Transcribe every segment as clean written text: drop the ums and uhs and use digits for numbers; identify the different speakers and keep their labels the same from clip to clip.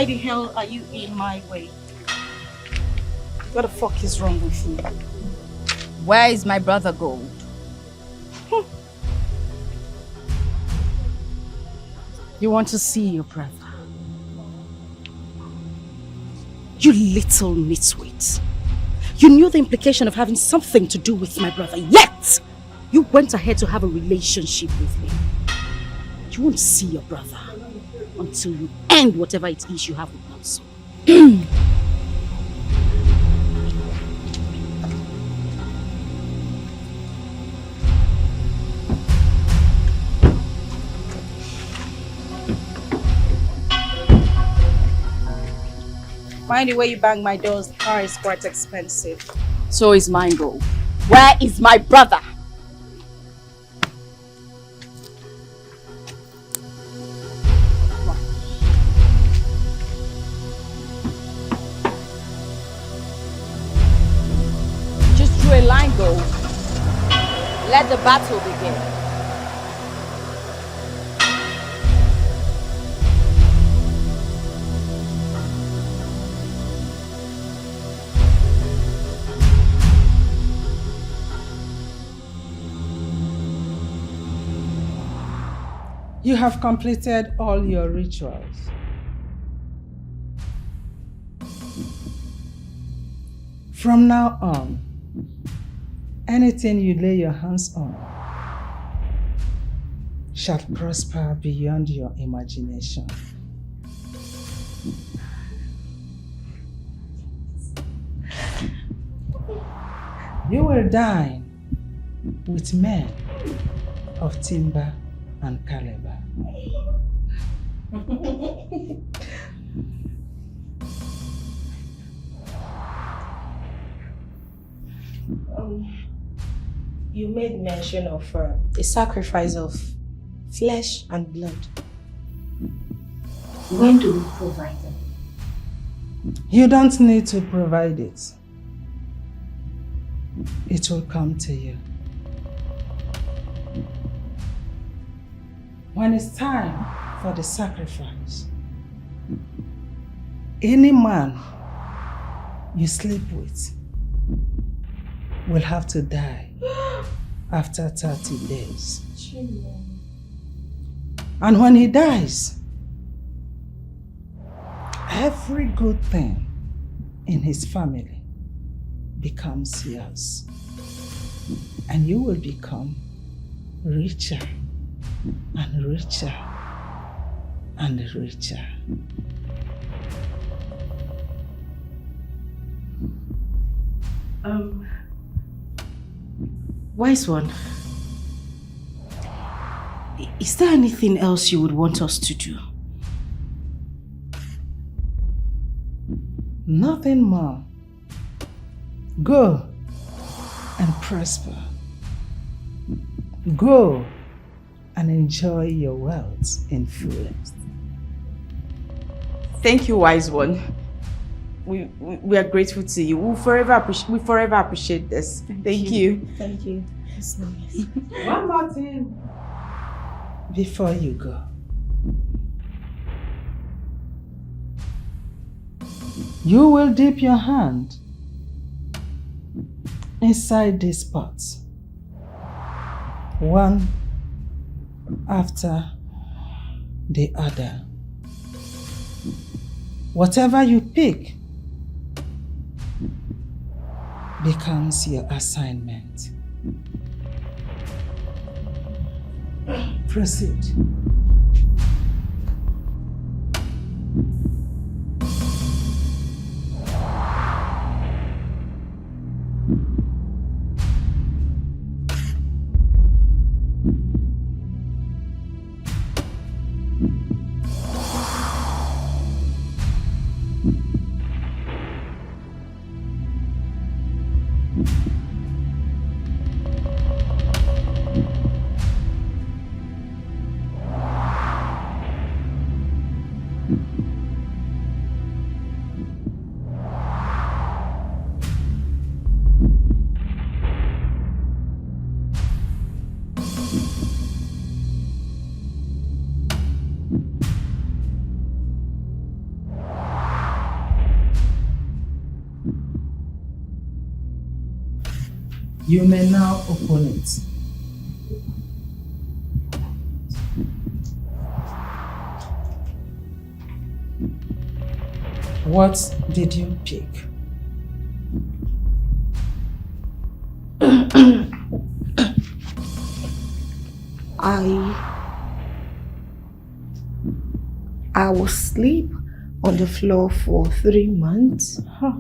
Speaker 1: Why the hell are you in my way? What the fuck is wrong with you?
Speaker 2: Where is my brother Gold?
Speaker 1: You want to see your brother? You little nitwit. You knew the implication of having something to do with my brother, yet you went ahead to have a relationship with him. You won't see your brother until you end whatever it is you have with us. Mind the way you bang my doors, the car is quite expensive.
Speaker 2: So is mine, Gold. Where is my brother? Just drew a line, Gold. Let the battle begin.
Speaker 3: You have completed all your rituals. From now on, anything you lay your hands on shall prosper beyond your imagination. You will dine with men of timber and caliber.
Speaker 4: You made mention of a sacrifice of flesh and blood. When do we provide them?
Speaker 3: You don't need to provide it. It will come to you. When it's time for the sacrifice, any man you sleep with will have to die after 30 days. And when he dies, every good thing in his family becomes yours. And you will become richer and richer and richer.
Speaker 1: Wise one, is there anything else you would want us to do?
Speaker 3: Nothing more. Go and prosper. Go and enjoy your wealth in fullest.
Speaker 2: Thank you, wise one. We are grateful to you. We forever appreciate this. Thank you.
Speaker 4: Thank you. That's nice.
Speaker 3: One more thing before you go. You will dip your hand inside this pot, one after the other. Whatever you pick becomes your assignment. Proceed. You may now open it. What did you pick?
Speaker 4: I will sleep on the floor for 3 months.
Speaker 3: Huh.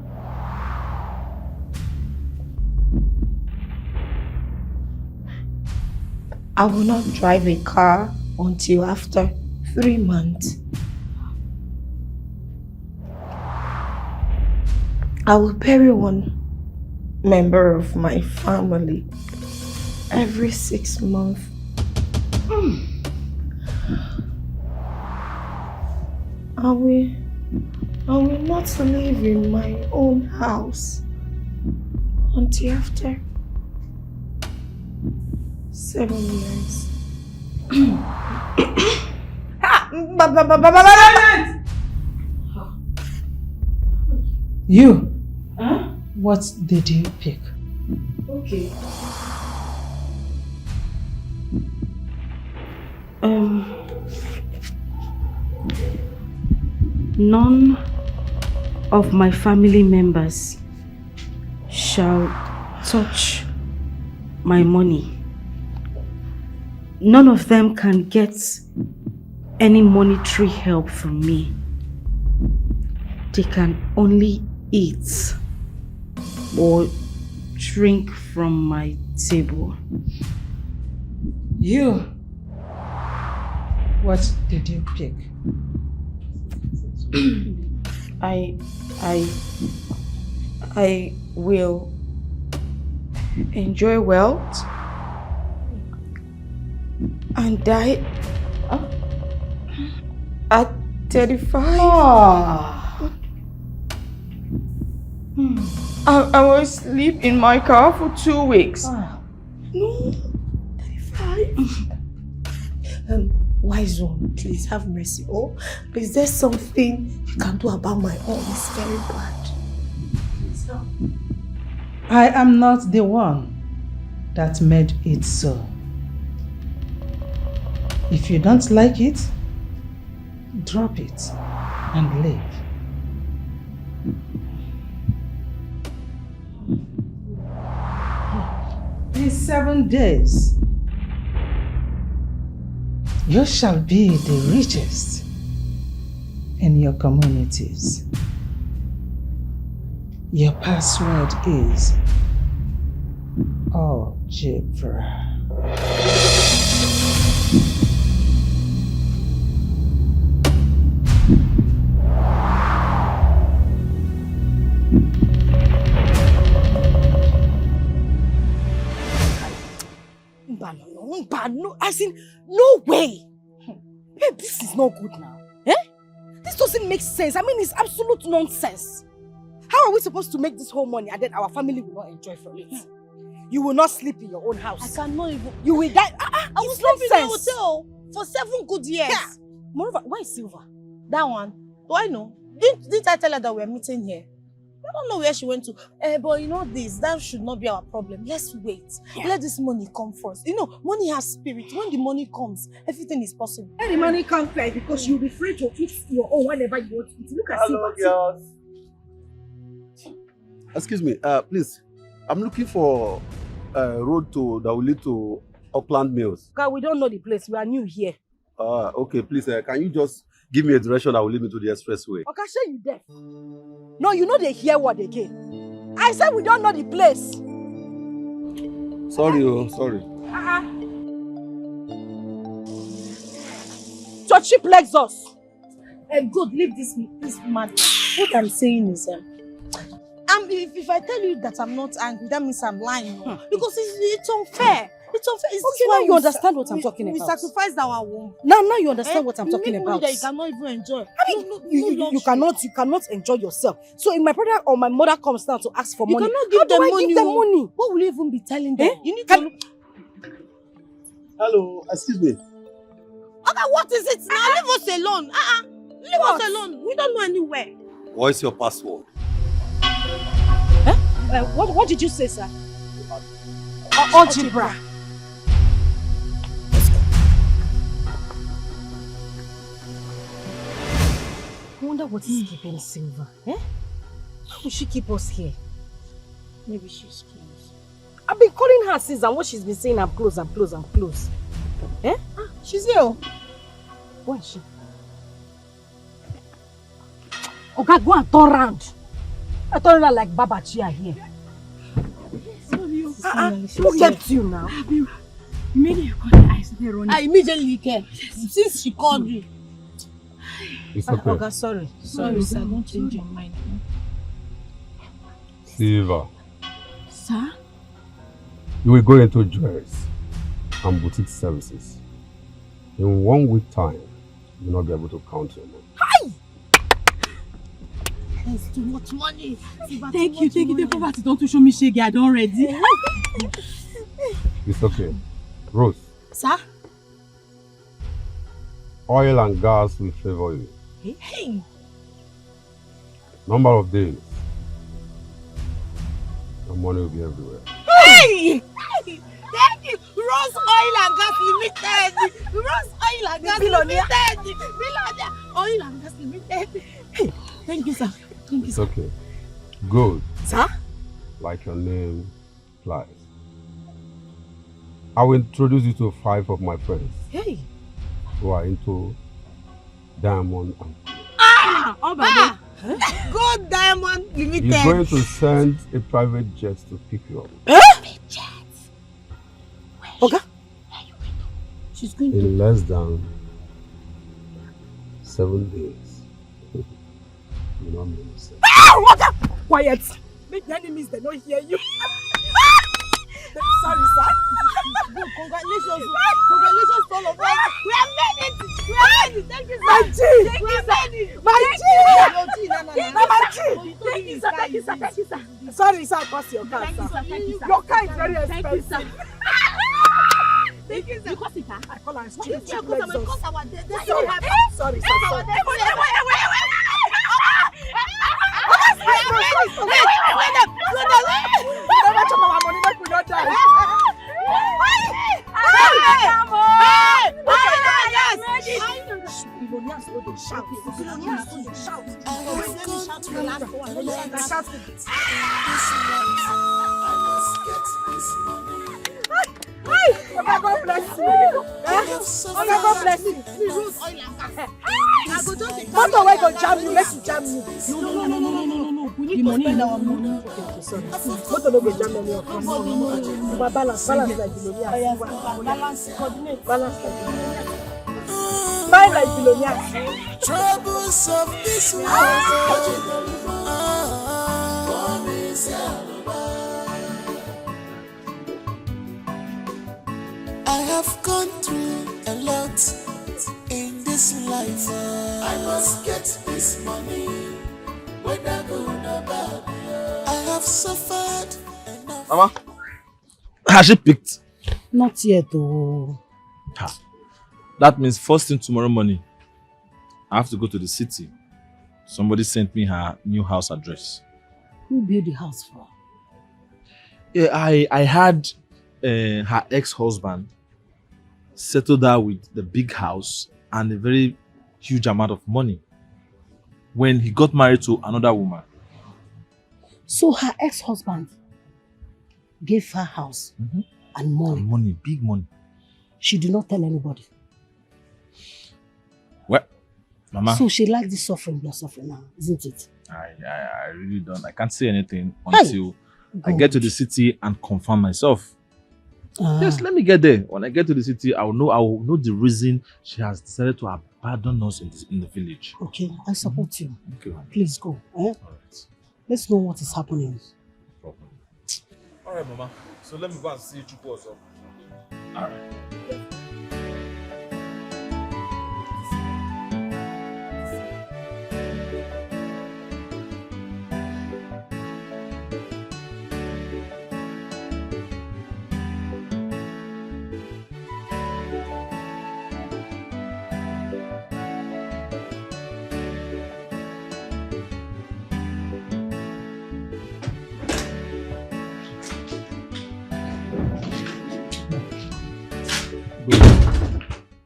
Speaker 4: I will not drive a car until after 3 months. I will bury one member of my family every 6 months. I will not live in my own house until after 7 years.
Speaker 3: You? Huh? What did you pick?
Speaker 1: Okay. None of my family members shall touch my money. None of them can get any monetary help from me. They can only eat or drink from my table.
Speaker 3: You? What did you pick?
Speaker 4: I will enjoy wealth and die at 35. I will sleep in my car for 2 weeks. No, 35. Wise one, please have mercy. Oh, is there something you can do about my own? It's very bad. Please help.
Speaker 3: I am not the one that made it so. If you don't like it, drop it and leave. In 7 days, you shall be the richest in your communities. Your password is algebra.
Speaker 1: No, as in, no way. Babe, this is not good now. Eh? This doesn't make sense. I mean, it's absolute nonsense. How are we supposed to make this whole money and then our family will not enjoy from it? You will not sleep in your own house.
Speaker 5: I cannot even.
Speaker 1: You will die.
Speaker 5: I will sleep in the hotel for 7 good years.
Speaker 1: Yeah. Moreover, where is Silva?
Speaker 5: That one. Do I know? Didn't I tell her that we're meeting here? I don't know where she went to. But you know this, that should not be our problem. Let's wait. Yeah. Let this money come first. You know, money has spirit. When the money comes, everything is possible.
Speaker 1: When the money comes first, because you'll be free to eat your own whenever you want to eat. Look at
Speaker 6: Hello, girls. Excuse me, please. I'm looking for a road that will lead to Auckland Mills.
Speaker 1: God, we don't know the place. We are new here.
Speaker 6: Okay, please. Can you just give me a direction that will lead me to the expressway?
Speaker 1: Okay, show you deaf. No, you know they hear what again. I said we don't know the place.
Speaker 6: Sorry, sorry.
Speaker 1: So cheap Lexus.
Speaker 5: Good, leave this madness. What I'm saying is, if I tell you that I'm not angry, that means I'm lying. Because it's unfair. It's unfair.
Speaker 1: Okay, now you understand what I'm talking about.
Speaker 5: We sacrificed our womb.
Speaker 1: Now you understand what I'm talking about.
Speaker 5: That you cannot even enjoy.
Speaker 1: I mean, you cannot enjoy yourself. So if my brother or my mother comes down to ask for money,
Speaker 5: cannot give them money.
Speaker 1: Give them money?
Speaker 5: What will you even be telling them? You need to look.
Speaker 6: Hello, excuse me.
Speaker 5: Okay, what is it now? Leave us alone. Leave us alone. We don't know anywhere.
Speaker 6: What is your password?
Speaker 1: What did you say, sir? algebra. I wonder what is keeping Silver. Eh? Why would she keep us here?
Speaker 5: Maybe she's close.
Speaker 1: I've been calling her since, and what she's been saying, I'm close, I'm close, I'm close. Eh?
Speaker 5: She's here.
Speaker 1: Where is she? Okay, go and turn round. I turn around like Baba Chia here. Who kept you now?
Speaker 5: Immediately you called her, I started running. I immediately came. Since she called you.
Speaker 6: It's okay.
Speaker 1: Okay, sorry.
Speaker 5: Sorry, sir. Don't change your mind.
Speaker 6: Silver,
Speaker 5: Sir?
Speaker 6: you will go into jewelries and boutique services. In 1 week time, you'll not be able to count your money.
Speaker 5: Hi! There's too much money. Thank you. The property don't show me shake. I don't ready.
Speaker 6: It's okay. Rose,
Speaker 5: Sir?
Speaker 6: oil and gas will favor you.
Speaker 5: Hey!
Speaker 6: Number of days, your money will be everywhere.
Speaker 5: Hey! Thank you! Rose Oil and Gas Limited! Rose Oil and Gas Limited! Billionaire! Oil and Gas Limited! Hey! Thank you, sir. Thank you,
Speaker 6: It's
Speaker 5: sir.
Speaker 6: okay. Good.
Speaker 5: Sir?
Speaker 6: Like your name implies. I will introduce you to 5 of my friends
Speaker 1: Hey!
Speaker 6: who are into diamond and
Speaker 5: Oh, my God! Gold Diamond Limited!
Speaker 6: he's going to send a private jet to pick you up.
Speaker 5: Private jet?
Speaker 1: Okay.
Speaker 5: She's going
Speaker 6: In less than 7 days. You know what I'm saying?
Speaker 1: Quiet! Make the enemies, they don't hear you. Sorry, sir.
Speaker 5: Congratulations! Congratulations to all of us! We have made it! We have made it! Thank you, sir!
Speaker 1: My G!
Speaker 5: Thank you, sir!
Speaker 1: My G!
Speaker 5: Thank you, sir! Thank you, sir! Thank you, sir!
Speaker 1: Sorry, sir, cost your car,
Speaker 5: Thank you,
Speaker 1: sir.
Speaker 5: sir! Thank you, sir!
Speaker 1: Your car is very
Speaker 5: Thank you, sir!
Speaker 1: expensive.
Speaker 5: Thank you, sir! You cost it, huh?
Speaker 1: I call her
Speaker 5: This
Speaker 1: stupid.
Speaker 5: is because our debt. That's
Speaker 1: Sorry,
Speaker 5: what
Speaker 1: sorry, sir.
Speaker 5: our
Speaker 1: Sorry. Never chop our money, make we not die. Billionaires go dey shout. Billionaires go dey shout. God bless you. God bless you. Motor wey go jam you, make you jam me.
Speaker 5: No. We need to spend our money.
Speaker 1: Okay, sorry. Motor no go jam any of us. Balance like billionaires. Balance like billionaires. Smile like billionaires.
Speaker 7: Troubles of this world. I have gone through a lot in this life. I must get this money, whether good or bad. I have suffered enough.
Speaker 8: Mama, has she picked?
Speaker 1: Not yet, though.
Speaker 8: That means first thing tomorrow morning, I have to go to the city. Somebody sent me her new house address.
Speaker 1: Who built the house for?
Speaker 8: Yeah, I had her ex-husband settled her with the big house and a very huge amount of money when he got married to another woman.
Speaker 1: So her ex-husband gave her house and money.
Speaker 8: And money, big money.
Speaker 1: She did not tell anybody.
Speaker 8: Well, Mama,
Speaker 1: So she likes the suffering you're suffering now, isn't it?
Speaker 8: I really don't. I can't say anything until I get to the city and confirm myself. Yes, let me get there. When I get to the city, I will know the reason she has decided to abandon us in the village.
Speaker 1: Okay, I support you.
Speaker 8: Okay.
Speaker 1: Please go. Eh?
Speaker 8: All right.
Speaker 1: Let's know what is happening.
Speaker 8: No problem. All right, Mama. So let me go and see Chukwu also. All right.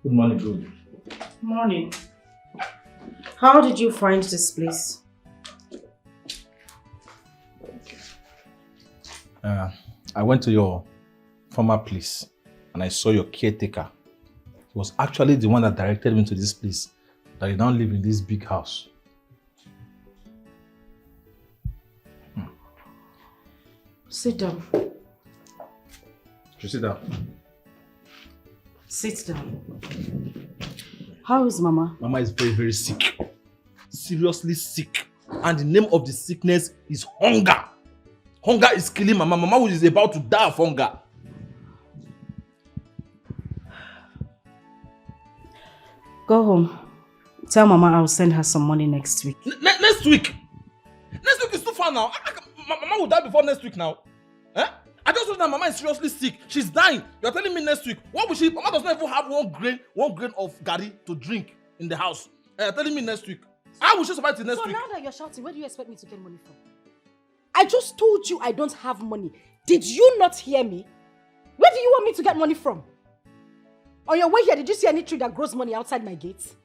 Speaker 8: Good morning, good.
Speaker 1: Morning. How did you find this place?
Speaker 8: I went to your former place and I saw your caretaker. He was actually the one that directed me to this place, that you now live in this big house.
Speaker 1: Sit down.
Speaker 8: You sit down.
Speaker 1: Sit down. How is Mama?
Speaker 8: Mama is very, very sick. Seriously sick. And the name of the sickness is hunger. Hunger is killing Mama. Mama is about to die of hunger.
Speaker 1: Go home. Tell Mama I'll send her some money next week.
Speaker 8: Next week? Next week is too far now. Mama will die before next week now. Eh? I just know that Mama is seriously sick. She's dying. You're telling me next week. What will she? Mama does not even have one grain of gari to drink in the house. You're telling me next week. How will she survive till next week?
Speaker 1: So now that you're shouting, where do you expect me to get money from? I just told you I don't have money. Did you not hear me? Where do you want me to get money from? On your way here, did you see any tree that grows money outside my gate?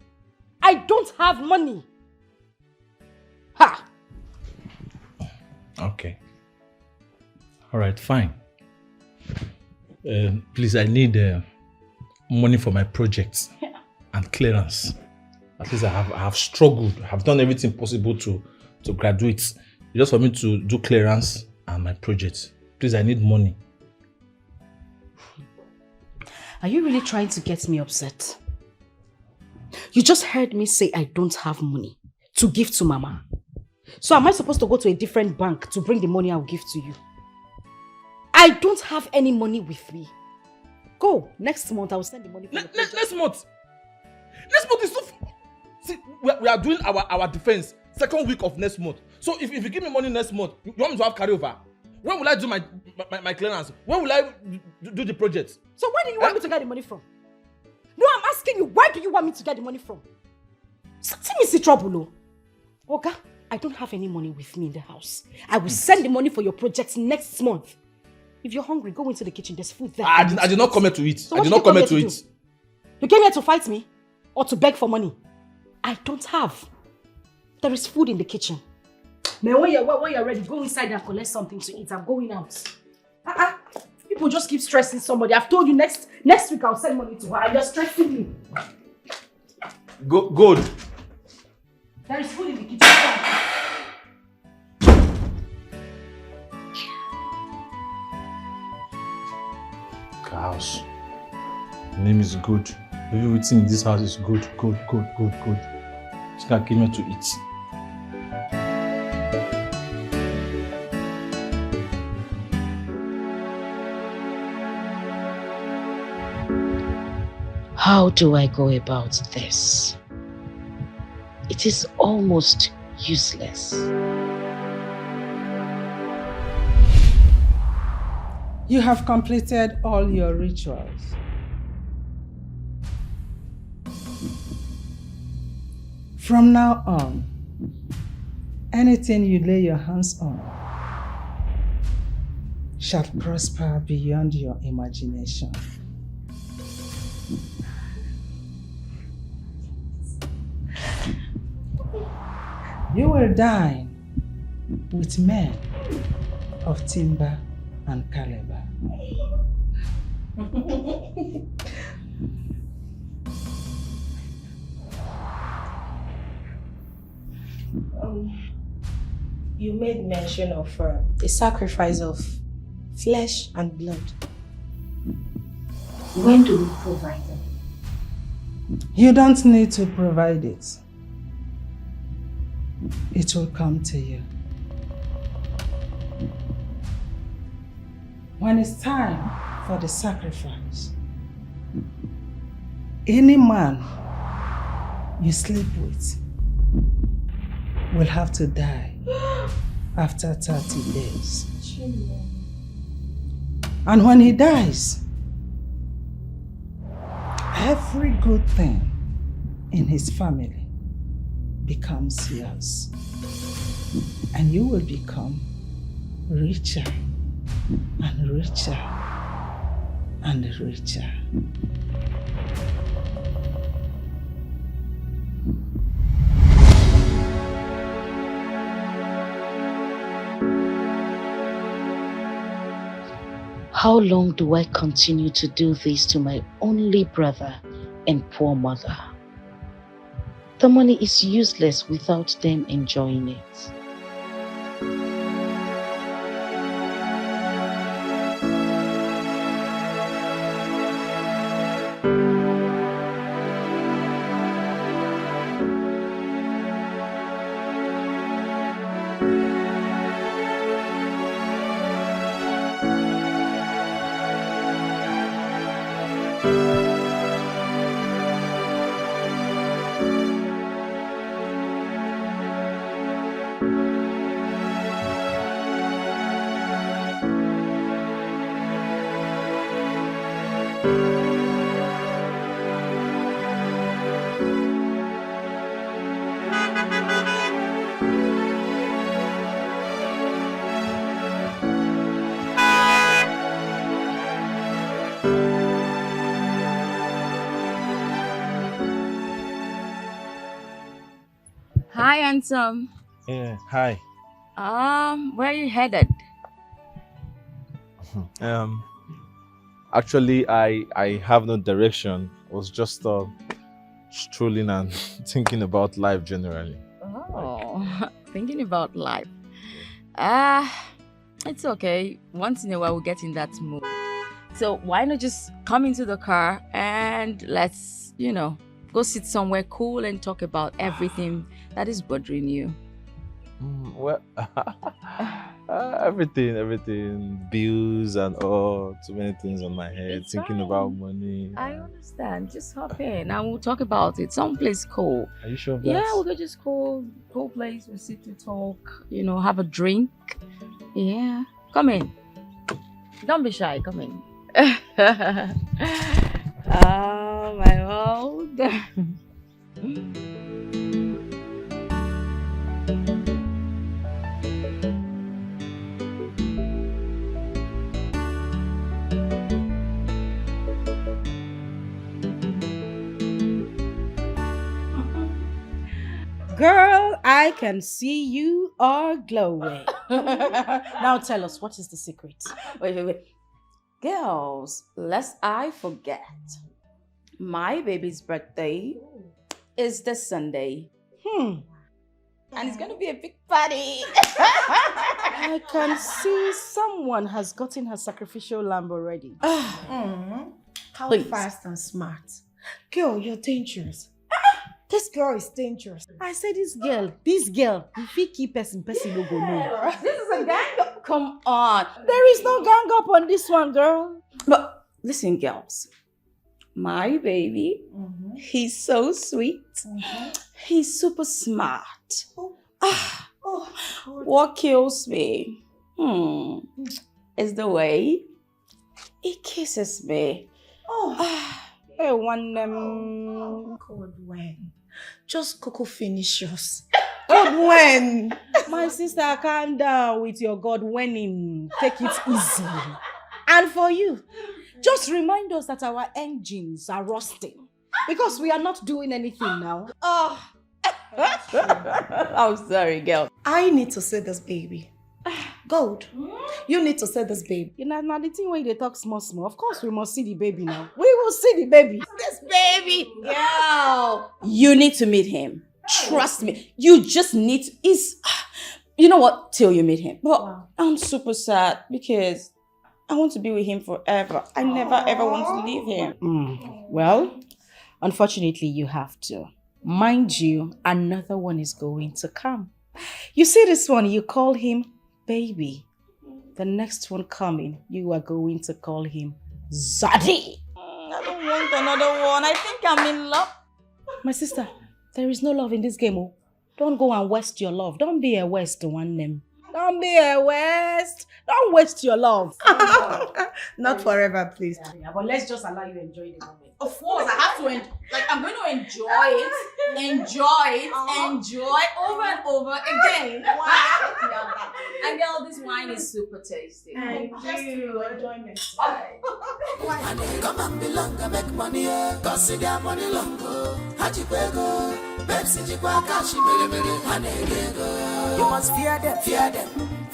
Speaker 1: I don't have money. Ha!
Speaker 8: Okay. All right, fine. Please, I need money for my projects and clearance. At least I have struggled. I have done everything possible to graduate. Just for me to do clearance and my projects. Please, I need money.
Speaker 1: Are you really trying to get me upset? You just heard me say I don't have money to give to Mama. So am I supposed to go to a different bank to bring the money I'll give to you? I don't have any money with me. Go. Next month, I will send the money for your project.
Speaker 8: Next month? Next month is too far. See, we are doing our defense second week of next month. So if you give me money next month, you want me to have carryover? When will I do my clearance? When will I do the project?
Speaker 1: So where do you want me to get the money from? No, I'm asking you, where do you want me to get the money from? See me see trouble, oh. Oga, I don't have any money with me in the house. I will send the money for your project next month. If you're hungry, go into the kitchen. There's food there.
Speaker 8: I did not come here to eat.
Speaker 1: So
Speaker 8: I did not come here to eat.
Speaker 1: You came here to fight me? Or to beg for money? I don't have. There is food in the kitchen. Man, when you're ready, go inside and collect something to eat. I'm going out. People just keep stressing somebody. I've told you next week I'll send money to her and you're stressing me.
Speaker 8: Good.
Speaker 1: There is food in the kitchen.
Speaker 8: House. The name is good. Everything in this house is good. She can give me to eat.
Speaker 9: How do I go about this? It is almost useless.
Speaker 3: You have completed all your rituals. From now on, anything you lay your hands on shall prosper beyond your imagination. You will dine with men of timber and caliber.
Speaker 4: You made mention of a sacrifice of flesh and blood. When do we provide them?
Speaker 3: You don't need to provide it. It will come to you. When it's time for the sacrifice, any man you sleep with will have to die after 30 days. And when he dies, every good thing in his family becomes yours. And you will become richer and richer and richer.
Speaker 9: How long do I continue to do this to my only brother and poor mother? The money is useless without them enjoying it.
Speaker 10: Hi, handsome.
Speaker 8: Yeah, hi.
Speaker 10: Where are you headed?
Speaker 8: Actually, I have no direction. I was just strolling and thinking about life generally.
Speaker 10: Oh, thinking about life. It's okay. Once in a while, we'll get in that mood. So why not just come into the car and let's, go sit somewhere cool and talk about everything that is bothering you.
Speaker 8: Well, everything, bills and all, too many things on my head,
Speaker 10: It's
Speaker 8: thinking
Speaker 10: fine.
Speaker 8: about money.
Speaker 10: I understand. Just hop in and we'll talk about it. Someplace cool.
Speaker 8: Are you sure of that?
Speaker 10: Yeah, we'll go just cool place. We'll sit to talk, have a drink. Yeah. Come in. Don't be shy. Come in. Oh, my old.
Speaker 1: Girl, I can see you are glowing. Now tell us, what is the secret?
Speaker 10: Wait. Girls, lest I forget. My baby's birthday is this Sunday.
Speaker 1: And
Speaker 10: it's gonna be a big party.
Speaker 1: I can see someone has gotten her sacrificial lamb already.
Speaker 4: How
Speaker 10: Please.
Speaker 4: fast and smart. Girl, you're dangerous. This girl is dangerous.
Speaker 1: I say this girl, if he keep person no go know.
Speaker 10: This is a gang up. Come on.
Speaker 1: There is no gang up on this one, girl.
Speaker 10: But listen, girls. My baby, he's so sweet. He's super smart. What kills me is the way he kisses me.
Speaker 1: Hey, one
Speaker 4: God, when? Just Coco finish yours. God, when?
Speaker 1: my sister, calm down with your God winning. Take it easy. And for you, just remind us that our engines are rusting because we are not doing anything now.
Speaker 10: I'm sorry, girl.
Speaker 4: I need to see this baby. Gold, you need to see this baby.
Speaker 1: Now the thing where they talk small. Of course, we must see the baby now. We will see the baby.
Speaker 10: This baby, girl. You need to meet him. Trust me. You just need to. You know what? Till you meet him. But I'm super sad because I want to be with him forever. I never ever want to leave him.
Speaker 1: Well, unfortunately, you have to. Mind you, another one is going to come. You see this one, you call him baby. The next one coming, you are going to call him Zubby.
Speaker 10: I don't want another one. I think I'm in love.
Speaker 1: My sister, there is no love in this game. Oh. Don't go and waste your love. Don't be a waste one name. Don't be a waste. Don't waste your love.
Speaker 4: Not forever, please.
Speaker 1: Yeah, but let's just allow you to enjoy the moment.
Speaker 10: Of course, I have to I'm going to enjoy it over and over again. Wow. I And girl, this wine is super tasty.
Speaker 5: Thank you. Enjoyment.
Speaker 7: Come and belong and make money, cause you got money long. Hachikwego, Pepsi Chikwa Kashi Mere Hanegego. You must fear them.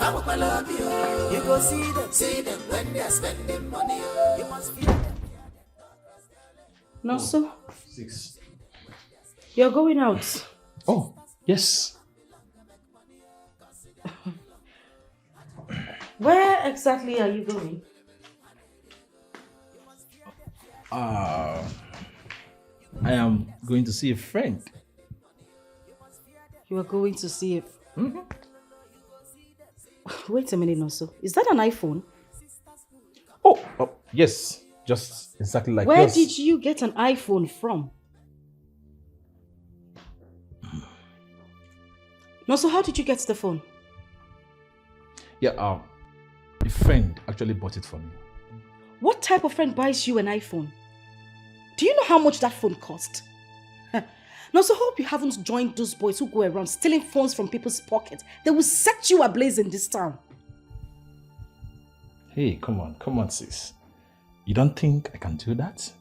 Speaker 7: I love you. You go see them when they're spending money. You must fear them.
Speaker 1: No, so
Speaker 8: 6.
Speaker 1: you're going out.
Speaker 8: Oh, yes.
Speaker 1: Where exactly are you going?
Speaker 8: I am going to see a friend.
Speaker 1: You are going to see it. Wait a minute, Noso. Is that an iPhone?
Speaker 8: Oh, yes. Just exactly like
Speaker 1: Where
Speaker 8: this.
Speaker 1: did you get an iPhone from? Noso, how did you get the phone?
Speaker 8: Yeah, a friend actually bought it for me.
Speaker 1: What type of friend buys you an iPhone? Do you know how much that phone cost? Noso, hope you haven't joined those boys who go around stealing phones from people's pockets. They will set you ablaze in this town.
Speaker 8: Hey, come on, sis. You don't think I can do that?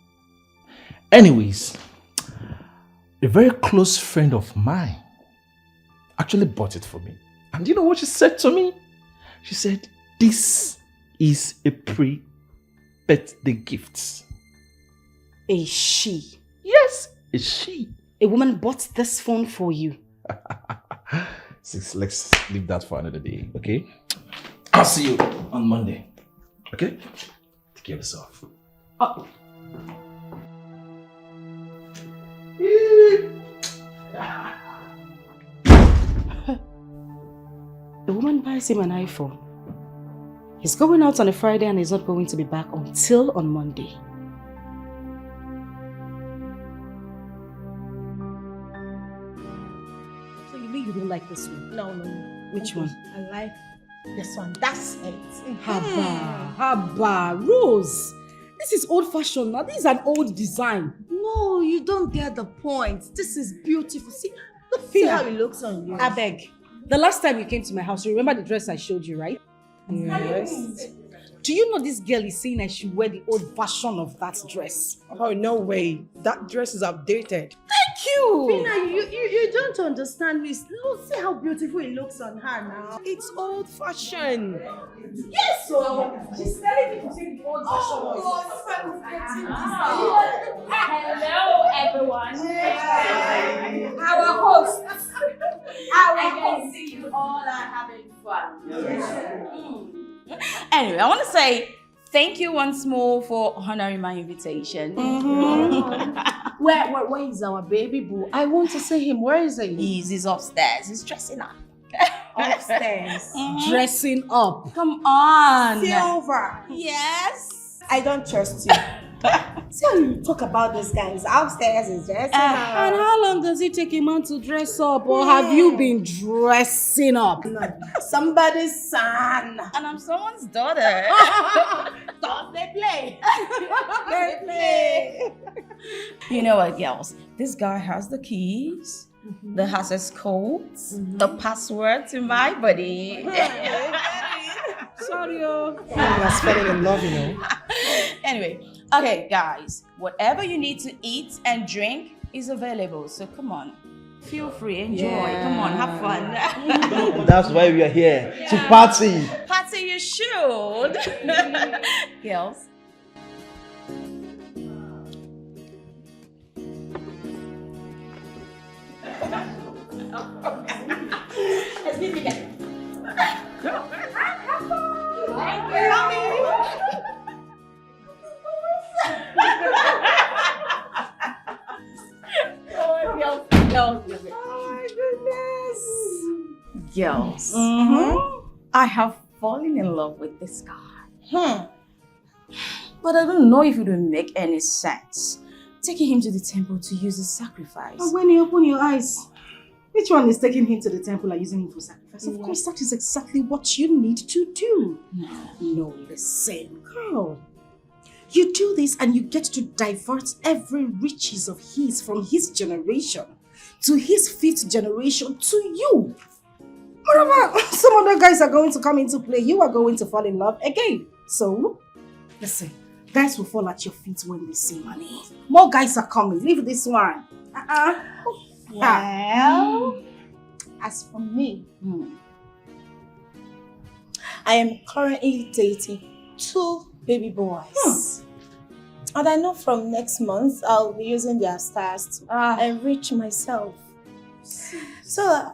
Speaker 8: Anyways, a very close friend of mine actually bought it for me. And you know what she said to me? She said, this is a pre-birthday gift.
Speaker 1: A she?
Speaker 8: Yes, a she.
Speaker 1: A woman bought this phone for you.
Speaker 8: Sis, let's leave that for another day, okay? I'll see you on Monday. Okay? Take care of yourself.
Speaker 1: Oh. The woman buys him an iPhone. He's going out on a Friday and he's not going to be back until on Monday. So you mean you don't like this one?
Speaker 5: No.
Speaker 1: Which one?
Speaker 5: I like this one. That's it.
Speaker 1: Haba, Rose. This is old-fashioned now. This is an old design.
Speaker 5: No, you don't get the point. This is beautiful. See how it looks on you.
Speaker 1: I beg. The last time you came to my house, you remember the dress I showed you, right?
Speaker 3: Yes.
Speaker 1: Do you know this girl is saying I should wear the old version of that dress?
Speaker 3: Oh, no way. That dress is outdated.
Speaker 1: Thank you!
Speaker 5: Fina, you don't understand me. Look, see how beautiful it looks on her now.
Speaker 3: It's old-fashioned.
Speaker 5: Yes, so she's telling me to take the old version.
Speaker 10: Hello, everyone.
Speaker 5: Our host.
Speaker 10: I can see you all are having fun. Anyway, I want to say thank you once more for honoring my invitation.
Speaker 5: Where is our baby boo? I want to see him. Where is he?
Speaker 10: He's upstairs. He's dressing up.
Speaker 5: Upstairs.
Speaker 1: Dressing up.
Speaker 10: Come on.
Speaker 5: Silver.
Speaker 10: Yes.
Speaker 5: I don't trust you. See how you talk about this guy. He's upstairs, he's dressing up.
Speaker 1: And how long does it take a man to dress up? Or have you been dressing up?
Speaker 5: No. Somebody's son.
Speaker 10: And I'm someone's daughter.
Speaker 5: Don't they play? They play.
Speaker 10: You know what, girls? This guy has the keys, the access codes, the password to my body.
Speaker 1: Sorry, oh.
Speaker 3: You're spelling in love, you know.
Speaker 10: Anyway, okay, guys, whatever you need to eat and drink is available. So come on, feel free, enjoy.
Speaker 1: Yeah.
Speaker 10: Come on, have fun.
Speaker 8: That's why we are here, to party.
Speaker 10: Party, you should. Girls. Let's be together. Oh my goodness. Girls, I have fallen in love with this guy. But I don't know if it will make any sense. Taking him to the temple to use as sacrifice.
Speaker 1: But when you open your eyes, which one is taking him to the temple and using him for sacrifice? Of course, that is exactly what you need to do. No, listen, girl. You do this and you get to divert every riches of his from his generation to his fifth generation to you. Moreover, some other guys are going to come into play. You are going to fall in love again. So, listen, guys will fall at your feet when they see money. More guys are coming. Leave this one.
Speaker 5: Well, as for me, I am currently dating 2 baby boys. And I know from next month, I'll be using their stars to enrich myself. So,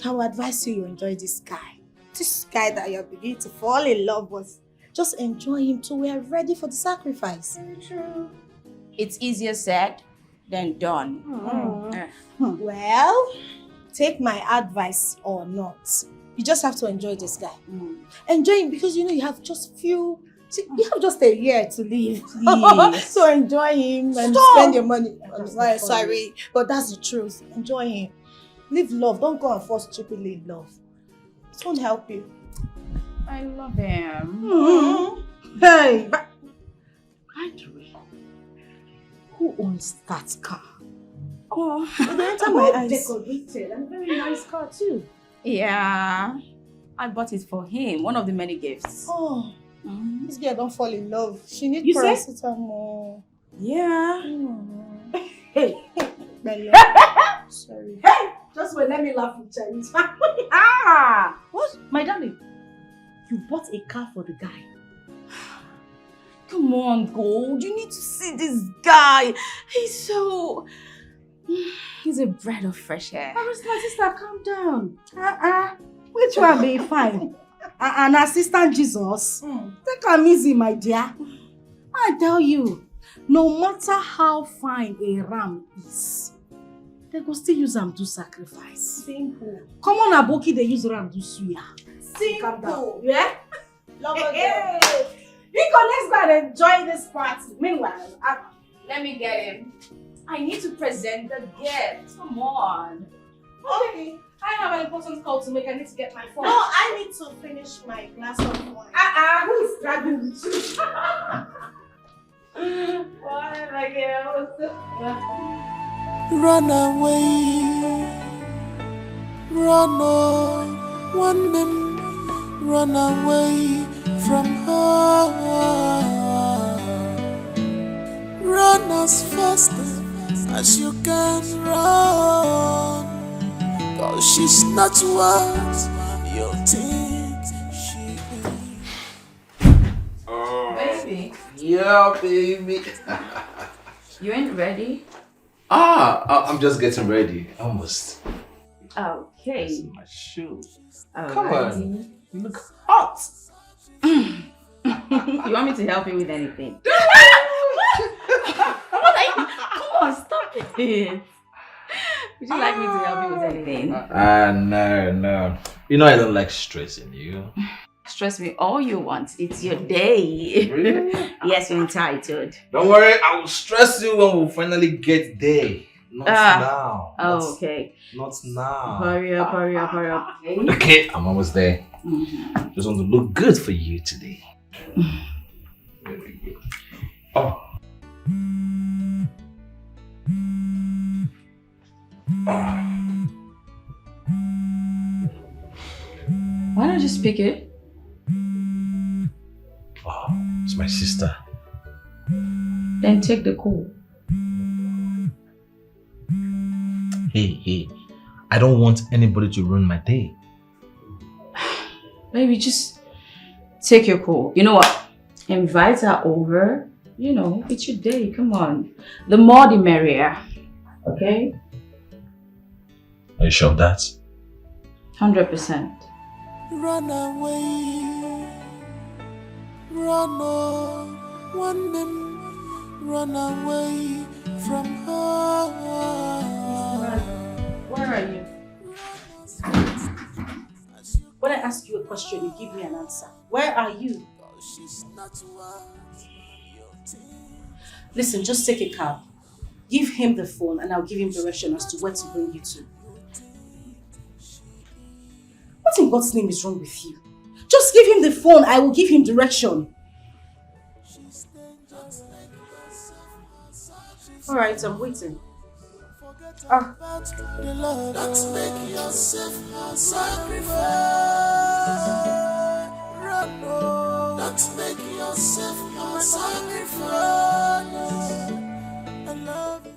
Speaker 5: I would advise you enjoy this guy. This guy that you're beginning to fall in love with. Just enjoy him till we are ready for the sacrifice.
Speaker 10: Very true. It's easier said than done.
Speaker 5: Well, take my advice or not. You just have to enjoy this guy. Enjoy him because you know you have just you have just a year to live. So enjoy him and spend your money. Sorry, but that's the truth. Enjoy him. Live love. Don't go and fall stupidly in love. It won't help you.
Speaker 10: I love him.
Speaker 1: Hey, but by the way, who owns that car?
Speaker 5: Oh, they enter my eyes.
Speaker 1: Decorated and very nice car too.
Speaker 10: Yeah, I bought it for him. One of the many gifts.
Speaker 5: Oh, this girl don't fall in love. She needs
Speaker 1: You say?
Speaker 5: paracetamol.
Speaker 10: Yeah.
Speaker 1: Hey,
Speaker 5: Sorry.
Speaker 1: hey, just wait, let me laugh with Chinese. What? My darling, you bought a car for the guy.
Speaker 10: Come on, Gold. You need to see this guy. He's a breath of fresh air.
Speaker 1: My sister, calm down. Which one be fine? An assistant Jesus? Take am easy, my dear. I tell you, no matter how fine a ram is, they go still use am do sacrifice.
Speaker 5: Simple.
Speaker 1: Come on, Aboki, they use ram do suya.
Speaker 5: Simple.
Speaker 1: Yeah?
Speaker 5: Love
Speaker 1: Hey, you go, let's go and enjoy this party. Meanwhile,
Speaker 10: Let me get him. I need to present the gift. Come on.
Speaker 1: okay. I have an important call to make. I need to get my phone.
Speaker 5: No, I need to finish my glass of wine.
Speaker 1: Who is dragging with you? Whatever, girl.
Speaker 7: Run away, run on, one man, run away from her. Run as fast as you can run, 'cause she's not what you think she is.
Speaker 10: Baby,
Speaker 11: Yeah, baby.
Speaker 10: you ain't ready?
Speaker 11: I'm just getting ready. Almost.
Speaker 10: Okay.
Speaker 11: This is my shoes.
Speaker 10: Come
Speaker 11: on. You look hot.
Speaker 10: You want me to help you with anything? Come on, stop it. Would you like me to help you with anything?
Speaker 11: No. You know I don't like stressing you.
Speaker 10: Stress me all you want. It's your day.
Speaker 11: Really?
Speaker 10: Yes, you're entitled.
Speaker 11: Don't worry, I will stress you when we finally get there. Not now.
Speaker 10: Oh, okay.
Speaker 11: Not now.
Speaker 10: Hurry up.
Speaker 11: Okay, I'm almost there. Just want to look good for you today. Very good. Oh.
Speaker 10: Why don't you speak it?
Speaker 11: Oh, it's my sister.
Speaker 10: Then take the call.
Speaker 11: Hey, I don't want anybody to ruin my day.
Speaker 10: Maybe just take your call. You know what? Invite her over. You know, it's your day. Come on. The more the merrier. Okay?
Speaker 11: Are you sure of that?
Speaker 10: 100%.
Speaker 7: Run away, run on, one man, run away from her.
Speaker 1: Where are you? When I ask you a question, you give me an answer. Where are you? Listen, just take a cab. Give him the phone and I'll give him direction as to where to bring you to. What in God's name is wrong with you? Just give him the phone, I will give him direction. Alright, I'm waiting.
Speaker 7: about the love. Don't make yourself a sacrifice. Don't make yourself a sacrifice. I love you.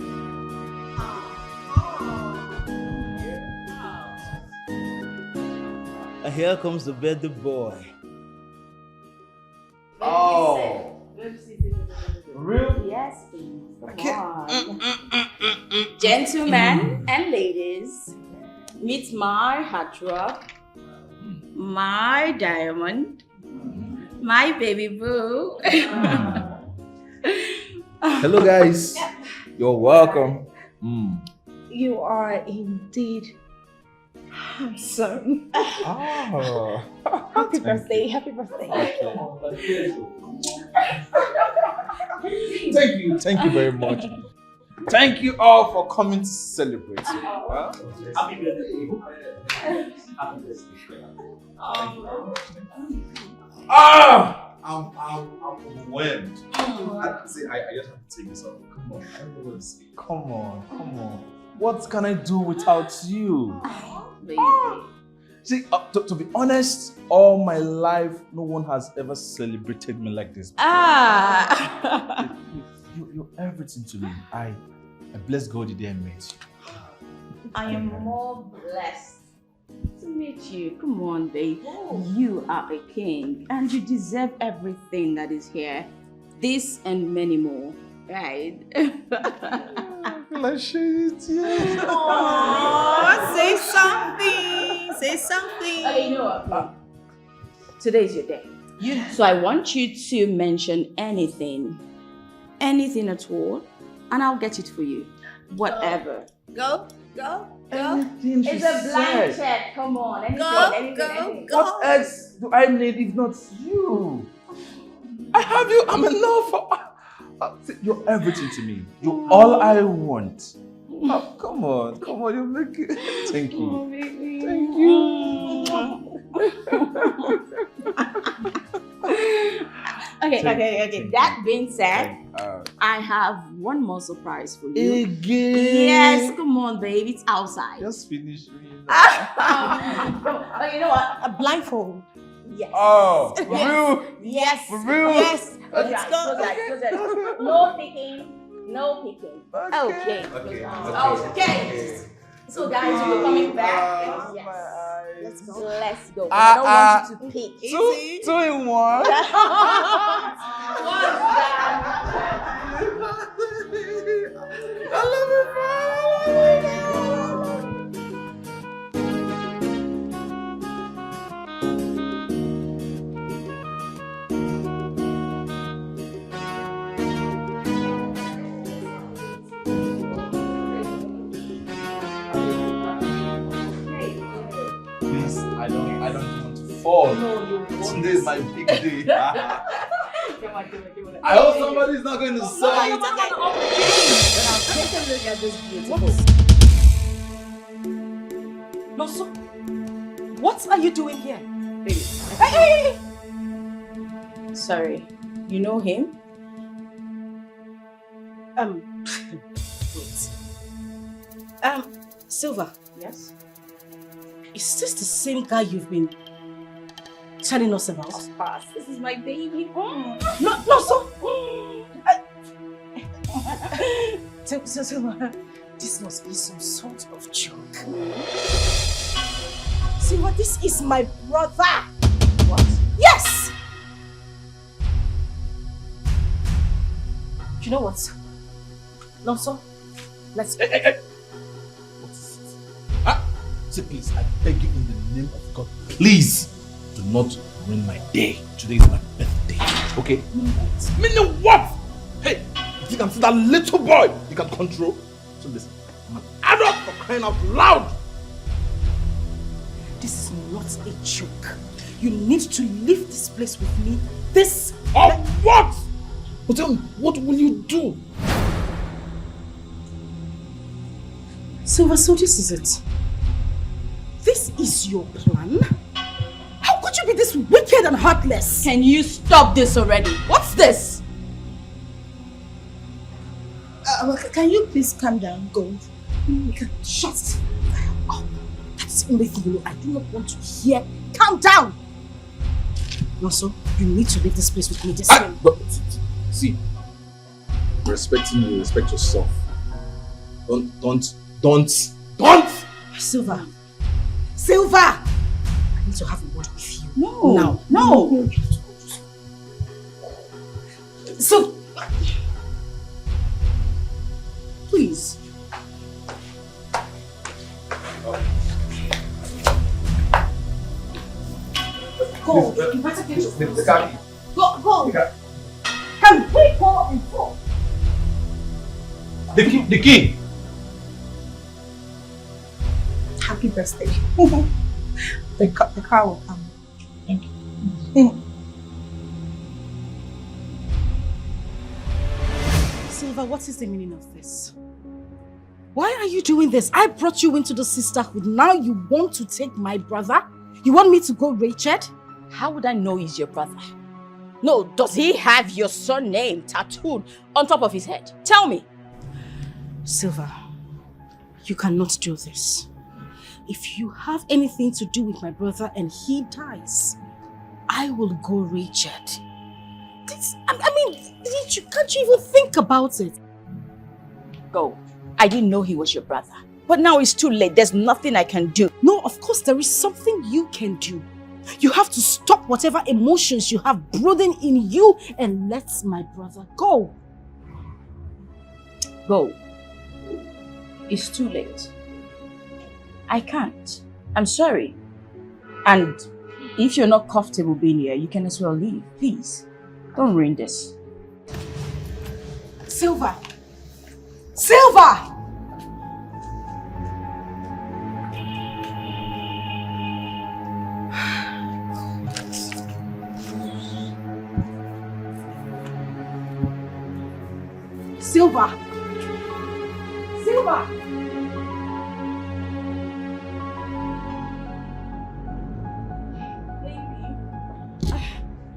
Speaker 12: And here comes the birthday boy.
Speaker 11: Oh. Real?
Speaker 10: Yes, please. Come on. Gentlemen and ladies, meet my heartthrob, my diamond, my baby boo.
Speaker 11: Hello, guys. You're welcome.
Speaker 4: You are indeed handsome.
Speaker 11: Oh.
Speaker 4: Happy birthday, happy birthday.
Speaker 11: Thank you very much. Thank you all for coming to celebrate.
Speaker 12: Happy birthday. Happy birthday. I'm overwhelmed. I just have to take this off. Come on, I don't know what to say.
Speaker 11: Come on. What can I do without you? See, to be honest, all my life, no one has ever celebrated me like this. You're everything to me. I bless God the day I met you.
Speaker 10: I am more blessed to meet you. Come on, babe. You are a king and you deserve everything that is here. This and many more, right?
Speaker 11: I feel like shit, yeah.
Speaker 5: Aww, say something. Say something.
Speaker 10: Okay, you know what? Today is your day. So I want you to mention anything at all, and I'll get it for you. Whatever.
Speaker 5: Go.
Speaker 11: Anything she
Speaker 10: It's a blank
Speaker 11: said.
Speaker 10: check. Come on. Anything.
Speaker 5: Go.
Speaker 11: What else do I need if not you? I have you. I'm enough. You're everything to me. You're all I want. Oh, come on. You make it. Thank you.
Speaker 10: Oh, baby.
Speaker 11: Thank you.
Speaker 10: Okay. That being said, I have one more surprise for you.
Speaker 11: Again?
Speaker 10: Yes, come on, babe. It's outside.
Speaker 11: Just finish me.
Speaker 10: Oh, you know what?
Speaker 5: A blindfold.
Speaker 10: Yes.
Speaker 11: Oh, for real?
Speaker 10: Yes.
Speaker 11: For real?
Speaker 5: Yes.
Speaker 10: Let's go. No picking. Okay. Okay. So guys, you're coming back. Yes. Let's go. I don't want you to pick.
Speaker 11: Two in one.
Speaker 10: What's
Speaker 11: I love it, Please, I don't want to fall.
Speaker 10: No, you won't.
Speaker 11: Today is my big day.
Speaker 10: Come on.
Speaker 11: I hope somebody's not going to say.
Speaker 10: Then I'll take a look at this beautiful.
Speaker 1: No, so what are you doing here?
Speaker 10: Hey! Sorry, you know him?
Speaker 1: Wait. Silver.
Speaker 10: Yes.
Speaker 1: Is this the same guy you've been telling us about?
Speaker 10: Of course, this is my baby.
Speaker 1: No, so. Silver, this must be some sort of joke. Silver, this is my brother.
Speaker 10: What?
Speaker 1: Yes! You know what? Lonso, let's go.
Speaker 11: What is it? Say please, I beg you in the name of God, please do not ruin my day. Today is my birthday. Okay? Meaning what? Hey, you think I'm still that little boy you can control? So listen, I'm an adult for crying out loud.
Speaker 1: This is not a joke. You need to leave this place with me. This.
Speaker 11: What? But tell me, what will you do?
Speaker 1: Silver, so this is it. This is your plan? How could you be this wicked and heartless?
Speaker 10: Can you stop this already? What's this?
Speaker 5: Can you please calm down, Gold?
Speaker 1: Micheal, shut up. That's the only thing you know. I do not want to hear. Calm down. Also, you need to leave this place with me this time.
Speaker 11: See, respecting you, respect yourself. Don't.
Speaker 1: Silver. I need to have a word with you.
Speaker 10: No.
Speaker 1: No. So, please. Go. You better get your Go. Can we go and go?
Speaker 11: The key.
Speaker 4: Happy birthday. The car will come. Thank you.
Speaker 1: Silver, what is the meaning of this? Why are you doing this? I brought you into the sisterhood. Now you want to take my brother? You want me to go wretched?
Speaker 10: How would I know he's your brother? No, does he have your surname tattooed on top of his head? Tell me.
Speaker 1: Silver, you cannot do this. If you have anything to do with my brother and he dies, I will go wretched. Can't you even think about it?
Speaker 10: Go. I didn't know he was your brother. But now it's too late. There's nothing I can do.
Speaker 1: No, of course there is something you can do. You have to stop whatever emotions you have brooding in you and let my brother go.
Speaker 10: Go. It's too late. I can't. I'm sorry. And if you're not comfortable being here, you can as well leave. Please. Don't ruin this.
Speaker 1: Silver! Silver!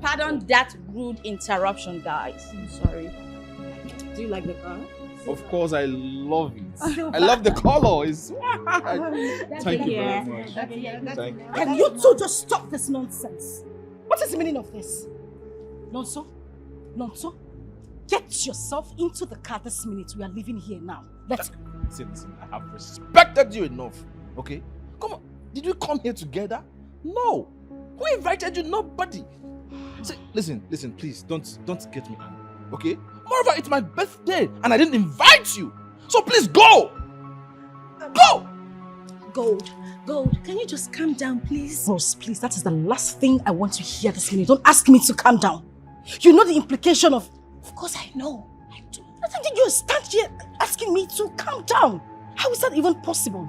Speaker 10: Pardon that rude interruption, guys. I'm sorry.
Speaker 1: Do you like the car?
Speaker 11: Of course, I love it. I love the color. Thank you very much. Thank you.
Speaker 1: Can you two just stop this nonsense? What is the meaning of this? Nonso? Get yourself into the car this minute. We are leaving here now. Let's go.
Speaker 11: Listen, I have respected you enough. Okay? Come on. Did we come here together? No. Who invited you? Nobody. See, listen, please, don't get me angry. Okay? Moreover, it's my birthday and I didn't invite you. So please go! Go!
Speaker 1: Gold, can you just calm down, please? Rose, please, that is the last thing I want to hear this minute. Don't ask me to calm down. You know the implication of... Of course I know. I do. I think you stand here asking me to calm down. How is that even possible?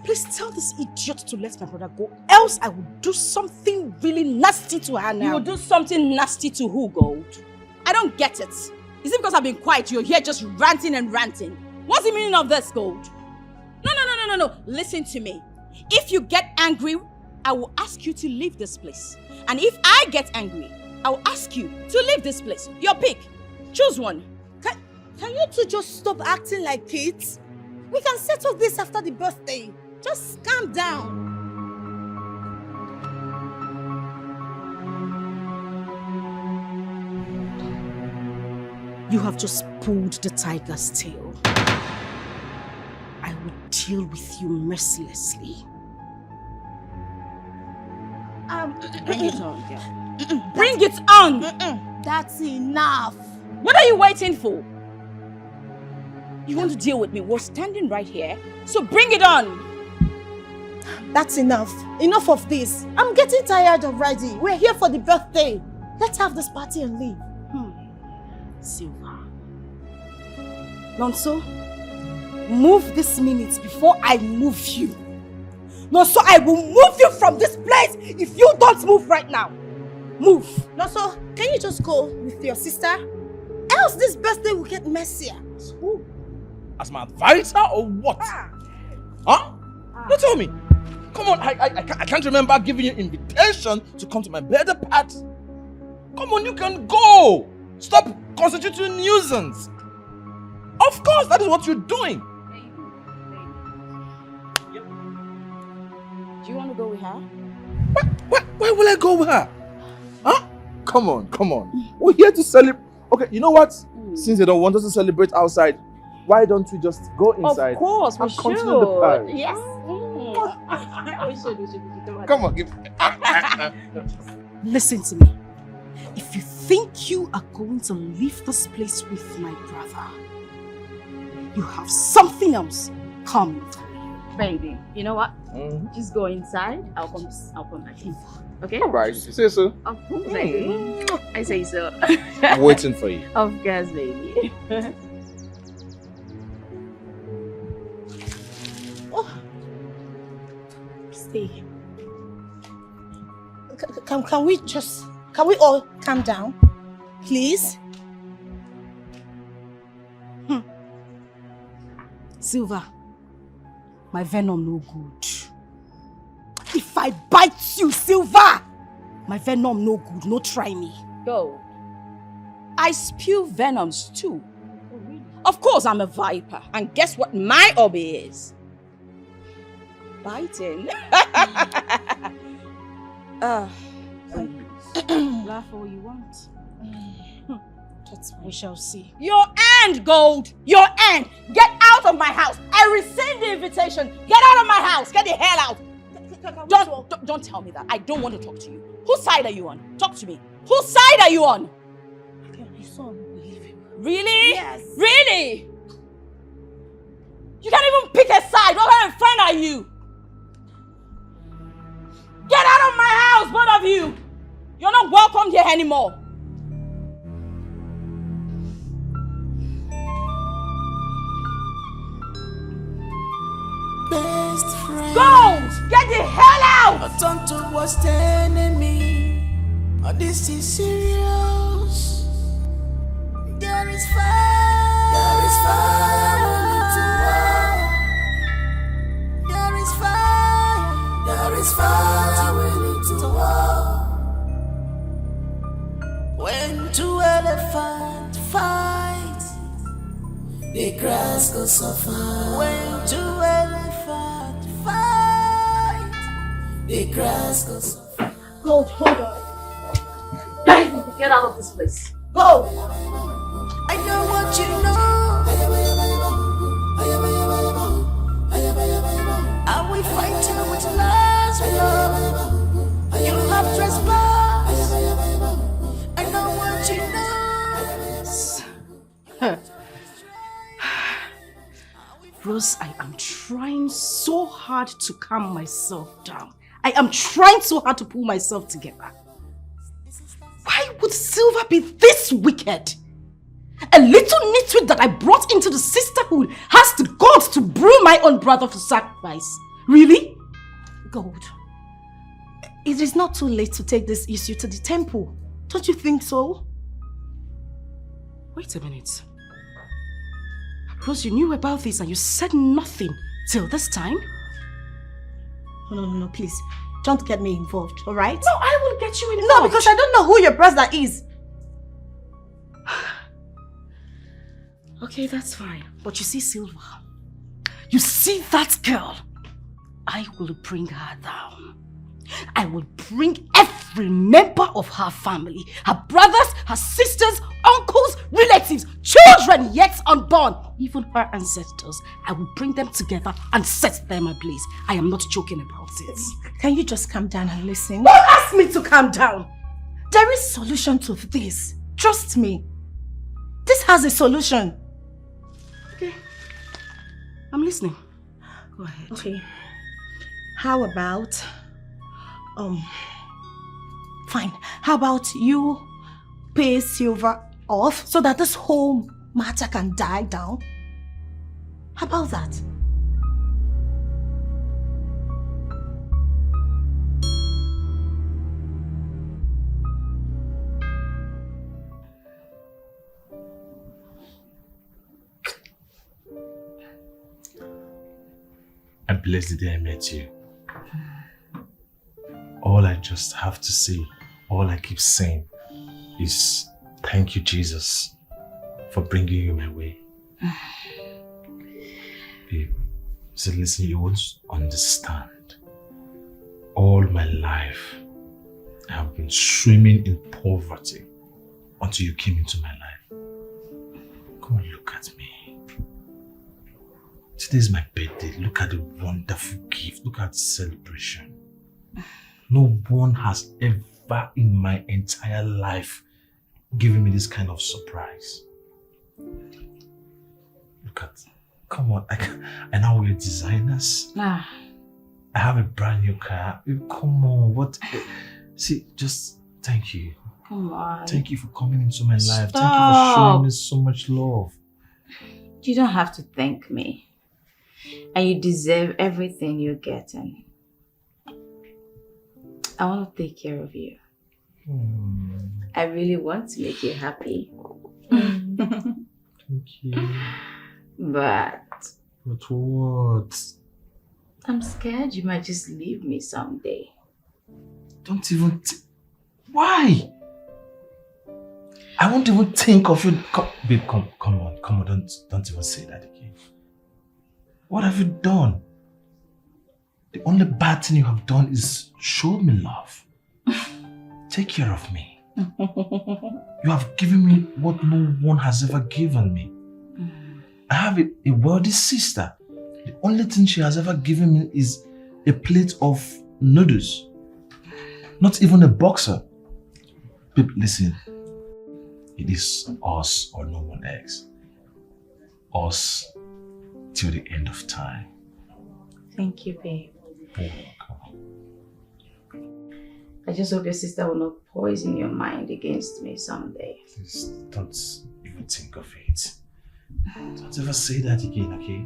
Speaker 1: Please tell this idiot to let my brother go, else I will do something really nasty to her now.
Speaker 10: You will do something nasty to who, Gold? I don't get it. Is it because I've been quiet you're here just ranting and ranting? What's the meaning of this, Gold? No. Listen to me. If you get angry, I will ask you to leave this place. And if I get angry, I will ask you to leave this place. Your pick. Choose one.
Speaker 5: Can you two just stop acting like kids? We can settle this after the birthday. Just calm down.
Speaker 1: You have just pulled the tiger's tail. I will deal with you mercilessly.
Speaker 10: Bring it on, girl. Bring it on!
Speaker 5: That's enough.
Speaker 10: What are you waiting for? You want to deal with me? We're standing right here, so bring it on!
Speaker 5: That's enough. Enough of this. I'm getting tired already. We're here for the birthday. Let's have this party and leave.
Speaker 1: Silver. Nonso, move this minute before I move you. Nonso, I will move you from this place if you don't move right now. Move.
Speaker 5: Nonso, can you just go with your sister? Else this birthday will get messier.
Speaker 11: Who? As my advisor or what? Huh? You tell me. Come on, I can't remember giving you invitation to come to my birthday party. Come on, you can go. Stop constituting nuisance. Of course, that is what you're doing.
Speaker 10: go with her?
Speaker 11: Why will I go with her? Huh? Come on. We're here to celebrate. Okay, you know what? Since they don't want us to celebrate outside, why don't we just go inside?
Speaker 10: Of course, we
Speaker 11: continue the party?
Speaker 10: should. Yes. We should.
Speaker 11: Come on, give.
Speaker 1: Listen to me. If you think you are going to leave this place with my brother, you have something else coming.
Speaker 10: Baby, you know what? Just go inside. I'll come back in. Okay?
Speaker 11: All right, you say so.
Speaker 10: Of course, baby. I say so.
Speaker 11: I'm waiting for you.
Speaker 10: Of course, baby.
Speaker 5: Stay. Can we all calm down, please?
Speaker 1: Silver, my venom no good. If I bite you, Silver, my venom no good. No try me.
Speaker 10: Go. I spew venoms too. Oh, really? Of course I'm a viper. And guess what my hobby is? Biting.
Speaker 1: Laugh all you want. We shall see.
Speaker 10: Your end, Gold! Your end! Get out of my house! I received the invitation! Get out of my house! Get the hell out! Don't tell me that. I don't want to talk to you. Whose side are you on? Talk to me. Whose side are you on?
Speaker 5: It's unbelievable.
Speaker 10: Really?
Speaker 5: Yes.
Speaker 10: Really? You can't even pick a side. What kind of friend are you? Get out of my house, both of you! You're not welcome here anymore.
Speaker 7: Best friend.
Speaker 10: Go! Get the hell out!
Speaker 7: A tonto was telling me, oh, this is serious. There is fire. There is fire. There is fire. There is fire. We need to war. When two elephants fight, the grass goes suffer. When two elephants fight, the grass goes suffer.
Speaker 5: Hold on.
Speaker 10: Get out of this place.
Speaker 5: Go!
Speaker 7: I know what you know. I will fight you with last blood. You have trespassed. I know what you know.
Speaker 1: Rose, I am trying so hard to calm myself down. I am trying so hard to pull myself together. Why would Silver be this wicked? A little nitwit that I brought into the sisterhood has the guts to brew my own brother for sacrifice. Really?
Speaker 5: Gold, it is not too late to take this issue to the temple. Don't you think so?
Speaker 1: Wait a minute. Rose, you knew about this and you said nothing till this time?
Speaker 5: No, please. Don't get me involved, alright?
Speaker 1: No, I will get you involved.
Speaker 5: No, because I don't know who your brother is.
Speaker 1: Okay, that's fine. But you see, Silver, you see that girl? I will bring her down. I will bring every member of her family, her brothers, her sisters, uncles, relatives, children yet unborn, even her ancestors. I will bring them together and set them ablaze. I am not joking about it.
Speaker 5: Can you just calm down and listen?
Speaker 1: Don't ask me to calm down.
Speaker 5: There is a solution to this. Trust me. This has a solution.
Speaker 1: Okay. I'm listening. Go ahead.
Speaker 5: Okay. How about... Fine. How about you pay Silver off so that this whole matter can die down? How about that?
Speaker 11: I'm blessed the day I met you. All I just have to say, all I keep saying is thank you, Jesus, for bringing you my way. Babe, so listen, you won't understand All my life, I have been swimming in poverty until you came into my life. Come on, look at me. Today is my birthday. Look at the wonderful gift. Look at the celebration. No one has ever in my entire life given me this kind of surprise. Look at, come on, I now wear designers. I have a brand new car. Come on, what? See, just thank you.
Speaker 10: Come on.
Speaker 11: Thank you for coming into my life. Thank you for showing me so much love.
Speaker 10: You don't have to thank me. And you deserve everything you're getting. I want to take care of you. I really want to make you happy.
Speaker 11: Thank you.
Speaker 10: But
Speaker 11: what?
Speaker 10: I'm scared you might just leave me someday.
Speaker 11: Don't even why? I won't even think of you. Babe, come on, don't even say that again. What have you done? The only bad thing you have done is show me love. Take care of me. You have given me what no one has ever given me. I have a wealthy sister. The only thing she has ever given me is a plate of noodles. Not even a boxer. Babe, listen. It is us or no one else. Us till the end of time.
Speaker 10: Thank you, babe.
Speaker 11: Oh,
Speaker 10: I just hope your sister will not poison your mind against me someday.
Speaker 11: please don't even think of it. Don't ever say that again, okay?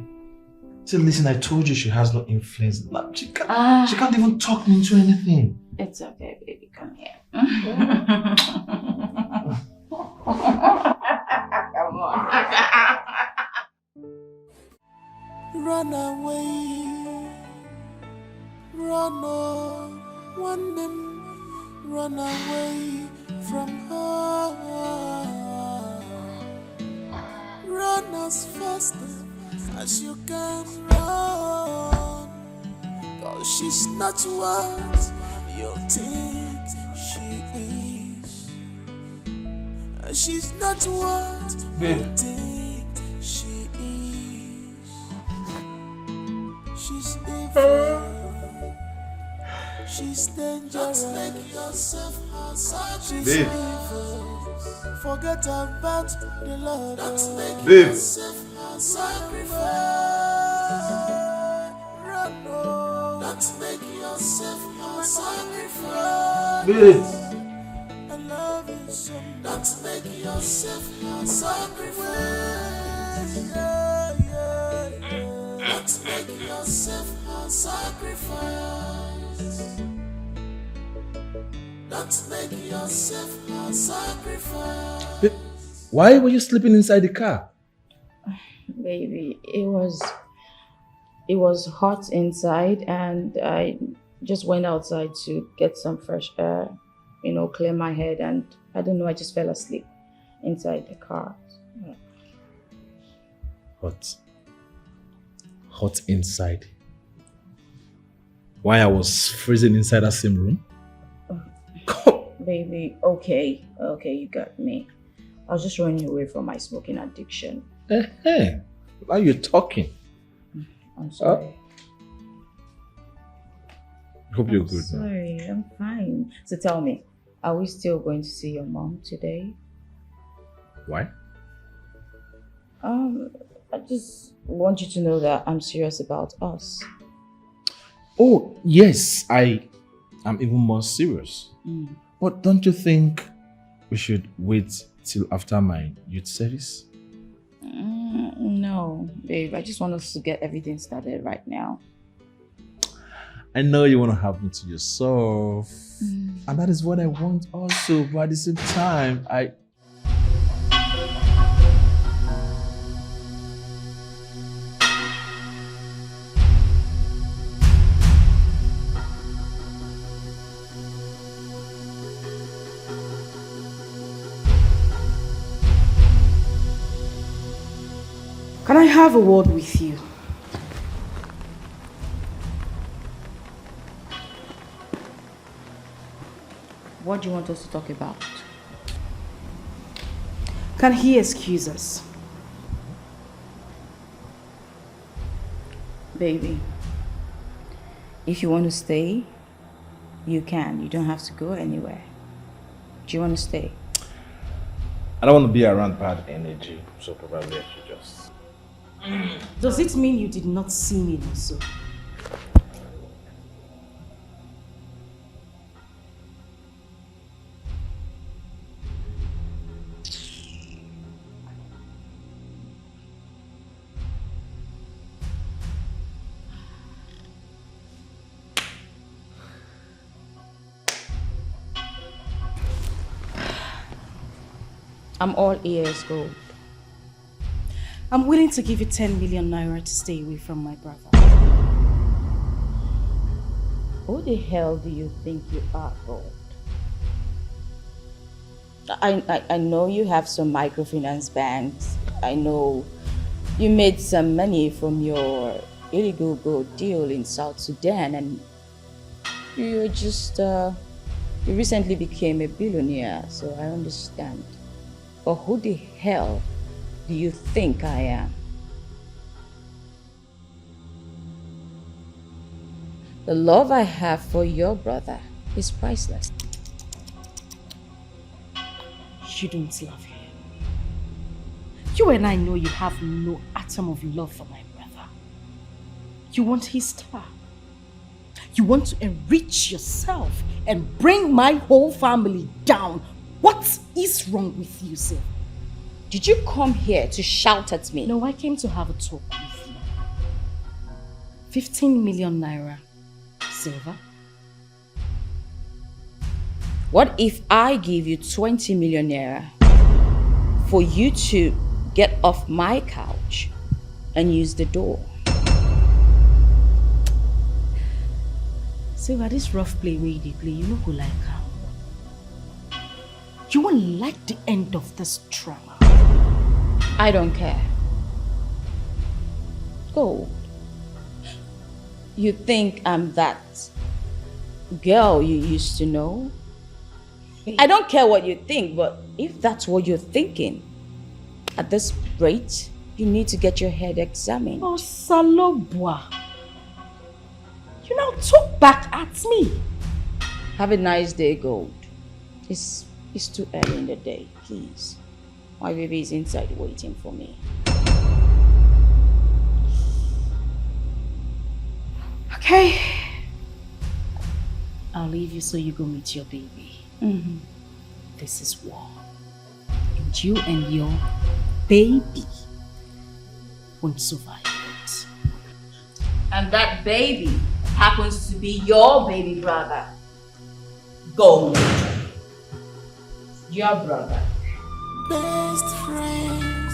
Speaker 11: So listen, I told you she has no influence. She can't even talk me into anything.
Speaker 10: It's okay, baby. Come here. Come on.
Speaker 7: Run away, run on, one them, run away from her. Run as fast as you can run, 'cause she's not what you think she is. She's not what you think she is. She's evil. She's dangerous. Don't make yourself her sacrifice. Forget about the Lord. Don't make yourself her sacrifice. Run, no. Don't make yourself her sacrifice. I love you so much. Don't make yourself her sacrifice. Yeah, yeah, yeah. Don't make yourself her sacrifice. Don't make yourself her sacrifice.
Speaker 11: Why were you sleeping inside the car?
Speaker 10: Baby, it was hot inside and I just went outside to get some fresh air, clear my head, and I don't know, I just fell asleep inside the car. Yeah. Hot inside? Why I was freezing inside that same room? Baby, okay, you got me. I was just running away from my smoking addiction.
Speaker 11: Hey, why are you talking?
Speaker 10: I'm sorry.
Speaker 11: Hope you're good now.
Speaker 10: Sorry, I'm fine. So tell me, are we still going to see your mom today?
Speaker 11: Why?
Speaker 10: I just want you to know that I'm serious about us.
Speaker 11: Oh, yes, I am even more serious. But don't you think we should wait till after my youth service?
Speaker 10: No, babe. I just want us to get everything started right now.
Speaker 11: I know you want to have me to yourself. And that is what I want also. But at the same time,
Speaker 1: Can I have a word with you?
Speaker 10: What do you want us to talk about?
Speaker 1: Can he excuse us?
Speaker 10: Baby, if you want to stay, you can. You don't have to go anywhere. Do you want to stay?
Speaker 11: I don't want to be around bad energy, so probably I should just...
Speaker 1: Does it mean you did not see me also?
Speaker 10: I'm all ears, Gold.
Speaker 1: I'm willing to give you 10 million naira to stay away from my brother.
Speaker 10: Who the hell do you think you are, Gold? I know you have some microfinance banks. I know you made some money from your illegal gold deal in South Sudan, and you just you recently became a billionaire, so I understand. But who the hell do you think I am? The love I have for your brother is priceless.
Speaker 1: You don't love him. You and I know you have no atom of love for my brother. You want his star. You want to enrich yourself and bring my whole family down. What is wrong with you, sir?
Speaker 10: Did you come here to shout at me?
Speaker 1: No, I came to have a talk with you. 15 million naira. Silver.
Speaker 10: What if I give you 20 million naira for you to get off my couch and use the door?
Speaker 1: Silver, this rough play where you play, you know who like her. You won't like the end of this drama.
Speaker 10: I don't care. Gold. You think I'm that girl you used to know? I don't care what you think, but if that's what you're thinking, at this rate, you need to get your head examined.
Speaker 1: Oh, Salobwa. You now talk back at me.
Speaker 10: Have a nice day, Gold. It's too early in the day, please. My baby is inside waiting for me.
Speaker 1: Okay. I'll leave you so you go meet your baby.
Speaker 10: Mm-hmm.
Speaker 1: This is war. And you and your baby won't survive it.
Speaker 10: And that baby happens to be your baby brother. Gold. Your brother.
Speaker 7: Best friends,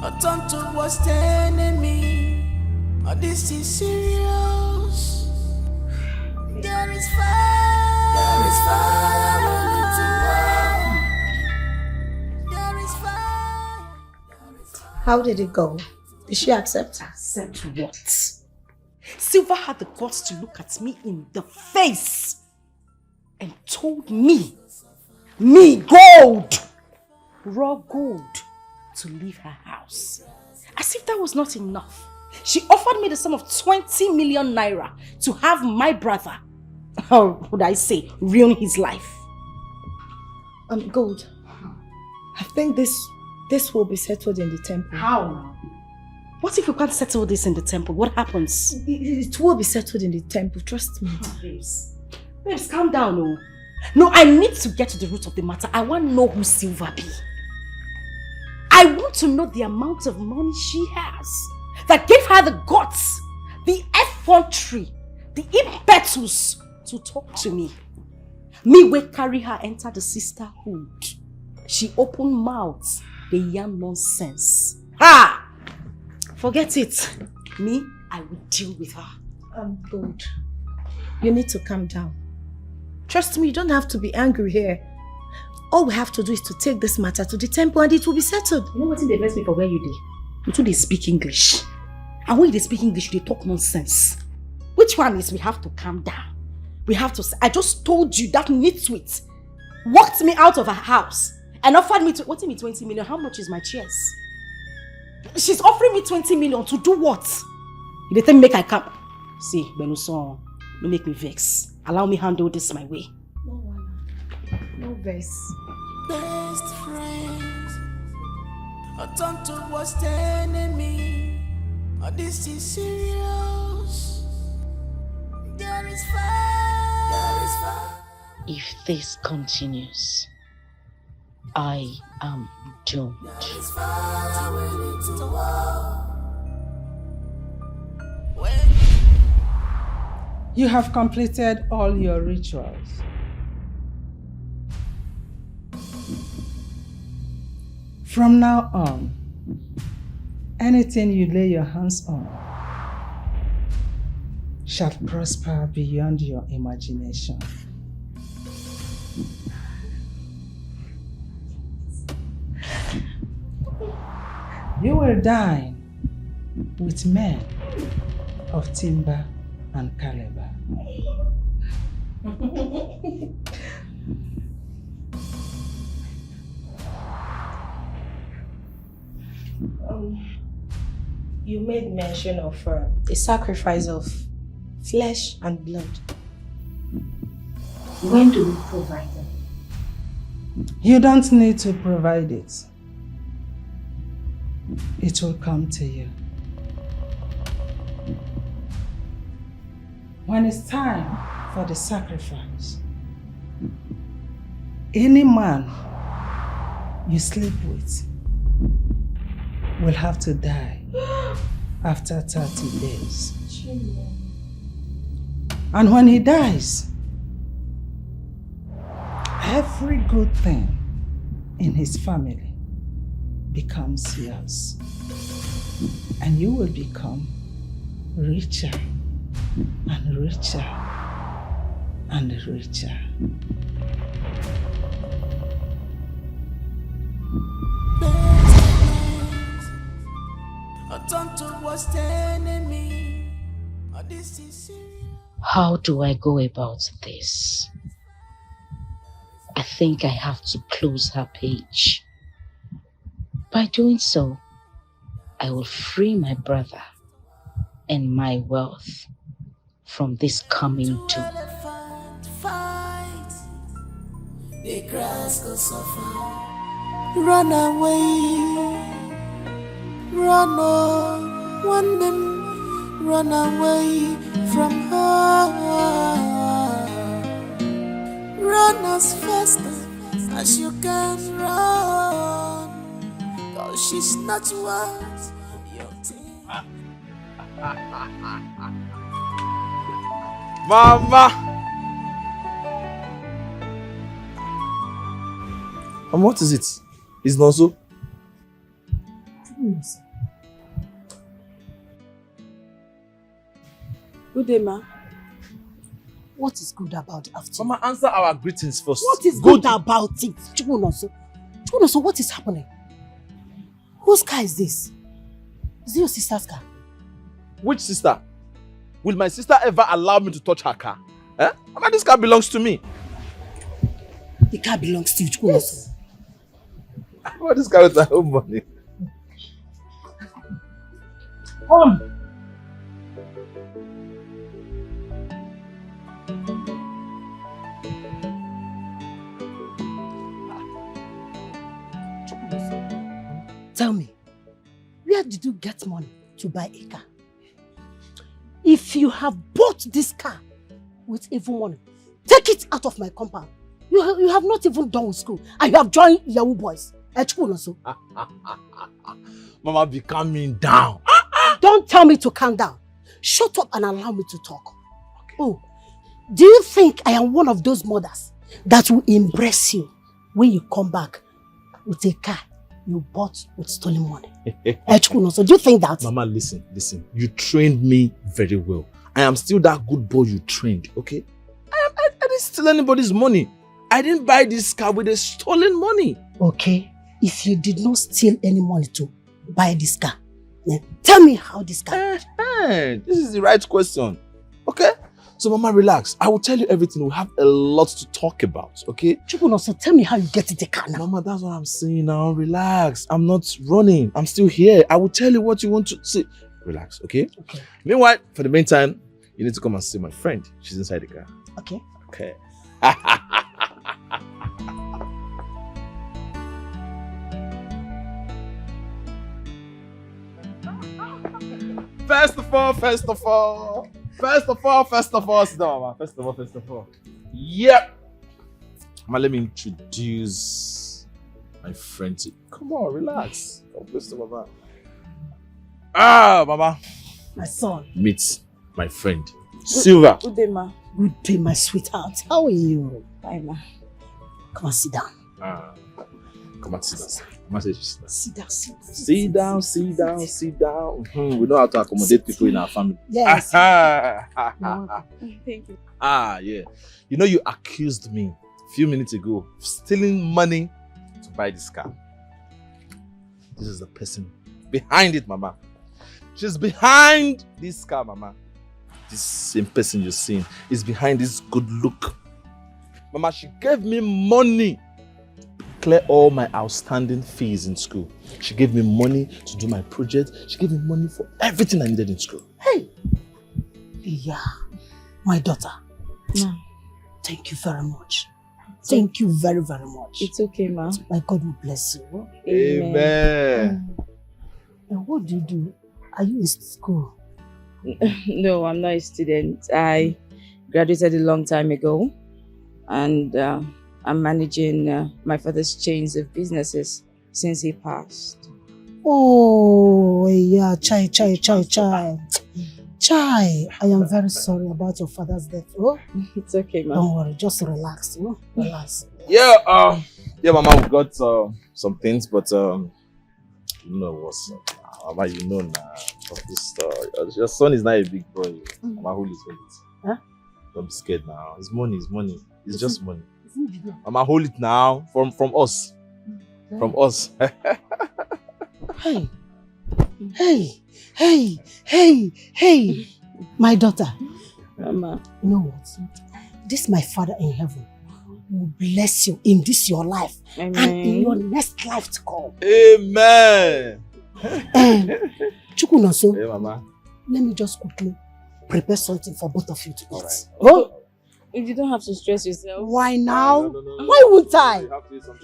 Speaker 7: a tonto was telling me, oh, this is serious. There is fire. There is fire. There is fire.
Speaker 4: How did it go? Did she accept?
Speaker 1: Accept what? Silver had the guts to look at me in the face and told me, Gold, raw gold, to leave her house. As if that was not enough, she offered me the sum of 20 million naira to have my brother, or would I say, ruin his life.
Speaker 4: Gold, I think this will be settled in the temple.
Speaker 1: How now? What if you can't settle this in the temple? What happens?
Speaker 4: It will be settled in the temple, trust me.
Speaker 1: Babes, calm down, oh. No, I need to get to the root of the matter. I want to know who Silver be. I want to know the amount of money she has that gave her the guts, the effrontery, the impetus to talk to me. Me will carry her enter the sisterhood. She open mouth, they yarn nonsense. Ha! Forget it. Me, I will deal with her.
Speaker 4: Gold, you need to calm down. Trust me, you don't have to be angry here. All we have to do is to take this matter to the temple and it will be settled.
Speaker 1: You know what they vex me for where you dey? Until they speak English. And when they speak English, they talk nonsense. Which one is we have to calm down? We have to say, I just told you that nitwit walked me out of her house and offered me 20 million. How much is my chairs? She's offering me 20 million to do what? You didn't make I come. See, Benuson, don't make me vex. Allow me handle this my way.
Speaker 4: No vex.
Speaker 7: Best friends, a tonto was the enemy. Oh, this is serious. There is fire.
Speaker 9: If this continues, I am doomed.
Speaker 7: There is fire, we need to walk.
Speaker 3: You have completed all your rituals. From now on, anything you lay your hands on shall prosper beyond your imagination. You will dine with men of timber and caliber.
Speaker 4: You made mention of a sacrifice of flesh and blood. When do we provide them?
Speaker 3: You don't need to provide it. It will come to you. When it's time for the sacrifice, any man you sleep with will have to die after 30 days. And when he dies, every good thing in his family becomes yours. And you will become richer and richer and richer.
Speaker 9: How do I go about this? I think I have to close her page. By doing so, I will free my brother and my wealth from this coming doom.
Speaker 7: The grass will suffer. Run away. Run on, one them, run away from her. Run as fast as you can run, 'cause she's not worth your time.
Speaker 11: Mama! And what is it? It's not so?
Speaker 1: Good day, ma. What is good about it after?
Speaker 11: Mama, answer our greetings first.
Speaker 1: What is good about it? Chukwunoso, what is happening? Whose car is this? Is it your sister's car?
Speaker 11: Which sister? Will my sister ever allow me to touch her car? Eh? Mama, this car belongs to me.
Speaker 1: The car belongs to you, Chukwunoso. Yes.
Speaker 11: What is car with my own money?
Speaker 1: Come. Tell me, where did you get money to buy a car? If you have bought this car with evil money, take it out of my compound. You have not even done with school and you have joined Yahoo boys.
Speaker 11: Mama, be calming down.
Speaker 1: Don't tell me to calm down. Shut up and allow me to talk. Okay. Oh, do you think I am one of those mothers that will embrace you when you come back with a car you bought with stolen money? So do you think that?
Speaker 11: Mama, listen. You trained me very well. I am still that good boy you trained, okay? I didn't steal anybody's money. I didn't buy this car with a stolen money.
Speaker 1: Okay, if you did not steal any money to buy this car, then tell me how this car...
Speaker 11: This is the right question, okay? So, Mama, relax. I will tell you everything. We have a lot to talk about, okay?
Speaker 1: Chukwuno, so tell me how you get it the car now.
Speaker 11: Mama, that's what I'm saying now. Relax. I'm not running. I'm still here. I will tell you what you want to see. Relax, okay?
Speaker 1: Okay.
Speaker 11: Meanwhile, for the meantime, you need to come and see my friend. She's inside the car.
Speaker 1: Okay.
Speaker 11: Okay. First of all, sit down, Mama. First of all. Yep. Mama, let me introduce my friend to you. Come on, relax. Come close to Mama. Mama.
Speaker 1: My son.
Speaker 11: Meet my friend, Silva.
Speaker 10: Good day, ma.
Speaker 1: Good day, my sweetheart. How are you?
Speaker 10: Hi, ma.
Speaker 1: Come on, sit down.
Speaker 11: Come on, sit down. Mama says sit down.
Speaker 1: Sit down.
Speaker 11: Sit down. We know how to accommodate people in our family.
Speaker 1: Yes.
Speaker 10: Thank you.
Speaker 11: Yeah. You know, you accused me a few minutes ago of stealing money to buy this car. This is the person behind it, Mama. She's behind this car, Mama. This same person you're seeing is behind this good look. Mama, she gave me money to clear all my outstanding fees in school. She gave me money to do my project. She gave me money for everything I needed in school.
Speaker 1: Hey! Yeah, my daughter.
Speaker 10: Ma.
Speaker 1: Thank you very much. Thank you very, very much.
Speaker 10: It's okay, ma.
Speaker 1: My God will bless you.
Speaker 11: Amen.
Speaker 1: And what do? Are you in school?
Speaker 10: No, I'm not a student. I graduated a long time ago, and I'm managing my father's chains of businesses since he passed.
Speaker 1: Oh, yeah, chai. Chai, I am very sorry about your father's death. Oh,
Speaker 10: it's okay, ma.
Speaker 1: Don't worry, just relax. Oh? Relax.
Speaker 11: Yeah, Mama, we've got some things, but you know what's Mama, you know now. Your son is not a big boy. Mama, hold it.
Speaker 1: Huh?
Speaker 11: Don't be scared now. It's money. It's just money. Mama, hold it now. From us. From us.
Speaker 1: Hey, my daughter.
Speaker 10: Mama.
Speaker 1: You know what? This my Father in heaven will bless you in this your life.
Speaker 10: Amen.
Speaker 1: And in your next life to come.
Speaker 11: Amen.
Speaker 1: Chukwunoso,
Speaker 11: Hey, Mama.
Speaker 1: let me just quickly prepare something for both of you to eat.
Speaker 11: Right.
Speaker 1: Oh?
Speaker 10: You don't have to stress yourself.
Speaker 1: Why now?
Speaker 11: No.
Speaker 1: Why would I?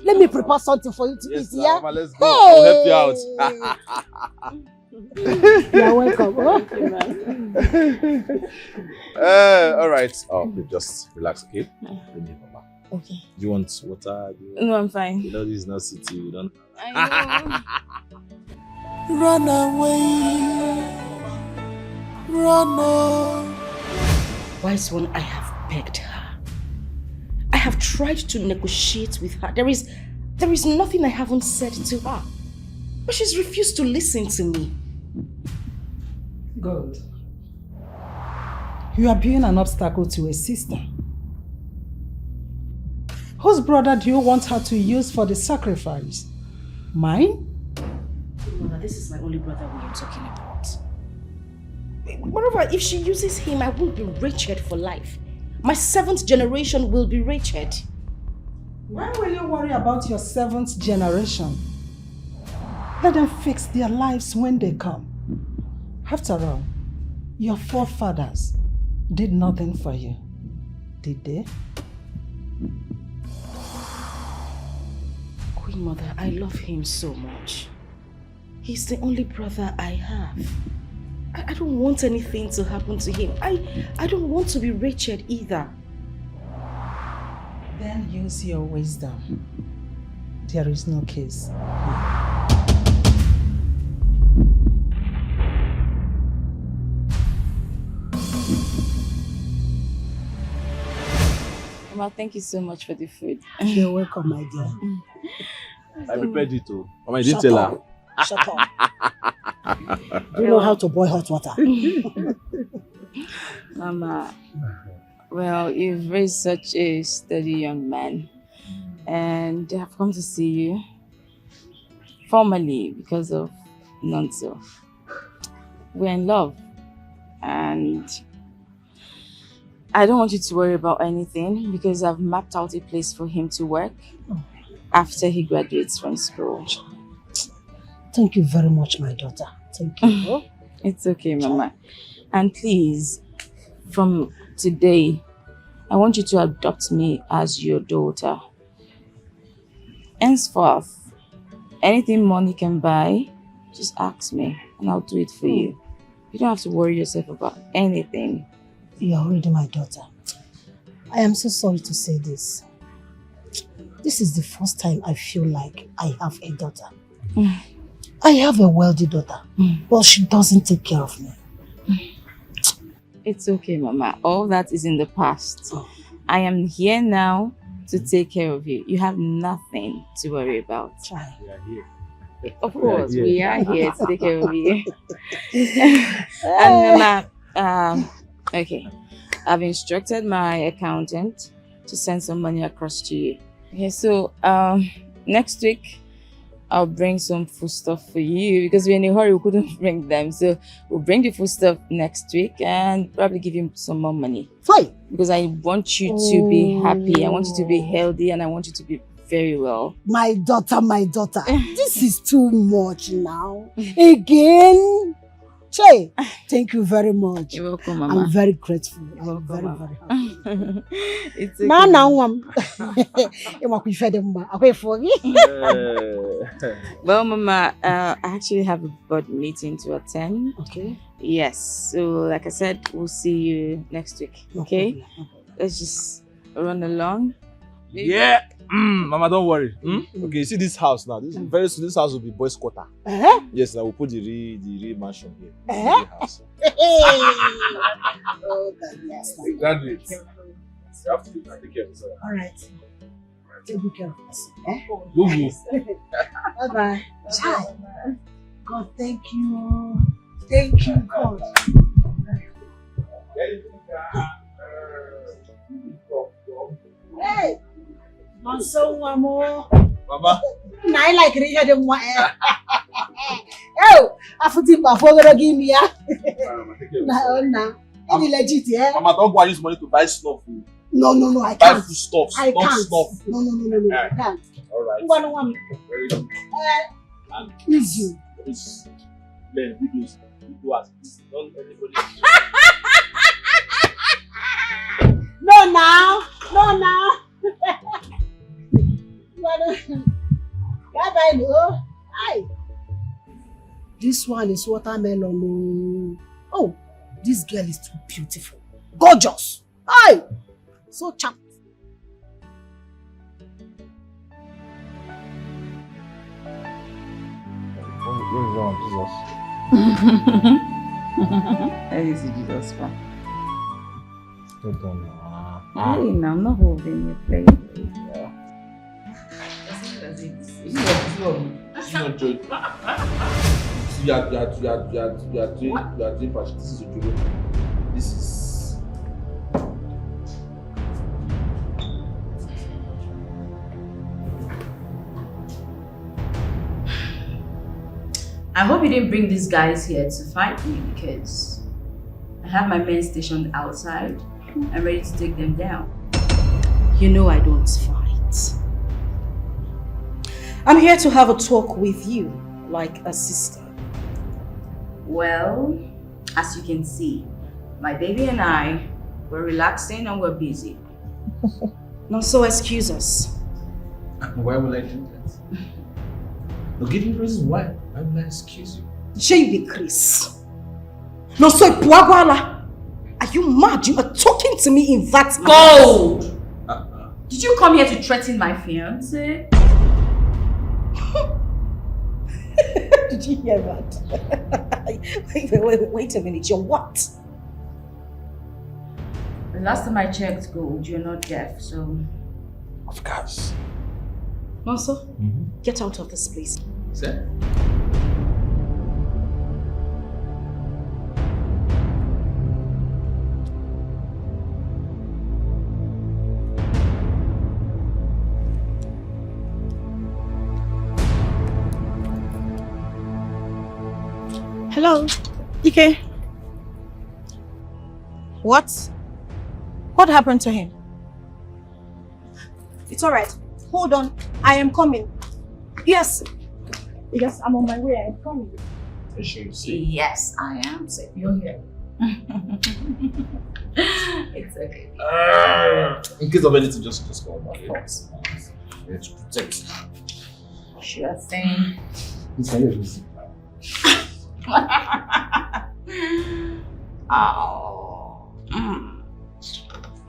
Speaker 1: Let me prepare something for you to eat, yeah?
Speaker 11: Mama, let's go. I'll help you out.
Speaker 1: You're welcome.
Speaker 11: All right. Just relax, okay?
Speaker 10: Okay.
Speaker 11: Do you want water?
Speaker 10: No, I'm fine.
Speaker 11: You know this is not city. We don't.
Speaker 10: I know.
Speaker 7: Run away. Run away.
Speaker 1: Wise one, I have begged her. I have tried to negotiate with her. There is nothing I haven't said to her. But she's refused to listen to me.
Speaker 3: Good. You are being an obstacle to a sister. Whose brother do you want her to use for the sacrifice? Mine?
Speaker 1: Mother, this is my only brother we are talking about. Moreover, if she uses him, I will be wretched for life. My 7th generation will be wretched.
Speaker 3: Why will you worry about your 7th generation? Let them fix their lives when they come. After all, your forefathers did nothing for you, did they?
Speaker 1: Queen Mother, I love him so much. He's the only brother I have. I don't want anything to happen to him. I don't want to be wretched either.
Speaker 3: Then use your wisdom. There is no case.
Speaker 10: Mama, thank you so much for the food.
Speaker 1: You're welcome, my dear.
Speaker 11: I prepared it too. Mama, I didn't tell her.
Speaker 1: Shut up. Do you know how to boil hot water?
Speaker 10: Mama, well, you've raised such a steady young man, and I've come to see you formally because of Nonso. We're in love, and I don't want you to worry about anything because I've mapped out a place for him to work after he graduates from school.
Speaker 3: Thank you very much, my daughter. Thank you.
Speaker 10: It's okay, Mama. And please, from today, I want you to adopt me as your daughter. Henceforth, anything money can buy, just ask me and I'll do it for you. You don't have to worry yourself about anything.
Speaker 3: You're already my daughter. I am so sorry to say this. This is the first time I feel like I have a daughter. I have a wealthy daughter, but she doesn't take care of me.
Speaker 10: It's okay, Mama. All that is in the past. I am here now to take care of you. You have nothing to worry about.
Speaker 8: We are here.
Speaker 10: Of course, we are here to take care of you. And Mama, okay, I've instructed my accountant to send some money across to you. Okay, so next week I'll bring some food stuff for you because we're in a hurry, we couldn't bring them. So we'll bring the food stuff next week and probably give you some more money.
Speaker 3: Fine.
Speaker 10: Because I want you to be happy, I want you to be healthy, and I want you to be very well.
Speaker 3: My daughter, this is too much now. Again? Che, thank you very much.
Speaker 10: You're welcome, Mama.
Speaker 3: I'm very grateful.
Speaker 10: You're welcome,
Speaker 3: very
Speaker 10: happy. It's okay. Well, Mama, I actually have a board meeting to attend.
Speaker 3: Okay.
Speaker 10: Yes. So, like I said, we'll see you next week. Okay? No problem. Let's just run along.
Speaker 11: Yeah. Mama, don't worry. Okay, you see this house now. Very soon, this house will be boys' quarter. Yes, I will put the real mansion here. The house.
Speaker 3: Oh, yes.
Speaker 11: Graduate. You have to take care of yourself.
Speaker 3: All right. Take good care of yourself.
Speaker 10: Bye-bye.
Speaker 3: God, thank you. Thank you, God. Hey! So more.
Speaker 11: Mama.
Speaker 3: I like to hear them. Oh, I forgot my father give me.
Speaker 11: I'm legit, yeah. Mama, don't go and use money to buy stuff.
Speaker 3: No, I can't.
Speaker 11: Buy food stuff.
Speaker 3: I can't.
Speaker 11: Stuff.
Speaker 3: No, I can't.
Speaker 11: All right. Very good.
Speaker 3: Easy.
Speaker 11: Please, man, we do as this. Don't anybody.
Speaker 3: No, now. Bye-bye, no. Hi. This one is watermelon. Oh, this girl is too beautiful. Gorgeous. Hi. So charming.
Speaker 10: Let me see Jesus. Hey, now I'm not holding your plate.
Speaker 11: You are doing fashion. This is a joke. This is.
Speaker 13: I hope you didn't bring these guys here to fight me because I have my men stationed outside. I'm ready to take them down.
Speaker 1: You know I don't fight. I'm here to have a talk with you, like a sister.
Speaker 13: Well, as you can see, my baby and I, we're relaxing and we're busy.
Speaker 1: No, so excuse us.
Speaker 11: Why would I do that? No, give me reasons why. Why would I excuse you?
Speaker 1: J.B. Chris. No, so Puagwala. Are you mad? You are talking to me in that
Speaker 13: Gold! Did you come here to threaten my fiancé?
Speaker 1: Did you hear that? Wait a minute. You're what?
Speaker 13: The last time I checked, Gold, you're not deaf, so...
Speaker 11: Of course.
Speaker 1: Nonso, get out of this place.
Speaker 11: Sir?
Speaker 1: Hello, Dikeh. What?
Speaker 5: What happened to him? It's alright. Hold on. I am coming. Yes. Yes, I'm on my way. I am coming.
Speaker 13: Yes, I am safe. You're here. It's okay.
Speaker 11: In case of anything, just call back. Yes. To protect.
Speaker 13: Sure thing. Oh.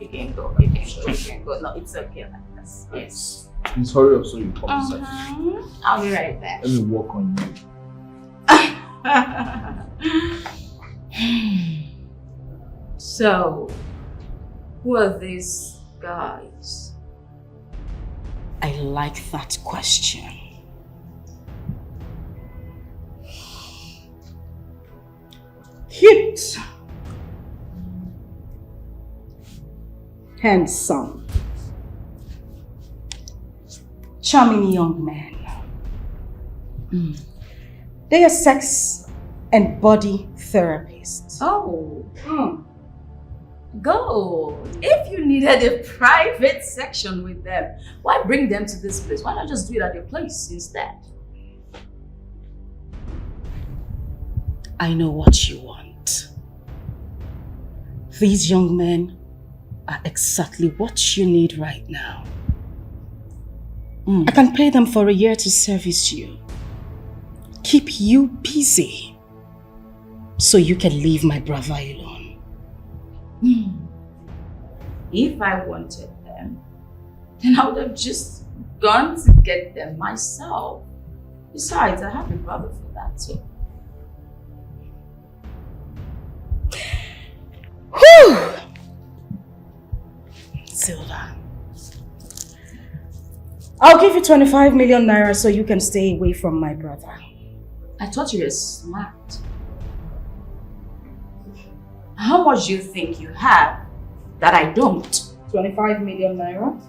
Speaker 13: You can go. You can go. No, it's okay like this. Yes.
Speaker 11: Please hurry up so you come inside.
Speaker 13: I'll be right back.
Speaker 11: Let me work on you.
Speaker 13: So, who are these guys?
Speaker 1: I like that question. Cute, handsome, charming young men. They are sex and body therapists.
Speaker 13: Oh, go. If you needed a private section with them, why bring them to this place? Why not just do it at your place instead?
Speaker 1: I know what you want. These young men are exactly what you need right now. I can pay them for a year to service you. Keep you busy so you can leave my brother alone.
Speaker 13: If I wanted them, then I would have just gone to get them myself. Besides, I have a brother for that too.
Speaker 1: Whew! Silva, I'll give you 25 million naira so you can stay away from my brother.
Speaker 13: I thought you were smart. How much do you think you have that I don't?
Speaker 1: 25 million naira?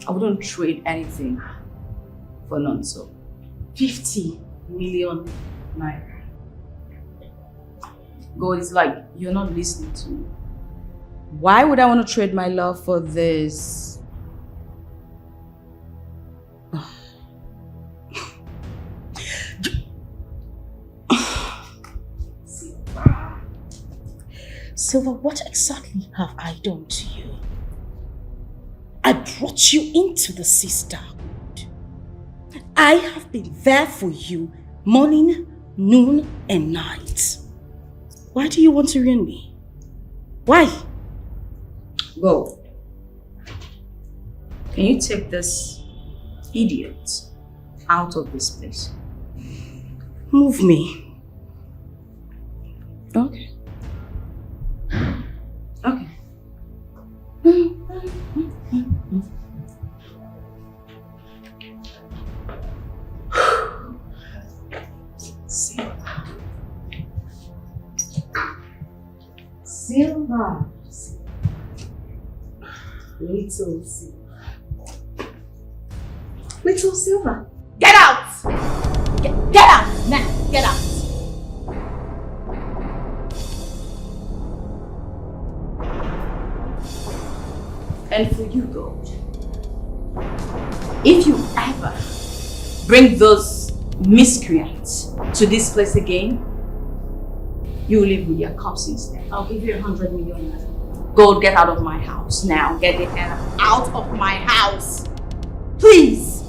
Speaker 13: I wouldn't trade anything for nonso.
Speaker 1: 50 million naira.
Speaker 13: God, it's like you're not listening to me.
Speaker 10: Why would I want to trade my love for this?
Speaker 1: Silva, what exactly have I done to you? I brought you into the sisterhood. I have been there for you morning, noon, and night. Why do you want to ruin me? Why?
Speaker 13: Go. Can you take this idiot out of this place?
Speaker 1: Move me. Okay.
Speaker 13: Okay.
Speaker 1: Silva. Little Silva. Little Silva.
Speaker 10: Get out! Get out! Now, get out!
Speaker 13: And for you, Gold, if you ever bring those miscreants to this place again, you will live with your cops instead.
Speaker 1: I'll give you 100 million.
Speaker 13: Gold, get out of my house now. Get the hell out of my house. Please.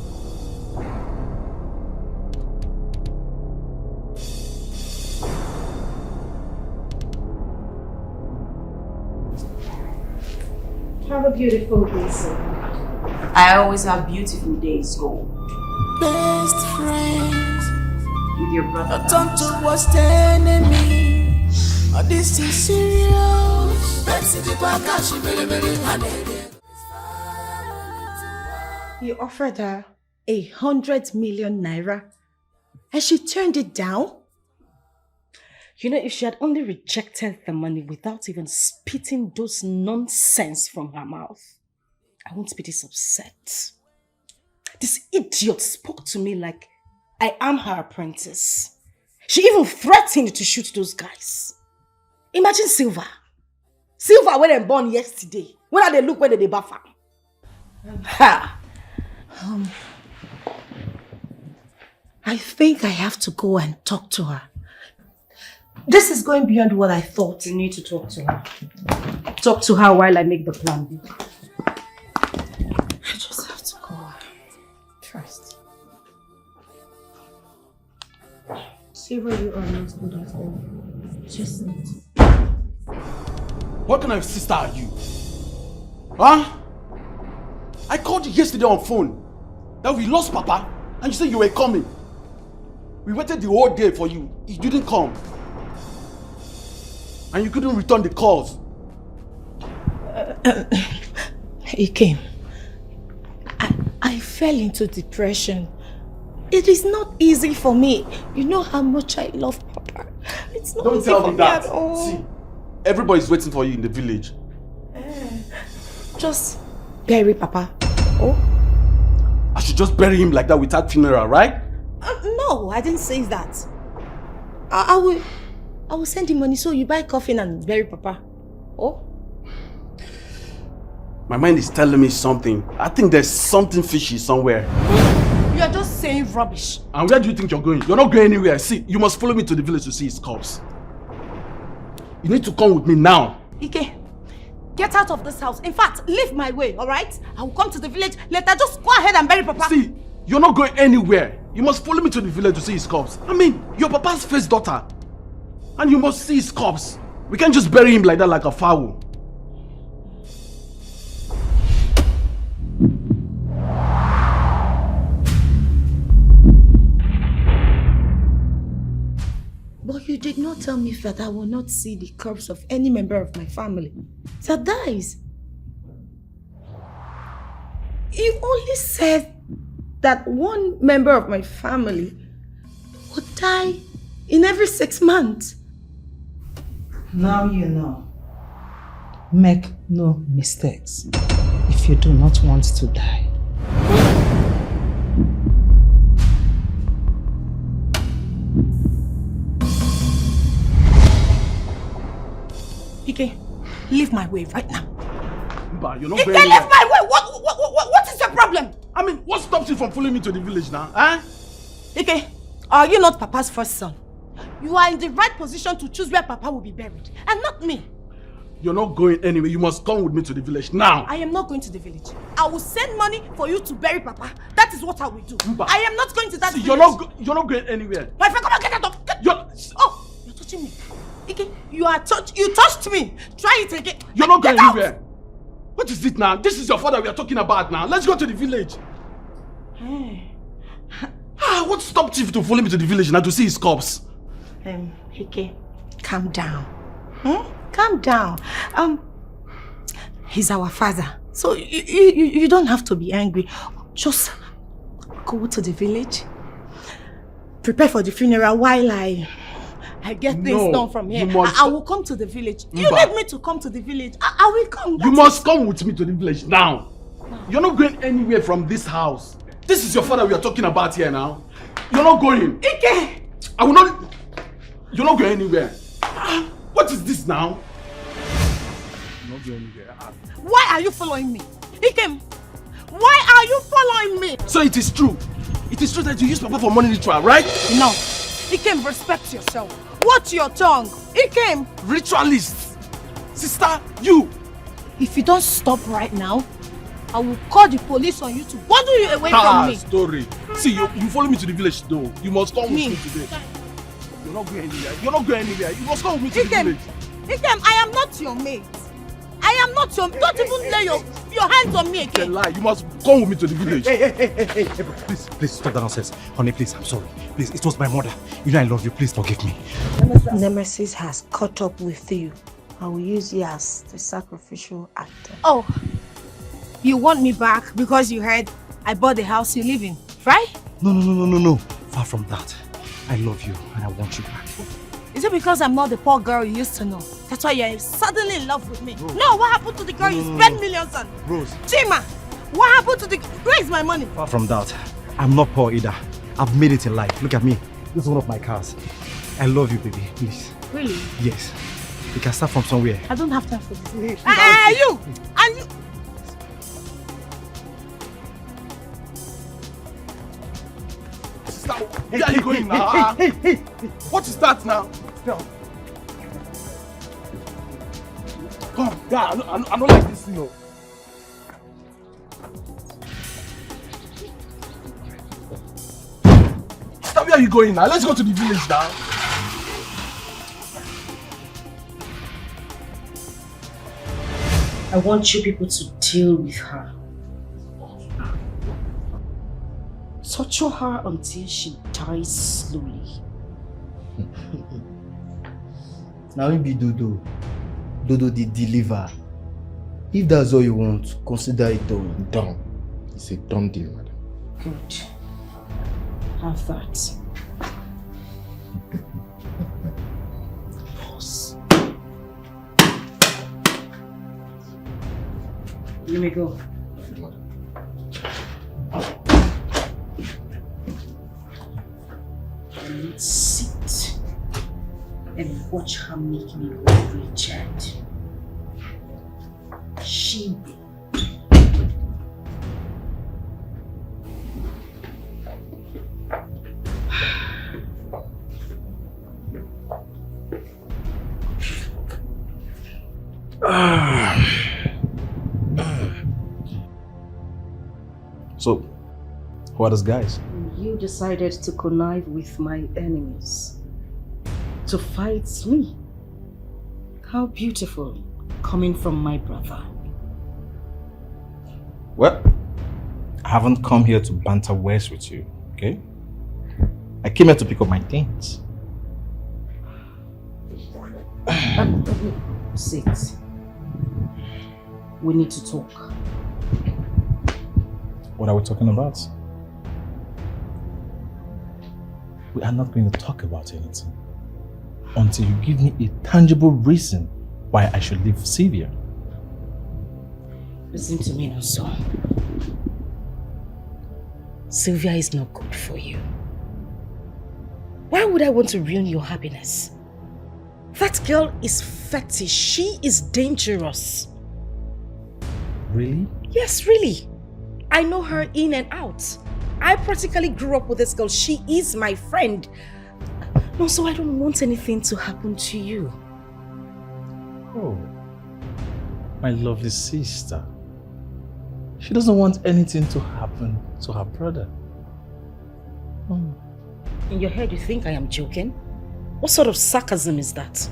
Speaker 1: Have a beautiful day, Silva.
Speaker 13: I always have beautiful days, Gold.
Speaker 7: Best friends.
Speaker 13: With your brother.
Speaker 7: A tonto was telling me, oh, this is serious.
Speaker 4: You offered her 100 million naira and she turned it down?
Speaker 1: You know, if she had only rejected the money without even spitting those nonsense from her mouth, I won't be this upset. This idiot spoke to me like I am her apprentice. She even threatened to shoot those guys. Imagine Silva. Silva when I'm born yesterday. When they look, when they buffer. Ha!
Speaker 4: I think I have to go and talk to her. This is going beyond what I thought.
Speaker 1: You need to talk to her. Talk to her while I make the plan.
Speaker 4: I just have to go first. See where you are not good at all. Just need.
Speaker 11: What kind of sister are you? Huh? I called you yesterday on phone that we lost Papa and you said you were coming. We waited the whole day for you. You didn't come. And you couldn't return the calls.
Speaker 4: He came. I fell into depression. It is not easy for me. You know how much I love Papa. It's not
Speaker 11: Don't
Speaker 4: easy
Speaker 11: tell
Speaker 4: for
Speaker 11: me that.
Speaker 4: at all.
Speaker 11: See, everybody's waiting for you in the village.
Speaker 4: Just bury Papa. Oh?
Speaker 11: I should just bury him like that without funeral, right?
Speaker 4: No, I didn't say that. I will send him money so you buy coffin and bury Papa. Oh?
Speaker 11: My mind is telling me something. I think there's something fishy somewhere.
Speaker 4: You are just saying rubbish.
Speaker 11: And where do you think you're going? You're not going anywhere. See, you must follow me to the village to see his corpse. You need to come with me now.
Speaker 4: Ike, get out of this house. In fact, leave my way, alright? I will come to the village later. Just go ahead and bury Papa.
Speaker 11: See, you're not going anywhere. You must follow me to the village to see his corpse. I mean, you're Papa's first daughter. And you must see his corpse. We can't just bury him like that, like a fowl.
Speaker 4: But you did not tell me that I will not see the corpse of any member of my family that dies. You only said that one member of my family would die in every 6 months.
Speaker 3: Now you know. Make no mistakes if you do not want to die.
Speaker 4: Ike, leave my way right now.
Speaker 11: Mba, you're not
Speaker 4: Ike,
Speaker 11: going
Speaker 4: leave
Speaker 11: anywhere.
Speaker 4: my way! What is your problem?
Speaker 11: I mean, what stops you from following me to the village now? Huh?
Speaker 4: Ike, are you not Papa's first son? You are in the right position to choose where Papa will be buried, and not me.
Speaker 11: You're not going anywhere. You must come with me to the village now.
Speaker 4: I am not going to the village. I will send money for you to bury Papa. That is what I will do.
Speaker 11: Mba.
Speaker 4: I am not going to that village.
Speaker 11: You're not going anywhere.
Speaker 4: My friend, come on, get out of... Oh, you're touching me. Ike, you touched me. Try it again.
Speaker 11: You're not going
Speaker 4: Get out.
Speaker 11: anywhere. What is it now? This is your father we are talking about now. Let's go to the village. What stopped you to follow me to the village now to see his corpse?
Speaker 4: Ike, calm down. Calm down. He's our father. So you don't have to be angry. Just go to the village. Prepare for the funeral while I get things done from here. I will come to the village. You need me to come to the village. I will come.
Speaker 11: You must come with me to the village now. You're not going anywhere from this house. This is your father we are talking about here now. You're not going.
Speaker 4: Ike!
Speaker 11: I will not... You're not going anywhere. What is this now? You're not going anywhere.
Speaker 4: Why are you following me? Ikem, why are you following me?
Speaker 11: So it is true. It is true that you use Papa for money ritual, right?
Speaker 4: No. Ikem, respect yourself. Watch your tongue. Ikem.
Speaker 11: Ritualist. Sister, you.
Speaker 4: If you don't stop right now, I will call the police on you to bundle you away from me.
Speaker 11: Story. See, you follow me to the village though. You must come with me today. You're not going anywhere. You're not going anywhere. You must come with me to the village.
Speaker 4: Ikem, I am not your mate. I am not your... Don't even lay your hands on me again.
Speaker 11: Lie. You must come with me to the village.
Speaker 14: Hey, please stop that nonsense. Honey, please, I'm sorry. Please, it was my mother. You know I love you. Please forgive me.
Speaker 4: Nemesis has caught up with you. I will use you as the sacrificial actor. Oh, you want me back because you heard I bought the house you live in, right?
Speaker 14: No. Far from that. I love you and I want you back.
Speaker 4: Is it because I'm not the poor girl you used to know? That's why you're suddenly in love with me. Rose. No, what happened to the girl you spent millions on?
Speaker 14: Rose.
Speaker 4: Chima, what happened to the... Where is my money?
Speaker 14: Far from that. I'm not poor either. I've made it in life. Look at me. This is one of my cars. I love you, baby. Please.
Speaker 4: Really?
Speaker 14: Yes. We can start from somewhere.
Speaker 4: I don't have time for this.
Speaker 5: You! And you!
Speaker 11: Sister, where are you going now? Hey. What is that now? Come, God, I don't like this, you know. Sister, where are you going now? Let's go to the village now.
Speaker 1: I want you people to deal with her. Torture her until she dies slowly.
Speaker 15: Now we be Dodo. Dodo the deliver. If that's all you want, consider it done.
Speaker 11: Done. It's a done deal, madam.
Speaker 1: Good. Have that. Pause. Let me go. And sit and watch her make me go Richard. She
Speaker 11: So, who are those guys?
Speaker 1: You decided to connive with my enemies. To fight me. How beautiful, coming from my brother.
Speaker 11: Well, I haven't come here to banter words with you, okay? I came here to pick up my things.
Speaker 1: Sit. We need to talk.
Speaker 11: What are we talking about? We are not going to talk about anything until you give me a tangible reason why I should leave Sylvia.
Speaker 1: Listen to me, Nonso. Sylvia is not good for you. Why would I want to ruin your happiness? That girl is fetish. She is dangerous.
Speaker 11: Really?
Speaker 1: Yes, really. I know her in and out. I practically grew up with this girl. She is my friend. No, so I don't want anything to happen to you.
Speaker 11: Oh, my lovely sister. She doesn't want anything to happen to her brother.
Speaker 1: Oh. In your head, you think I am joking? What sort of sarcasm is that?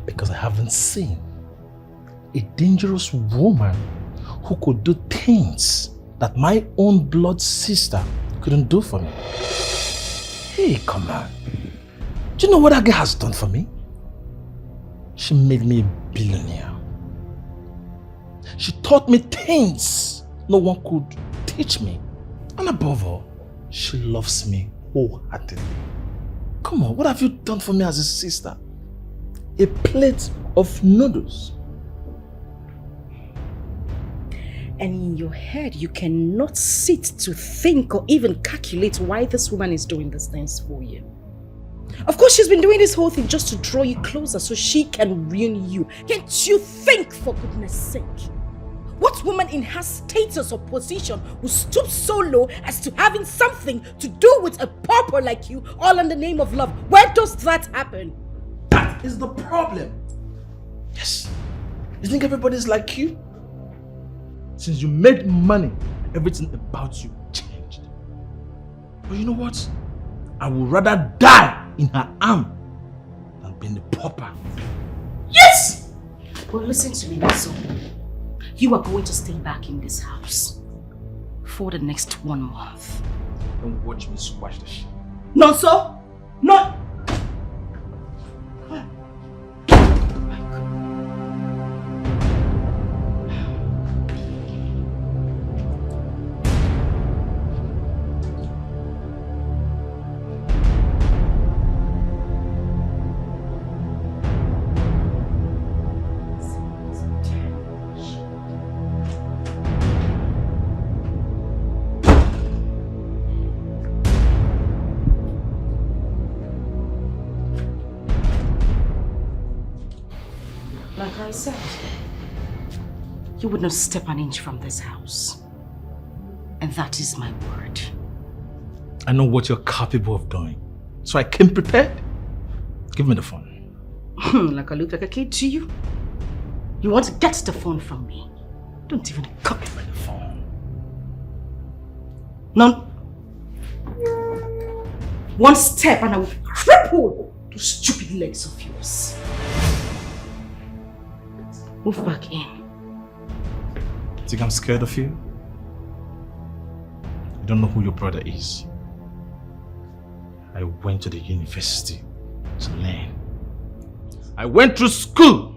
Speaker 11: Because I haven't seen a dangerous woman who could do things that my own blood sister couldn't do for me. Hey, come on. Do you know what that girl has done for me? She made me a billionaire. She taught me things no one could teach me. And above all, she loves me wholeheartedly. Come on, what have you done for me as a sister? A plate of noodles.
Speaker 1: And in your head, you cannot sit to think or even calculate why this woman is doing these things for you. Of course, she's been doing this whole thing just to draw you closer so she can ruin you. Can't you think, for goodness sake? What woman in her status or position will stoop so low as to having something to do with a pauper like you, all in the name of love? Where does that happen?
Speaker 11: That is the problem. Yes. You think everybody's like you? Since you made money, everything about you changed. But you know what? I would rather die in her arm than being the pauper. Yes!
Speaker 1: Well, listen to me, Nonso. You are going to stay back in this house for the next 1 month.
Speaker 11: Don't watch me squash the shit.
Speaker 1: Nonso! No! I said. You would not step an inch from this house. And that is my word.
Speaker 11: I know what you're capable of doing. So I came prepared. Give me the phone.
Speaker 1: Like I look like a kid to you? You want to get the phone from me? Don't even come by the phone. None. One step and I will cripple those stupid legs of yours. Move back in.
Speaker 11: Think I'm scared of you? You don't know who your brother is. I went to the university to learn. I went through school.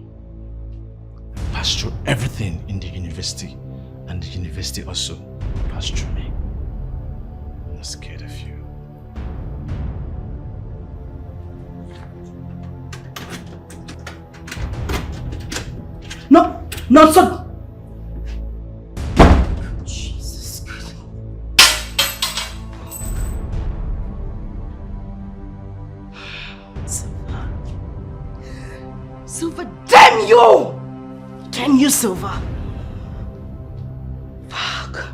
Speaker 11: I passed through everything in the university. And the university also passed through me. I'm not scared of you.
Speaker 1: No! No, son! Jesus Christ. Silver, damn you! Damn you, Silver! Fuck.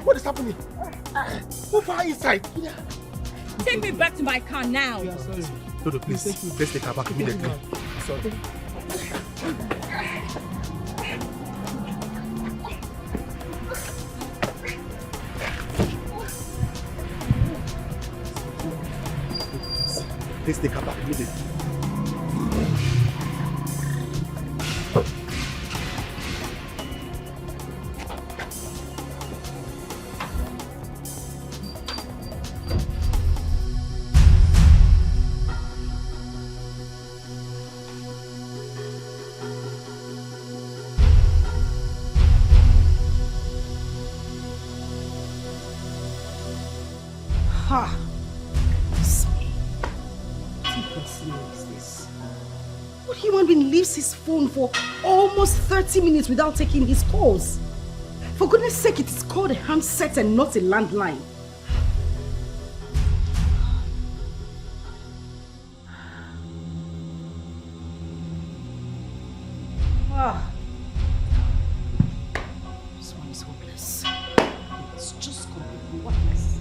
Speaker 16: What is happening? Move her inside.
Speaker 17: Take me back to my car now.
Speaker 16: Yeah, sorry. Dodo, please. Let's take her back immediately. Sorry. Let's take her back immediately.
Speaker 1: His phone for almost 30 minutes without taking his calls. For goodness sake, it is called a handset and not a landline. This one is hopeless. It's just completely worthless.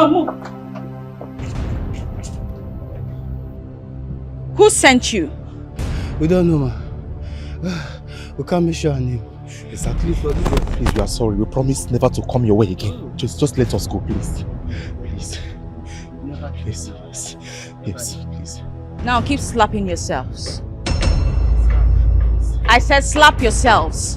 Speaker 1: move.
Speaker 17: Who sent you?
Speaker 15: We don't know, ma. We can't make sure her name.
Speaker 11: Exactly. Please, we are sorry. We promise never to come your way again. Just let us go, please. Please. Please. Yes, please.
Speaker 17: Now keep slapping yourselves. I said slap yourselves.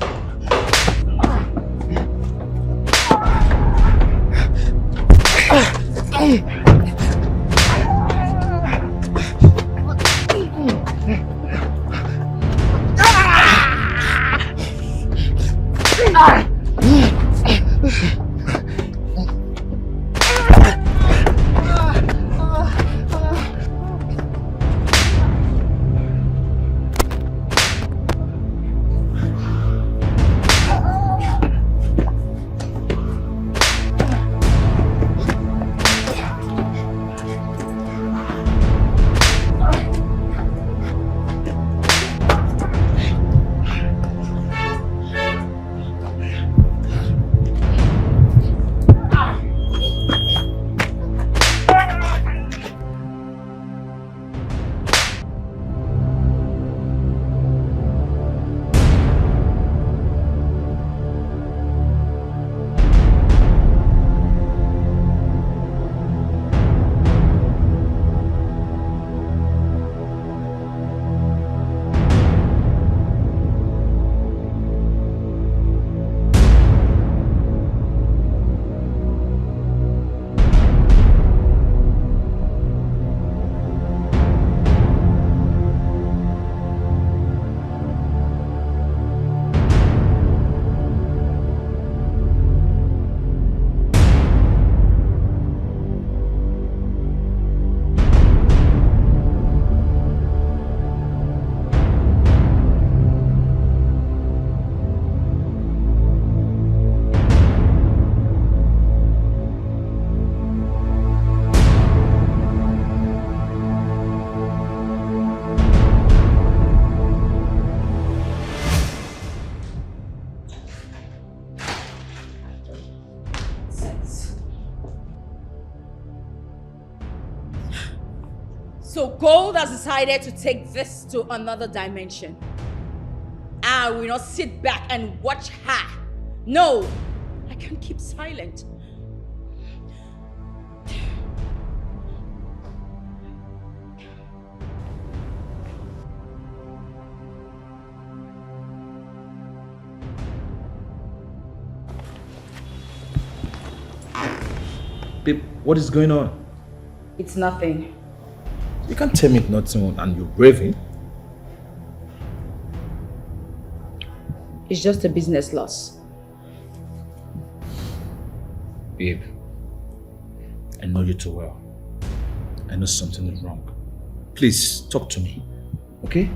Speaker 10: So Gold has decided to take this to another dimension. I will not sit back and watch her. No, I can't keep silent.
Speaker 11: Babe, what is going on?
Speaker 10: It's nothing.
Speaker 11: You can't tell me it's nothing and you're raving.
Speaker 10: It's just a business loss.
Speaker 11: Babe, I know you too well. I know something is wrong. Please, talk to me, okay?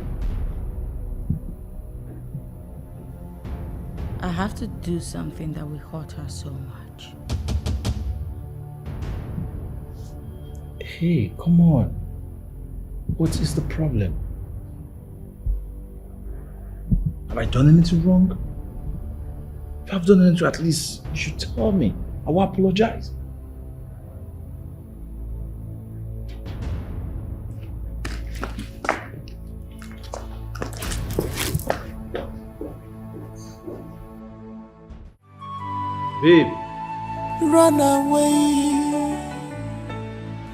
Speaker 10: I have to do something that will hurt her so much.
Speaker 11: Hey, come on. What is the problem? Have I done anything wrong? If I've done anything, at least you should tell me. I will apologize.
Speaker 8: Babe.
Speaker 7: Run away.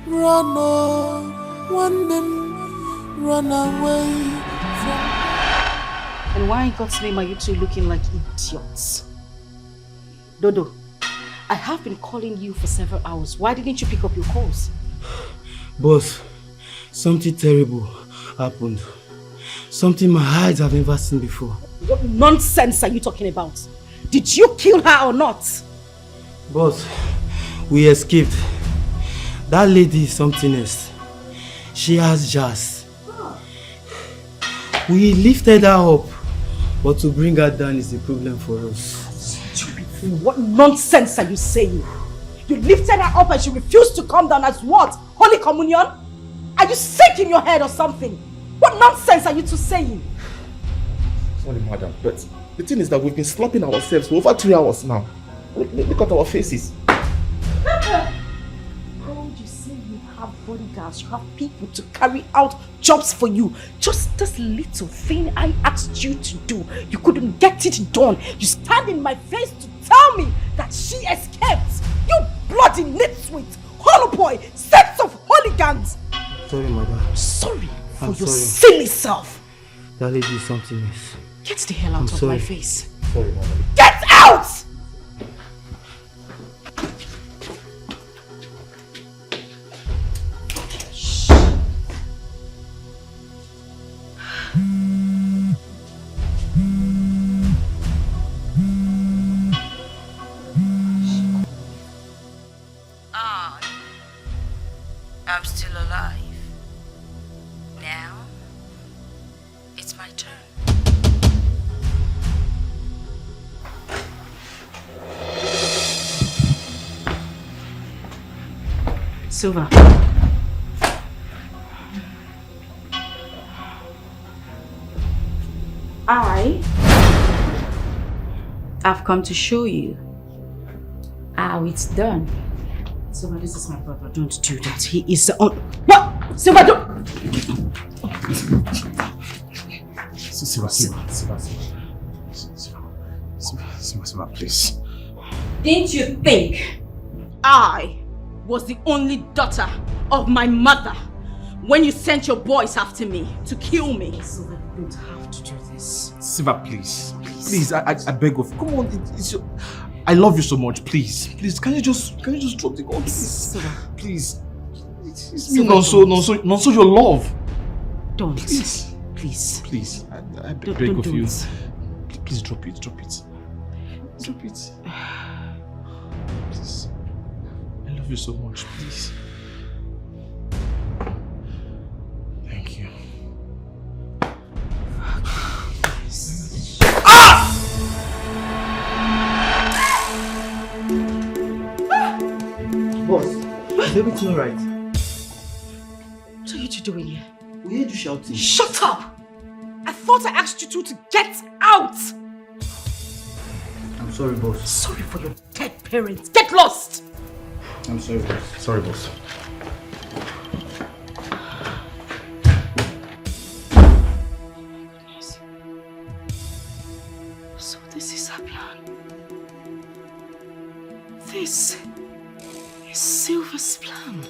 Speaker 7: Run on. One them. Run away from.
Speaker 1: And why in God's name are you two looking like idiots? Dodo, I have been calling you for several hours. Why didn't you pick up your calls?
Speaker 15: Boss, something terrible happened. Something my eyes have never seen before.
Speaker 1: What nonsense are you talking about? Did you kill her or not?
Speaker 15: Boss, we escaped. That lady is something else. She has jazz. We lifted her up, but to bring her down is the problem for us.
Speaker 1: What nonsense are you saying? You lifted her up and she refused to come down as what? Holy Communion? Are you sick in your head or something? What nonsense are you two saying?
Speaker 11: Sorry, madam, but the thing is that we've been slapping ourselves for over 3 hours now. Look at our faces.
Speaker 1: You have bodyguards, you have people to carry out jobs for you. Just this little thing I asked you to do, you couldn't get it done. You stand in my face to tell me that she escaped. You bloody nitwit, hollow boy, sets of hooligans.
Speaker 15: Sorry, mother.
Speaker 1: Sorry for
Speaker 15: I'm
Speaker 1: your
Speaker 15: sorry.
Speaker 1: silly self.
Speaker 15: That lady is something else.
Speaker 1: Get the hell out of my face.
Speaker 15: Sorry, mother.
Speaker 1: Get out!
Speaker 9: I'm still alive. Now, it's my turn.
Speaker 1: Silver.
Speaker 10: I've come to show you how it's done.
Speaker 1: Silver, this is my brother. Don't do that. He is the What? Silver, don't!
Speaker 11: Silver, please.
Speaker 10: Didn't you think I was the only daughter of my mother when you sent your boys after me to kill me?
Speaker 1: Silver, you don't have to do this.
Speaker 11: Silver, please. Please, I beg of you. Come on, it's your... I love you so much. Please, can you just drop the gun, please? Please. It's me, not so your love.
Speaker 1: Don't.
Speaker 11: Please.
Speaker 1: Please.
Speaker 11: I beg of you. Please drop it. Drop it. Please. I love you so much. Please. Thank you.
Speaker 15: Boss, is everything alright?
Speaker 1: What are you two doing here?
Speaker 15: We heard you shouting.
Speaker 1: Shut up! I thought I asked you two to get out!
Speaker 15: I'm sorry, boss.
Speaker 1: Sorry for your dead parents. Get lost!
Speaker 15: I'm sorry, boss.
Speaker 11: Sorry, boss.
Speaker 1: So this is her plan. This is Silver's plan.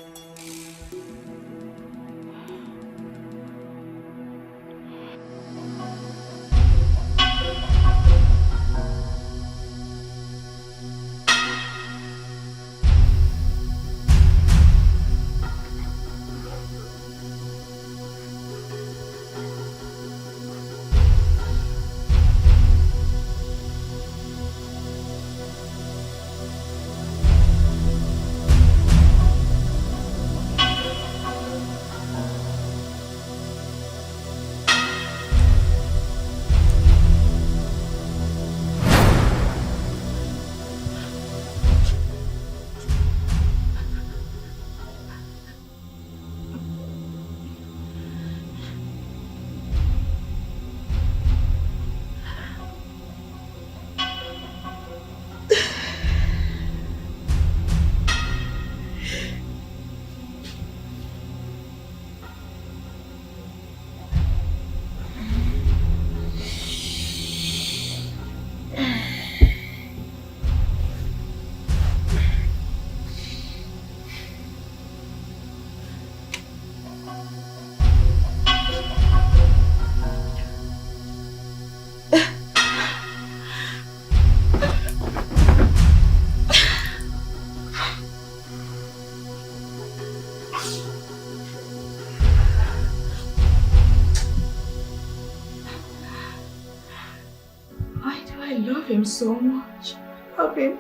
Speaker 10: Him so much. Love him,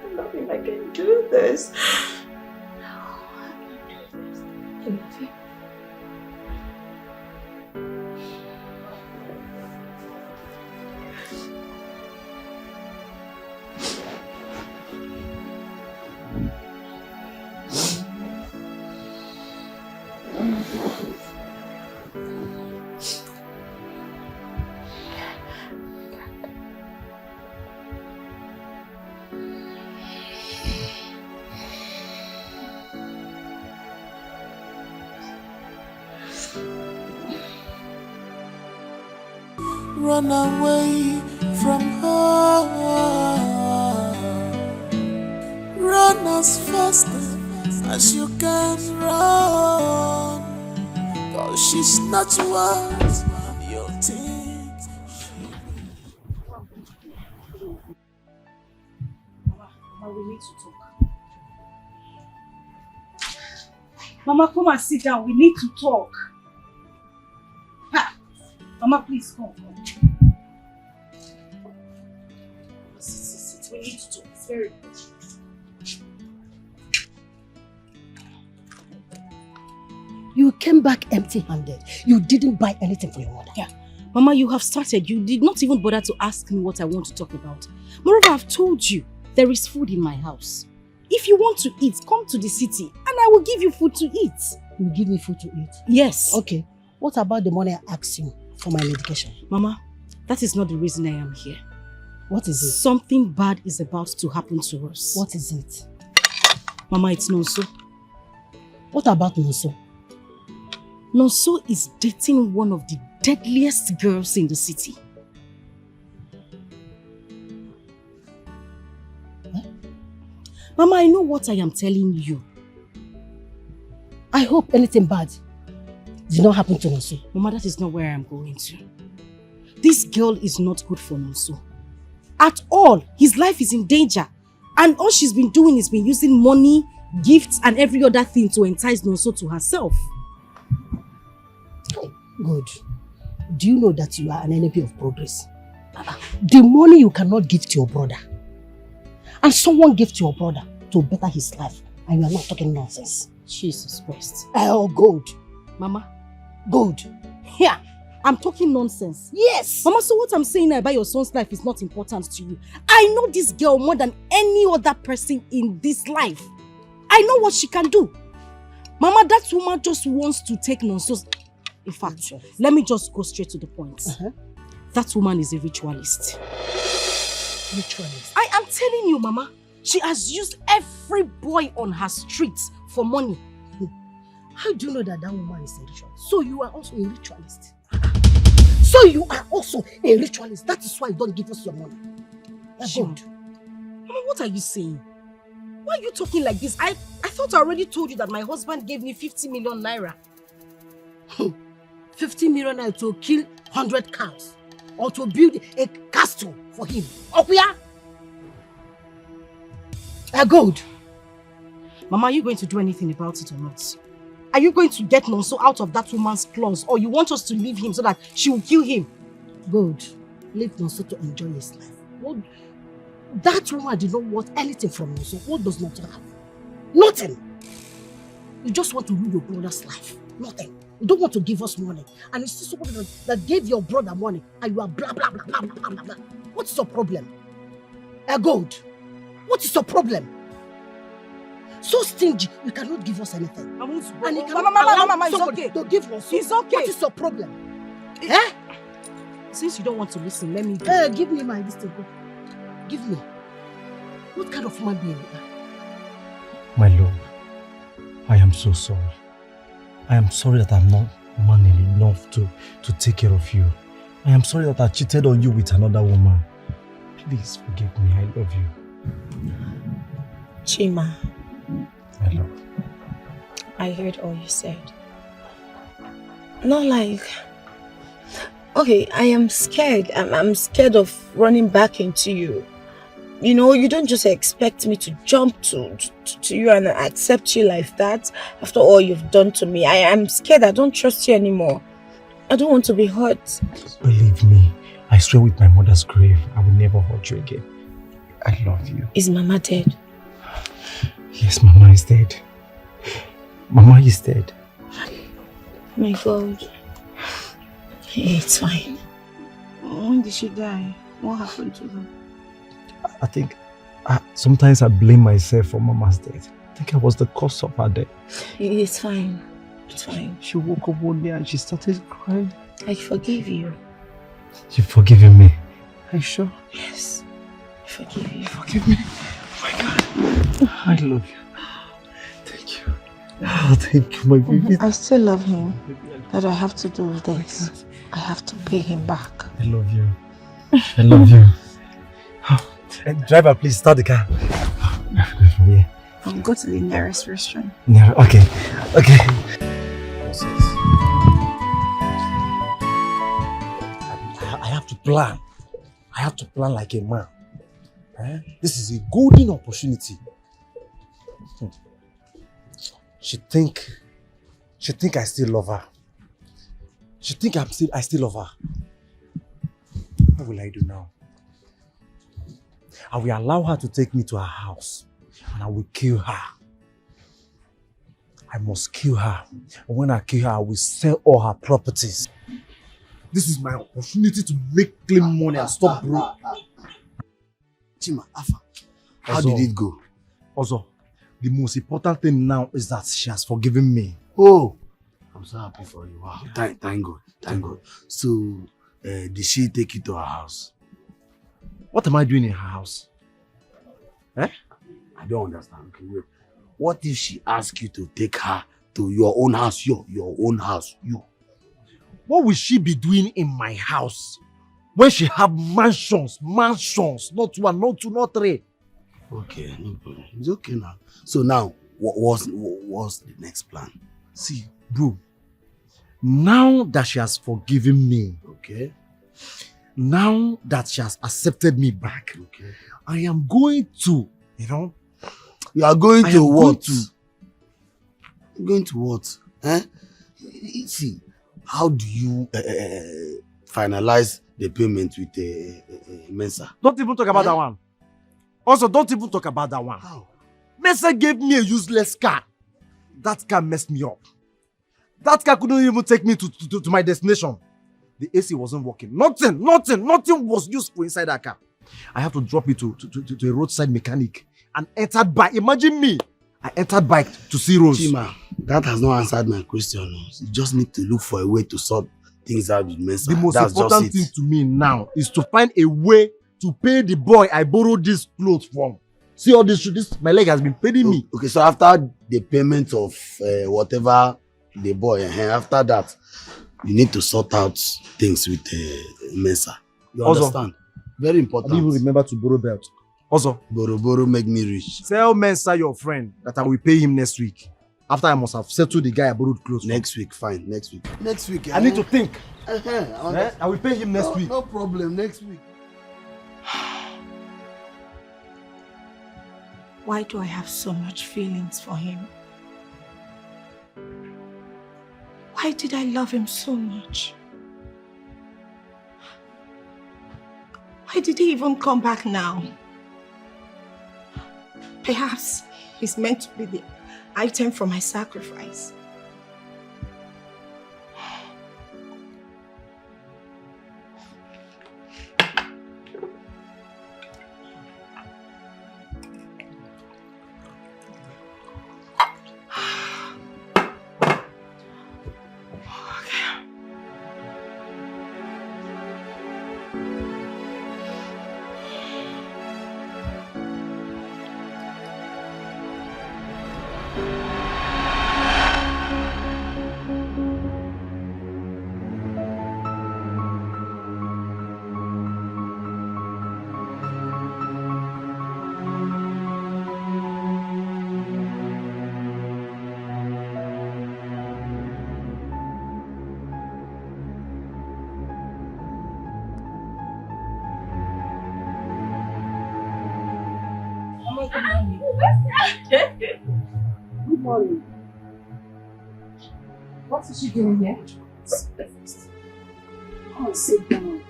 Speaker 10: I can do this. No, I can do this. I love him.
Speaker 7: Run away from her. Run as fast as you can run. Cause she's not what you think.
Speaker 1: Mama, we need to talk. Mama, come and sit down. We need to talk. Ha! Mama, please come. Sit. We need to talk. It's very important.
Speaker 18: You came back empty-handed. You didn't buy anything for your mother.
Speaker 1: Yeah. Mama, you have started. You did not even bother to ask me what I want to talk about. Moreover, I've told you there is food in my house. If you want to eat, come to the city and I will give you food to eat.
Speaker 18: You give me food to eat?
Speaker 1: Yes.
Speaker 18: Okay. What about the money I asked you for my medication?
Speaker 1: Mama, that is not the reason I am here.
Speaker 18: What is it?
Speaker 1: Something bad is about to happen to us.
Speaker 18: What is it?
Speaker 1: Mama, it's Nonso.
Speaker 18: What about Nonso?
Speaker 1: Nonso is dating one of the deadliest girls in the city.
Speaker 18: Huh?
Speaker 1: Mama, I know what I am telling you.
Speaker 18: I hope anything bad did not happen to Nonso.
Speaker 1: Mama, that is not where I am going to. This girl is not good for Nonso. At all. His life is in danger. And all she's been doing is been using money, gifts, and every other thing to entice Nonso to herself.
Speaker 18: Good. Do you know that you are an enemy of progress? The money you cannot give to your brother, and someone gave to your brother to better his life, and you are not talking nonsense.
Speaker 1: Jesus Christ.
Speaker 18: Oh, good.
Speaker 1: Mama.
Speaker 18: Good.
Speaker 1: Yeah, I'm talking nonsense.
Speaker 18: Yes.
Speaker 1: Mama, so what I'm saying about your son's life is not important to you. I know this girl more than any other person in this life. I know what she can do. Mama, that woman just wants to take Nonso's... In fact, let me just go straight to the point. That woman is a ritualist.
Speaker 18: Ritualist?
Speaker 1: I am telling you, Mama. She has used every boy on her street for money.
Speaker 18: How do you know that that woman is a ritualist? So you are also a ritualist. So you are also a ritualist. That is why you don't give us your money.
Speaker 1: Good. Mama, what are you saying? Why are you talking like this? I thought I already told you that my husband gave me 50 million naira.
Speaker 18: 50 million naira to kill 100 cows or to build a castle for him. Okuya? Good.
Speaker 1: Mama, are you going to do anything about it or not? Are you going to get Nonso out of that woman's claws, or you want us to leave him so that she will kill him?
Speaker 18: Good. Leave Nonso to enjoy his life. What? That woman did not want anything from Nonso. What does not have? Nothing. You just want to ruin your brother's life. Nothing. You don't want to give us money. And you see somebody that gave your brother money and you are blah, blah, blah, blah, blah, blah, blah. What's your problem? God, what is your problem? So stingy, you cannot give us anything.
Speaker 1: And
Speaker 18: you
Speaker 1: Mama, it's okay.
Speaker 18: To give us.
Speaker 1: It's okay.
Speaker 18: What is your problem?
Speaker 1: Since you don't want to listen, let me
Speaker 18: go. Give me my list. Give me. What kind of human being you are?
Speaker 14: My love, I am so sorry. I am sorry that I'm not man enough to take care of you. I am sorry that I cheated on you with another woman. Please forgive me. I love you.
Speaker 5: Chima.
Speaker 14: My love.
Speaker 5: I heard all you said. Not like... Okay, I am scared. I'm scared of running back into you. You know, you don't just expect me to jump to you and accept you like that after all you've done to me. I am scared. I don't trust you anymore. I don't want to be hurt.
Speaker 14: Believe me, I swear with my mother's grave, I will never hurt you again. I love you.
Speaker 5: Is Mama dead?
Speaker 14: Yes, Mama is dead. Mama is dead.
Speaker 5: My God. It's fine. When did she die? What happened to her?
Speaker 14: I think sometimes I blame myself for Mama's death. I think I was the cause of her death.
Speaker 5: It's fine. It's fine.
Speaker 14: She woke up one day and she started crying.
Speaker 5: I forgive you.
Speaker 14: You've forgiven me? Are you sure?
Speaker 5: Yes. I forgive you.
Speaker 14: Forgive me. Oh my God. I love you. Thank you. Oh, thank you, my baby.
Speaker 5: I still love him. That I have to do this. I have to pay him back.
Speaker 14: I love you. I love you. Driver, please start the car. Good from here.
Speaker 5: I'll go to the nearest restaurant.
Speaker 14: Yeah, okay. Okay. I have to plan. I have to plan like a man. This is a golden opportunity. She think I still love her. She think I still love her. What will I do now? I will allow her to take me to her house and I will kill her. I must kill her. And when I kill her, I will sell all her properties. This is my opportunity to make clean money and stop broke.
Speaker 15: Chima, Afa, how did it go?
Speaker 14: Also, the most important thing now is that she has forgiven me.
Speaker 15: Oh, I'm so happy for you. Wow, thank God, thank God. So, did she take you to her house?
Speaker 14: What am I doing in her house?
Speaker 15: I don't understand. Okay, wait. What if she asks you to take her to your own house? Your own house, you.
Speaker 14: What will she be doing in my house when she have mansions, not one, not two, not three?
Speaker 15: Okay, no problem. It's okay now. So now, what's the next plan?
Speaker 14: See, bro, now that she has forgiven me,
Speaker 15: okay,
Speaker 14: now that she has accepted me back,
Speaker 15: okay,
Speaker 14: I am going to,
Speaker 15: you are going to what? Going to what? See, how do you finalize the payment with Mensa?
Speaker 14: Don't even talk about that one. Also, don't even talk about that one.
Speaker 15: How?
Speaker 14: Mensa gave me a useless car. That car messed me up. That car couldn't even take me to my destination. The AC wasn't working. Nothing was useful inside that car. I have to drop it to a roadside mechanic and entered bike. Imagine me. I entered bike to see Rose.
Speaker 15: Chima, that has not answered my question. You just need to look for a way to sort things out with Mensa.
Speaker 14: The most important thing to me now is to find a way to pay the boy I borrowed these clothes from. See all this, my leg has been paying me.
Speaker 15: Okay, so after the payment of whatever the boy, after that, you need to sort out things with Mensa. You understand? Very important.
Speaker 14: I didn't even remember to borrow belt. Also,
Speaker 15: borrow make me rich.
Speaker 14: Tell Mensa your friend that I will pay him next week. After I must have settled the guy I borrowed clothes from.
Speaker 15: Next week, fine. Next week. Next week.
Speaker 14: I need to think. I will pay him next week.
Speaker 15: No problem. Next week.
Speaker 5: Why do I have so much feelings for him? Why did I love him so much? Why did he even come back now? Perhaps he's meant to be the item for my sacrifice.
Speaker 1: Good morning. What is she doing here? Oh, sit down.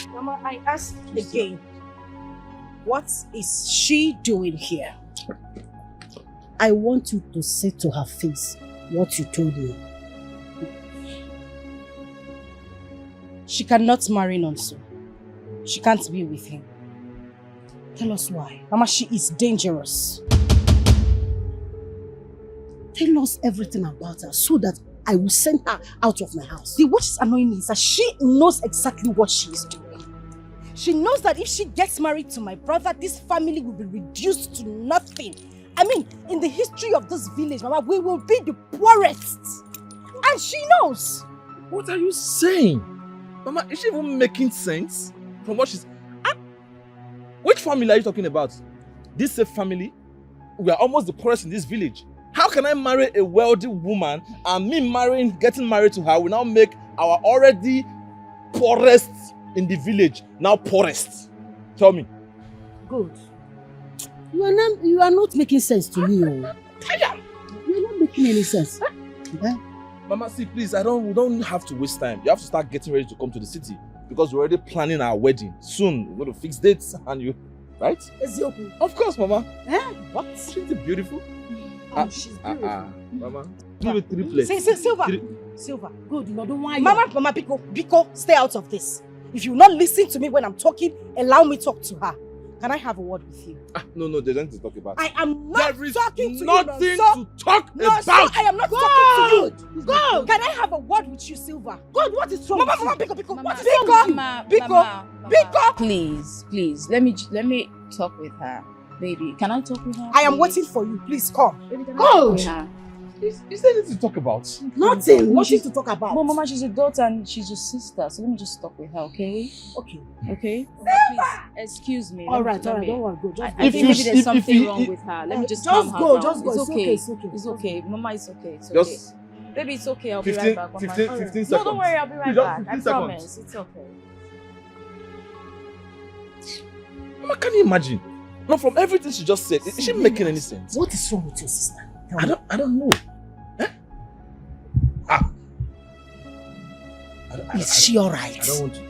Speaker 18: Mama, I asked again, what is she doing here?
Speaker 1: I want you to say to her face what you told me. She cannot marry Nonso. She can't be with him. Tell us why. Mama, she is dangerous. Tell us everything about her so that I will send her out of my house.
Speaker 18: The what is annoying me is that she knows exactly what she is doing. She knows that if she gets married to my brother, this family will be reduced to nothing.
Speaker 1: I mean, in the history of this village, Mama, we will be the poorest. And she knows.
Speaker 8: What are you saying? Mama, is she even making sense from what she's... Which family are you talking about? This safe family? We are almost the poorest in this village. How can I marry a wealthy woman and me getting married to her will now make our already poorest in the village now poorest? Tell me.
Speaker 18: Good. You are not making sense to me. You are not making any sense.
Speaker 8: Mama, see, please, we don't have to waste time. You have to start getting ready to come to the city because we're already planning our wedding. Soon, we're going to fix dates and you... Right?
Speaker 18: Ezioku.
Speaker 8: Of course, Mama.
Speaker 18: What?
Speaker 8: She's beautiful.
Speaker 18: She's beautiful.
Speaker 8: Mama, give it 3 plates.
Speaker 1: Silver.
Speaker 18: Good, no, don't worry.
Speaker 1: Mama, Biko, stay out of this. If you will not listen to me when I'm talking, allow me to talk to her. Can I have a word with you?
Speaker 8: No, there's nothing to talk about.
Speaker 1: I am not talking to you.
Speaker 8: Nothing to talk about.
Speaker 1: I am not talking to you.
Speaker 18: Go.
Speaker 1: Can I have a word with you, Silver?
Speaker 18: God, what is wrong?
Speaker 1: Mama, Biko.
Speaker 13: Please, let me talk with her. Baby, can I talk with her?
Speaker 1: I am waiting for you. Please come.
Speaker 18: Go.
Speaker 8: Is there anything to talk about?
Speaker 18: Nothing to talk about.
Speaker 13: No, Mama, she's your daughter and she's your sister. So let me just talk with her, okay? Okay? Please, excuse me.
Speaker 18: All right, don't worry. Go. Just
Speaker 13: I think maybe there's something wrong with her. Let me just calm her down.
Speaker 18: Just go.
Speaker 13: It's okay. Mama, it's okay. Baby, it's okay. I'll be right back.
Speaker 8: 15 seconds.
Speaker 13: No, don't worry. I'll be right back. I promise. It's okay.
Speaker 8: Mama, can you imagine? No, from everything she just said, is she making any sense?
Speaker 18: What is wrong with your sister?
Speaker 8: I don't know.
Speaker 18: Is she alright?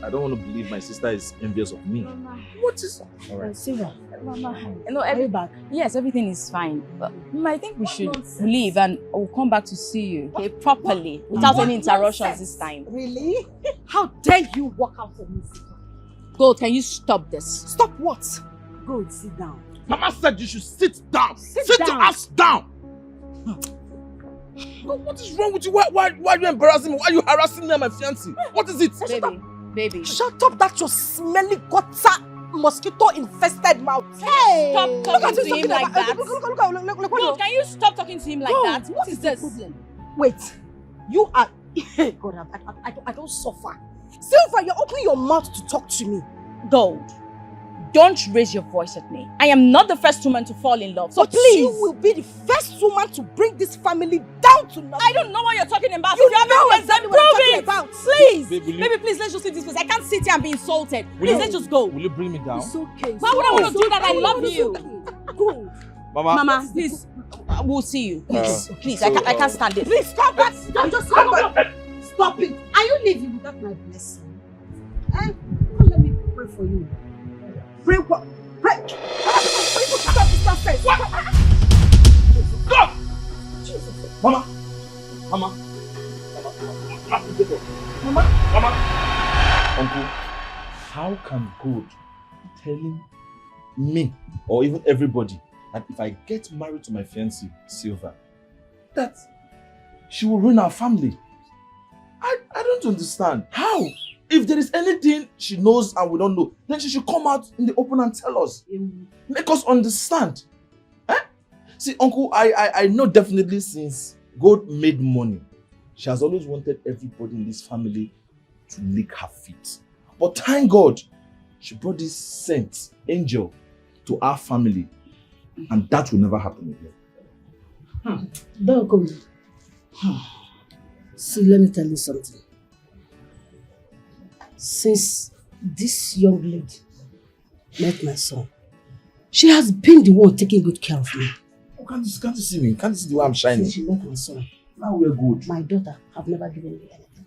Speaker 8: I don't want to believe my sister is envious of me.
Speaker 13: Mama.
Speaker 8: What is... Alright.
Speaker 18: Silver.
Speaker 13: Mama. No, yes, everything is fine. But Mama, I think we should leave and we'll come back to see you, okay, properly, without any interruptions this time.
Speaker 1: Really? How dare you walk out of me, Silver?
Speaker 13: Gold, can you stop this?
Speaker 1: Stop what?
Speaker 18: Go sit down.
Speaker 8: Mama said you should sit down. Sit your ass down. What is wrong with you? Why are you embarrassing me? Why are you harassing me and my fiancé? What is it?
Speaker 13: Baby.
Speaker 1: Shut up that your smelly gutter mosquito-infested mouth.
Speaker 13: Hey! Stop talking to him like that.
Speaker 1: Look,
Speaker 13: can you stop talking to him like that? What is this?
Speaker 1: Wait, you are... God, I don't suffer. Silver, you're opening your mouth to talk to me.
Speaker 13: Gold, don't raise your voice at me. I am not the first woman to fall in love, so please.
Speaker 1: You will be the first woman to bring this family down to nothing.
Speaker 13: I don't know what you're talking about.
Speaker 1: You know exactly what I'm talking about.
Speaker 13: Please. Baby, please, let's just leave this place. I can't sit here and be insulted. Please, let's just go.
Speaker 8: Will you bring me down?
Speaker 18: It's okay.
Speaker 13: Why would I want to do that? I love you.
Speaker 18: Go.
Speaker 13: Mama, please. We'll see you. Please, I can't stand it.
Speaker 1: Please, come back. Stop it.
Speaker 18: Are you leaving without my blessing? Come let me pray for you.
Speaker 1: Pray what? Pray. Stop first.
Speaker 8: Stop! Jesus. Mama. Uncle, how can God be telling me or even everybody that if I get married to my fiancée, Silver, that she will ruin our family? I don't understand. How? If there is anything she knows and we don't know, then she should come out in the open and tell us. Make us understand. See, Uncle, I know definitely since God made money, she has always wanted everybody in this family to lick her feet. But thank God, she brought this saint, angel, to our family. And that will never happen again.
Speaker 18: Don't go. See, let me tell you something. Since this young lady met my son, she has been the one taking good care of me.
Speaker 8: Oh, can't you see me? Can't you see the way I'm shining?
Speaker 18: Since she met my son,
Speaker 8: now we're good.
Speaker 18: My daughter have never given me anything.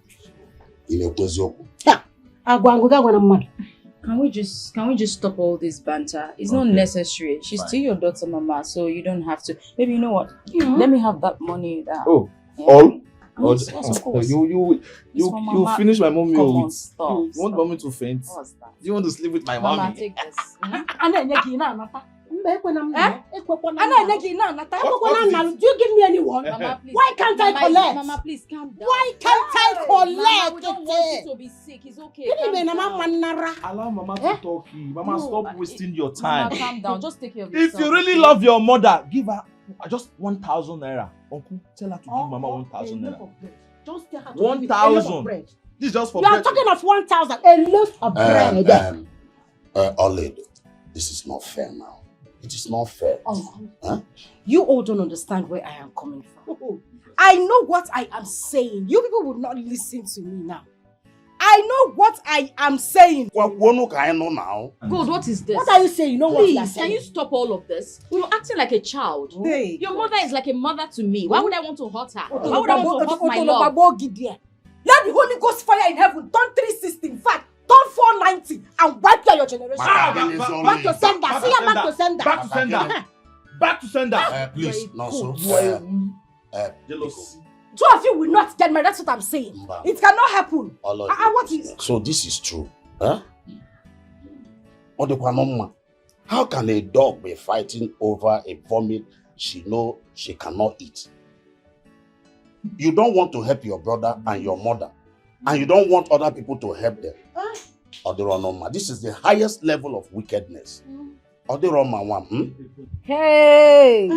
Speaker 13: Can we just stop all this banter? It's not necessary. She's still your daughter, Mama, so you don't have to. Maybe you know what? Let me have that money.
Speaker 8: All?
Speaker 13: Yes, of course.
Speaker 8: You finish my mommy with.
Speaker 13: Stop.
Speaker 8: You want mommy to faint?
Speaker 13: What's that?
Speaker 8: Do you want to sleep with my
Speaker 13: Mama,
Speaker 8: mommy?
Speaker 13: take this.
Speaker 18: Do you give me anyone?
Speaker 13: Mama, please.
Speaker 18: Why can't I collect?
Speaker 13: Mama, please calm down.
Speaker 18: Why can't I collect?
Speaker 13: Mama, we don't want you to be sick. It's okay.
Speaker 11: Allow Mama to talk. Mama, stop wasting your time.
Speaker 13: Mama, calm down. Just take care of yourself.
Speaker 11: If you really love your mother, give her just 1,000 naira. Uncle, tell her to give Mama 1,000 naira.
Speaker 18: Just tell her to
Speaker 11: 1,000. This is just for
Speaker 18: you
Speaker 11: bread.
Speaker 18: are talking of 1,000. A loaf of bread.
Speaker 15: Oled, this is not fair now. It is not fair. Huh?
Speaker 1: You all don't understand where I am coming from. I know what I am saying. You people will not listen to me now. I know what I am saying.
Speaker 15: What now?
Speaker 13: God, what is this?
Speaker 18: What are you saying? You know what you are
Speaker 13: Please,
Speaker 18: saying?
Speaker 13: can you stop all of this? You're acting like a child.
Speaker 18: Hey.
Speaker 13: Your mother is like a mother to me. Why would I want to hurt her?
Speaker 1: Oh,
Speaker 13: Why would I want to hurt my love?
Speaker 1: Let the Holy Ghost fire in heaven turn 360. In fact, turn 490 and wipe out your generation. Back to sender. See ya, back to sender.
Speaker 11: Back to sender. Back to sender.
Speaker 15: Please, no, so.
Speaker 11: Jealousy.
Speaker 1: Two of you will not get married. That's what I'm saying. It cannot happen. What is?
Speaker 15: So this is true. Huh? How can a dog be fighting over a vomit she knows she cannot eat? You don't want to help your brother and your mother, and you don't want other people to help them. This is the highest level of wickedness.
Speaker 1: Hey!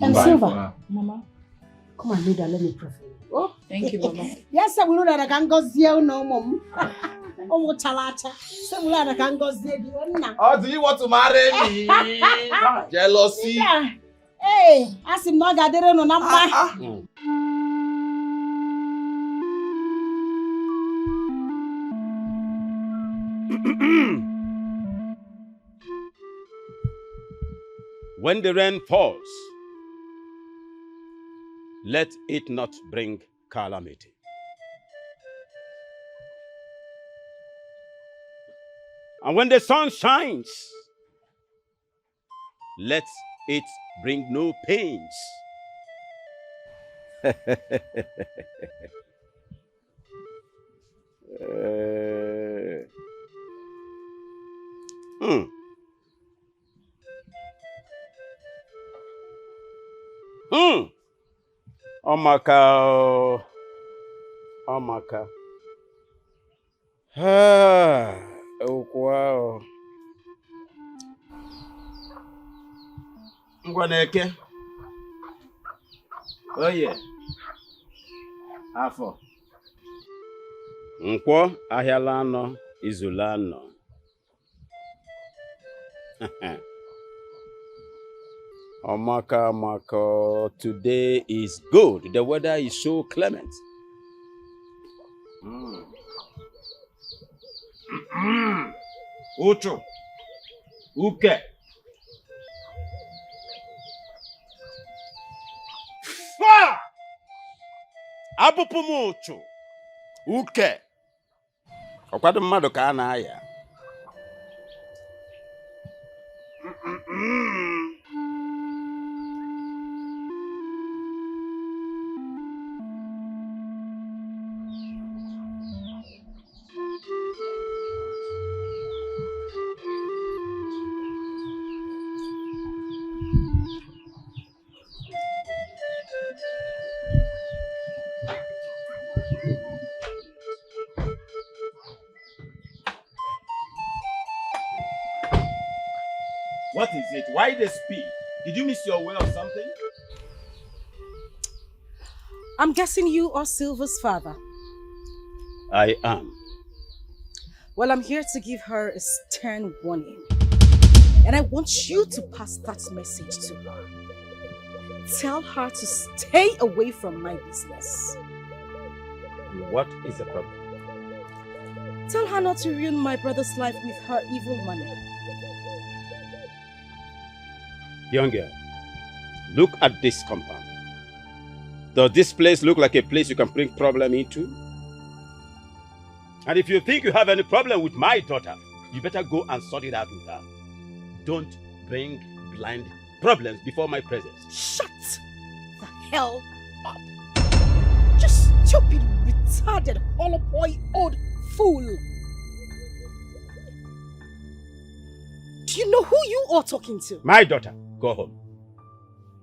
Speaker 18: And Silva, Mama, come on, leader, let me pray for you. Oh,
Speaker 13: thank you, Mama.
Speaker 18: Yes, I will know that I can go see you no, Mom. Oh, Talata. So will I can go see you now.
Speaker 11: Oh, do you want to marry me? Jealousy.
Speaker 18: Hey, ask him not gathering on number.
Speaker 19: When the rain falls, let it not bring calamity. And when the sun shines, let it bring no pains. Omaka. Wow.
Speaker 11: Ngwaneke. Oh yeah. Afọ.
Speaker 19: Nkwọ ahịala anọ, izula anọ. Omaka, today is good. The weather is so clement.
Speaker 11: Ucho. Uke.
Speaker 19: Abupumuchu. Uke. Ọkwado mmadụ ka a na-aya.
Speaker 11: What is it? Why the speed? Did you miss your way or something?
Speaker 1: I'm guessing you are Silva's father.
Speaker 19: I am.
Speaker 1: Well, I'm here to give her a stern warning. And I want you to pass that message to her. Tell her to stay away from my business.
Speaker 19: What is the problem?
Speaker 1: Tell her not to ruin my brother's life with her evil money.
Speaker 19: Young girl, look at this compound. Does this place look like a place you can bring problem into? And if you think you have any problem with my daughter, you better go and sort it out with her. Don't bring blind problems before my presence.
Speaker 1: Shut the hell up. Just stupid, retarded, hollow boy, old fool. Do you know who you are talking to?
Speaker 19: My daughter, go home.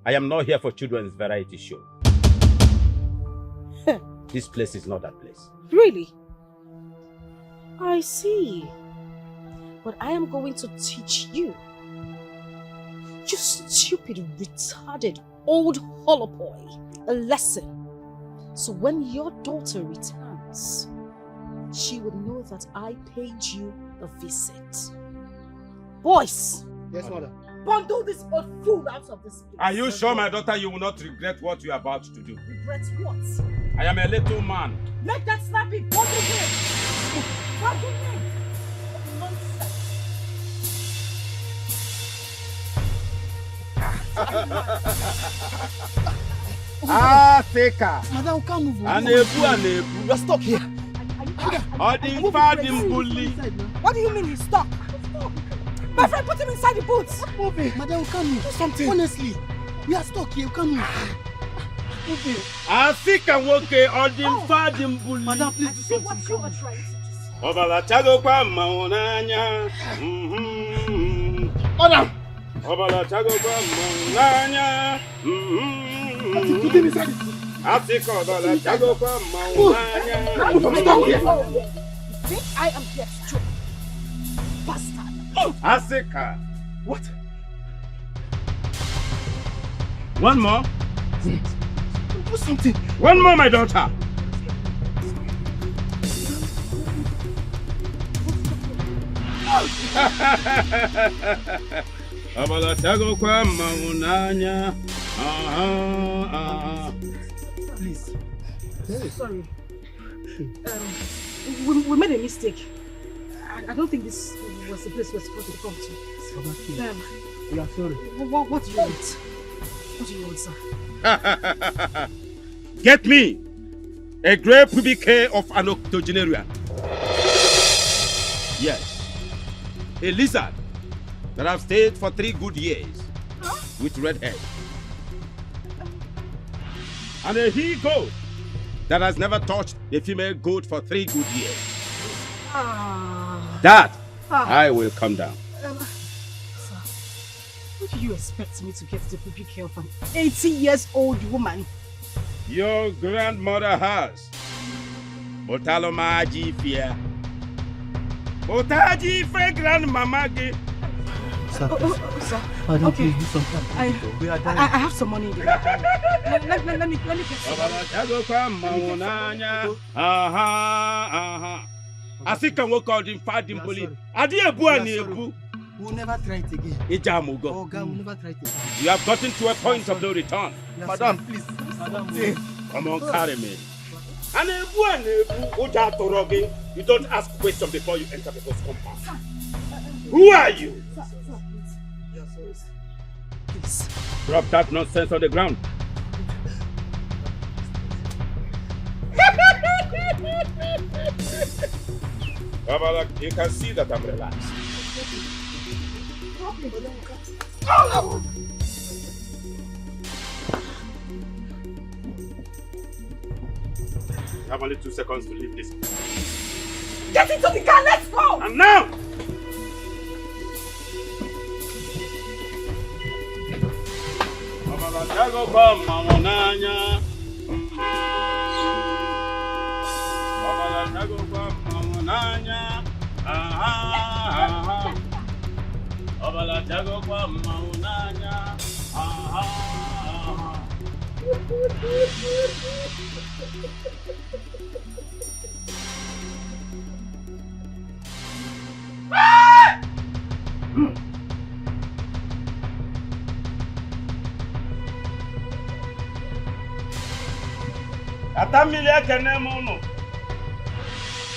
Speaker 19: I am not here for children's variety show. This place is not that place.
Speaker 1: Really? I see. But I am going to teach you. You stupid, retarded, old holoboy. A lesson. So when your daughter returns, she would know that I paid you a visit. Boys!
Speaker 16: Yes, mother.
Speaker 1: Bundle this old fool out of this place.
Speaker 19: Are you sure, my daughter, you will not regret what you are about to do?
Speaker 1: Regret what?
Speaker 19: I am a little man.
Speaker 1: Make that snappy! Bundle him! Bundle him! Nonsense!
Speaker 19: Theka.
Speaker 16: Madam, come move.
Speaker 19: Anebu.
Speaker 16: You're stuck here.
Speaker 1: What do you mean he's stuck? My friend, put him inside the boots.
Speaker 16: Move it. Madam, come move. Do something. Honestly, we are stuck here. Come move. Move it.
Speaker 19: Theka woke Odin Fadim Bully.
Speaker 16: Madam, please do something.
Speaker 1: What you are trying to do.
Speaker 19: Obala Chago kwa maonanya.
Speaker 16: Madam.
Speaker 19: Obala Chago kwa maonanya.
Speaker 16: Put him inside the boots.
Speaker 19: Theka obala Chago kwa maonanya.
Speaker 16: Stop here.
Speaker 1: You think I am here to joke? Bastard.
Speaker 19: Theka.
Speaker 16: What?
Speaker 19: One more.
Speaker 16: Do something.
Speaker 19: One more, my daughter. Abala Chago kwa maonanya.
Speaker 16: Please.
Speaker 1: Sorry. We made a mistake. I don't think this was the place we're supposed to come to.
Speaker 16: We are sorry.
Speaker 1: What do you want? What do you want, sir?
Speaker 19: Get me a grey pubic hair of an octogenarian. Yes. A lizard that have stayed for 3 good years with red hair. And a he-goat that has never touched a female goat for 3 good years. That I will come down.
Speaker 1: Sir, what do you expect me to get the pubic hair of an 80-years-old woman?
Speaker 19: Your grandmother has. Otalomaji fear. Otaji fe grandmama.
Speaker 16: Sir,
Speaker 1: Sir.
Speaker 16: Madam,
Speaker 1: Okay.
Speaker 16: please do something. We are dying.
Speaker 1: I have some money in the bank. Let me get some.
Speaker 19: Asika wo called him Fadim Bully. Adi ebu ani ebu.
Speaker 16: We'll never try it again.
Speaker 19: Ijamugo.
Speaker 16: Oh, God, we'll never try it again.
Speaker 19: You have gotten to a point of no return.
Speaker 16: Madam, please. Madam,
Speaker 19: come on, carry me. And ebu ani ebu. Uja toroge. You don't ask questions before you enter the host compound. Who are you?
Speaker 1: Please.
Speaker 19: Drop that nonsense on the ground. Babala, you can see that I'm relaxed. You have only 2 seconds to leave this.
Speaker 1: Get into the car, let's go!
Speaker 19: And now! Babala, jago pa mamonanya. Babala, jago pa mamonanya. Babala, jago pa mamonanya. Atamili ekene mono.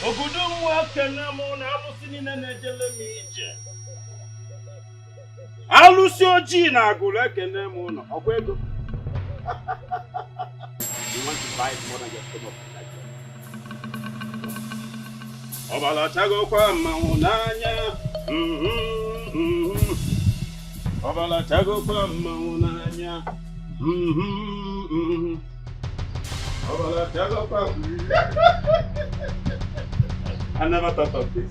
Speaker 19: Ogudu mu ekene mono amusini na nejele mi ije. Alusi oji na agulu ekene mono. Okwego. You want to buy it more than your stomach like that. Obala chago kwa maunanya. Obala chago kwa maunanya. Obala chago kwa. I never thought of this.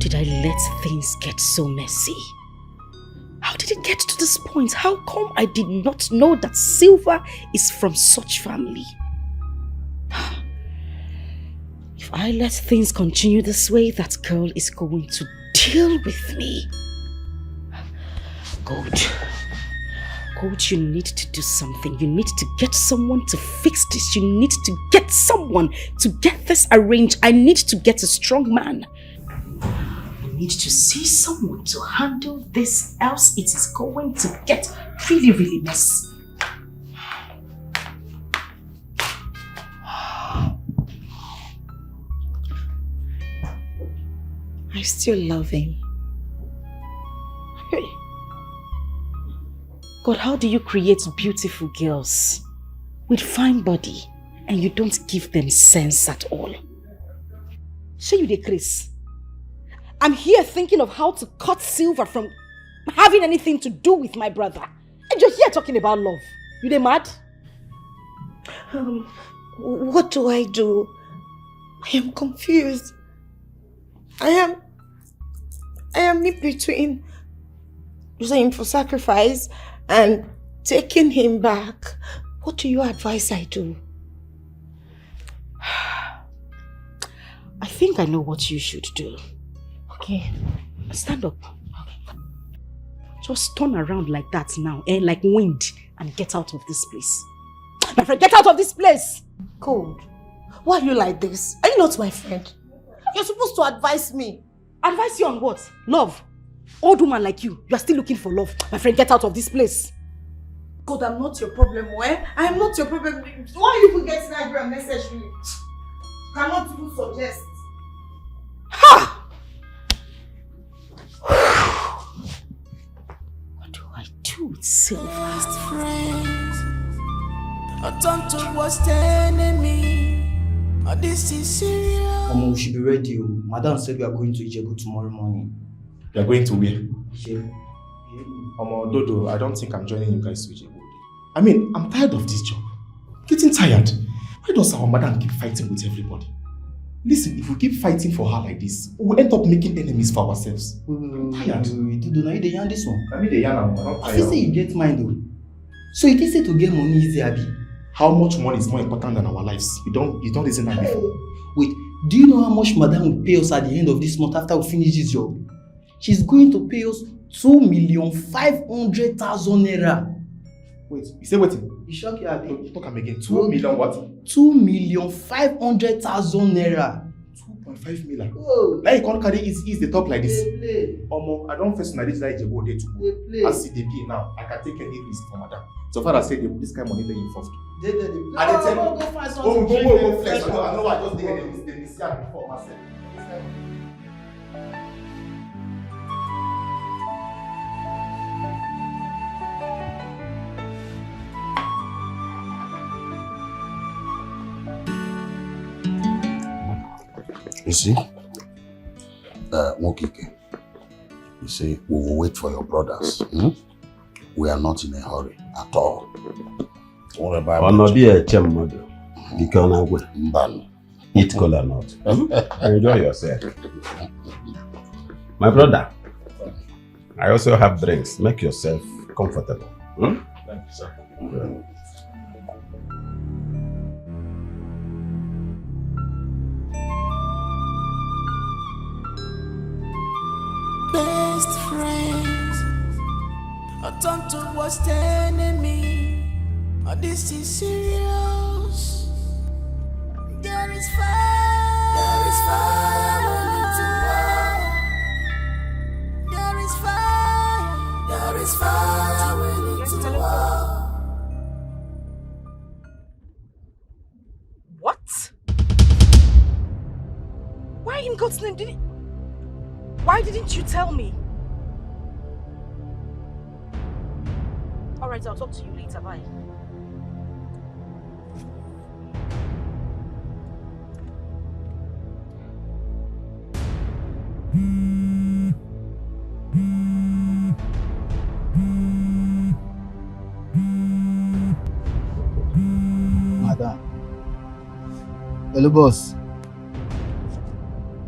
Speaker 1: did I let things get so messy? How did it get to this point? How come I did not know that Silver is from such family? If I let things continue this way, that girl is going to deal with me. Gold, you need to do something. You need to get someone to fix this. You need to get someone to get this arranged. I need to get a strong man. I need to see someone to handle this, else it is going to get really, really messy.
Speaker 4: I still love him.
Speaker 1: Hey. God, how do you create beautiful girls with fine body and you don't give them sense at all? Show you the Chris. I'm here thinking of how to cut Silver from having anything to do with my brother. And you're here talking about love. You they mad?
Speaker 4: What do I do? I am confused. I am in between using him for sacrifice and taking him back. What do you advise I do?
Speaker 1: I think I know what you should do.
Speaker 4: Okay.
Speaker 1: Stand up. Just turn around like that now, like wind, and get out of this place. My friend, get out of this place!
Speaker 4: Cold. Why are you like this? Are you not my friend? You're supposed to advise me.
Speaker 1: Advise you on what? Love. Old woman like you are still looking for love. My friend, get out of this place.
Speaker 4: God, I'm not your problem, eh? I am not your problem. Why are you people getting angry unnecessarily? Cannot even suggest.
Speaker 1: Ha! What do I do with Silver?
Speaker 7: Friends, a tonto was the enemy. Oh, this is serious.
Speaker 20: We should be ready. Madam said we are going to Ijebu tomorrow morning.
Speaker 11: You are going to where?
Speaker 20: Ijebu.
Speaker 11: Dodo, I don't think I'm joining you guys to Ijebu. I mean, I'm tired of this job. Getting tired. Why does our madam keep fighting with everybody? Listen, if we keep fighting for her like this, we'll end up making enemies for ourselves. I'm tired.
Speaker 20: Dodo, now you dey yarn this one.
Speaker 11: I mean, the yarn, I'm not
Speaker 20: tired. I feel say you get mine though. So it is say to get money easy, Abi.
Speaker 11: How much money is more important than our lives? You don't listen that before.
Speaker 20: Wait, do you know how much madam will pay us at the end of this month after we finish this job? She's going to pay us 2,500,000 naira.
Speaker 11: Wait, you say what?
Speaker 20: You shock you, Abi.
Speaker 11: Talk again. 2 million what?
Speaker 20: 2,500,000 naira.
Speaker 11: 2.5 million.
Speaker 20: Oh.
Speaker 11: Now you can't carry ease the talk like this. I don't face na this like Jebo day to go. As the pay now, I can take any risk for madam. So far as I say this kind of money they involved.
Speaker 20: Go find something.
Speaker 11: Go flex. I know I just did the mistake before myself.
Speaker 15: You see, Mokike, you see, we will wait for your brothers. We are not in a hurry at all. What about
Speaker 6: be a mother. You can eat cola nut. Enjoy yourself. My brother, I also have drinks. Make yourself comfortable.
Speaker 11: Thank you, sir.
Speaker 7: Best friends, a tonto was the enemy. Oh, this is serious. There is fire. There is fire. There is fire. There is fire. We need to war.
Speaker 1: What? Why in God's name why didn't you tell me? Alright, I'll talk to you later. Bye.
Speaker 20: Madam. Hello, boss.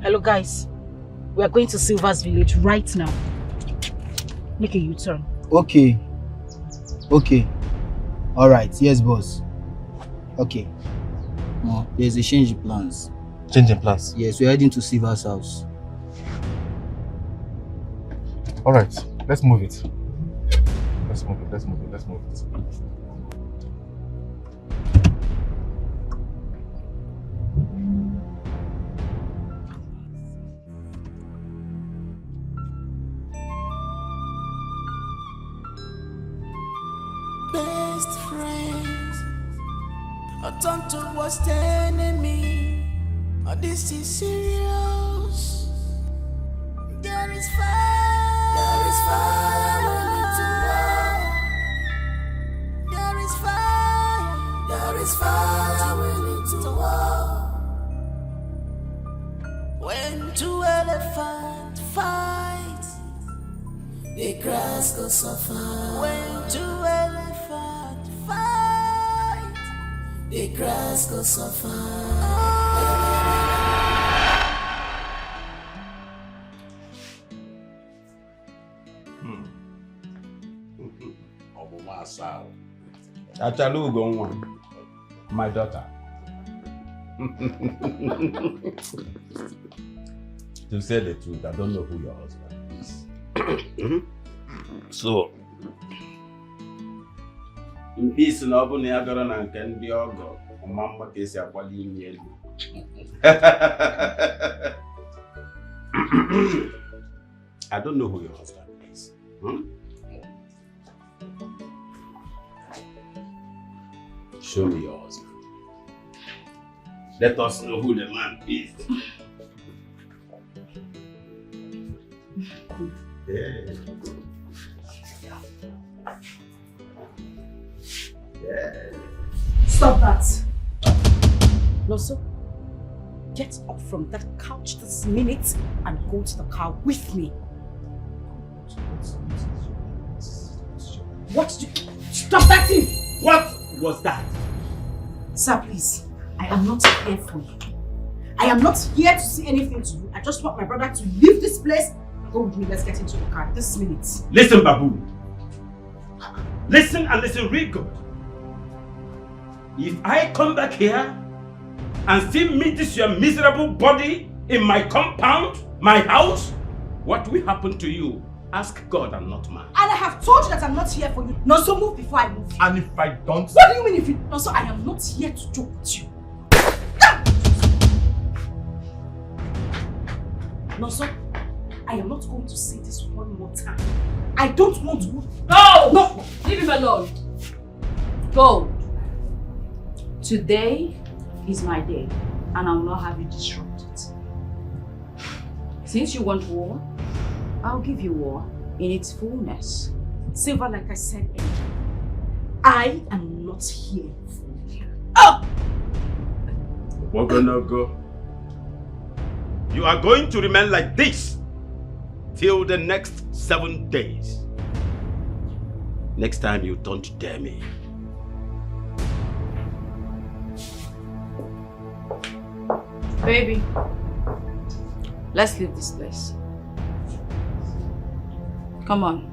Speaker 1: Hello, guys. We are going to Silver's village right now. Make a U-turn.
Speaker 20: Okay. Okay. Alright, yes, boss. Okay. There's a change in plans.
Speaker 14: Change in plans?
Speaker 20: Yes, we're heading to Silver's house.
Speaker 14: Alright, let's move it. Let's move it, let's move it, let's move it.
Speaker 7: Best friends, a tonto was the enemy. This is serious. There is fire. There is fire. There is fire. There is fire. We need to war. When two elephants fight, the grass go suffer. When two elephants fight, the grass go suffer.
Speaker 19: Achalugo, my daughter. To say the truth, I don't know who your husband is.
Speaker 15: So, in peace, no open the agaran and can be all go. Mama is a body in the I don't know who your husband is. Show me your husband. Let us know who the man is. Yeah.
Speaker 1: Stop that. Noso, get up from that couch this minute and go to the car with me. What did you... Stop that thing!
Speaker 19: What was that?
Speaker 1: Sir, please. I am not here for you. I am not here to see anything to you. I just want my brother to leave this place. Go with me, let's get into the car this minute.
Speaker 19: Listen, Babu. Listen and listen real good. If I come back here and still meet this your miserable body in my compound, my house, what will happen to you? Ask God and not man.
Speaker 1: And I have told you that I'm not here for you. No, so move before I move.
Speaker 19: And if I don't...
Speaker 1: What do you mean if you... No, so I am not here to joke with you. No, so I am not going to say this one more time. I don't want to...
Speaker 13: No!
Speaker 1: No!
Speaker 13: Leave him alone. Go. Today is my day, and I will not have you disrupt it. Since you want war, I'll give you war in its fullness.
Speaker 1: Silver, like I said earlier, I am not here for you. Oh!
Speaker 19: We're gonna go. You are going to remain like this till the next 7 days. Next time you don't dare me.
Speaker 13: Baby, let's leave this place. Come on,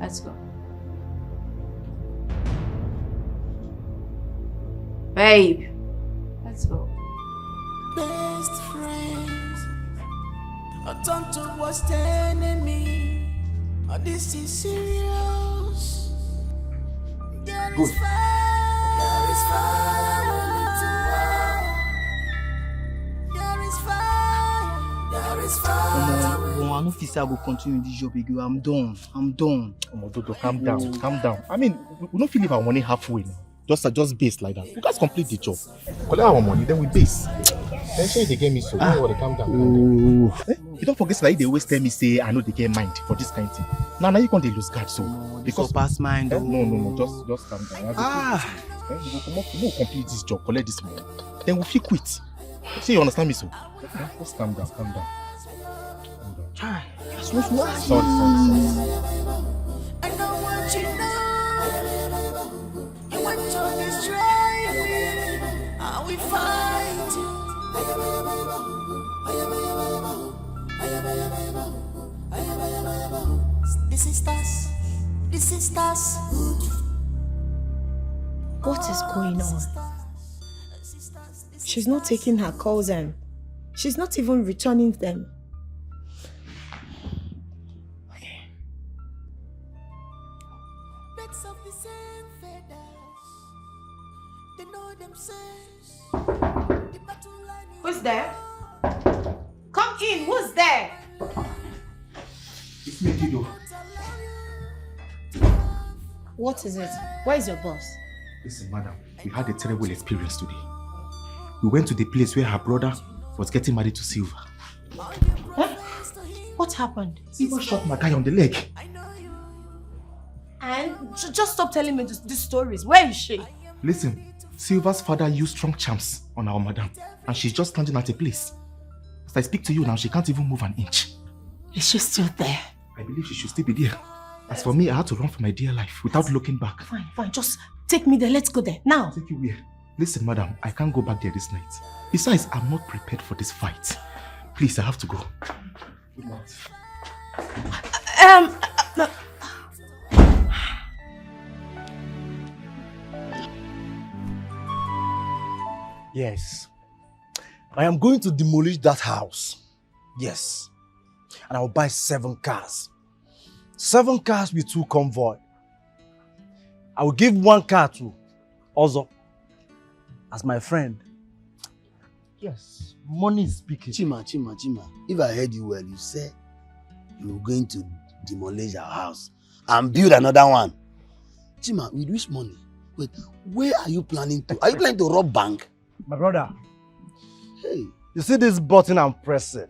Speaker 13: let's go. Babe, let's go.
Speaker 7: Best friends, a tonto was the enemy. This is serious. There is fire. There is fire. There is fire. There is fire.
Speaker 20: I don't feel I will continue this job again. I'm done. I'm done.
Speaker 14: Dodo, calm down. Calm down. I mean, we don't feel leave our money halfway now. Just base like that. You guys complete the job. Collect our money, then we base. Then show you they get me so. Don't worry, calm down. You don't forget that they always tell me say I know they get mind for this kind of thing. Now you can't lose guard so.
Speaker 20: Because pass mind.
Speaker 14: No. Just calm down. We'll complete this job, collect this money. Then we'll feel quit. See, you understand me so? Just calm down. Sorry.
Speaker 7: I don't want you now. You want to destroy me. I will fight you. The sisters.
Speaker 4: What is going on? She's not taking her calls and she's not even returning them. Okay. Who's there? Come in, who's there?
Speaker 11: It's Ini Edo.
Speaker 4: What is it? Where is your boss?
Speaker 11: Listen, madam, we had a terrible experience today. We went to the place where her brother was getting married to Silver.
Speaker 4: Huh? What happened?
Speaker 11: Silver shot my guy on the leg.
Speaker 4: And just stop telling me these stories. Where is she?
Speaker 11: Listen, Silver's father used strong charms on our madam, and she's just standing at a place. As I speak to you now, she can't even move an inch.
Speaker 4: Is she still there?
Speaker 11: I believe she should still be there. As for me, I had to run for my dear life without looking back.
Speaker 4: Fine. Just take me there. Let's go there. Now.
Speaker 11: Take you where? Listen, madam, I can't go back there this night. Besides, I'm not prepared for this fight. Please, I have to go. Good night.
Speaker 14: Yes. I am going to demolish that house. Yes. And I will buy 7 cars. 7 cars with 2 convoy. I will give 1 car to Ozo as my friend. Yes, money is speaking.
Speaker 21: Chima. If I heard you well, you said you were going to demolish our house and build another one. Chima, with which money? Wait, where are you planning to? Are you planning to rob bank?
Speaker 14: My brother.
Speaker 21: Hey.
Speaker 14: You see this button I'm pressing?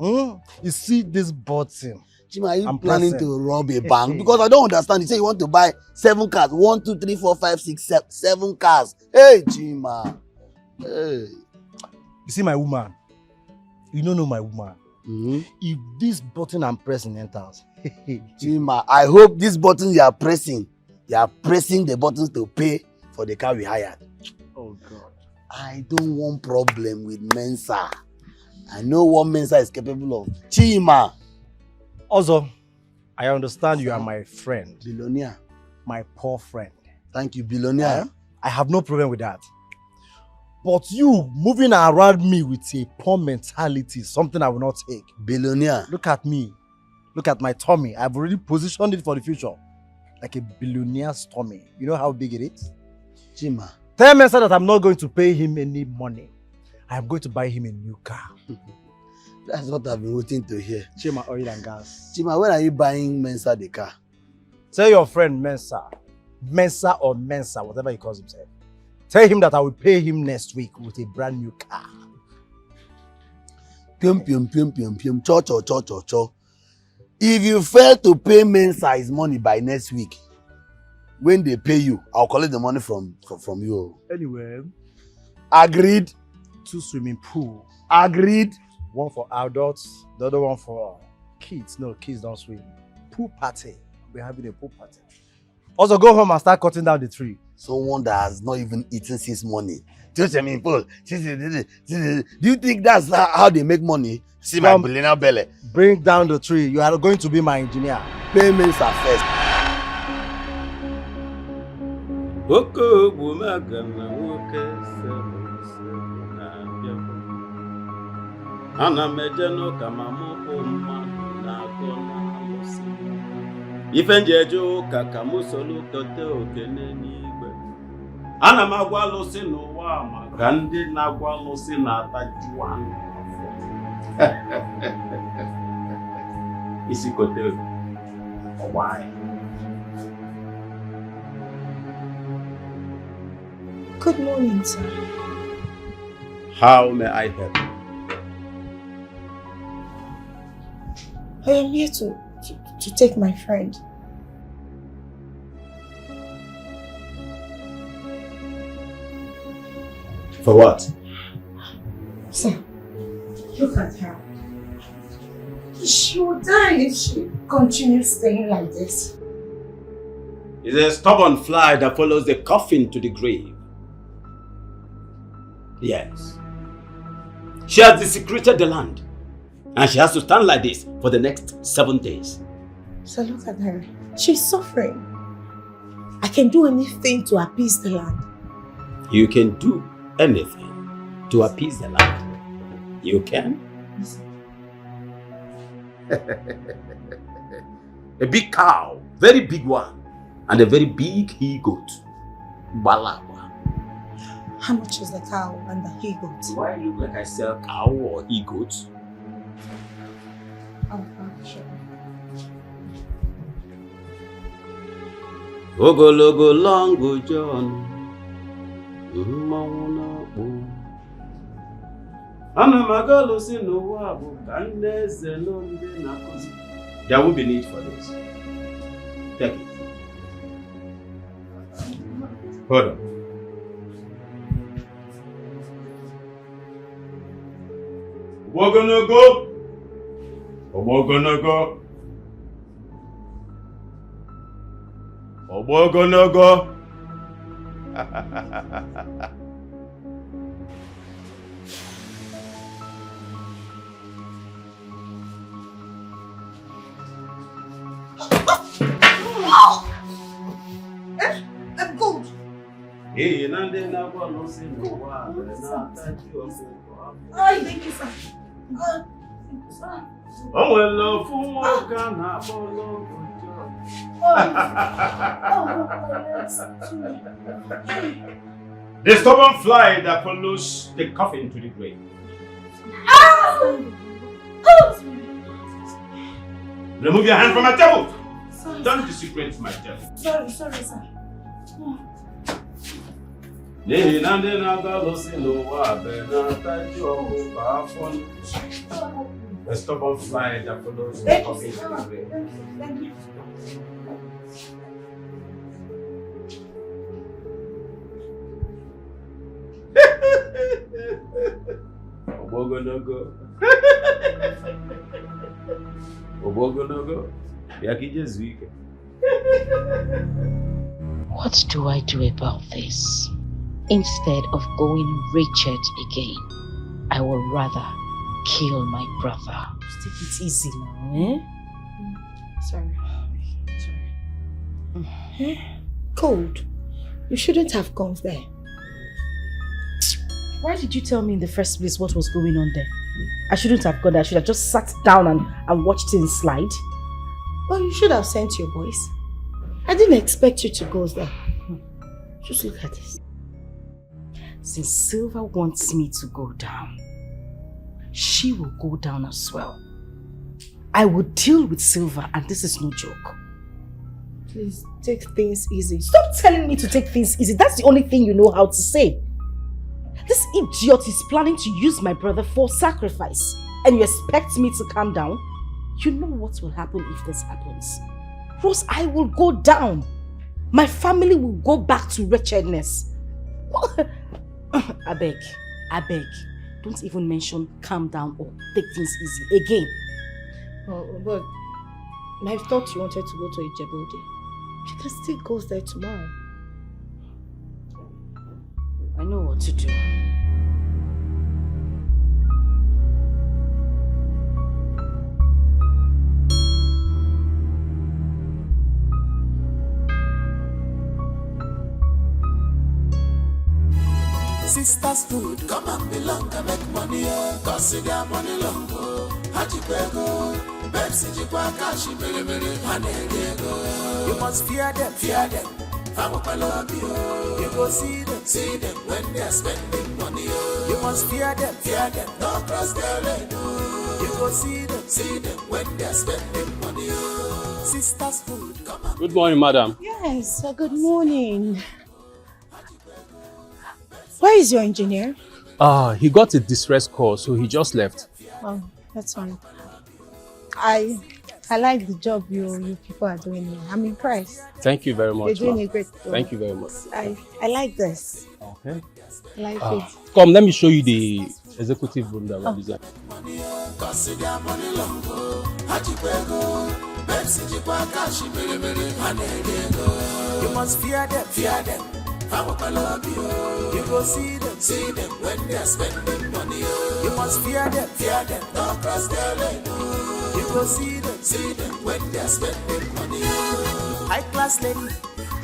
Speaker 14: You see this button?
Speaker 21: Chima, are you planning to rob a bank? Because I don't understand. You say you want to buy 7 cars. 1, 2, 3, 4, 5, 6, 7 cars. Hey, Chima. Hey.
Speaker 14: You see my woman? You don't know my woman. If this button I'm pressing enters.
Speaker 21: Chima, I hope this button you are pressing the buttons to pay for the car we hired.
Speaker 14: Oh God.
Speaker 21: I don't want problem with Mensa. I know what Mensa is capable of. Chima.
Speaker 14: Also, I understand you are my friend.
Speaker 21: Billionaire.
Speaker 14: My poor friend.
Speaker 21: Thank you, billionaire.
Speaker 14: I have no problem with that. But you moving around me with a poor mentality, something I will not take.
Speaker 21: Billionaire.
Speaker 14: Look at me. Look at my tummy. I've already positioned it for the future. Like a billionaire's tummy. You know how big it is?
Speaker 21: Chima.
Speaker 14: Tell Mensa that I'm not going to pay him any money. I am going to buy him a new car.
Speaker 21: That's what I've been waiting to hear.
Speaker 14: Chima Oil and Gas.
Speaker 21: Chima, when are you buying Mensa the car?
Speaker 14: Tell your friend Mensa. Mensa or Mensa, whatever he calls himself. Tell him that I will pay him next week with a brand new car.
Speaker 21: Pium. Cho. If you fail to pay Mensa his money by next week, when they pay you, I'll collect the money from you.
Speaker 14: Anyway.
Speaker 21: Agreed.
Speaker 14: 2 swimming pool.
Speaker 21: Agreed.
Speaker 14: 1 for adults, the other one for kids. No, kids don't swim. Pool party. We're having a pool party. Also, go home and start cutting down the tree.
Speaker 21: Someone that has not even eaten since morning. Do you think that's how they make money? See my billionaire belly.
Speaker 14: Bring down the tree. You are going to be my engineer.
Speaker 21: Payments are first.
Speaker 19: Ana mejeno kama moko mmadụ na-agọ n'alụsị. Ife njeju ka kamusolu tote okene n'igwe. Ana m agwa alụsị n'ụwa maka ndị na-agwa alụsị na-ataju anụ afọ. Isi kote ọgba anyị.
Speaker 4: Good morning, sir.
Speaker 19: How may I help you?
Speaker 4: I am here to take my friend.
Speaker 19: For what?
Speaker 4: Sir, look at her. She will die if she continues staying like this.
Speaker 19: It's a stubborn fly that follows the coffin to the grave. Yes. She has desecrated the land. And she has to stand like this for the next 7 days.
Speaker 5: So look at her. She's suffering. I can do anything to appease the land.
Speaker 19: You can do anything to appease the land. You can? A big cow, very big one, and a very big he-goat. Balagwa.
Speaker 5: How much is the cow and the he-goat?
Speaker 19: Do I look like I sell cow or he-goat?
Speaker 5: Oh, sure.
Speaker 19: Ogologo long John. There will be need for this. Take it. Hold on. We're gonna go. We're gonna go. We're gonna go.
Speaker 5: Gold.
Speaker 19: Hey, Nande na kwa no se no wa.
Speaker 5: Ay, thank you, sir.
Speaker 19: Oh, well, for more can happen. The stubborn fly that follows the coffin to the grave. Remove your hand from my table.
Speaker 5: Sorry,
Speaker 19: Don't disrespect my table.
Speaker 5: Sorry, sir.
Speaker 19: The stubborn fly that follows the coffin to the grave.
Speaker 5: Thank you.
Speaker 19: Obogonogo. Obogonogo. Yakije zwike.
Speaker 9: What do I do about this? Instead of going wretched again, I will rather kill my brother.
Speaker 1: Take it easy now, eh?
Speaker 5: Sorry. Cold. You shouldn't have gone there.
Speaker 1: Why did you tell me in the first place what was going on there? I shouldn't have gone there. I should have just sat down and watched things slide.
Speaker 5: Well, you should have sent your boys. I didn't expect you to go there. Just look at this.
Speaker 1: Since Silva wants me to go down, she will go down as well. I will deal with Silva, and this is no joke.
Speaker 5: Please, take things easy.
Speaker 1: Stop telling me to take things easy. That's the only thing you know how to say. This idiot is planning to use my brother for sacrifice, and you expect me to calm down? You know what will happen if this happens. Rose, I will go down. My family will go back to wretchedness. I beg. Don't even mention calm down or take things easy again.
Speaker 5: Oh, but I thought you wanted to go to Ijebode. You can still go there tomorrow.
Speaker 1: I know what to do.
Speaker 7: Sisters food, come and belong to make money, cause you got money long go. Hajipego, Pepsi, Jipa, Kashi, Miri, Hanego. You must fear them. You go see them when they're spending money. You must fear them, don't cross their lane. You go see them when they're spending money. Sisters food, come on.
Speaker 2: Good morning, madam.
Speaker 5: Yes, good morning. Where is your engineer?
Speaker 2: He got a distress call, so he just left.
Speaker 5: Oh, that's fine. I like the job you people are doing here. I'm impressed.
Speaker 2: Thank you very much.
Speaker 5: You're doing a great job.
Speaker 2: Thank you very much.
Speaker 5: I like this.
Speaker 2: Okay.
Speaker 5: I like it.
Speaker 2: Come, let me show you the executive room that we're designing.
Speaker 7: You must fear them. You go see them when they're spending money. You must fear them, don't cross their lane. You go go see them when they're spending money. High class lady,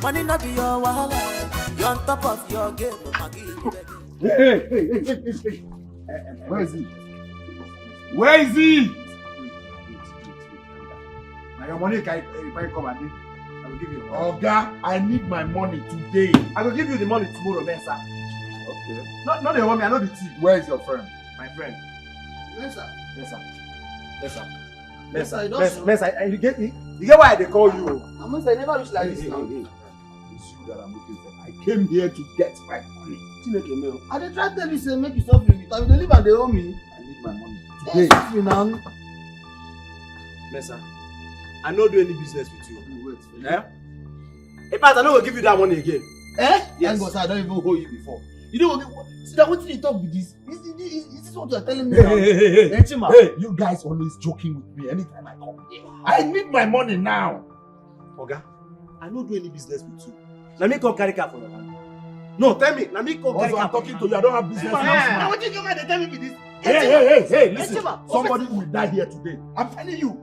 Speaker 7: money not be your wahala. You're on top of your game.
Speaker 12: Hey. Where is he? Where is he? Now your money can come and I will give you. Oga, I need my money today. I will give you the money tomorrow, Mensa. Okay. Not the money, I know the thief. Where is your friend? My friend. Mensa. You get why they call you?
Speaker 21: Mensa, I never reach like this now.
Speaker 12: It's you that I'm looking for. I came here to get my money.
Speaker 21: I dey try tell you say make you stop living. I dey live and they owe me.
Speaker 12: I need my money
Speaker 21: today. Excuse me now.
Speaker 12: Mensa, I no do any business with you. Wait. Eh? In fact, I no go give you that money again.
Speaker 21: Eh?
Speaker 12: Yes.
Speaker 21: Thank God, I don't even owe you before. You don't see that what you talk with this? Is this what you are telling me now?
Speaker 12: Hey, you guys always joking with me anytime I come here. I need my money now. Oga, I no do any business with you. Let me come carry car for your hand. No, tell me. Let me come carry car. I'm talking to you. I don't have business.
Speaker 21: Now what you come and tell me with this?
Speaker 12: Hey, listen. Somebody will die here today. I'm telling you.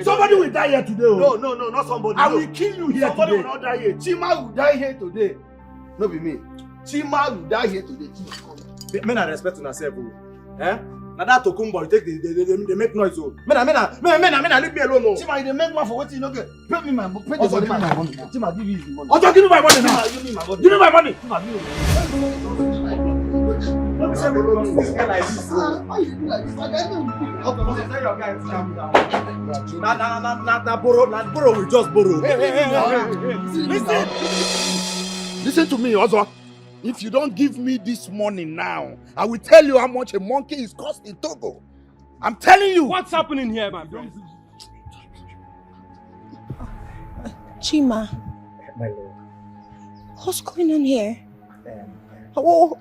Speaker 12: Somebody will die here today.
Speaker 21: No, not somebody.
Speaker 12: I will kill you here
Speaker 21: somebody
Speaker 12: today.
Speaker 21: Will not die here. Chima will die here today. No be me. Chima will die here today.
Speaker 12: Men are respecting themselves. Eh? Now that Tokumbo, you take they make noise. Men, leave me alone.
Speaker 21: Chima, they make money for what you know. Pay me my money. Pay me my money. Chima, give me his money.
Speaker 12: Also, give me my money now.
Speaker 21: Chima, give me my money.
Speaker 12: Give me my money.
Speaker 21: Chima, give me my money. Let me say me do this guy like this. Why you do like this? I can't do
Speaker 12: Tell your guys calm down. Nah, borrow. We just borrow.
Speaker 21: Hey.
Speaker 12: Listen to me, Ozo. If you don't give me this money now, I will tell you how much a monkey is cost in Togo. I'm telling you.
Speaker 2: What's happening here, my friend?
Speaker 5: Chima,
Speaker 14: My lord.
Speaker 5: what's going on here? Why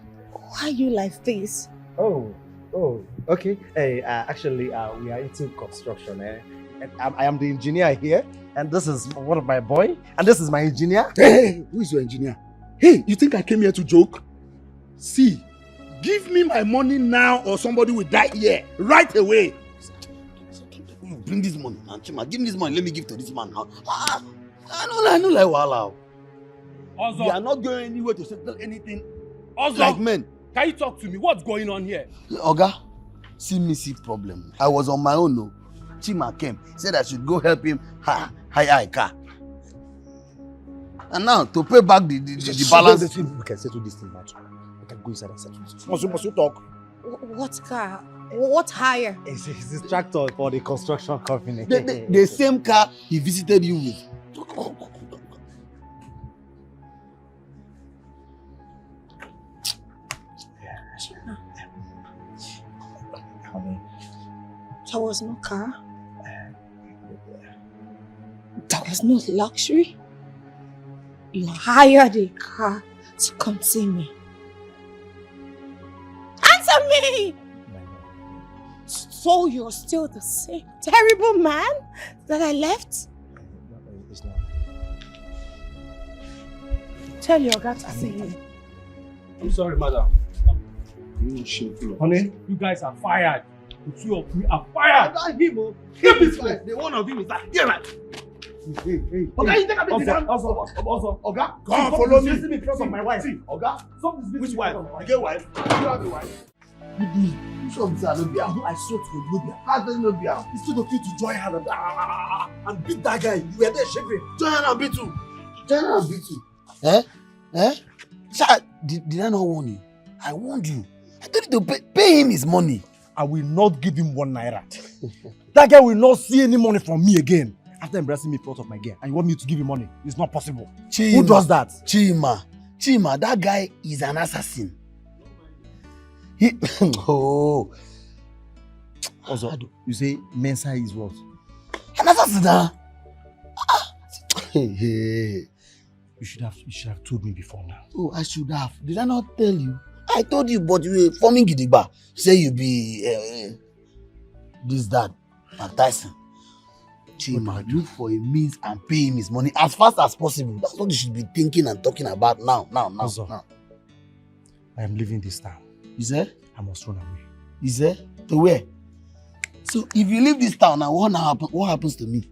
Speaker 5: are you like this?
Speaker 14: Oh, okay. Hey, actually, we are into construction. And I am the engineer here, and this is one of my boy, and this is my engineer.
Speaker 12: Hey, who is your engineer? Hey, you think I came here to joke? See, give me my money now or somebody will die here right away.
Speaker 21: Bring this money now, Chima. Give me this money. Let me give to this man now. I know like wahala. We are not going anywhere to settle anything.
Speaker 2: Ozo,
Speaker 21: like men.
Speaker 2: Can you talk to me? What's going on here?
Speaker 21: Oga, see problem. I was on my own. No, Chima came, said I should go help him hire a car. And now to pay back the balance.
Speaker 14: We can settle this thing now. We can go inside and settle this.
Speaker 12: Must you talk?
Speaker 5: What car? What hire?
Speaker 14: It's this tractor for the construction company.
Speaker 21: The same car he visited you with.
Speaker 5: There was no car. There was no luxury. You hired a car to come see me. Answer me! So you're still the same terrible man that I left?
Speaker 14: It's not.
Speaker 5: Tell your guy to see me.
Speaker 2: I'm sorry, madam.
Speaker 12: Honey,
Speaker 2: you guys are fired. The two of you are fired.
Speaker 21: Not him.
Speaker 12: Keep this
Speaker 21: guy. The one of him is that. Get right.
Speaker 12: Hey.
Speaker 21: Oga, you take a bit down.
Speaker 12: Also.
Speaker 21: Oga,
Speaker 12: come follow me.
Speaker 21: See me because of my wife.
Speaker 12: Oga,
Speaker 21: which wife?
Speaker 12: You get wife?
Speaker 21: You have a wife. You sure this is Nobia? I swear to you, Nobia. How does Nobia?
Speaker 12: Instead of you to join her and beat that guy, you were there shivering.
Speaker 21: Join her and beat you. Join her and beat you. Eh? Sir, did I not warn you? I warned you. I told you to pay him his money.
Speaker 14: I will not give him 1 naira. That guy will not see any money from me again. After embarrassing me because of my girl, and you want me to give him money? It's not possible. Who does that?
Speaker 21: Chima, that guy is an assassin.
Speaker 14: Also, you say Mensa is what?
Speaker 21: An assassin. Hey.
Speaker 14: You should have told me before now.
Speaker 21: Oh, I should have. Did I not tell you? I told you, but you were forming gidigba. Say you be this, that, and Tyson. Chima, look for a means and pay him his money as fast as possible. That's what you should be thinking and talking about now.
Speaker 14: I am leaving this town.
Speaker 21: Is there?
Speaker 14: I must run away.
Speaker 21: Is there? To where? So if you leave this town now, what happens to me?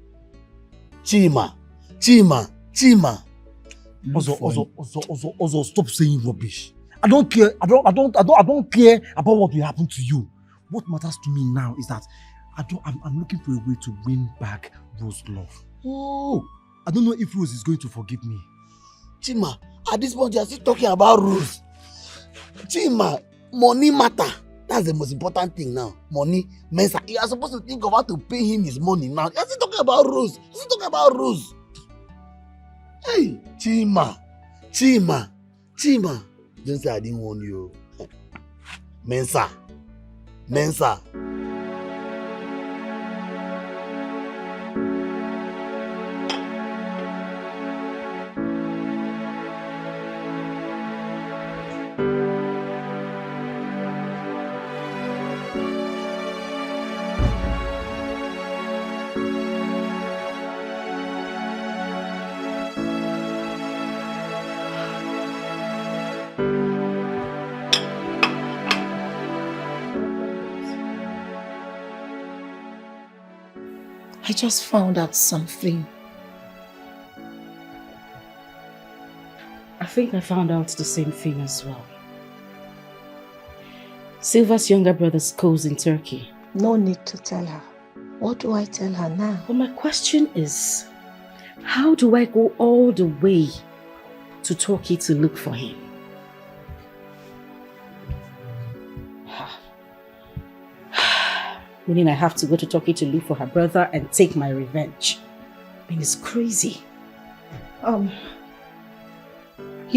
Speaker 21: Chima.
Speaker 14: Also, stop saying rubbish. I don't care. I don't care about what will happen to you. What matters to me now is that I'm looking for a way to win back Rose's love.
Speaker 21: Oh,
Speaker 14: I don't know if Rose is going to forgive me.
Speaker 21: Chima, at this point you are still talking about Rose. Chima, money matter. That's the most important thing now. Money, Mensa. You are supposed to think of how to pay him his money now. You are still talking about Rose. Hey, Chima. Don't say I didn't warn you. Mensa.
Speaker 5: I just found out something.
Speaker 1: I think I found out the same thing as well. Silva's younger brother schools in Turkey.
Speaker 5: No need to tell her. What do I tell her now?
Speaker 1: But my question is, how do I go all the way to Turkey to look for him? Meaning I have to go to Turkey to look for her brother and take my revenge. I mean, it's crazy.
Speaker 5: You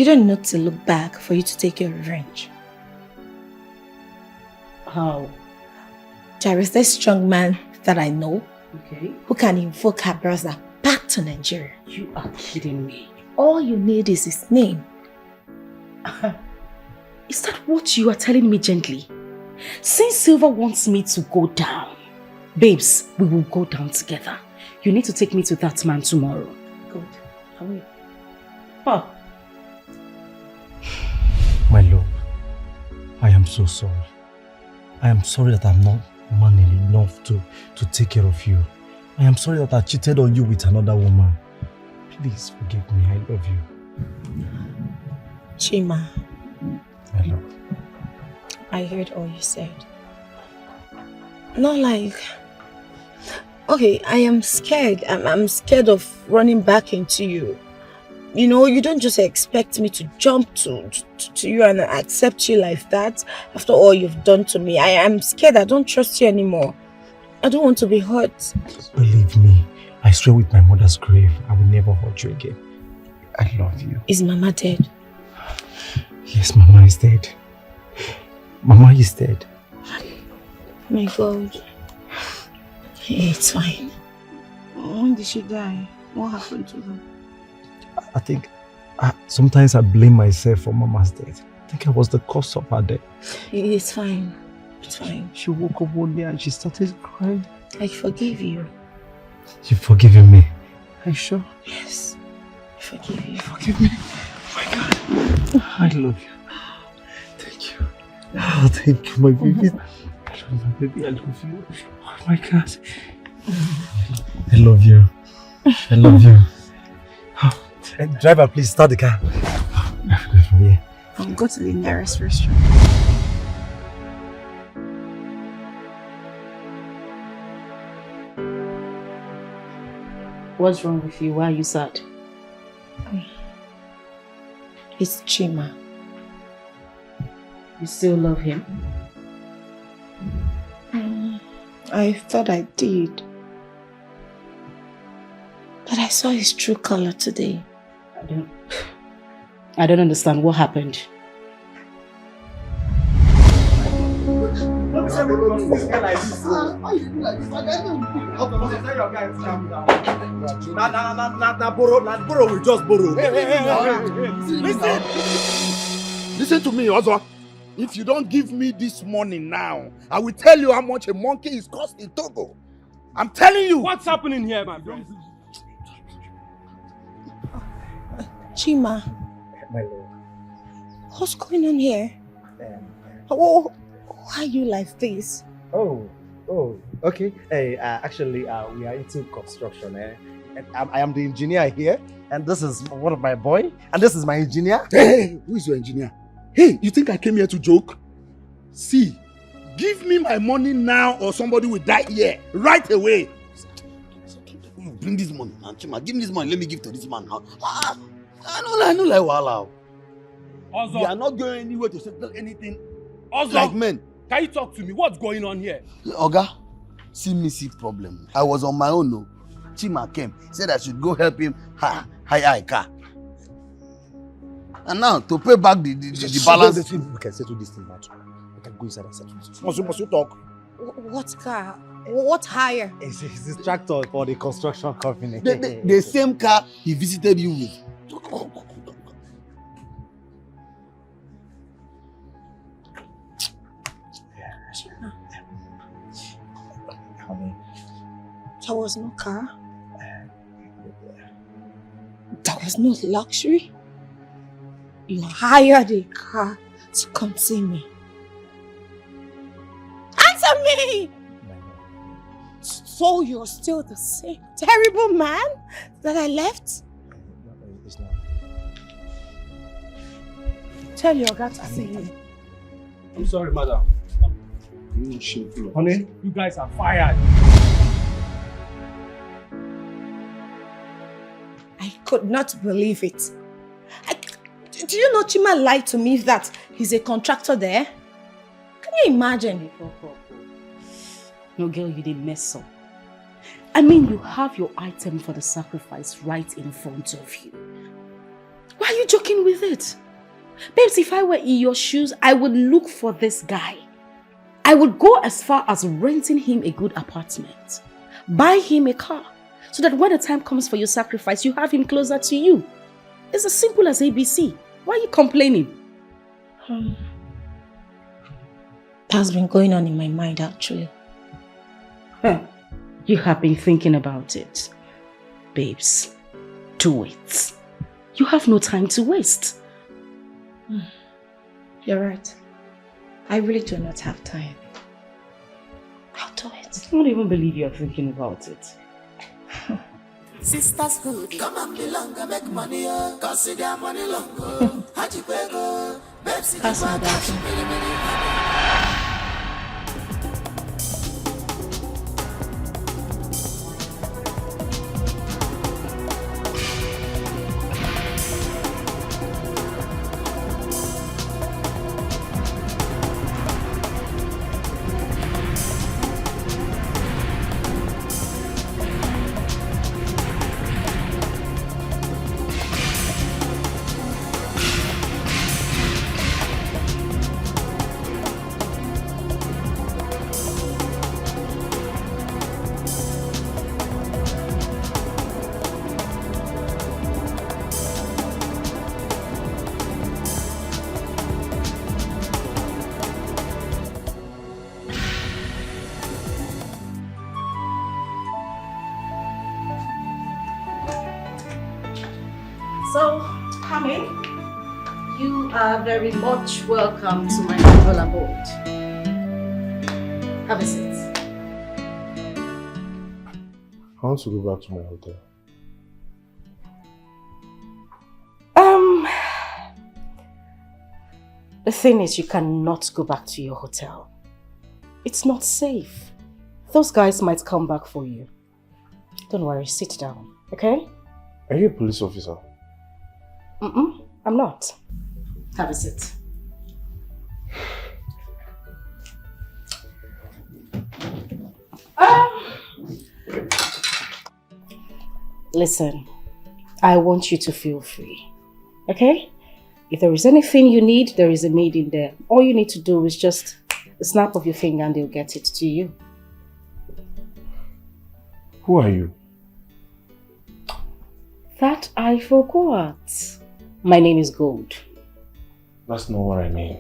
Speaker 5: don't need to look back for you to take your revenge.
Speaker 1: How?
Speaker 5: There is this strong man that I know,
Speaker 1: okay,
Speaker 5: who can invoke her brother back to Nigeria.
Speaker 1: You are kidding me.
Speaker 5: All you need is his name.
Speaker 1: Is that what you are telling me gently? Since Silva wants me to go down, babes, we will go down together. You need to take me to that man tomorrow.
Speaker 5: Good. I will.
Speaker 1: Oh.
Speaker 14: My love, I am so sorry. I am sorry that I'm not man enough to take care of you. I am sorry that I cheated on you with another woman. Please forgive me. I love you.
Speaker 5: Chima.
Speaker 14: I love you.
Speaker 5: I heard all you said. Not like... Okay, I am scared. I'm scared of running back into you. You know, you don't just expect me to jump to you and accept you like that after all you've done to me. I am scared. I don't trust you anymore. I don't want to be hurt.
Speaker 14: Believe me, I swear with my mother's grave, I will never hurt you again. I love you.
Speaker 5: Is Mama dead?
Speaker 14: Yes, Mama is dead. Mama is dead.
Speaker 5: My God. Hey, it's fine. When did she die? What happened to her?
Speaker 14: I think sometimes I blame myself for Mama's death. I think I was the cause of her death.
Speaker 5: It's fine. It's fine.
Speaker 14: She woke up one day and she started crying.
Speaker 5: I forgive you.
Speaker 14: You've forgiven me? Are you sure?
Speaker 5: Yes. I forgive you.
Speaker 14: Forgive me? Oh my God. I love you. Thank you. Oh, thank you, my baby. I love my baby. I love you. Oh my God. I love you. I love you. Oh. And driver, please start the car. Go from here.
Speaker 5: I'll go to the nearest restaurant.
Speaker 1: What's wrong with you? Why are you sad?
Speaker 5: It's Chima.
Speaker 1: You still love him?
Speaker 5: I thought I did. But I saw his true color today.
Speaker 1: I don't understand what happened.
Speaker 12: Borrow will just borrow.
Speaker 15: Listen to me, Ozo. If you don't give me this money now, I will tell you how much a monkey is cost in Togo. I'm telling you.
Speaker 2: What's happening here, my friend?
Speaker 5: Chima.
Speaker 14: My lord.
Speaker 5: What's going on here? Why are you like this?
Speaker 14: Oh,
Speaker 3: Oh, okay. Hey, actually, we are into construction. And I am the engineer here, and this is one of my boy, and this is my engineer.
Speaker 12: Hey, who is your engineer? Hey, you think I came here to joke? See, give me my money now or somebody will die here right away.
Speaker 21: Bring this money, man. Chima, give me this money. Let me give to this man now. I know like wahala.
Speaker 19: Also,
Speaker 21: we are not going anywhere to settle anything.
Speaker 19: Also,
Speaker 21: like men.
Speaker 19: Can you talk to me? What's going on here?
Speaker 21: Oga, see problem. I was on my own. No, Chima came. Said I should go help him hire a car. And now to pay back the balance.
Speaker 3: We can settle this thing now. We can go inside and settle this. Must you talk?
Speaker 5: What car? What hire?
Speaker 3: It's this tractor for the construction company.
Speaker 21: The same car he visited you with.
Speaker 5: There was no car. There was no luxury. You hired a car to come see me. Answer me! So you're still the same terrible man that I left?
Speaker 3: It's not.
Speaker 5: Tell your guy to see you.
Speaker 19: I'm sorry, madam.
Speaker 3: Honey,
Speaker 19: you guys are fired.
Speaker 5: I could not believe it. Do you know Chima lied to me that he's a contractor there? Can you imagine?
Speaker 1: No, girl, you didn't mess up. I mean, you have your item for the sacrifice right in front of you. Why are you joking with it? Babes, if I were in your shoes, I would look for this guy. I would go as far as renting him a good apartment. Buy him a car. So that when the time comes for your sacrifice, you have him closer to you. It's as simple as ABC. Why are you complaining?
Speaker 5: That's been going on in my mind, actually.
Speaker 1: You have been thinking about it. Babes, do it. You have no time to waste.
Speaker 5: You're right. I really do not have time. I'll do it.
Speaker 1: I don't even believe you're thinking about it.
Speaker 7: Sisters food, come and belong and make money, cause see their money long. Haji Pego, Pepsi,
Speaker 5: Pass my dad.
Speaker 1: So, come in. You are very much welcome to my humble abode. Have a seat.
Speaker 3: I want to go back to my hotel.
Speaker 1: The thing is, you cannot go back to your hotel. It's not safe. Those guys might come back for you. Don't worry, sit down, okay?
Speaker 3: Are you a police officer?
Speaker 1: I'm not. Have a seat. Listen, I want you to feel free, okay? If there is anything you need, there is a maid in there. All you need to do is just a snap of your finger and they'll get it to you.
Speaker 3: Who are you?
Speaker 1: That I forgot. My name is Gold.
Speaker 3: That's not what I mean.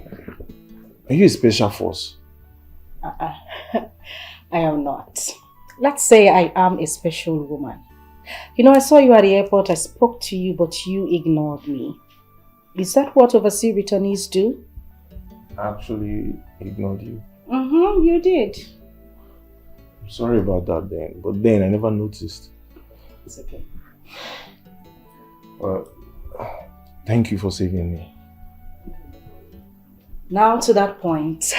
Speaker 3: Are you a special force?
Speaker 1: I am not. Let's say I am a special woman. You know, I saw you at the airport, I spoke to you, but you ignored me. Is that what overseas returnees do?
Speaker 3: I actually ignored you.
Speaker 1: You did.
Speaker 8: Sorry about that then, but then I never noticed.
Speaker 1: It's okay.
Speaker 8: Well, thank you for saving me.
Speaker 1: Now to that point,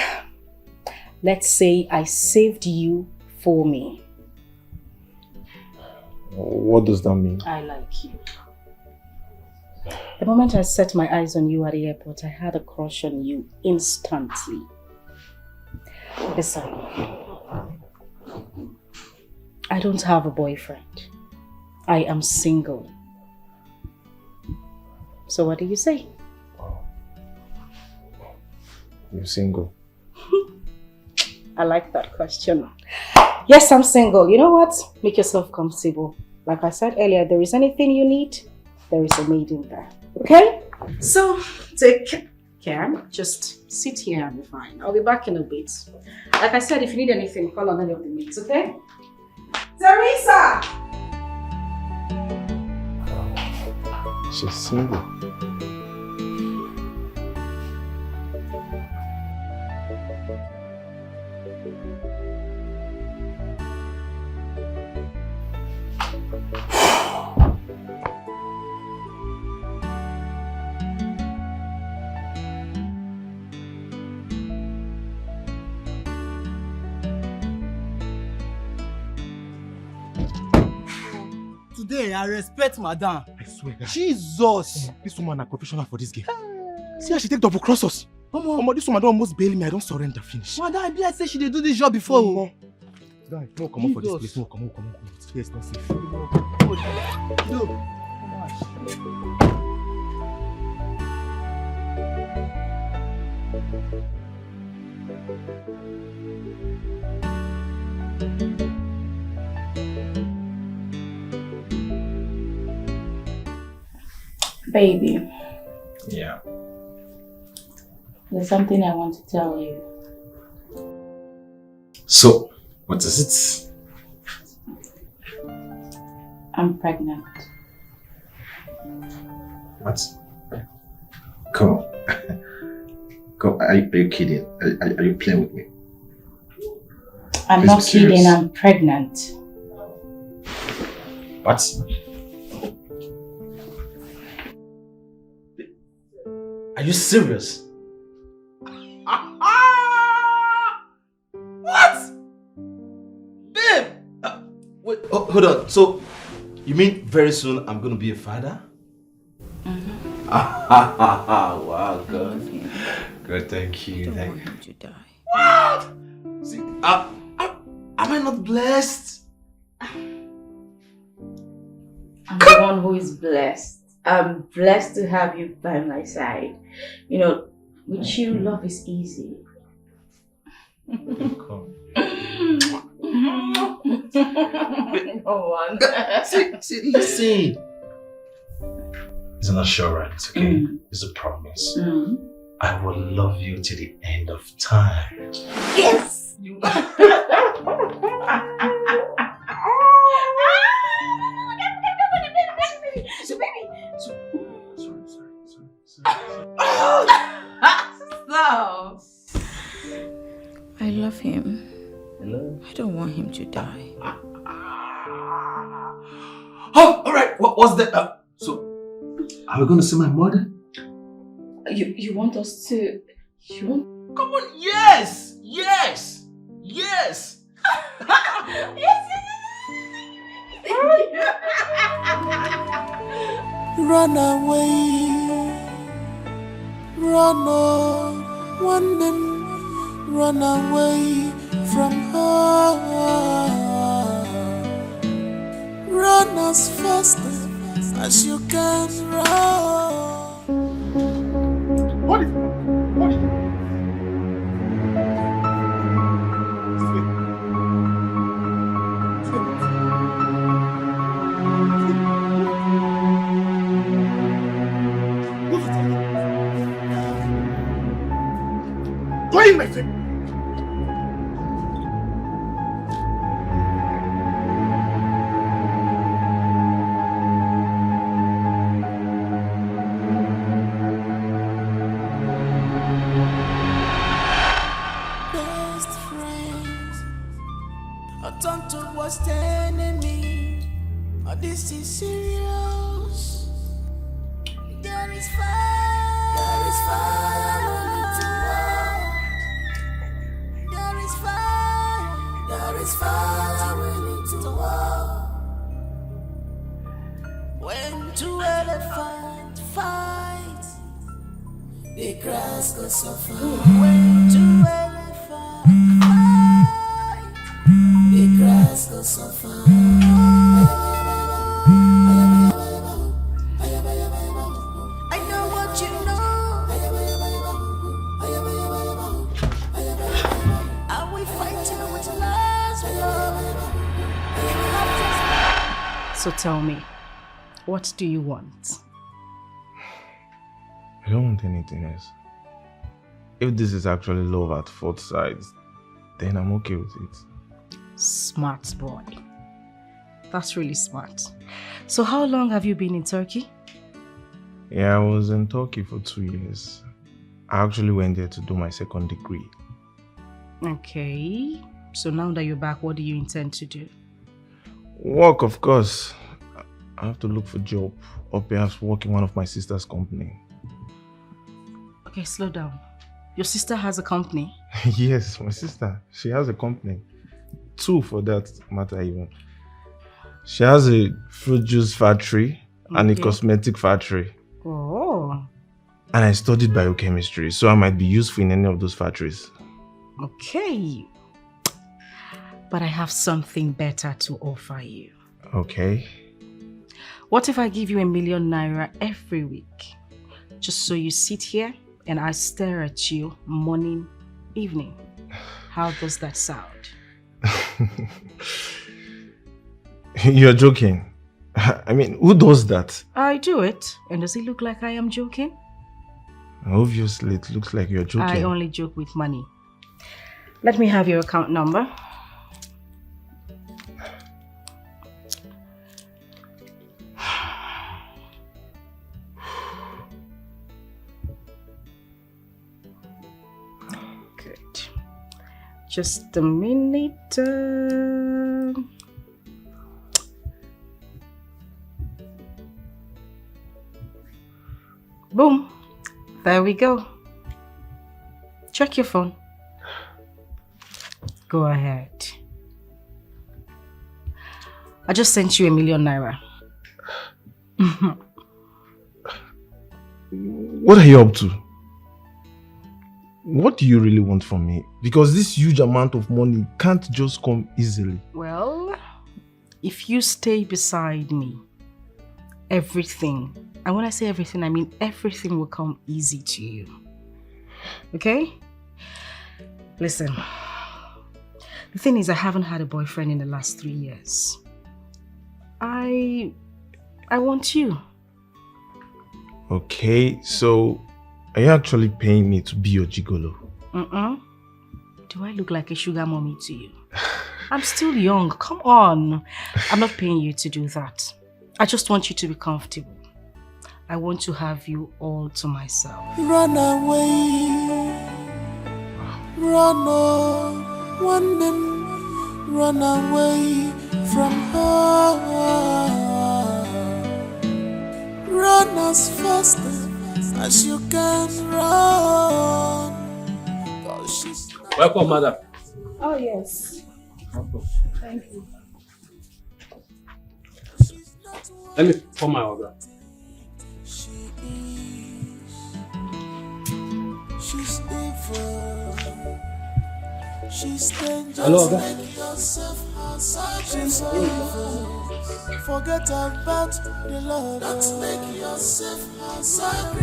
Speaker 1: let's say I saved you for me.
Speaker 8: What does that mean?
Speaker 1: I like you. The moment I set my eyes on you at the airport, I had a crush on you instantly. Listen, I don't have a boyfriend. I am single. So what do you say?
Speaker 8: You're single.
Speaker 1: I like that question. Yes, I'm single. You know what? Make yourself comfortable. Like I said earlier, there is anything you need, there is a maid in there. Okay? So, take care. Just sit here and be fine. I'll be back in a bit. Like I said, if you need anything, call on any of the maids, okay? Teresa!
Speaker 8: She's single.
Speaker 16: Today, I respect Madame.
Speaker 12: I swear, guys.
Speaker 16: Jesus!
Speaker 12: This woman is a professional for this game. See how she take double cross us. Omo, this woman don't almost bail me. I don't surrender. Finish.
Speaker 16: Madame, I be like say she dey do this job before.
Speaker 12: No, come on for this place. No, come on. It's too expensive.
Speaker 16: No.
Speaker 13: Baby.
Speaker 8: Yeah.
Speaker 13: There's something I want to tell you.
Speaker 8: So, what is it?
Speaker 13: I'm pregnant.
Speaker 8: What? Come on. Come, are you kidding? Are you playing with me?
Speaker 13: I'm
Speaker 8: Please
Speaker 13: not
Speaker 8: be serious.
Speaker 13: kidding, I'm pregnant.
Speaker 8: What? Are you serious? What? Babe! Wait, hold on. So, you mean very soon I'm going to be a father?
Speaker 13: Mm-hmm.
Speaker 8: Wow, good. Good, thank you. Thank you.
Speaker 13: To die.
Speaker 8: What? See, am I not blessed?
Speaker 13: I'm the one who is blessed. I'm blessed to have you by my side. You know, with you, love is easy.
Speaker 8: Come.
Speaker 13: No one.
Speaker 8: See, listen. It's an assurance, okay? It's a promise. I will love you till the end of time.
Speaker 13: Yes! Stop. I love him.
Speaker 8: Hello?
Speaker 13: I don't want him to die.
Speaker 8: Oh, alright. What's that? So, are we going to see my mother?
Speaker 13: You want us to... You want...
Speaker 8: Come on, yes! Yes! Yes!
Speaker 7: Run away, run on, run away from her. Run as fast as you can run.
Speaker 12: What is it? Go in, my friend.
Speaker 7: worst enemy. Oh, this is serious. There is fire. There is fire running to war. There is fire. There is fire running to war. When two elephants fight, the grass goes suffer. When two elephants fight, the grass goes suffer. I know what you know. Are we fighting with last blood?
Speaker 1: So tell me, what do you want?
Speaker 8: I don't want anything else. If this is actually love at first sight, then I'm okay with it.
Speaker 1: Smart boy. That's really smart. So how long have you been in Turkey?
Speaker 8: Yeah, I was in Turkey for 2 years. I actually went there to do my second degree.
Speaker 1: Okay. So now that you're back, what do you intend to do?
Speaker 8: Work, of course. I have to look for a job or perhaps work in one of my sister's company.
Speaker 1: Okay, slow down. Your sister has a company?
Speaker 8: Yes, my sister. She has a company. 2 for that matter even. She has a fruit juice factory and a cosmetic factory.
Speaker 1: Oh.
Speaker 8: And I studied biochemistry, so I might be useful in any of those factories.
Speaker 1: Okay. But I have something better to offer you.
Speaker 8: Okay.
Speaker 1: What if I give you 1 million naira every week? Just so you sit here and I stare at you morning, evening. How does that sound?
Speaker 8: You're joking. I mean, who does that?
Speaker 1: I do it. And does it look like I am joking?
Speaker 8: Obviously, it looks like you're joking.
Speaker 1: I only joke with money. Let me have your account number. Good. Just a minute. Boom. There we go. Check your phone. Go ahead. I just sent you 1 million naira.
Speaker 8: What are you up to? What do you really want from me? Because this huge amount of money can't just come easily.
Speaker 1: Well, if you stay beside me, everything, and when I say everything, I mean everything will come easy to you. Okay? Listen, the thing is I haven't had a boyfriend in the last 3 years. I want you.
Speaker 8: Okay, so are you actually paying me to be your gigolo?
Speaker 1: Do I look like a sugar mommy to you? I'm still young, come on. I'm not paying you to do that. I just want you to be comfortable. I want to have you all to myself.
Speaker 7: Run away, run on, one man, run away from her. Run as fast as you can run.
Speaker 2: Welcome, madam.
Speaker 5: Oh, yes. Thank you.
Speaker 2: Let me call my order.
Speaker 7: She's evil. She's dangerous.
Speaker 2: Hello, Oga.
Speaker 7: Make yourself outside. She's evil. Forget about the Lord. Don't make yourself outside.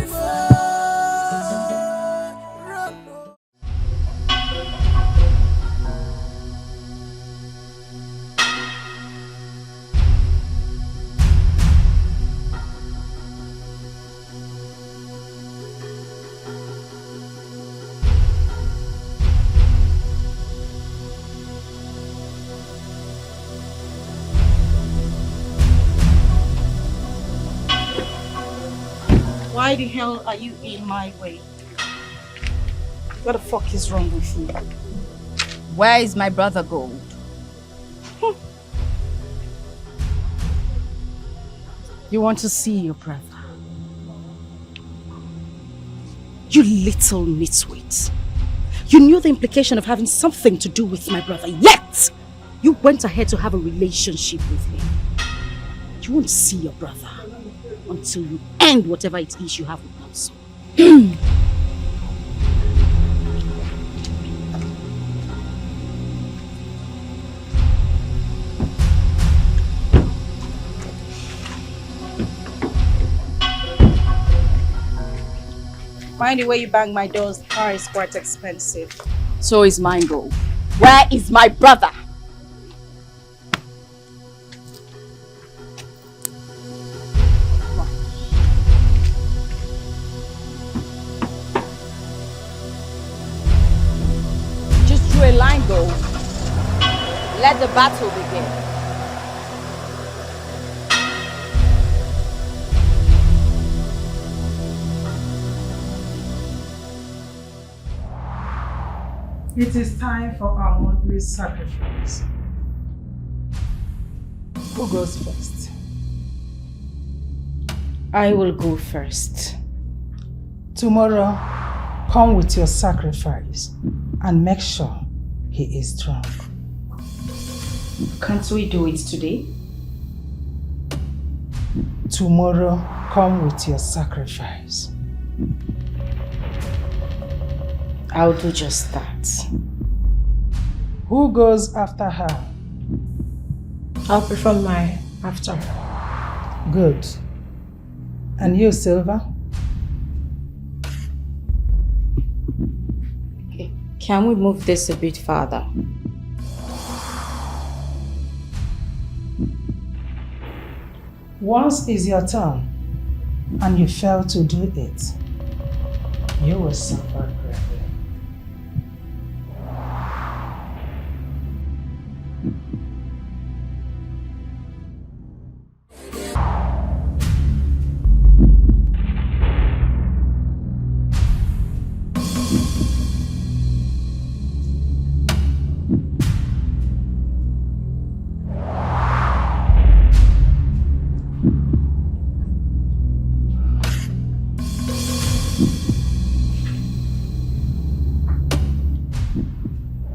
Speaker 1: Why the hell are you in my way? What the fuck is wrong with you?
Speaker 10: Where is my brother Gold?
Speaker 1: You want to see your brother? You little nitwit. You knew the implication of having something to do with my brother, yet you went ahead to have a relationship with him. You won't see your brother until you end whatever it is you have with him.
Speaker 5: Mind the way you bang my doors. The car is quite expensive.
Speaker 1: So is mine, go. Where is my brother?
Speaker 10: Just draw a line, go. Let the battle begin.
Speaker 17: It is time for our monthly sacrifice. Who goes first?
Speaker 5: I will go first.
Speaker 17: Tomorrow, come with your sacrifice and make sure he is drunk.
Speaker 5: Can't we do it today?
Speaker 17: Tomorrow, come with your sacrifice.
Speaker 5: I'll do just that.
Speaker 17: Who goes after her?
Speaker 5: I'll perform my after her.
Speaker 17: Good. And you, Silver?
Speaker 5: Okay. Can we move this a bit farther?
Speaker 17: Once is your turn, and you fail to do it, you will suffer greatly.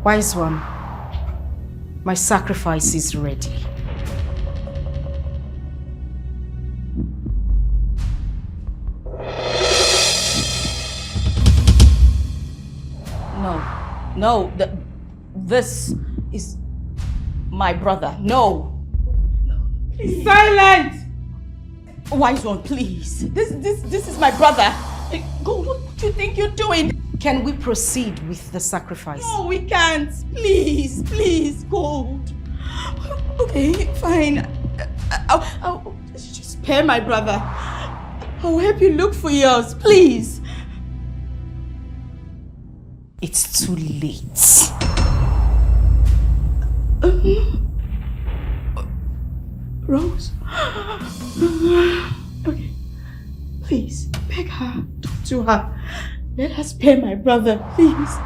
Speaker 1: Wise one, my sacrifice is ready.
Speaker 10: No, this is my brother. No.
Speaker 17: Silent!
Speaker 10: Wise one, please. This is my brother. Gold, what do you think you're doing?
Speaker 1: Can we proceed with the sacrifice?
Speaker 10: No, we can't. Please, Gold. Okay, fine. I'll just spare my brother. I'll help you look for yours, please.
Speaker 1: It's too late.
Speaker 10: Rose? Okay. Please, beg her. Talk to her. Let her spare my brother, please.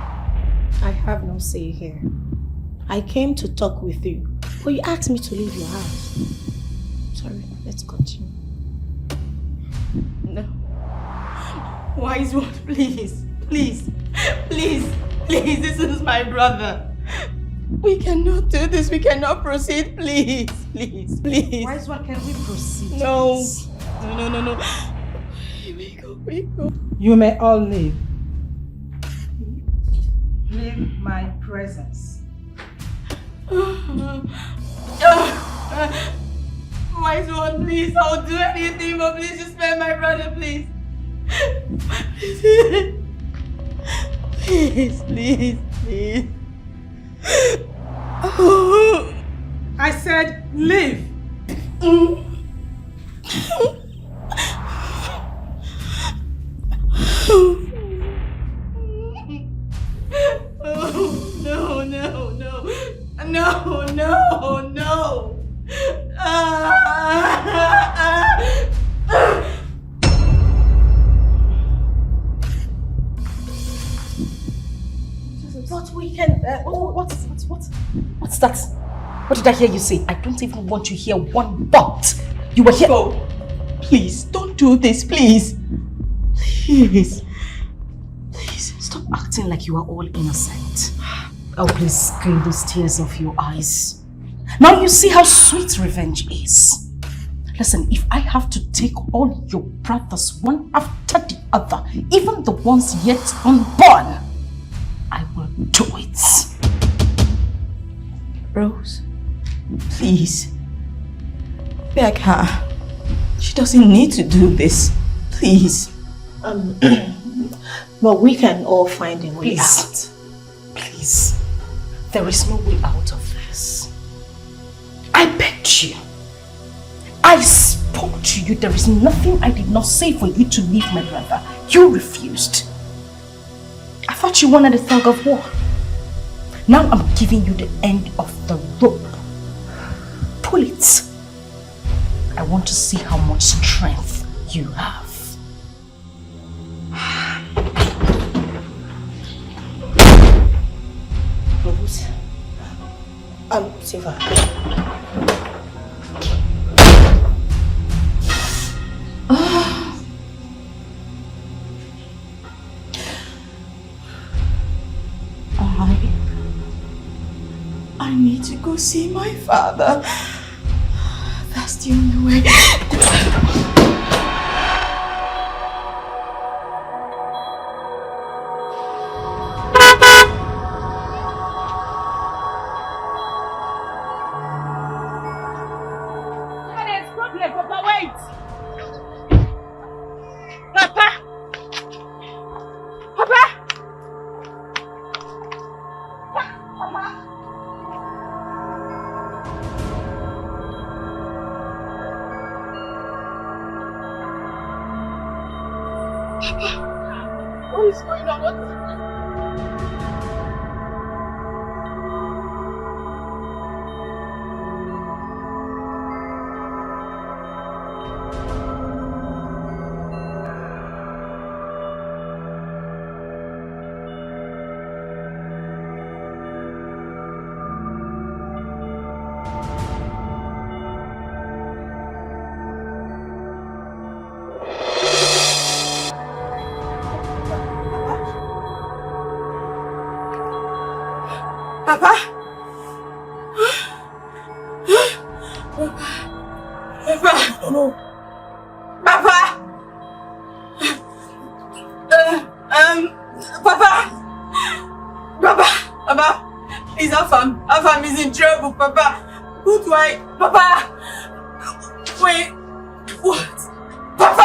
Speaker 5: I have no say here. I came to talk with you, but you asked me to leave your house. Sorry, let's continue.
Speaker 10: No. Wise one, please, this is my brother. We cannot do this, we cannot proceed, please.
Speaker 1: Wise one, can we proceed?
Speaker 10: No. We go.
Speaker 17: You may all leave. Leave my presence.
Speaker 10: Wise one, please, I'll do anything, but please just spare my brother, please. Please.
Speaker 17: I said leave.
Speaker 10: No.
Speaker 1: But we can. What's that? What did I hear you say? I don't even want to hear one but. You were here.
Speaker 4: Please, don't do this, please. Please.
Speaker 1: Please, stop acting like you are all innocent. Oh, please clean those tears off your eyes. Now you see how sweet revenge is. Listen, if I have to take all your brothers one after the other, even the ones yet unborn, I will do it.
Speaker 4: Rose, please. Beg her. She doesn't need to do this. Please. But we can all find a way out.
Speaker 1: Please. There is no way out of this. I begged you. I spoke to you. There is nothing I did not say for you to leave my brother. You refused. I thought you wanted a thug of war. Now I'm giving you the end of the rope. Pull it. I want to see how much strength you have.
Speaker 4: Rose. Siva. I need to go see my father. That's the only way.
Speaker 5: What is going on?
Speaker 4: Papa? Papa? No. Papa? Papa? Papa? Please, Afam is in trouble, Papa. Who do I... Papa? Wait. What? Papa?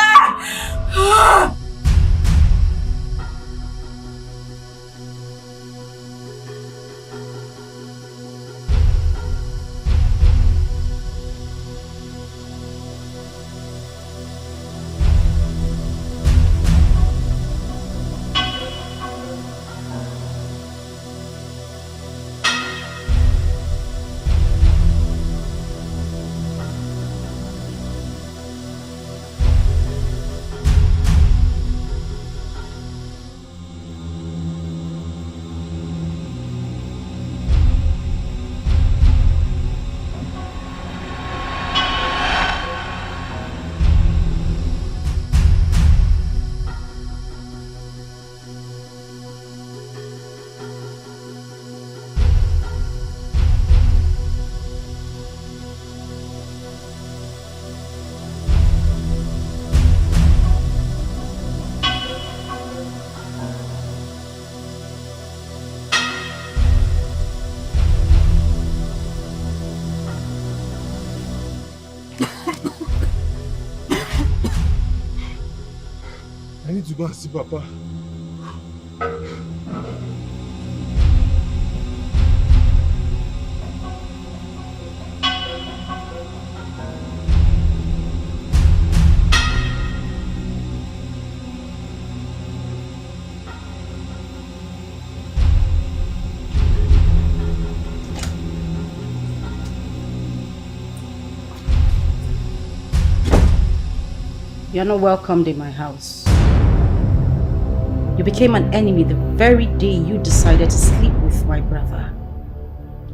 Speaker 12: I need to go and see Papa.
Speaker 1: You're not welcomed in my house. You became an enemy the very day you decided to sleep with my brother.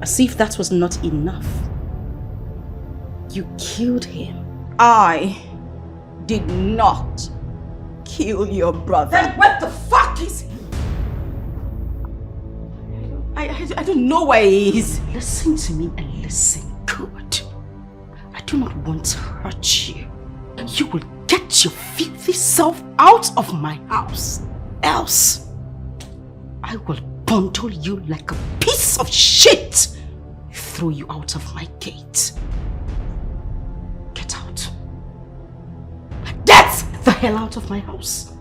Speaker 1: As if that was not enough. You killed him.
Speaker 4: I
Speaker 10: did not kill your brother. Then what the fuck is he? I don't know where he is.
Speaker 1: Listen to me and listen good. I do not want to hurt you. You will get your filthy self out of my house. Else, I will bundle you like a piece of shit. Throw you out of my gate. Get out. Get the hell out of my house.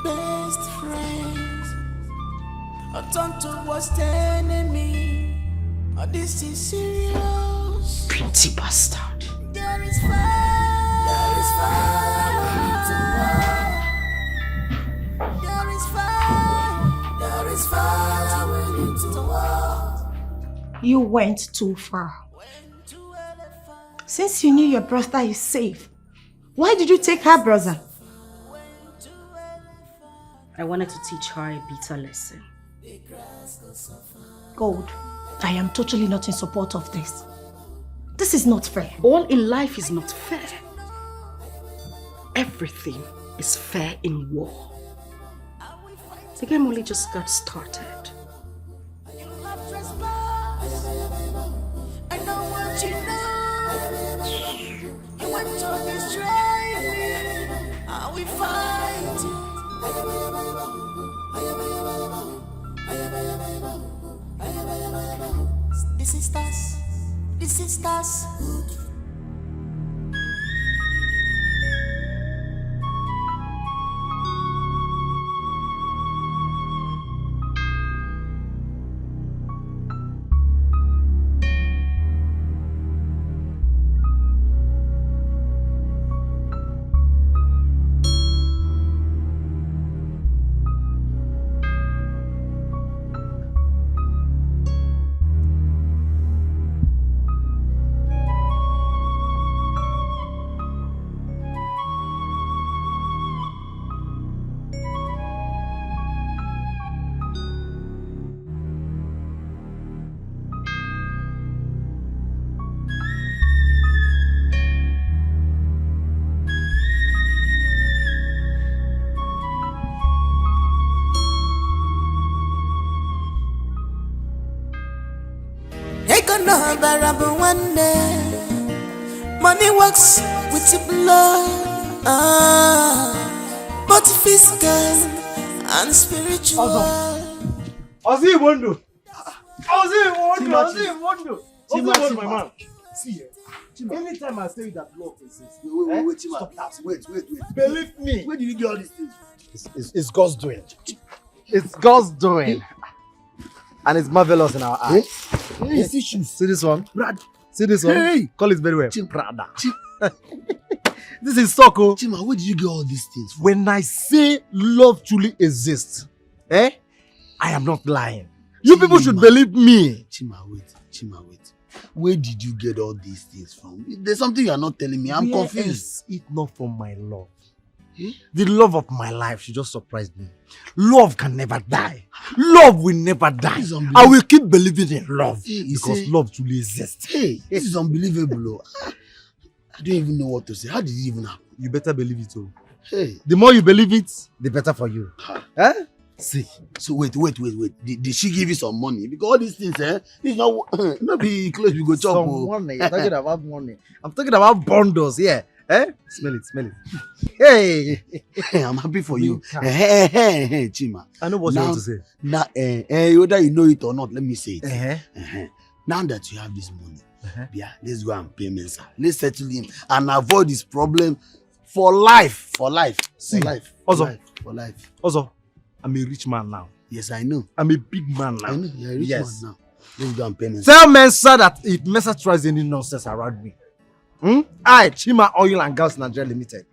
Speaker 7: Best friends, a tonto was telling me, oh, this is serious.
Speaker 1: Pretty bastard.
Speaker 7: There is fire. There is fire. There is fire. There is fire. We need to walk.
Speaker 4: You went too far. Since you knew your brother is safe, why did you take her brother?
Speaker 1: I wanted to teach her a bitter lesson.
Speaker 4: Gold, I am totally not in support of this. This is not fair.
Speaker 1: All in life is not fair. Everything is fair in war. The game only just got started.
Speaker 7: I know what you know. You want to destroy me. Are we fighting? This is us. This is us. Money works with your blood, both physical and spiritual.
Speaker 3: Ozzy Wondo, my man. See, anytime I say that love exists,
Speaker 21: Wait,
Speaker 3: stop that.
Speaker 21: Wait.
Speaker 3: Believe me.
Speaker 21: Where did you get all these things?
Speaker 3: It's God's doing. It's God's doing. And it's marvelous in our eyes.
Speaker 21: Hey, see shoes.
Speaker 3: See this one?
Speaker 21: Brad.
Speaker 3: See this one?
Speaker 21: Hey.
Speaker 3: Call it very well. Prada. This is Soko.
Speaker 21: Chima, where did you get all these things from?
Speaker 3: When I say love truly exists, I am not lying. You people should believe me.
Speaker 21: Chima, wait. Where did you get all these things from? There's something you are not telling me. I'm confused.
Speaker 3: It's not from my love. The love of my life, she just surprised me. Love can never die. Love will never die. I will keep believing in love because love truly exists.
Speaker 21: Hey, this is unbelievable. I don't even know what to say. How did it even happen?
Speaker 3: You better believe it too.
Speaker 21: Hey.
Speaker 3: The more you believe it, the better for you. See.
Speaker 21: So wait. Did she give you some money? Because all these things, it's not be close. We go chop.
Speaker 3: Some money. You're talking about money. I'm talking about bundles. Yeah. Smell it. Hey,
Speaker 21: I'm happy for you. Hey, Chima.
Speaker 3: I know what you want to say.
Speaker 21: Now, whether you know it or not, let me say it. Now that you have this money, let's go and pay Mensa. Let's settle him and avoid this problem for life.
Speaker 3: See,
Speaker 21: Also,
Speaker 3: I'm a rich man now.
Speaker 21: Yes, I know.
Speaker 3: I'm a big man now.
Speaker 21: I know. You're a rich man now. Let's go and pay Mensa.
Speaker 3: Tell Mensa that if Mensa tries any nonsense around me, I, Chima Oil and Gas Nigeria Limited,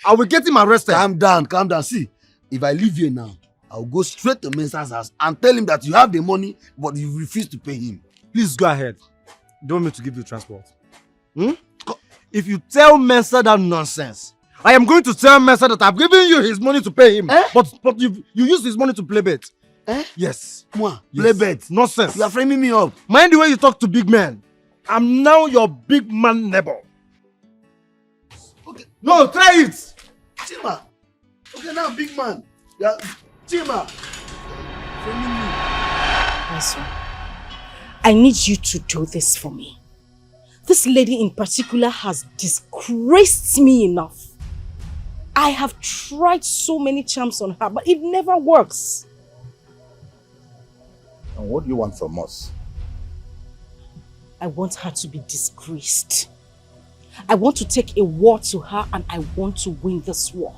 Speaker 3: I will get him arrested.
Speaker 21: Calm down. See, if I leave here now, I'll go straight to Mensa's house and tell him that you have the money, but you refuse to pay him.
Speaker 3: Please go ahead. Do you want me to give you transport? If you tell Mensa that nonsense, I am going to tell Mensa that I've given you his money to pay him, but you use his money to play bet. Yes.
Speaker 21: Play bet?
Speaker 3: Nonsense.
Speaker 21: You are framing me up.
Speaker 3: Mind the way you talk to big men. I'm now your big man neighbor. No, try it!
Speaker 21: Chima! Okay, now big man. Yeah, Chima!
Speaker 1: Listen, I need you to do this for me. This lady in particular has disgraced me enough. I have tried so many charms on her, but it never works.
Speaker 18: And what do you want from us?
Speaker 1: I want her to be disgraced. I want to take a war to her and I want to win this war.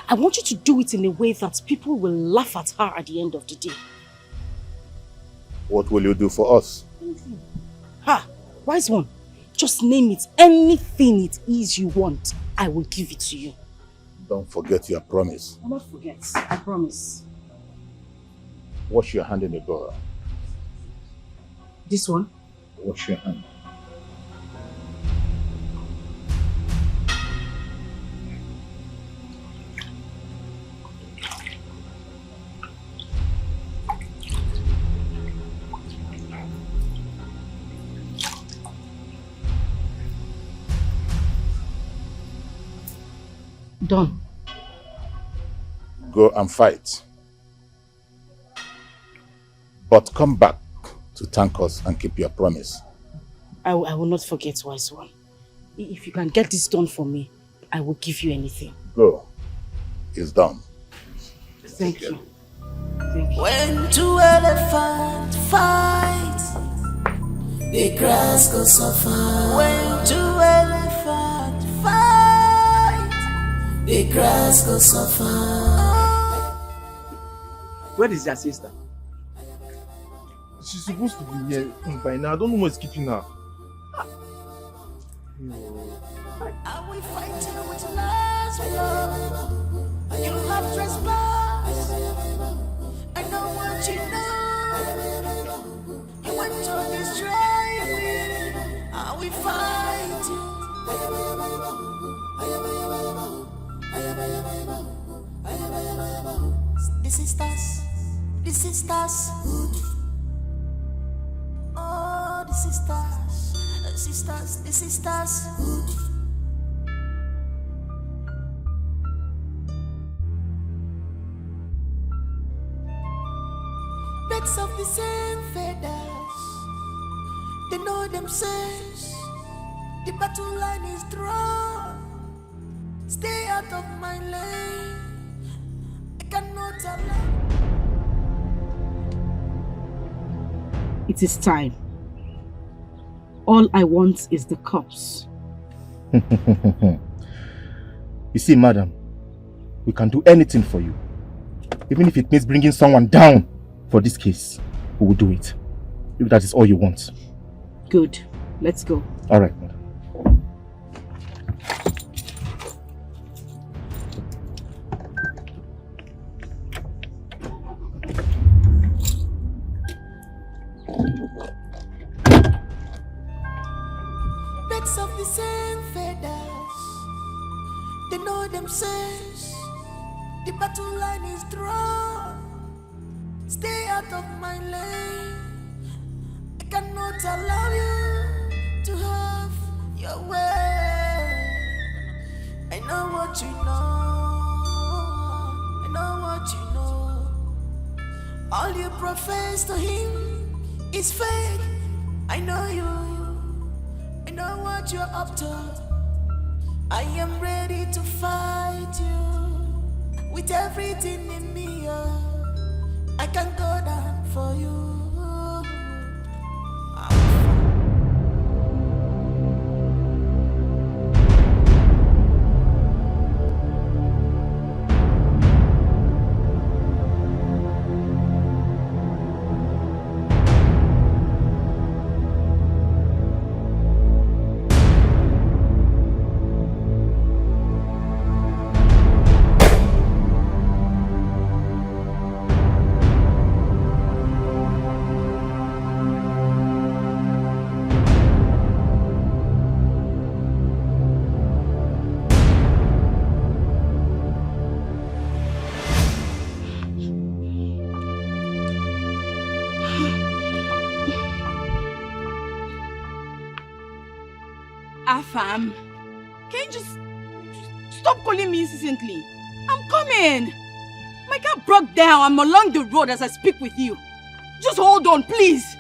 Speaker 1: I want you to do it in a way that people will laugh at her at the end of the day.
Speaker 18: What will you do for us?
Speaker 1: Ha! Wise one. Just name it. Anything it is you want, I will give it to you.
Speaker 18: Don't forget your promise.
Speaker 1: I won't forget. I promise.
Speaker 18: Wash your hand in the door.
Speaker 1: This one?
Speaker 18: Wash your hand.
Speaker 1: Done.
Speaker 18: Go and fight. But come back to thank us and keep your promise.
Speaker 1: I will not forget, wise one. If you can get this done for me, I will give you anything.
Speaker 18: Go. It's done.
Speaker 1: Thank you.
Speaker 7: When two elephants fight, the grass goes suffer. When two elephants fight, the grass goes suffer.
Speaker 22: Where is your sister?
Speaker 12: She's supposed to be here by now. I don't know what's keeping her.
Speaker 7: Are we fighting with last blood? You have trespassed. I know what you know. You want to destroy me. Are we fighting? The sisters. Oh, the sisters. The sisters. Birds of the same feathers, they know themselves. The battle line is drawn. Stay out of my lane. I cannot allow.
Speaker 1: It is time. All I want is the cups.
Speaker 23: You see, madam, we can do anything for you. Even if it means bringing someone down for this case, we will do it. If that is all you want.
Speaker 1: Good. Let's go.
Speaker 23: All right, madam.
Speaker 7: Birds of the same feathers, they know themselves. The battle line is drawn. Stay out of my lane. I cannot allow you to have your way. I know what you know. I know what you know. All you profess to him is fake. I know you. I know what you're up to. I am ready to fight you with everything in me. I can go down for you.
Speaker 10: Afam, can you just Stop calling me incessantly. I'm coming. My car broke down. I'm along the road as I speak with you. Just hold on, please.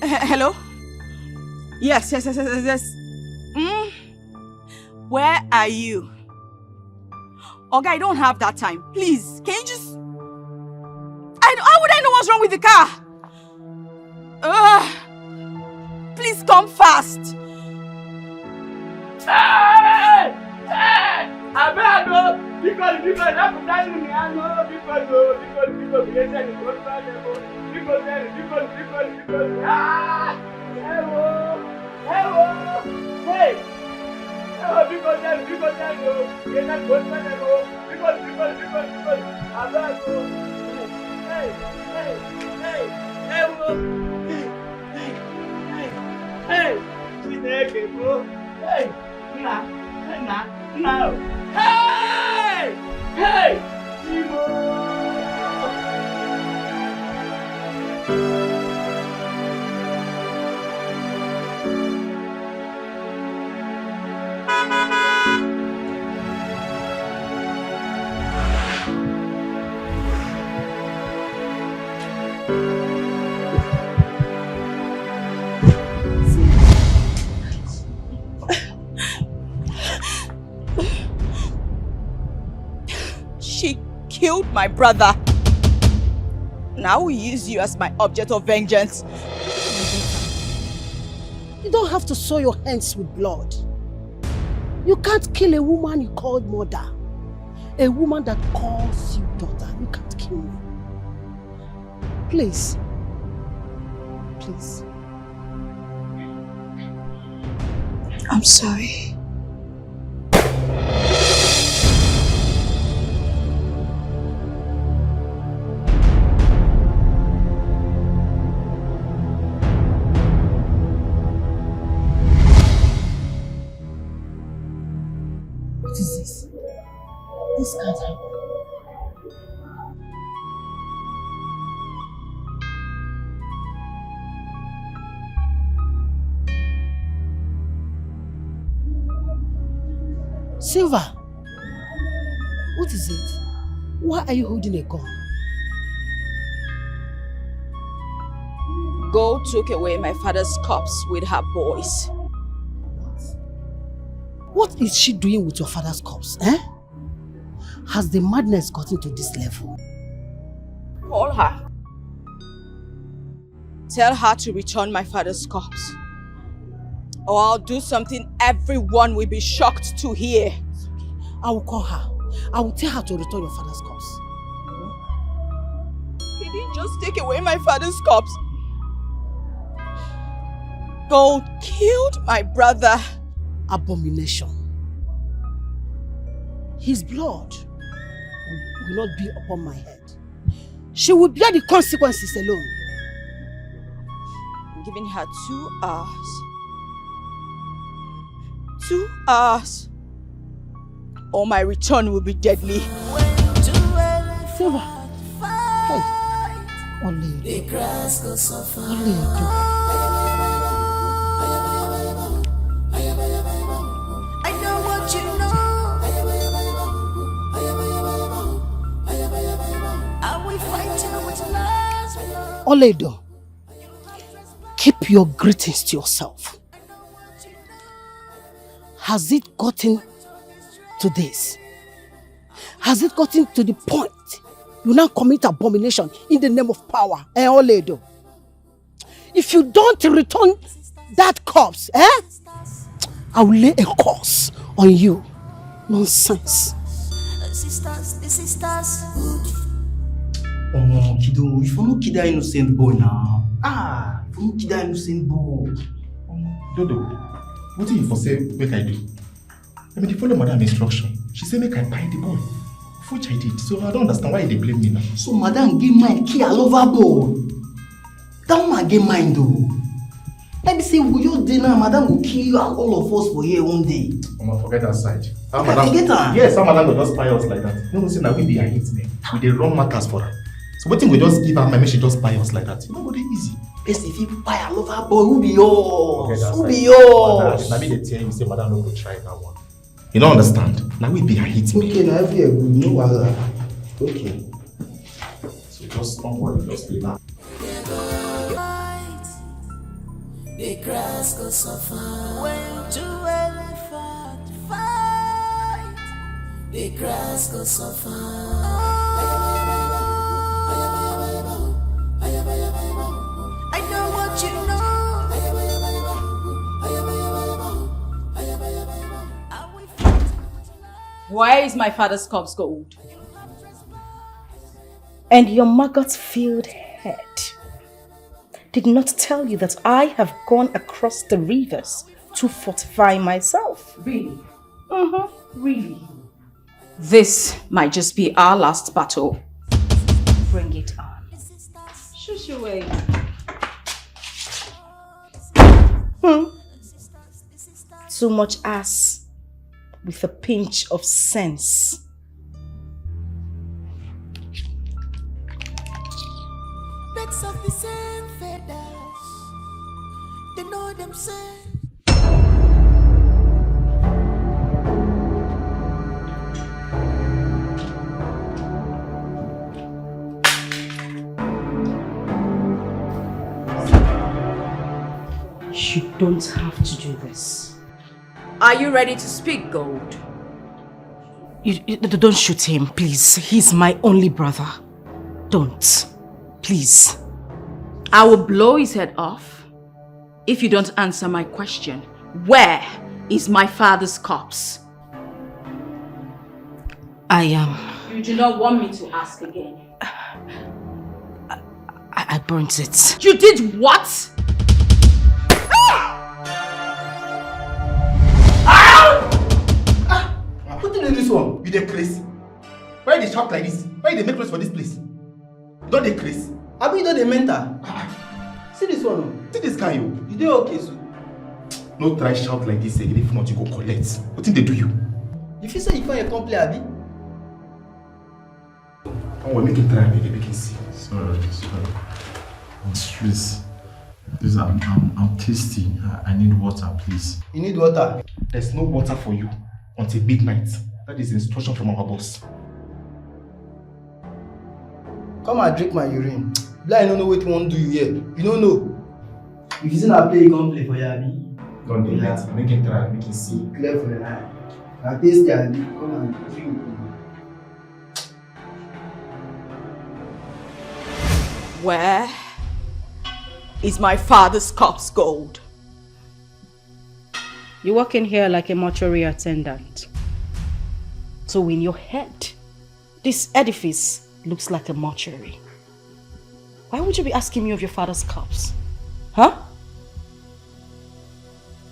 Speaker 10: Hello? Yes. Where are you? Okay, I don't have that time. Please, can you just... How would I know what's wrong with the car? Please come fast.
Speaker 19: Hey! I better go because I'm dying me. I know because hey!
Speaker 10: She killed my brother. Now we use you as my object of vengeance.
Speaker 1: You don't have to soil your hands with blood. You can't kill a woman you called mother. A woman that calls you daughter. You can't kill me. Please. Please.
Speaker 10: I'm sorry.
Speaker 1: What is this? This can't happen. Silver, what is it? Why are you holding a gun?
Speaker 10: Gold took away my father's corpse with her boys.
Speaker 1: What is she doing with your father's corpse, eh? Has the madness gotten to this level?
Speaker 10: Call her. Tell her to return my father's corpse. Or I'll do something everyone will be shocked to hear.
Speaker 1: I will call her. I will tell her to return your father's corpse.
Speaker 10: He didn't just take away my father's corpse. Gold killed my brother.
Speaker 1: Abomination. His blood will not be upon my head. She will bear the consequences alone.
Speaker 10: I'm giving her 2 hours. 2 hours. Or my return will be deadly.
Speaker 1: Silver. Hey. Only
Speaker 7: I know what you know. Are we fighting with love?
Speaker 1: Oledo, keep your greetings to yourself. Has it gotten to this? Has it gotten to the point you now commit abomination in the name of power? Oledo, if you don't return that corpse, I will lay a curse on you. Nonsense.
Speaker 7: The sisters.
Speaker 6: Oh, Kido, if you no kid that innocent boy now. If you no kid that innocent boy.
Speaker 23: Dodo, what do you for say make I do? I mean, the follow madam instruction. She said make I buy the boy. Which I did. So I don't understand why they blame me now.
Speaker 6: So madam give mine key all over boy. That woman get mine though. Let me say, will you dinner? Madam will kill you and all of us for here one day.
Speaker 23: Mama, forget that side.
Speaker 6: Forget her.
Speaker 23: Yes, some madam will just spy us like that. You know, say that we be a hit me. We dey run matters for her. So what thing we just give her my she just spy us like that? You know what easy.
Speaker 6: Best if you buy another boy, who be yours? Who be
Speaker 23: Madam,
Speaker 6: yours?
Speaker 23: now me they tell you, say madam no go try that one. You don't understand? Now we be a hit me.
Speaker 6: Okay, now every year good, no wahala. Okay.
Speaker 23: So just don't worry, just relax.
Speaker 7: The grass go suffer when two elephants fight. The grass go suffer. I know what you know.
Speaker 10: Where is my father's corpse gold?
Speaker 1: And your maggot-filled head did not tell you that I have gone across the rivers to fortify myself.
Speaker 10: Really? Really? This might just be our last battle. Bring it on. Shush away.
Speaker 1: Too much ass with a pinch of sense.
Speaker 7: Birds of the same feathers, they know themselves.
Speaker 1: You don't have to do this.
Speaker 10: Are you ready to speak, Gold?
Speaker 1: You don't shoot him, please. He's my only brother. Don't. Please.
Speaker 10: I will blow his head off if you don't answer my question. Where is my father's corpse?
Speaker 1: I am.
Speaker 10: You do not want me to ask again.
Speaker 1: I burnt it.
Speaker 10: You did what?
Speaker 23: What do you do this one? You dey crazy? Why they shout like this? Why they make noise for this place? Don't they crazy?
Speaker 6: I mean, don't they mental? See this one.
Speaker 23: See this guy, you.
Speaker 6: You dey okay, so?
Speaker 23: No try shout like this again. If not, you go collect. What thing they do you?
Speaker 6: If you say you can't come play, Abi.
Speaker 23: Don't worry, make him try, make him see.
Speaker 8: Sorry. Please, I'm thirsty. I need water, please.
Speaker 6: You need water?
Speaker 23: There's no water for you until midnight. That is instruction from our boss.
Speaker 6: Come and drink my urine. Blind, I don't know what you want to do you here. You don't know. If you see a play, you can't play for you, Abi.
Speaker 23: Don't do that. Make him try, make him see.
Speaker 6: Clear for your eye. I taste the Abi. Come and drink.
Speaker 10: Where is my father's corpse, Gold?
Speaker 1: You walk in here like a mortuary attendant. So in your head, this edifice looks like a mortuary. Why would you be asking me of your father's corpse? Huh?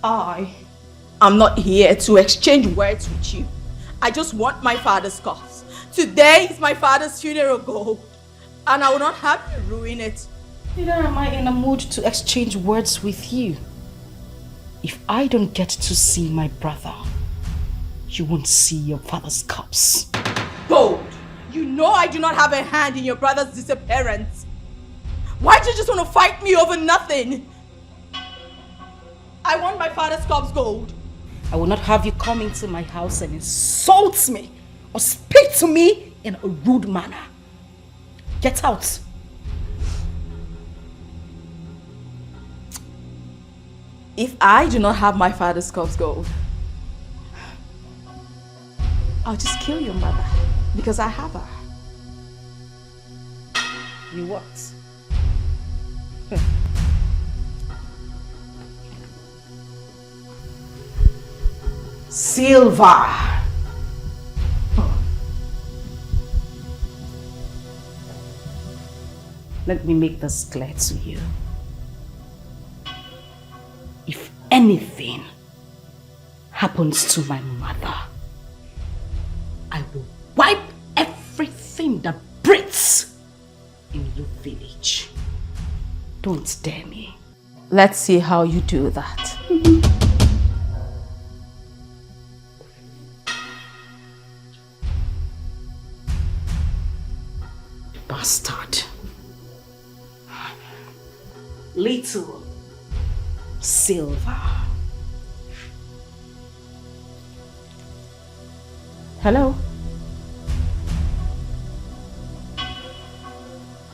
Speaker 10: I am not here to exchange words with you. I just want my father's corpse. Today is my father's funeral, Gold. And I will not have you ruin it.
Speaker 1: Neither am I in a mood to exchange words with you. If I don't get to see my brother, you won't see your father's corpse.
Speaker 10: Gold, you know I do not have a hand in your brother's disappearance. Why do you just want to fight me over nothing? I want my father's corpse, Gold.
Speaker 1: I will not have you come into my house and insult me or speak to me in a rude manner. Get out.
Speaker 10: If I do not have my father's corpse, Gold, I'll just kill your mother because I have her.
Speaker 1: You what? Silver. Let me make this clear to you. If anything happens to my mother, I will wipe everything that breathes in your village. Don't dare me.
Speaker 10: Let's see how you do that.
Speaker 1: Bastard. Little Silver.
Speaker 10: Hello?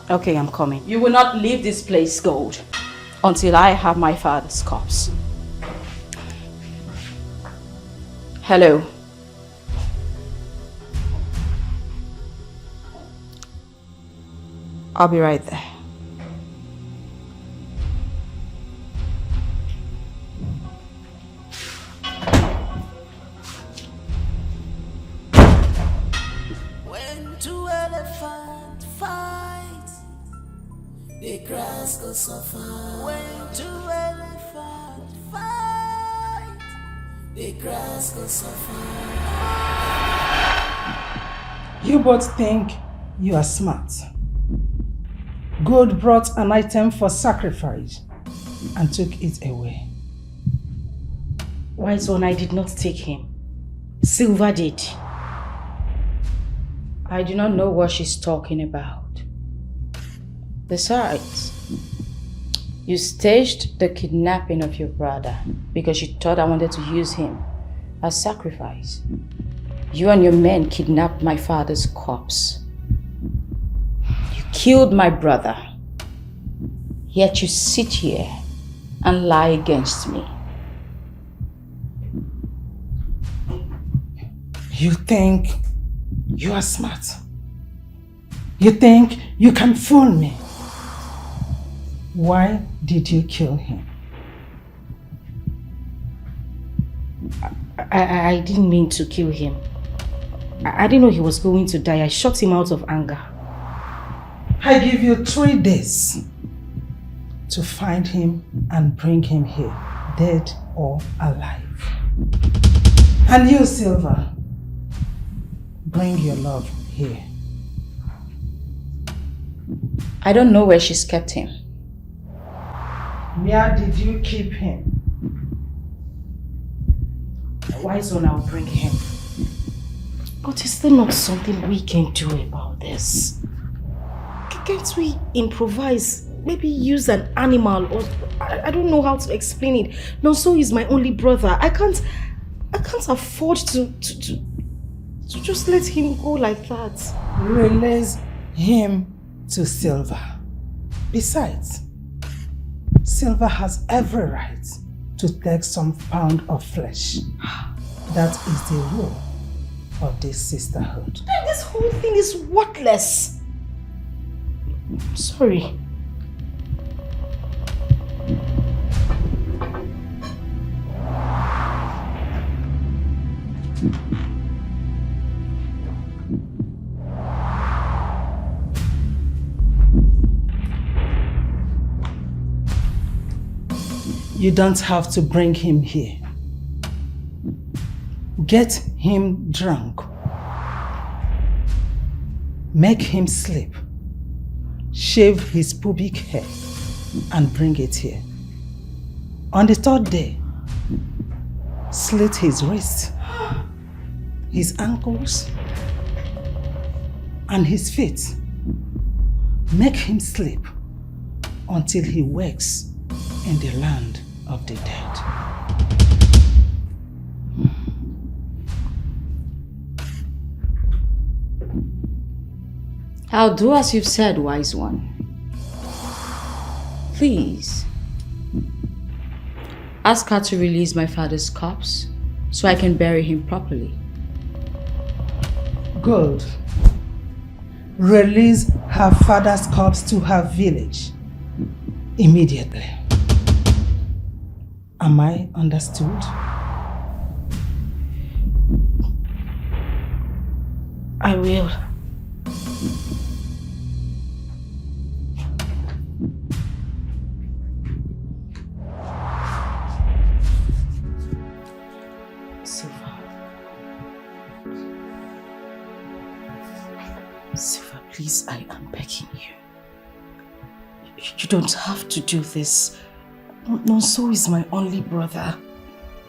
Speaker 10: Okay, I'm coming. You will not leave this place, Gold, until I have my father's corpse. Hello? I'll be right there.
Speaker 7: When two elephants fight, the grass goes suffer. When two elephants fight, the grass goes suffer.
Speaker 17: You both think you are smart. God brought an item for sacrifice and took it away.
Speaker 1: Wise one, I did not take him. Silver did.
Speaker 10: I do not know what she's talking about. Besides, you staged the kidnapping of your brother because you thought I wanted to use him as sacrifice. You and your men kidnapped my father's corpse. You killed my brother. Yet you sit here and lie against me.
Speaker 17: You think you are smart. You think you can fool me. Why did you kill him?
Speaker 1: I didn't mean to kill him. I didn't know he was going to die. I shot him out of anger.
Speaker 17: I give you 3 days to find him and bring him here, dead or alive. And you, Silver, bring your love here.
Speaker 10: I don't know where she's kept him.
Speaker 17: Where did you keep him?
Speaker 1: Wise one, I'll bring him. But is there not something we can do about this? Can't we improvise? Maybe use an animal, or I don't know how to explain it. Nonso is my only brother. I can't afford to just let him go like that.
Speaker 17: Release him to Silver. Besides, Silver has every right to take some pound of flesh. That is the rule of this sisterhood.
Speaker 1: This whole thing is worthless. Sorry.
Speaker 17: You don't have to bring him here. Get him drunk. Make him sleep. Shave his pubic hair and bring it here. On the 3rd day, slit his wrists, his ankles, and his feet. Make him sleep until he wakes in the land of the dead.
Speaker 10: I'll do as you've said, wise one. Please, ask her to release my father's corpse so I can bury him properly.
Speaker 17: Good. Release her father's corpse to her village immediately. Am I understood?
Speaker 1: I will. Silver, please, I am begging you. You don't have to do this.
Speaker 4: Nonso is my only brother.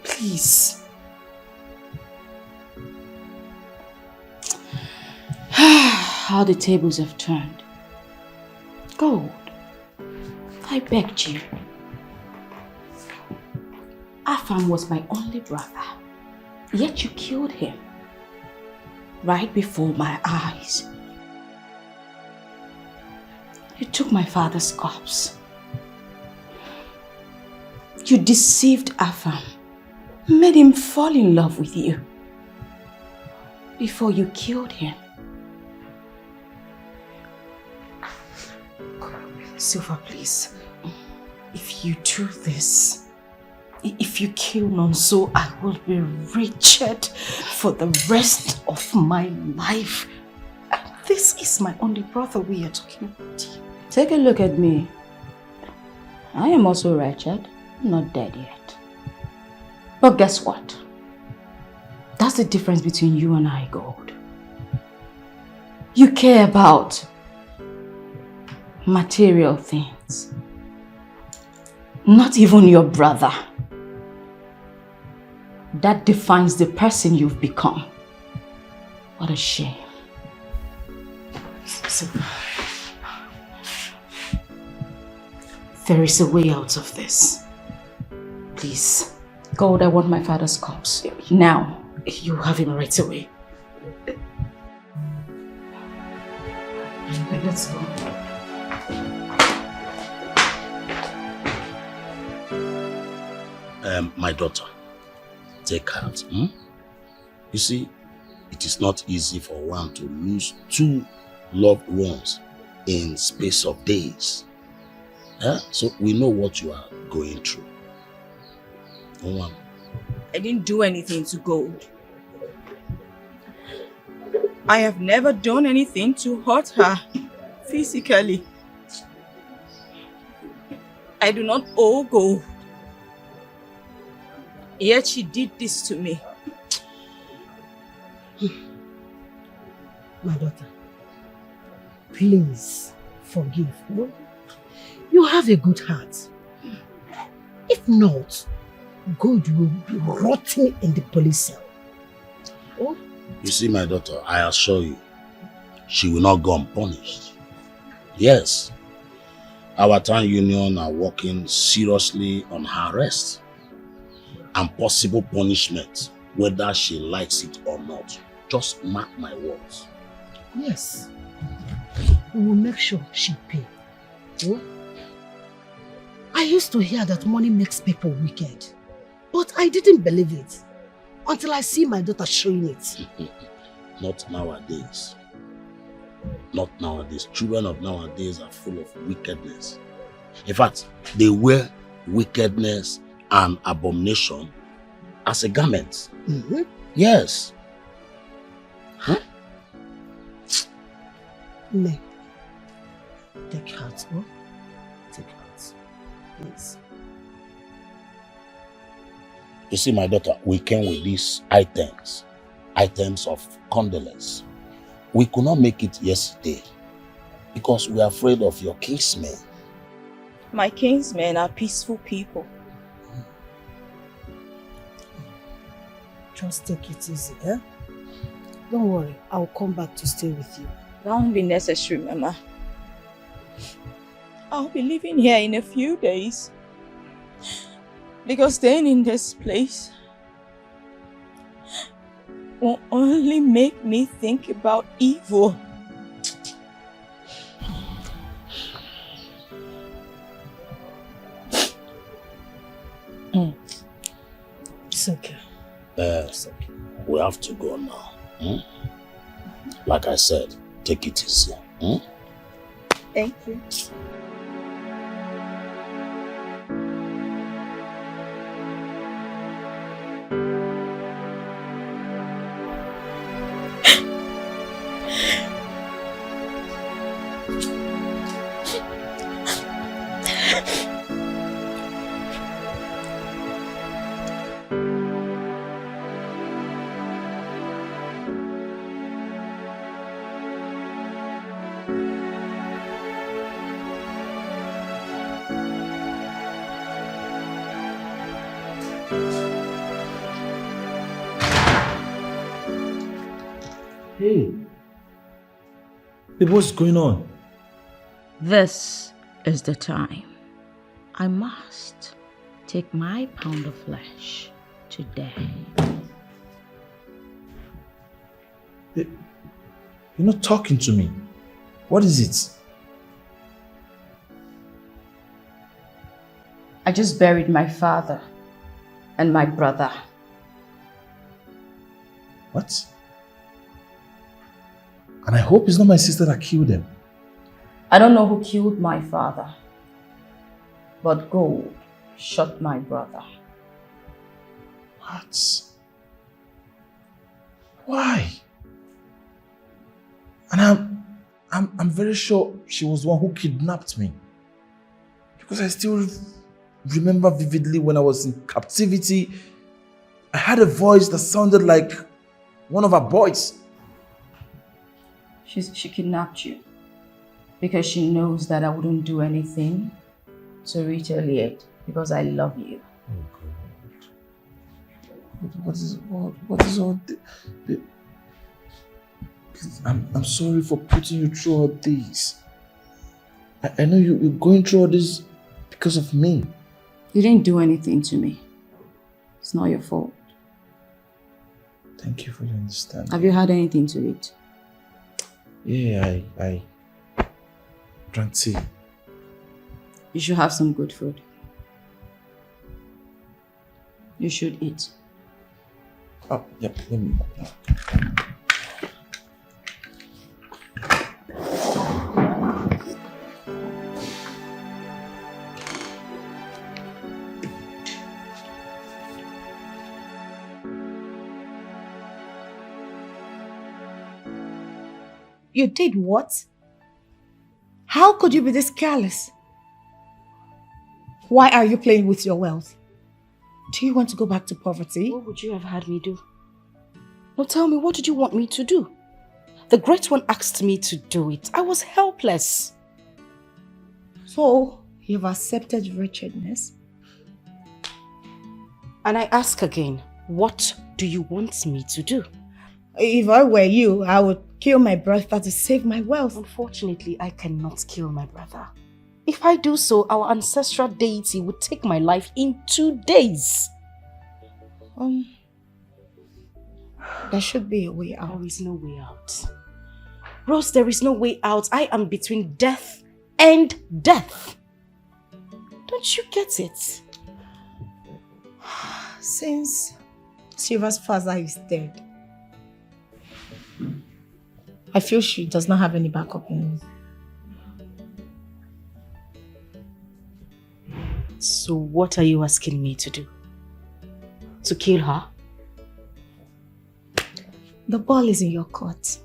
Speaker 4: Please.
Speaker 9: How the tables have turned. Gold, I begged you. Afam was my only brother, yet you killed him right before my eyes. You took my father's corpse. You deceived Afam, made him fall in love with you before you killed him.
Speaker 4: Silver, please. If you do this, if you kill Nonso, I will be wretched for the rest of my life. And this is my only brother we are talking about.
Speaker 9: Take a look at me. I am also wretched. I'm not dead yet. But guess what? That's the difference between you and I, Gold. You care about material things. Not even your brother. That defines the person you've become. What a shame.
Speaker 4: So,
Speaker 9: there is a way out of this. Please. Gold, I want my father's corpse. Now.
Speaker 4: You have him right away. Let's go.
Speaker 15: My daughter, take heart. You see, it is not easy for one to lose two loved ones in space of days. So we know what you are going through. One.
Speaker 10: I didn't do anything to Gold. I have never done anything to hurt her physically. I do not owe Gold. Yet she did this to me.
Speaker 1: My daughter, please forgive. No? You have a good heart. If not, God will be rotting in the police cell. Oh?
Speaker 15: You see, my daughter, I assure you, she will not go unpunished. Yes, our town union are working seriously on her arrest and possible punishment, whether she likes it or not. Just mark my words.
Speaker 1: Yes. We will make sure she pays. Oh? I used to hear that money makes people wicked, but I didn't believe it until I see my daughter showing it.
Speaker 15: Not nowadays. Not nowadays. Children of nowadays are full of wickedness. In fact, they wear wickedness and abomination as a garment. Yes. Huh?
Speaker 1: No. Take heart, oh? Take heart. Please.
Speaker 15: You see, my daughter, we came with these items of condolence. We could not make it yesterday because we are afraid of your kinsmen.
Speaker 10: My kinsmen are peaceful people.
Speaker 1: Just take it easy, eh? Don't worry, I'll come back to stay with you.
Speaker 10: That won't be necessary, Mama. I'll be leaving here in a few days. Because staying in this place will only make me think about evil.
Speaker 1: It's okay.
Speaker 15: We have to go now. Like I said, take it easy.
Speaker 10: Thank you.
Speaker 8: Hey. Babe, what's going on?
Speaker 10: This is the time. I must take my pound of flesh today.
Speaker 8: You're not talking to me. What is it?
Speaker 10: I just buried my father and my brother.
Speaker 8: What? And I hope it's not my sister that killed them.
Speaker 10: I don't know who killed my father, but gold shot my brother.
Speaker 8: What? Why? And I'm very sure she was the one who kidnapped me. Because I still remember vividly when I was in captivity, I had a voice that sounded like one of our boys.
Speaker 10: She kidnapped you because she knows that I wouldn't do anything to retaliate because I love you.
Speaker 8: What is all this? Please, I'm sorry for putting you through all this. I know you're going through all this because of me.
Speaker 10: You didn't do anything to me. It's not your fault.
Speaker 8: Thank you for your understanding.
Speaker 10: Have you had anything to eat?
Speaker 8: Yeah, I drank tea.
Speaker 10: You should have some good food. You should eat.
Speaker 8: Oh, yep, let me.
Speaker 4: You did what? How could you be this careless? Why are you playing with your wealth? Do you want to go back to poverty?
Speaker 1: What would you have had me do? Now tell me, what did you want me to do? The Great One asked me to do it. I was helpless.
Speaker 4: So, you've accepted wretchedness?
Speaker 1: And I ask again, what do you want me to do?
Speaker 4: If I were you, I would kill my brother to save my wealth.
Speaker 1: Unfortunately, I cannot kill my brother. If I do so, our ancestral deity would take my life in 2 days.
Speaker 4: There should be a way out.
Speaker 1: There is no way out. Rose, there is no way out. I am between death and death. Don't you get it?
Speaker 4: Since Shiva's father is dead, I feel she does not have any backup plan.
Speaker 1: So what are you asking me to do? To kill her?
Speaker 4: The ball is in your court.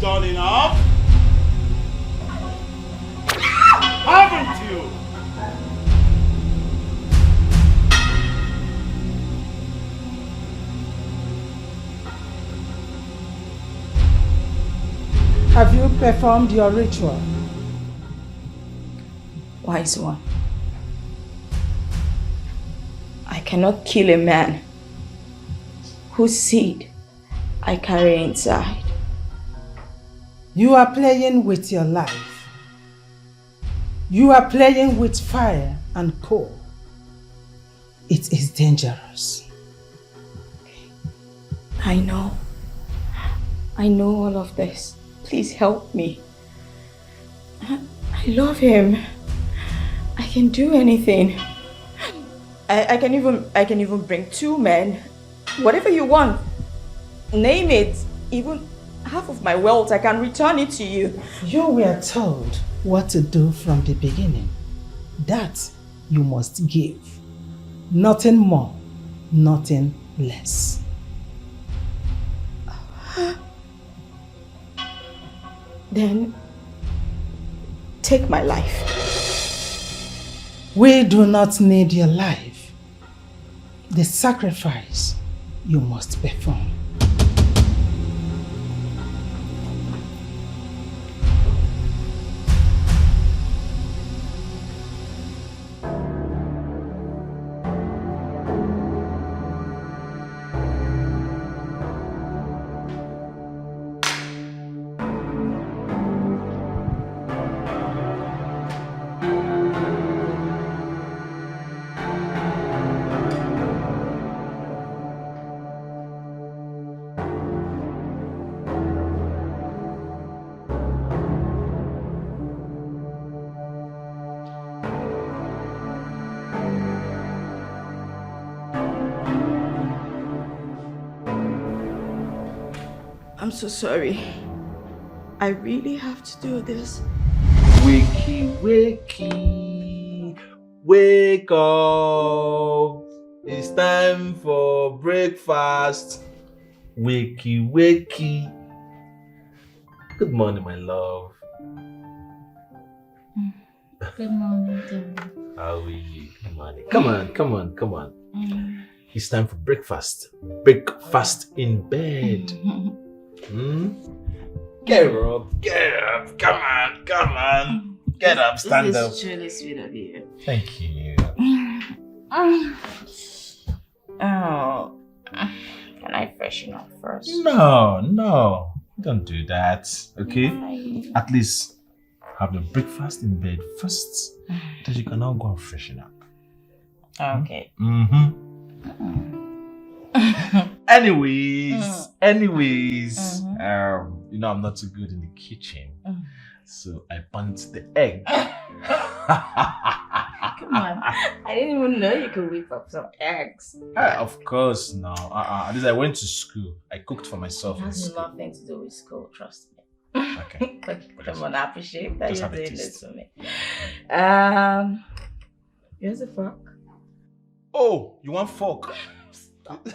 Speaker 19: done enough? Haven't you?
Speaker 17: Have you performed your ritual?
Speaker 10: Wise one. I cannot kill a man whose seed I carry inside.
Speaker 17: You are playing with your life. You are playing with fire and coal. It is dangerous.
Speaker 10: I know. I know all of this. Please help me. I love him. I can do anything. I can even bring 2 men. Whatever you want. Name it. Even half of my wealth, I can return it to you.
Speaker 17: You were told what to do from the beginning. That you must give. Nothing more, nothing less.
Speaker 10: Then, take my life.
Speaker 17: We do not need your life. The sacrifice you must perform.
Speaker 10: I'm so sorry. I really have to do this.
Speaker 8: Wakey, wakey, wake up. It's time for breakfast. Wakey, wakey. Good morning, my love.
Speaker 13: Good morning, dear.
Speaker 8: How are you? Good morning. Come on. It's time for breakfast. Breakfast in bed. Get up. Come on. Get up, stand up.
Speaker 10: This is truly sweet of you.
Speaker 8: Thank you.
Speaker 10: Oh, can I freshen up first?
Speaker 8: No. Don't do that, okay? At least have your breakfast in bed first, then you can now go and freshen up.
Speaker 10: Okay.
Speaker 8: Anyways, you know I'm not too good in the kitchen, so I burnt the egg.
Speaker 10: Come on, I didn't even know you could whip up some eggs.
Speaker 8: Of course, no. At least I went to school. I cooked for myself.
Speaker 10: It
Speaker 8: in
Speaker 10: has
Speaker 8: school.
Speaker 10: nothing to do with school, trust me.
Speaker 8: Okay.
Speaker 10: Come on, I appreciate that
Speaker 8: Just
Speaker 10: you're
Speaker 8: have a
Speaker 10: doing
Speaker 8: taste.
Speaker 10: this for me. Here's a fork.
Speaker 8: Oh, you want fork?
Speaker 10: Stop.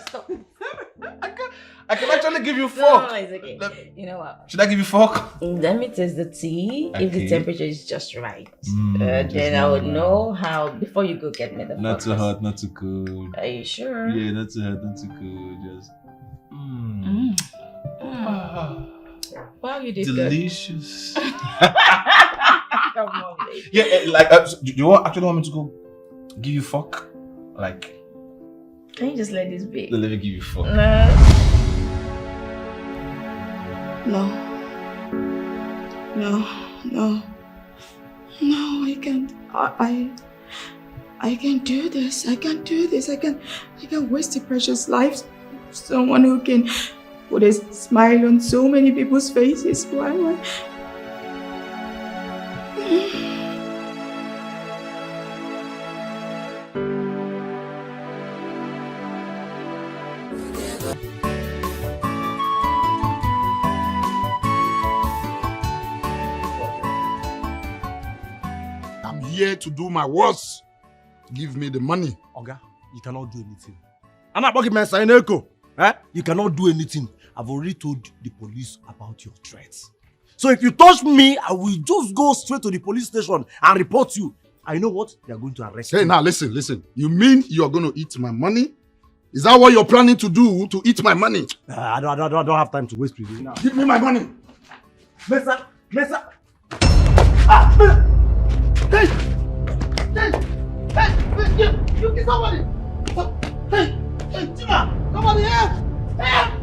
Speaker 8: I can actually give you fork.
Speaker 10: No, it's okay. You know what?
Speaker 8: Should I give you fork?
Speaker 10: Let me taste the tea. If the
Speaker 8: Okay.
Speaker 10: temperature is just right,
Speaker 8: just
Speaker 10: then I would
Speaker 8: right.
Speaker 10: know how. Before you go get me the
Speaker 8: Not too
Speaker 10: fork.
Speaker 8: hot, not too cold.
Speaker 10: Are you sure?
Speaker 8: Yeah, not too hot, not too cold. Just.
Speaker 10: Wow, you did
Speaker 8: delicious.
Speaker 10: good. Come on, baby.
Speaker 8: Yeah, like, so you actually want me to go give you fork? Like,
Speaker 10: Can you just let this be?
Speaker 8: let me give you fork.
Speaker 10: No, I can't. I can't do this. I can't do this. I can't waste the precious lives of someone who can put a smile on so many people's faces. Why?
Speaker 12: I'm here to do my worst. Give me the money.
Speaker 3: Oga, you cannot do anything. I'm not talking about Echo. You cannot do anything. I've already told the police about your threats. So if you touch me, I will just go straight to the police station and report you. I know what? They are going to arrest you.
Speaker 12: Hey, now listen. You mean you are going to eat my money? Is that what you're planning to do, to eat my money?
Speaker 3: I don't have time to waste with you now.
Speaker 12: Give me my money.
Speaker 3: Mesa! Ah! Hey! You kill somebody! Hey, Tima! Somebody help! Help!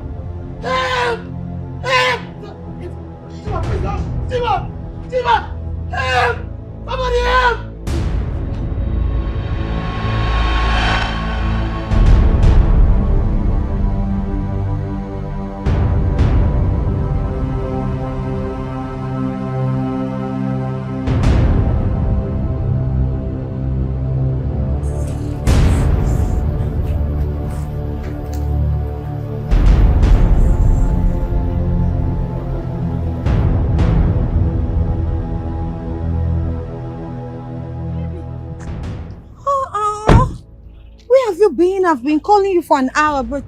Speaker 3: Tima, please help! Tima! Help! Somebody help!
Speaker 5: I've been calling you for an hour, but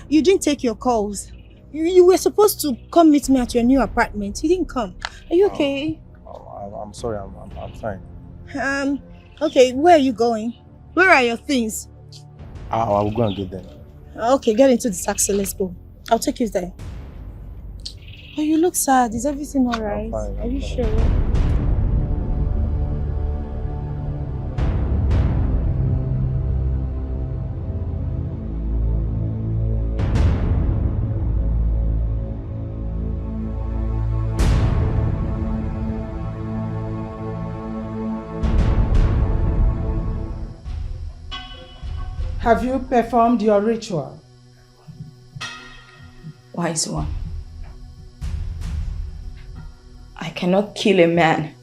Speaker 5: you didn't take your calls. You were supposed to come meet me at your new apartment. You didn't come. Are you okay?
Speaker 14: I'm sorry, I'm fine.
Speaker 5: Okay, where are you going? Where are your things?
Speaker 14: I'll go and get them.
Speaker 5: Okay, get into the taxi, let's go. I'll take you there. Oh, you look sad. Is everything alright? Are you sure?
Speaker 17: Have you performed your ritual?
Speaker 10: Wise one, I cannot kill a man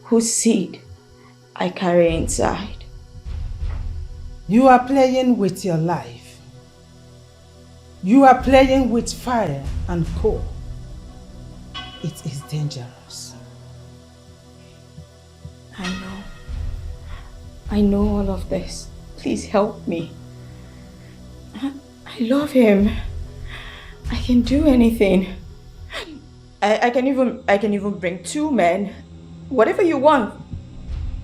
Speaker 10: whose seed I carry inside.
Speaker 17: You are playing with your life. You are playing with fire and coal. It is dangerous.
Speaker 10: I know all of this. Please help me. I love him. I can do anything. I can even bring 2 men. Whatever you want.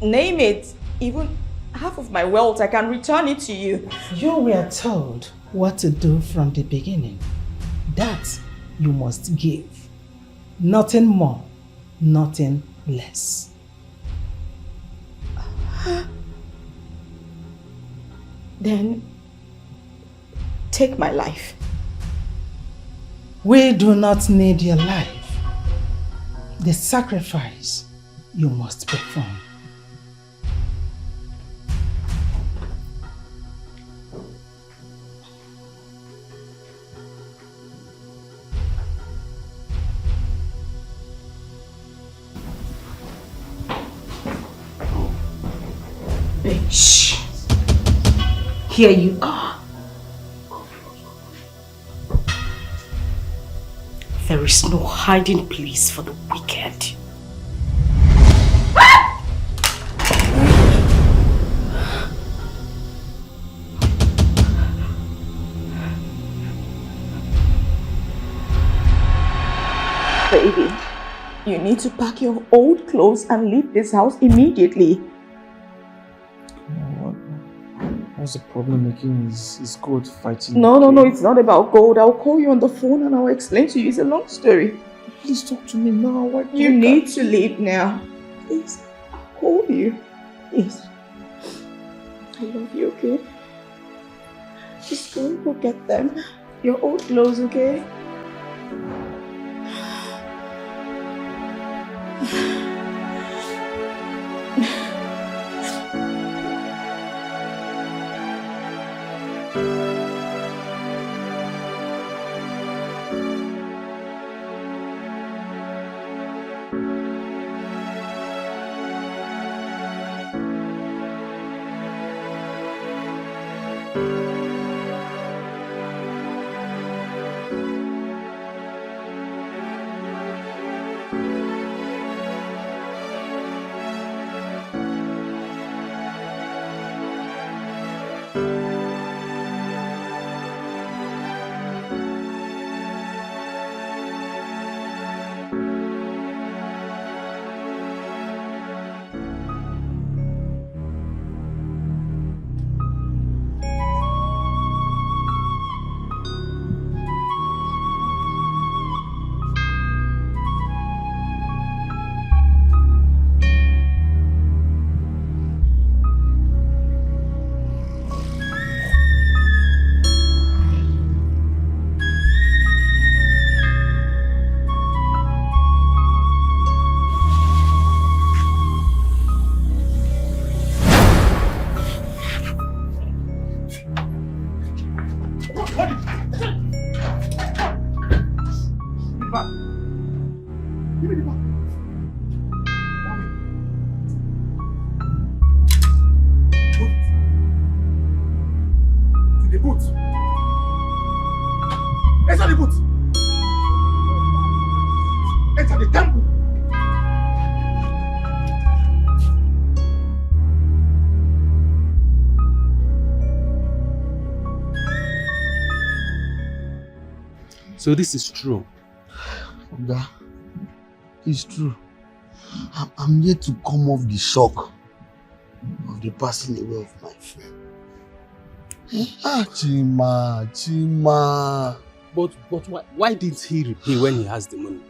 Speaker 10: Name it. Even half of my wealth, I can return it to you.
Speaker 17: You were told what to do from the beginning. That you must give. Nothing more, nothing less.
Speaker 10: Then take my life.
Speaker 17: We do not need your life. The sacrifice you must perform.
Speaker 1: Shh. Here you are. There is no hiding place for the wicked.
Speaker 10: Baby, you need to pack your old clothes and leave this house immediately.
Speaker 14: What's the problem making is gold fighting?
Speaker 10: No, it's not about gold. I'll call you on the phone and I'll explain to you. It's a long story.
Speaker 14: Please talk to me now.
Speaker 10: You need to leave now. Please, I'll call you. Please. I love you, okay? Just go get them. Your old clothes, okay?
Speaker 12: What? Give me back. Give me the back. To the boot. Enter the boot. Enter the temple.
Speaker 2: So this is true.
Speaker 21: Oga, it's true. I'm yet to come off the shock of the passing away of my friend. Chima.
Speaker 2: But why didn't he repay when he has the money?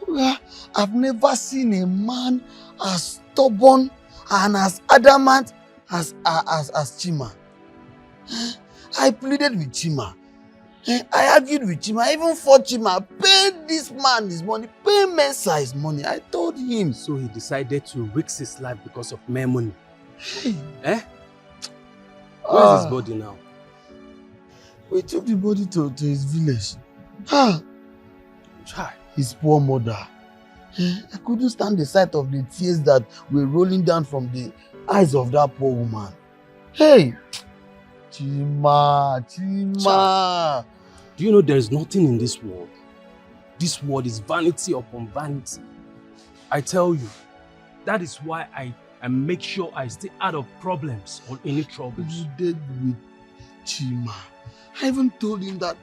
Speaker 21: Oga, I've never seen a man as stubborn and as adamant as Chima. I pleaded with Chima. I argued with Chima. I even fought Chima. Pay this man his money. Pay Mensa his money. I told him.
Speaker 2: So he decided to risk his life because of mere money. Eh? Where's his body now?
Speaker 21: We took the body to his village.
Speaker 2: Try.
Speaker 21: His poor mother. I couldn't stand the sight of the tears that were rolling down from the eyes of that poor woman. Hey! Chima.
Speaker 2: Do you know there is nothing in this world? This world is vanity upon vanity. I tell you, that is why I make sure I stay out of problems or any troubles.
Speaker 21: You did with Chima. I even told him that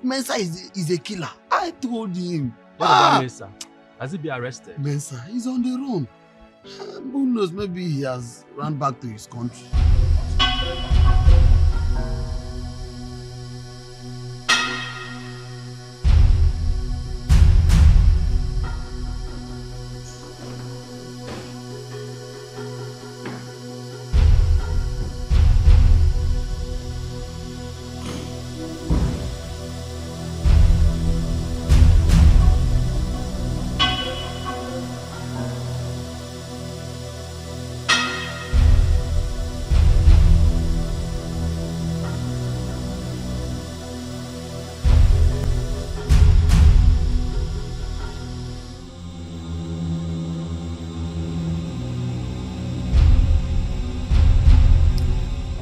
Speaker 21: Mensa is a killer. I told him.
Speaker 2: What about Mensa? Has he been arrested?
Speaker 21: Mensa, he's on the run. Who knows, maybe he has run back to his country.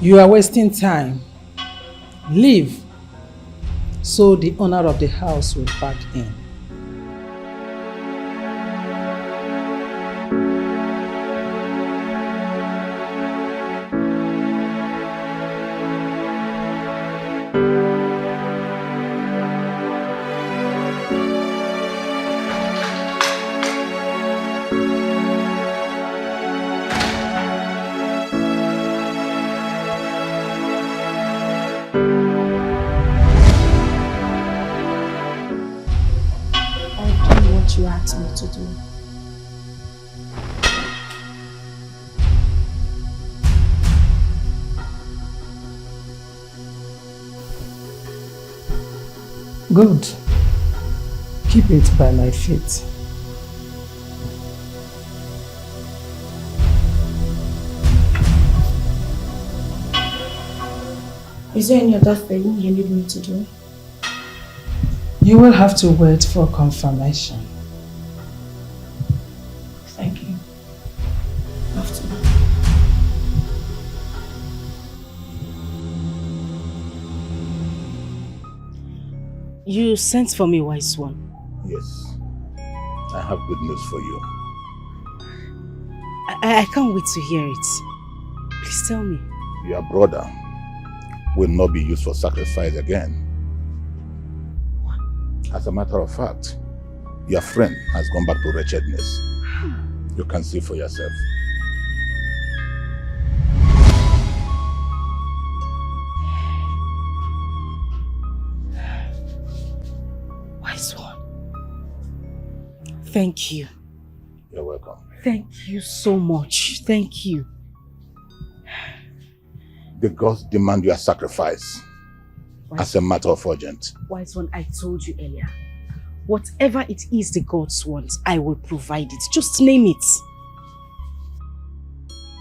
Speaker 17: You are wasting time. Leave, so the owner of the house will pack in.
Speaker 5: You asked me to do.
Speaker 17: Good. Keep it by my feet.
Speaker 5: Is there any other thing you need me to do?
Speaker 17: You will have to wait for confirmation.
Speaker 5: Thank you. After.
Speaker 1: You sent for me, wise one.
Speaker 18: Yes. I have good news for you.
Speaker 1: I can't wait to hear it. Please tell me.
Speaker 18: Your brother will not be used for sacrifice again. As a matter of fact, your friend has gone back to wretchedness. You can see for yourself.
Speaker 1: Wise one. Thank you.
Speaker 18: You're welcome.
Speaker 1: Thank you so much. Thank you.
Speaker 18: The gods demand your sacrifice as a matter of urgent.
Speaker 1: Wise one, I told you earlier. Whatever it is the gods want, I will provide it. Just name it.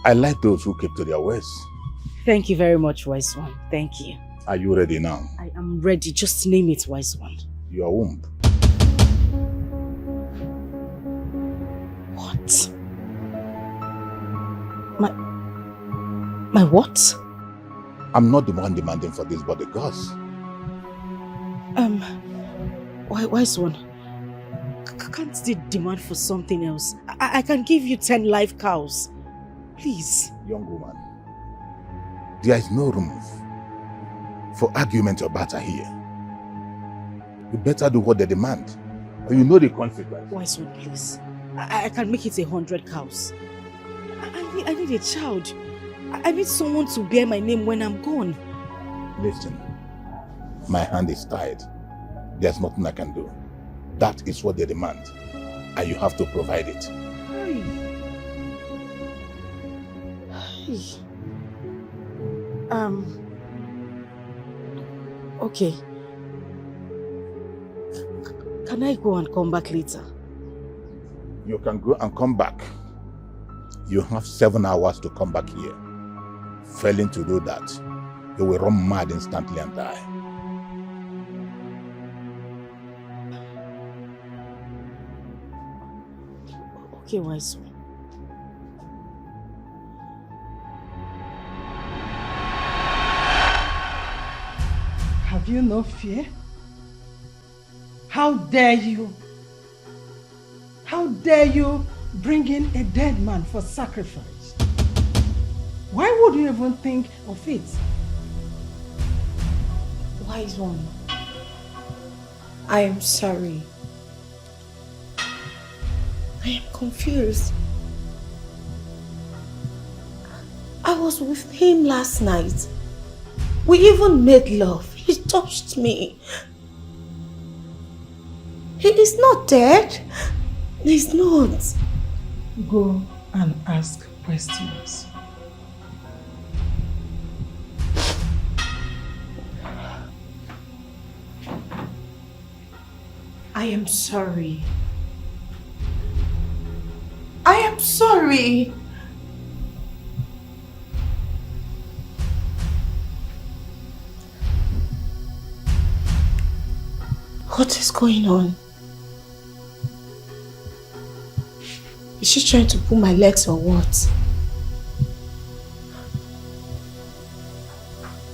Speaker 18: I like those who keep to their words.
Speaker 1: Thank you very much, wise one. Thank you.
Speaker 18: Are you ready now?
Speaker 1: I am ready. Just name it, wise one.
Speaker 18: Your womb.
Speaker 1: What? My what?
Speaker 18: I'm not the one demanding for this, but the gods.
Speaker 1: Wise one. Can't they demand for something else? I can give you 10 live cows. Please.
Speaker 18: Young woman, there is no room for argument or battle here. You better do what they demand, or you know the consequence.
Speaker 1: Wise one, please. I can make it 100 cows. I need a child. I need someone to bear my name when I'm gone.
Speaker 18: Listen, my hand is tied. There's nothing I can do. That is what they demand, and you have to provide it.
Speaker 1: Okay. Can I go and come back later?
Speaker 18: You can go and come back. You have 7 hours to come back here. Failing to do that, you will run mad instantly and die.
Speaker 1: Okay, wise one.
Speaker 17: Have you no fear? How dare you? How dare you bring in a dead man for sacrifice? Why would you even think of it?
Speaker 5: Wise one, I am sorry. I am confused. I was with him last night. We even made love. He touched me. He is not dead. He's not.
Speaker 17: Go and ask questions.
Speaker 5: I am sorry. I am sorry. What is going on? Is she trying to pull my legs or what?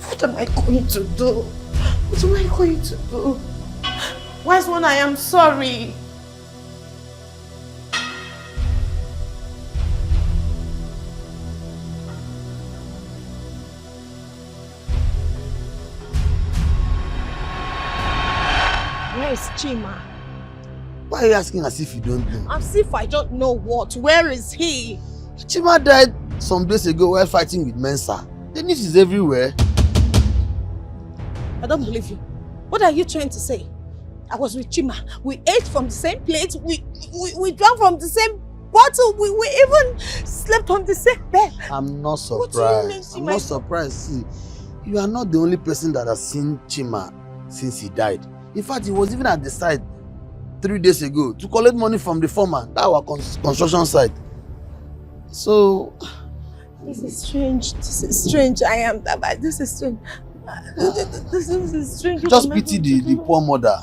Speaker 5: What am I going to do? What am I going to do? Wise one, I am sorry. Where is Chima?
Speaker 21: Why are you asking as if you don't know?
Speaker 5: As if I don't know what. Where is he?
Speaker 21: Chima died some days ago while fighting with Mensa. The news is everywhere.
Speaker 5: I don't believe you. What are you trying to say? I was with Chima. We ate from the same plate. We drank from the same bottle. We even slept on the same bed.
Speaker 21: I'm not surprised.
Speaker 5: What do you mean,
Speaker 21: I'm not surprised. See, you are not the only person that has seen Chima since he died. In fact, he was even at the site 3 days ago to collect money from the foreman at our construction site. So...
Speaker 5: This is strange. This is strange. I am that bad. This is strange. This is strange.
Speaker 21: Just pity the poor mother.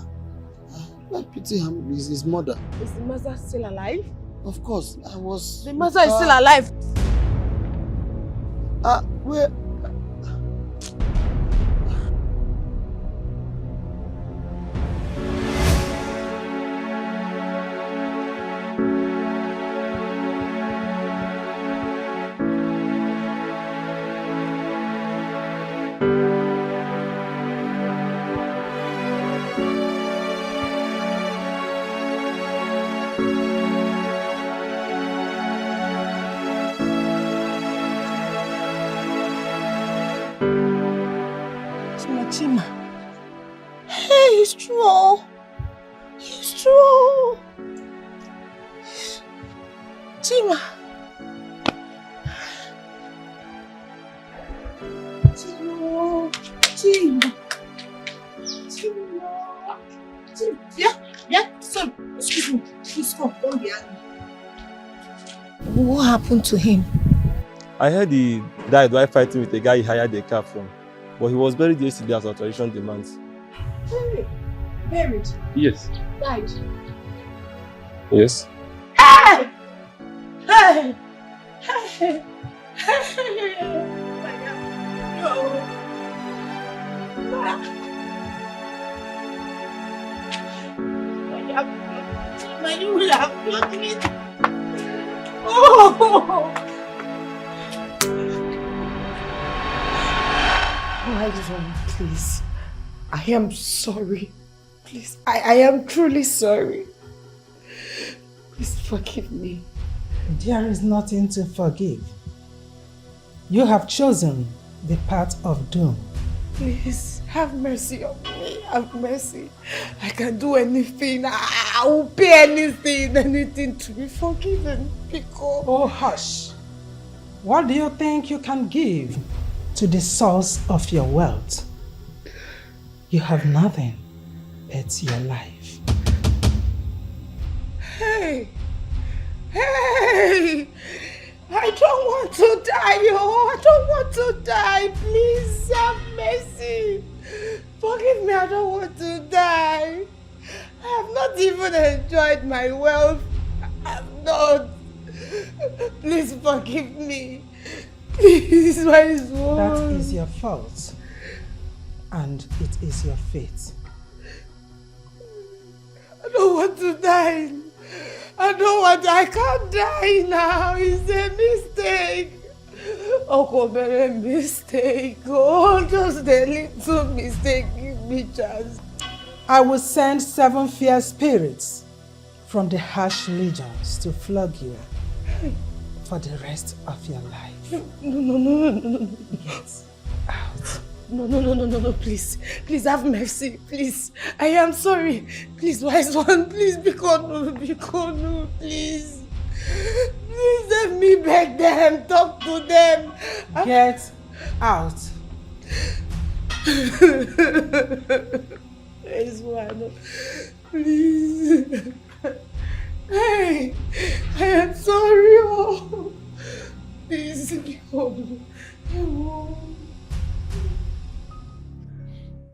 Speaker 21: Like pity his mother.
Speaker 5: Is the mother still alive?
Speaker 21: Of course. I was...
Speaker 5: The mother is still alive.
Speaker 21: Where...
Speaker 5: Chima. Hey, he's true. He's true. Chima. Chima. Yeah. So, excuse me. Please come. Don't be angry. What happened to him?
Speaker 11: I heard he died while fighting with a guy he hired a car from. But he was buried yesterday as our tradition demands.
Speaker 4: Buried?
Speaker 11: Yes.
Speaker 4: Died?
Speaker 11: Yes.
Speaker 4: Hey! Hey! Hey! Hey! No. You will have got me. Oh! Why, please? I am sorry. Please, I am truly sorry. Please forgive me.
Speaker 17: There is nothing to forgive. You have chosen the path of doom.
Speaker 4: Please, have mercy on me. Have mercy. I can do anything. I will pay anything to be forgiven. Because...
Speaker 17: Oh, hush. What do you think you can give to the source of your wealth? You have nothing but your life.
Speaker 4: Hey! Hey! I don't want to die, oh! I don't want to die! Please have mercy! Forgive me, I don't want to die! I have not even enjoyed my wealth. I have not. Please forgive me. Please, wise one.
Speaker 17: That is your fault. And it is your fate.
Speaker 4: I don't want to die. I can't die now. It's a mistake. Oh, a mistake. Oh, just a little mistake. Give me chance.
Speaker 17: I will send 7 fierce spirits from the harsh legions to flog you for the rest of your life.
Speaker 4: No. Get out. No, please. Please have mercy. Please. I am sorry. Please, wise one. Please, Bikonu, please. Please let me beg them. Talk to them.
Speaker 17: Get out.
Speaker 4: Wise one. Please. Hey, I am sorry. Oh. Please, Bikonu.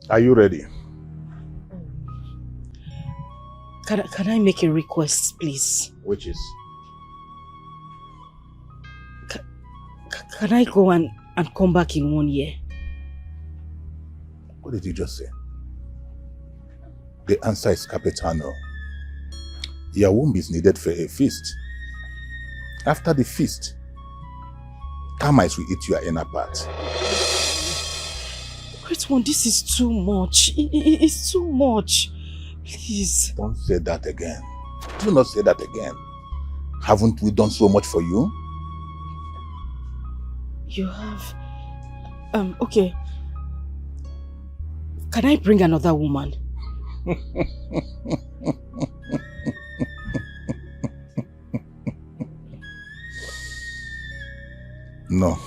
Speaker 18: Are you ready?
Speaker 1: Can I make a request, please?
Speaker 18: Which is?
Speaker 1: Can I go and come back in 1 year?
Speaker 18: What did you just say? The answer is Capitano. Your womb is needed for a feast. After the feast, termites will eat your inner part.
Speaker 1: Great one, this is too much. It's too much. Please.
Speaker 18: Don't say that again. Do not say that again. Haven't we done so much for you?
Speaker 1: You have... okay. Can I bring another woman?
Speaker 18: No.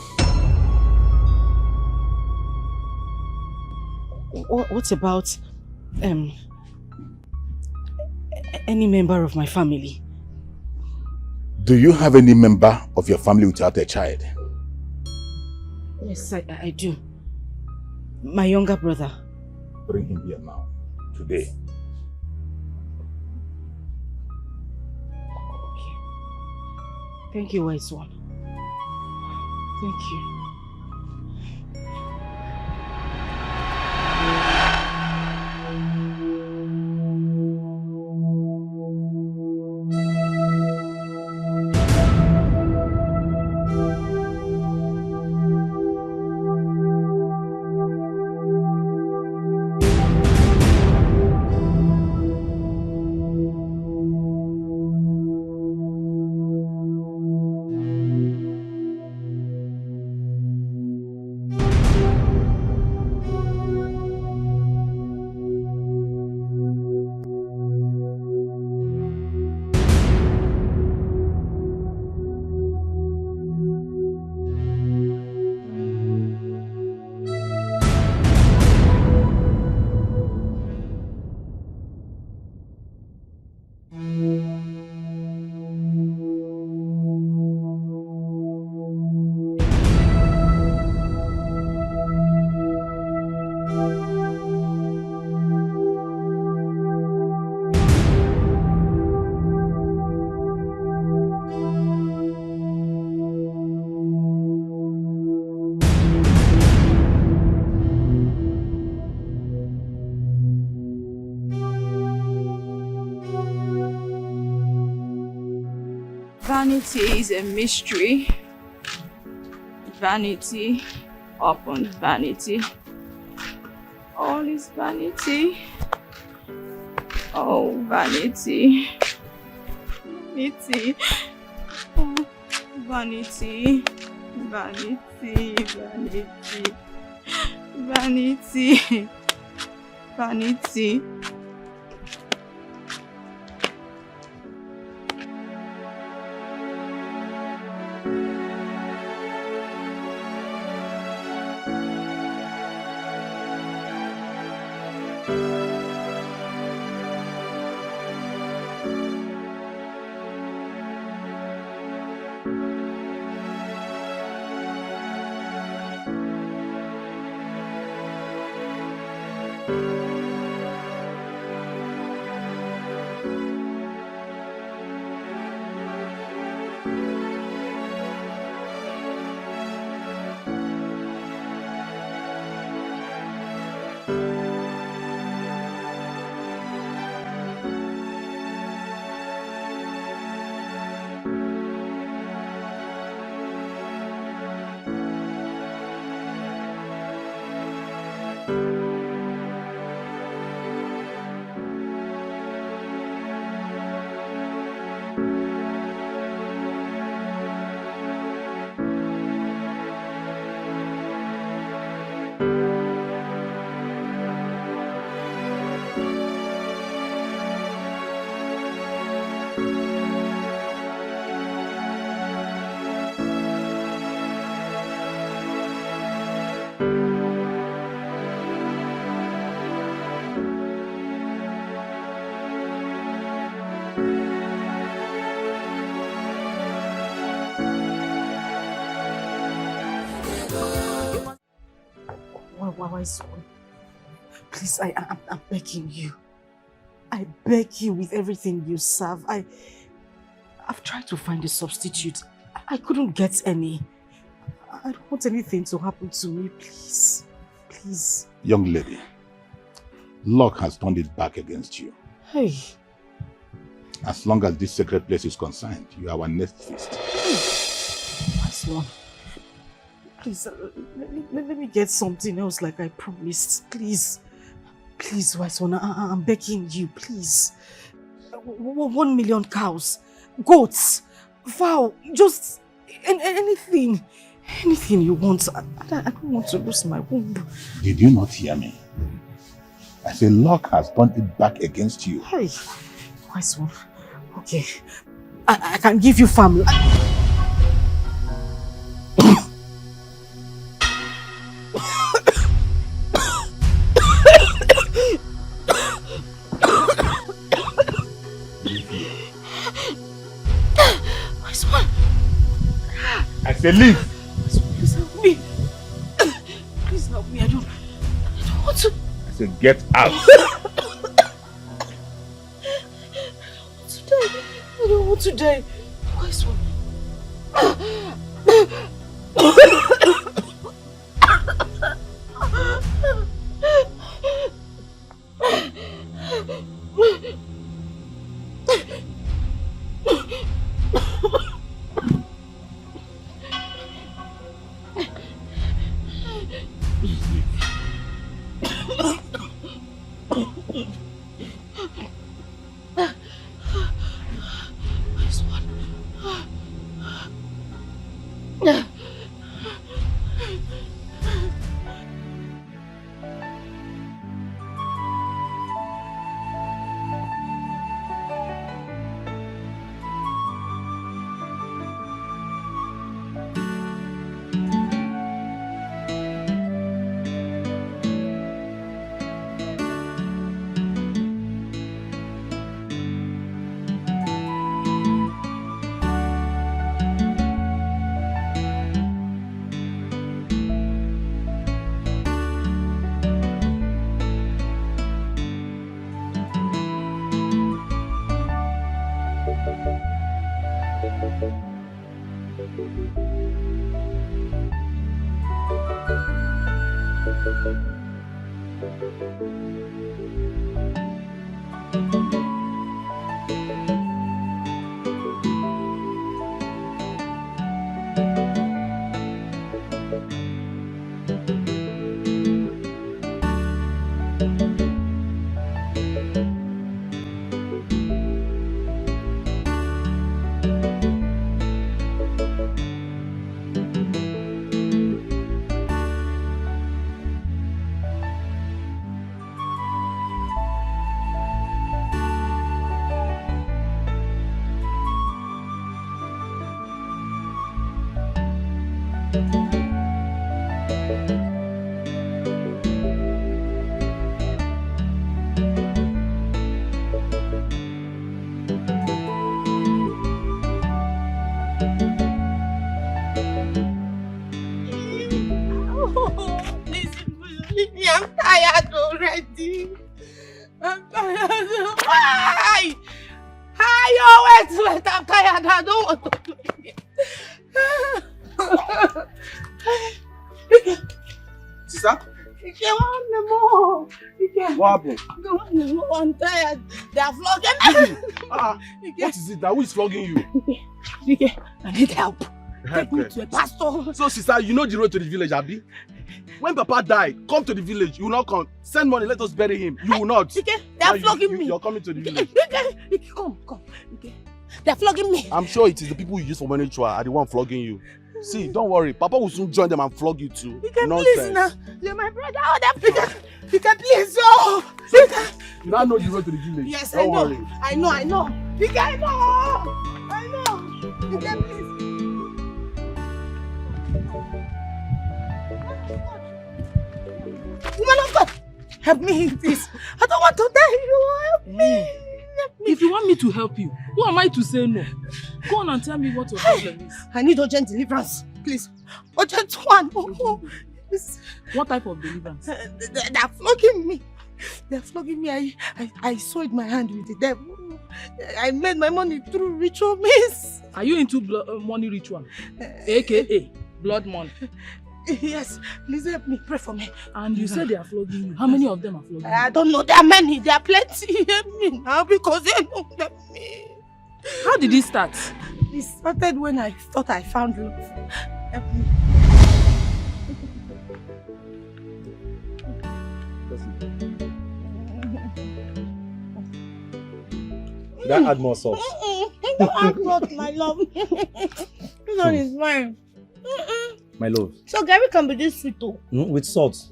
Speaker 1: What about any member of my family?
Speaker 18: Do you have any member of your family without a child?
Speaker 1: Yes, I do. My younger brother.
Speaker 18: Bring him here now, today.
Speaker 1: Okay. Thank you, wise one. Thank you.
Speaker 13: Vanity is a mystery. Vanity upon vanity. All is vanity. Oh, vanity. Vanity. Oh, vanity. Vanity. Vanity. Vanity. Vanity.
Speaker 1: Why, son? Please, I'm begging you. I beg you with everything you serve. I've tried to find a substitute. I couldn't get any. I don't want anything to happen to me, please. Please.
Speaker 18: Young lady, luck has turned it back against you.
Speaker 1: Hey.
Speaker 18: As long as this sacred place is concerned, you are our next feast.
Speaker 1: Hey. Wise one. Please, let me get something else like I promised. Please. Please, wise one, I'm begging you, please. 1 million cows, goats, vow, just anything. Anything you want. I don't want to lose my womb.
Speaker 18: Did you not hear me? I say luck has turned it back against you.
Speaker 1: Hey, wise one. Okay, I can give you family.
Speaker 18: I say leave.
Speaker 1: Please help me. Please help me. I don't want to.
Speaker 18: I say get out.
Speaker 1: I don't want to die. Wise one.
Speaker 4: I'm tired already. I'm tired. Why? Wait. I'm tired. I don't want to do it.
Speaker 12: Sister? What happened?
Speaker 4: I'm tired. They are flogging me.
Speaker 12: What is it now? Who is flogging you?
Speaker 4: Dikeh, I need help. Take me to a pastor.
Speaker 12: So, sister, you know the road to the village, Abi? When Papa died, come to the village. You will not come. Send money, let us bury him. You will not.
Speaker 4: Dikeh, they are flogging me.
Speaker 12: You're coming to the village.
Speaker 4: Dikeh, come. Dikeh, they are flogging me.
Speaker 12: I'm sure it is the people you use for money ritual are the one flogging you. See, don't worry. Papa will soon join them and flog you too.
Speaker 4: Dikeh,
Speaker 12: Nonsense.
Speaker 4: please now. You're my brother. Oh, that Dikeh, please. Oh, Dikeh.
Speaker 12: You now know the road to the village.
Speaker 4: Yes,
Speaker 12: don't
Speaker 4: I know.
Speaker 12: worry.
Speaker 4: I know. Dikeh, I know. Dikeh, please. Woman of God, help me, please. I don't want to die. Help me.
Speaker 2: If you want me to help you, who am I to say no? Go on and tell me what your problem is.
Speaker 4: I need urgent deliverance, please. Urgent one.
Speaker 2: What type of deliverance?
Speaker 4: They're flogging me. They're flogging me. I soiled my hand with the devil. I made my money through ritual means.
Speaker 2: Are you into money ritual? AKA blood money.
Speaker 4: Yes, please help me. Pray for me.
Speaker 2: And you said they are flogging you. How many of them are flogging you?
Speaker 4: I don't know. There are many. There are plenty. Help me now because they don't help me.
Speaker 2: How did it start?
Speaker 4: It started when I thought I found love. Help me.
Speaker 23: Should I add more sauce?
Speaker 4: Don't add salt, my love. This one is mine.
Speaker 23: My love.
Speaker 4: So Gary can be this sweet too.
Speaker 23: With salt.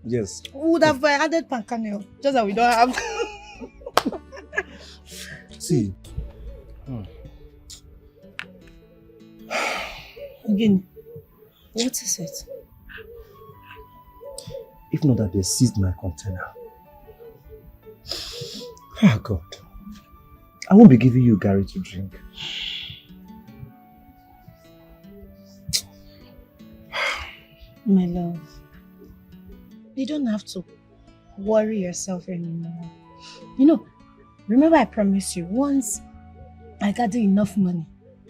Speaker 23: Yes.
Speaker 4: We would have added pancanel. Just that we don't have.
Speaker 23: See.
Speaker 4: Again, what is it?
Speaker 23: If not that they seized my container. Oh God. I won't be giving you Gary to drink.
Speaker 4: My love, you don't have to worry yourself anymore. You know, remember I promised you, once I gather enough money,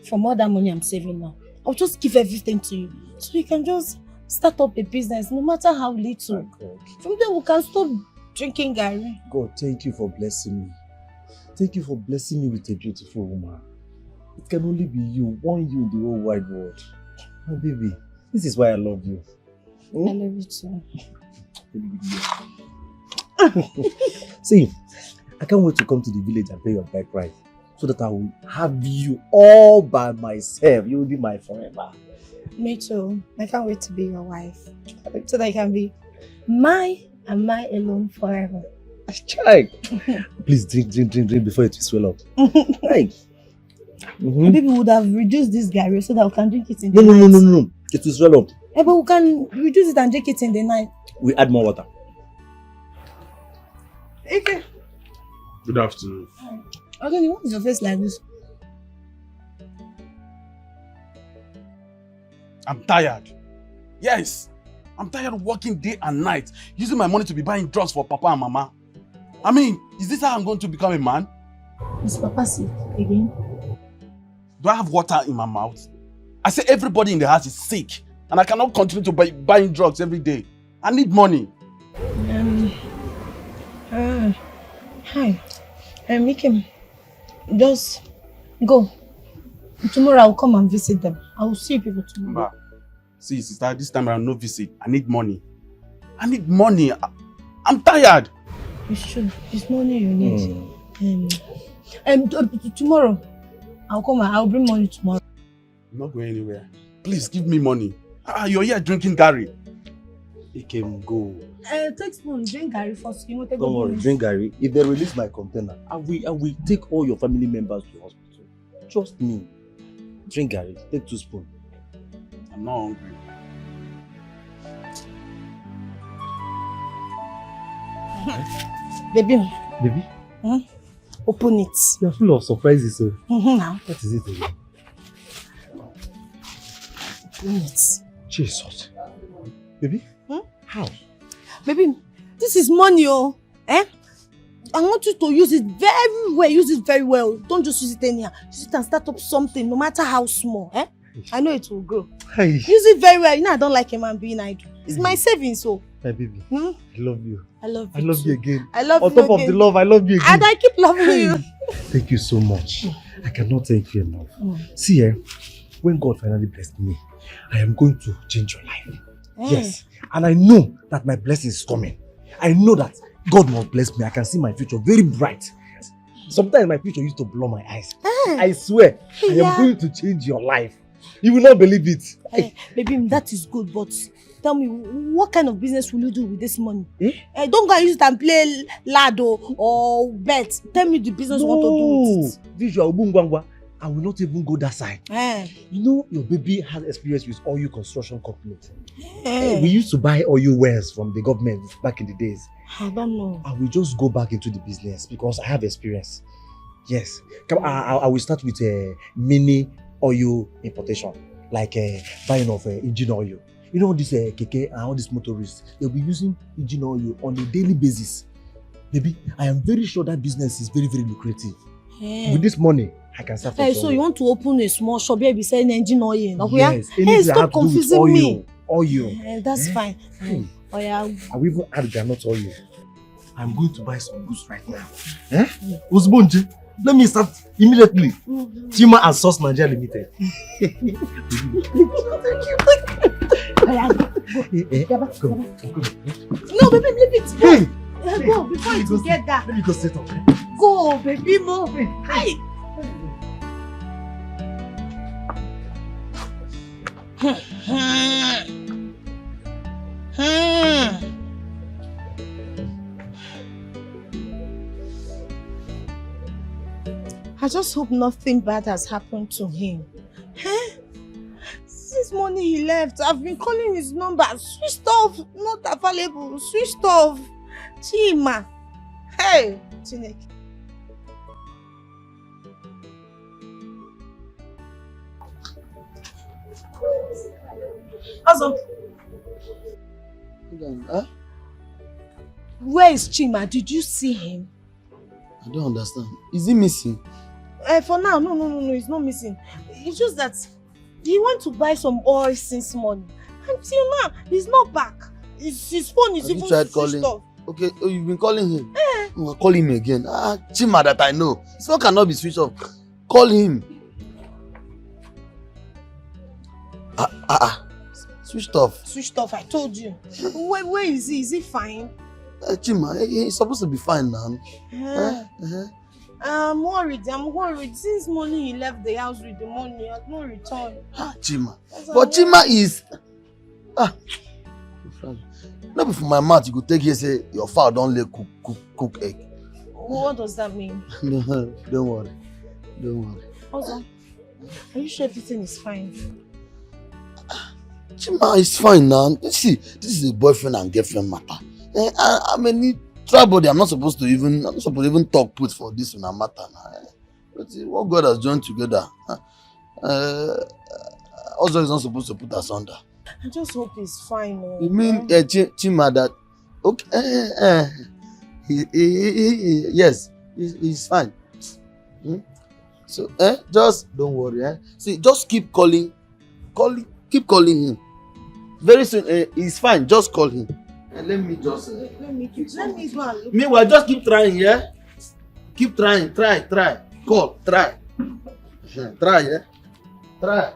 Speaker 4: from all that money I'm saving now, I'll just give everything to you. So you can just start up a business, no matter how little. From there we can stop drinking Gary.
Speaker 23: God, thank you for blessing me. Thank you for blessing me with a beautiful woman. It can only be you, one you in the whole wide world. My baby, this is why I love you.
Speaker 4: I love you too.
Speaker 23: See, I can't wait to come to the village and pay your bike ride so that I will have you all by myself. You will be my forever.
Speaker 4: Me too. I can't wait to be your wife so that I can be my and my alone forever.
Speaker 23: Try. Please drink before it will swell up. Right.
Speaker 4: Maybe we would have reduced this Gary so that we can drink it in the night.
Speaker 23: No. It will swell up.
Speaker 4: Yeah, but we can reduce it and drink it in the night.
Speaker 23: We add more water.
Speaker 4: Okay.
Speaker 12: Good afternoon.
Speaker 4: Okay, what is your face like this?
Speaker 12: I'm tired. Yes. I'm tired of working day and night, using my money to be buying drugs for Papa and Mama. I mean, is this how I'm going to become a man?
Speaker 4: Is Papa sick again?
Speaker 12: Do I have water in my mouth? I say everybody in the house is sick, and I cannot continue to buying drugs every day. I need money.
Speaker 4: Hi. Micheal, just go. Tomorrow I'll come and visit them. I will see people tomorrow.
Speaker 12: See, sister, this time around, no visit. I need money. I need money. I'm tired.
Speaker 4: It's true. It's money you need. Tomorrow, I'll come and I'll bring money tomorrow.
Speaker 12: I'm not going anywhere. Please, give me money. You're here drinking Gary.
Speaker 23: He can go.
Speaker 4: Take spoon, drink Gary first. You want to
Speaker 23: Don't worry, drink Gary. If they release my container, I will take all your family members to hospital. Trust me. Drink Gary. Take 2 spoons.
Speaker 12: I'm not hungry.
Speaker 5: Baby.
Speaker 23: Baby?
Speaker 5: Open it.
Speaker 23: You're full of surprises, so.
Speaker 5: Now.
Speaker 23: What is it again?
Speaker 5: Open it.
Speaker 23: Jesus. Baby? How?
Speaker 5: Baby, this is money, oh. I want you to use it very well. Use it very well. Don't just use it anyhow. Use it and start up something, no matter how small. I know it will grow.
Speaker 23: Hey.
Speaker 5: Use it very well. You know I don't like a man being idle. It's my savings, so.
Speaker 23: My baby, I love you.
Speaker 5: I love you.
Speaker 23: I love you again.
Speaker 5: I love
Speaker 23: On
Speaker 5: you
Speaker 23: top of
Speaker 5: again.
Speaker 23: the love, I love you again.
Speaker 5: And I keep loving you.
Speaker 23: Thank you so much. I cannot thank you enough. See, when God finally blessed me, I am going to change your life. Yes. And I know that my blessing is coming. I know that God must bless me. I can see my future very bright. Sometimes my future used to blow my eyes. I swear, I am going to change your life. You will not believe it.
Speaker 5: Baby, that is good, but tell me, what kind of business will you do with this money? Don't go and use it and play lado or bet. Tell me the business you want to do with it.
Speaker 23: Visual Bungwangwa. I will not even go that side. You know, your baby has experience with oil construction companies. We used to buy oil wells from the government back in the days.
Speaker 5: I don't know.
Speaker 23: I will just go back into the business because I have experience. Yes. I will start with mini oil importation, like buying of engine oil. You know, this keke and all these motorists, they'll be using engine oil on a daily basis. Baby, I am very sure that business is very, very lucrative. With this money, I can start.
Speaker 5: So you want to open a small shop here beside engine oil?
Speaker 23: Yes.
Speaker 5: Stop confusing me.
Speaker 23: Oil.
Speaker 5: That's fine.
Speaker 23: I will even add granite oil. I'm going to buy some goods right now. Uzbonje, let me start immediately. Chima and Sauce Nigeria Limited.
Speaker 5: Thank you. No, baby, leave it. Go. Go before you get that.
Speaker 23: Let me go set up.
Speaker 5: Go, baby, move. Hi. I just hope nothing bad has happened to him. Since morning he left, I've been calling his number. Switched off, not available. Switched off. Chima. Hey, Chineke. Also, where is Chima? Did you see him?
Speaker 6: I don't understand. Is he missing?
Speaker 5: For now, no, he's not missing. It's just that he went to buy some oil since morning. Until now, he's not back. His phone is even switched off.
Speaker 6: Okay, you've been calling him? Call him again. Chima that I know. His phone cannot be switched off. Call him. Switched off.
Speaker 5: Switched off, I told you. Where is he? Is he fine?
Speaker 6: Chima, he's supposed to be fine now.
Speaker 5: I'm worried. Since morning he left the house with the money, he has no return.
Speaker 6: Chima. But Chima is... Not before my mouth, you could take here say, your father don't let cook egg.
Speaker 5: What does that mean?
Speaker 6: No, don't worry.
Speaker 5: Also, are you sure everything is fine?
Speaker 6: Chima is fine now. See, this is a boyfriend and girlfriend matter. I'm a new tribal. I'm not supposed to even talk put for this in a matter now. But what God has joined together, also is not supposed to put us under.
Speaker 5: I just hope he's fine.
Speaker 6: You mean Chima that? Okay, yes, he's fine. So just don't worry. See, just keep calling, keep calling him. Very soon, he's fine. Just call him. And let me just.
Speaker 5: Let me go and look.
Speaker 6: Meanwhile, just keep trying, yeah. Keep trying. Try. Call. Try. Try, yeah. Try.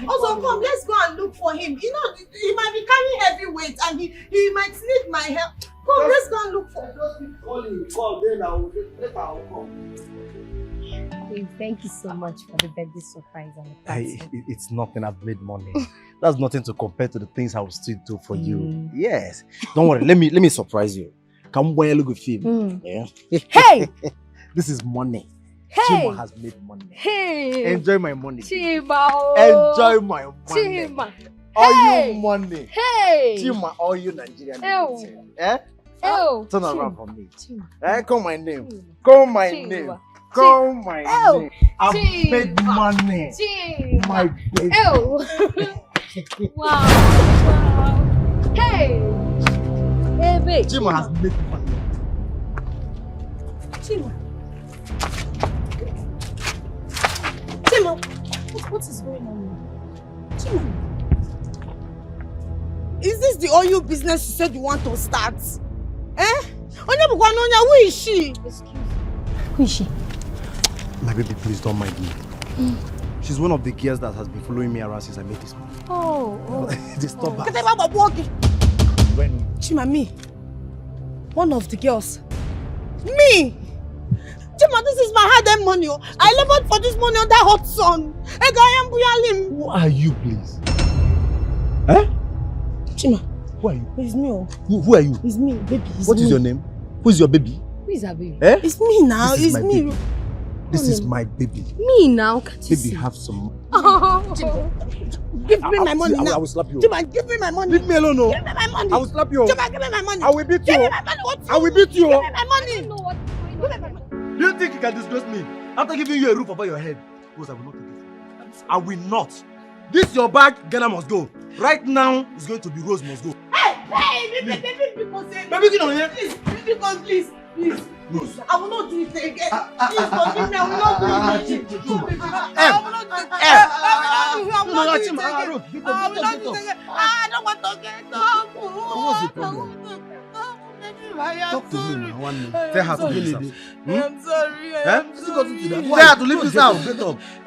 Speaker 5: Also, come, let's go and look for him. You know, he might be carrying heavy weight and he might need my help. Come, let's go and look for him.
Speaker 6: Just keep calling. Call, then later I'll come.
Speaker 16: Thank you so much for the birthday surprise and the party.
Speaker 23: It's nothing. I've made money. That's nothing to compare to the things I will still do for you. Yes. Don't worry. Let me surprise you. Come when you look at film. Yeah.
Speaker 16: Hey!
Speaker 23: This is money.
Speaker 16: Hey!
Speaker 23: Chima has made money.
Speaker 16: Hey!
Speaker 23: Enjoy my money.
Speaker 16: Chima!
Speaker 23: Enjoy my money.
Speaker 16: Chima!
Speaker 3: All you money.
Speaker 7: Hey!
Speaker 3: Chima, all you Nigerian.
Speaker 7: Ew.
Speaker 3: Eh?
Speaker 7: Ew.
Speaker 3: Turn around for me. Eh? Call my name.
Speaker 7: Chima.
Speaker 3: Call my name. Call my name. I've
Speaker 7: Chima.
Speaker 3: made money.
Speaker 7: Chima.
Speaker 3: My baby.
Speaker 7: Ew. Wow. Hey! Hey, babe.
Speaker 3: Chima has made money.
Speaker 5: Chima. Chima, what is going on here? Chima. Is this the oil business you said you want to start? Eh? Who is she?
Speaker 7: Excuse me. Who is she?
Speaker 3: My baby, please don't mind me. She's one of the girls that has been following me around since I met this man.
Speaker 7: Oh.
Speaker 3: They stop her.
Speaker 5: When? Chima, me. One of the girls. Me! Chima, this is my hard-earned money. I labored for this money on that hot sun.
Speaker 3: Who are you, please? Eh?
Speaker 5: Chima.
Speaker 3: Who are you?
Speaker 5: It's me.
Speaker 3: Who are you?
Speaker 5: It's me, baby. It's
Speaker 3: What
Speaker 5: me.
Speaker 3: is your name? Who is your baby?
Speaker 7: Who is her baby?
Speaker 3: Eh?
Speaker 5: It's me now.
Speaker 3: This is
Speaker 5: It's
Speaker 3: my
Speaker 5: me.
Speaker 3: baby. This is my baby.
Speaker 7: Me now, can't you
Speaker 3: Baby,
Speaker 7: see?
Speaker 3: have some.
Speaker 5: Give me my money now.
Speaker 3: I will slap you.
Speaker 5: Chima, give me my money.
Speaker 3: Leave me alone, no.
Speaker 5: Give me my money.
Speaker 3: I will slap you.
Speaker 5: Chima, give me my money.
Speaker 3: I will beat you.
Speaker 5: Give me my money. What?
Speaker 3: I will beat you.
Speaker 5: Give me my money.
Speaker 7: I don't know what's going on.
Speaker 5: Give me my money.
Speaker 3: Do you think you can disgrace me after giving you a roof over your head? Because I will not take it. I will not. This your bag, Ghana must go. Right now, it's going to be Rose must go.
Speaker 5: Hey, baby,
Speaker 3: Baby, get on here.
Speaker 5: Please, please. Please, I will not do it again. Please forgive me. I will not do it again. I will not do it again. I will not do it again. I don't want to get up.
Speaker 3: What's the problem? Talk to me now, 1 minute. Tell her to leave this house.
Speaker 5: I'm sorry.
Speaker 3: Tell her to leave this house. Get up.
Speaker 5: I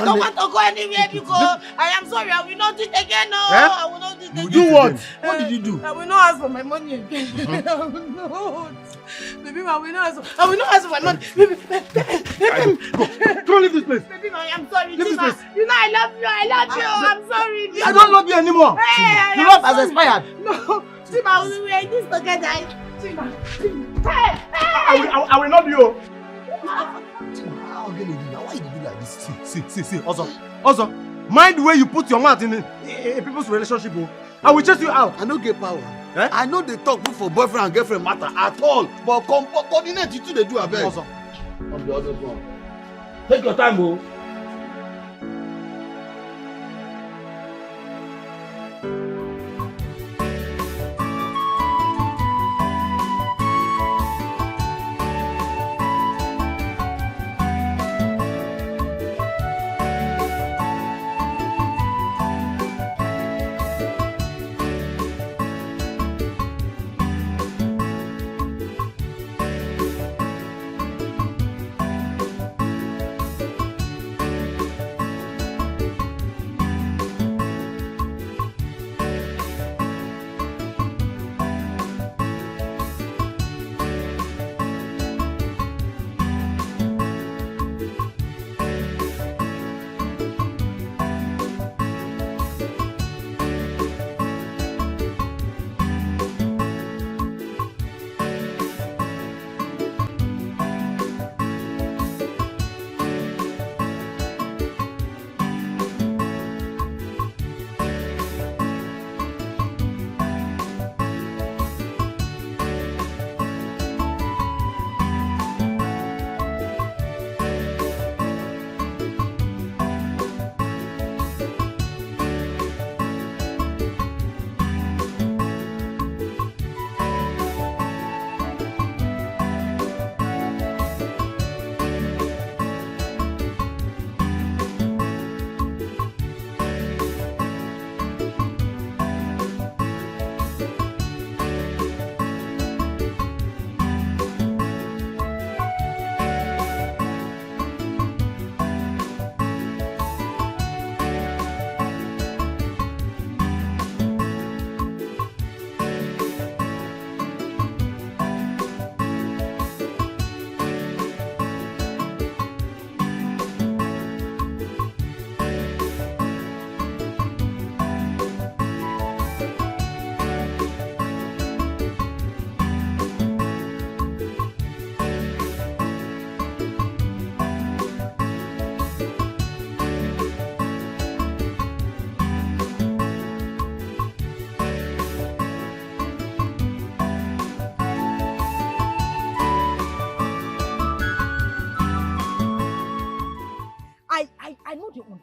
Speaker 5: don't want to go anywhere because I am sorry. I will not do it again. No, I will not do it again.
Speaker 3: You do what? What did you do?
Speaker 5: I will not ask for my money again. I will not. Baby, I will not ask for my money. Baby,
Speaker 3: Go leave this place.
Speaker 5: Baby, I am sorry.
Speaker 3: Leave this place.
Speaker 5: You know I love you. I'm sorry.
Speaker 3: I don't love you anymore.
Speaker 5: Hey,
Speaker 3: Your love has expired.
Speaker 5: No, Chima, we are in this together. Chima. Hey,
Speaker 3: I will not be you. How can you do that? Why you do like this? See. Also, mind the way you put your mouth in a people's relationship. I will chase you out.
Speaker 21: I don't get power. Eh? I know they talk good for boyfriend and girlfriend matter at all. But coordinate you two they do a bit.
Speaker 3: Also,
Speaker 21: on the other one.
Speaker 19: Take your time, bro.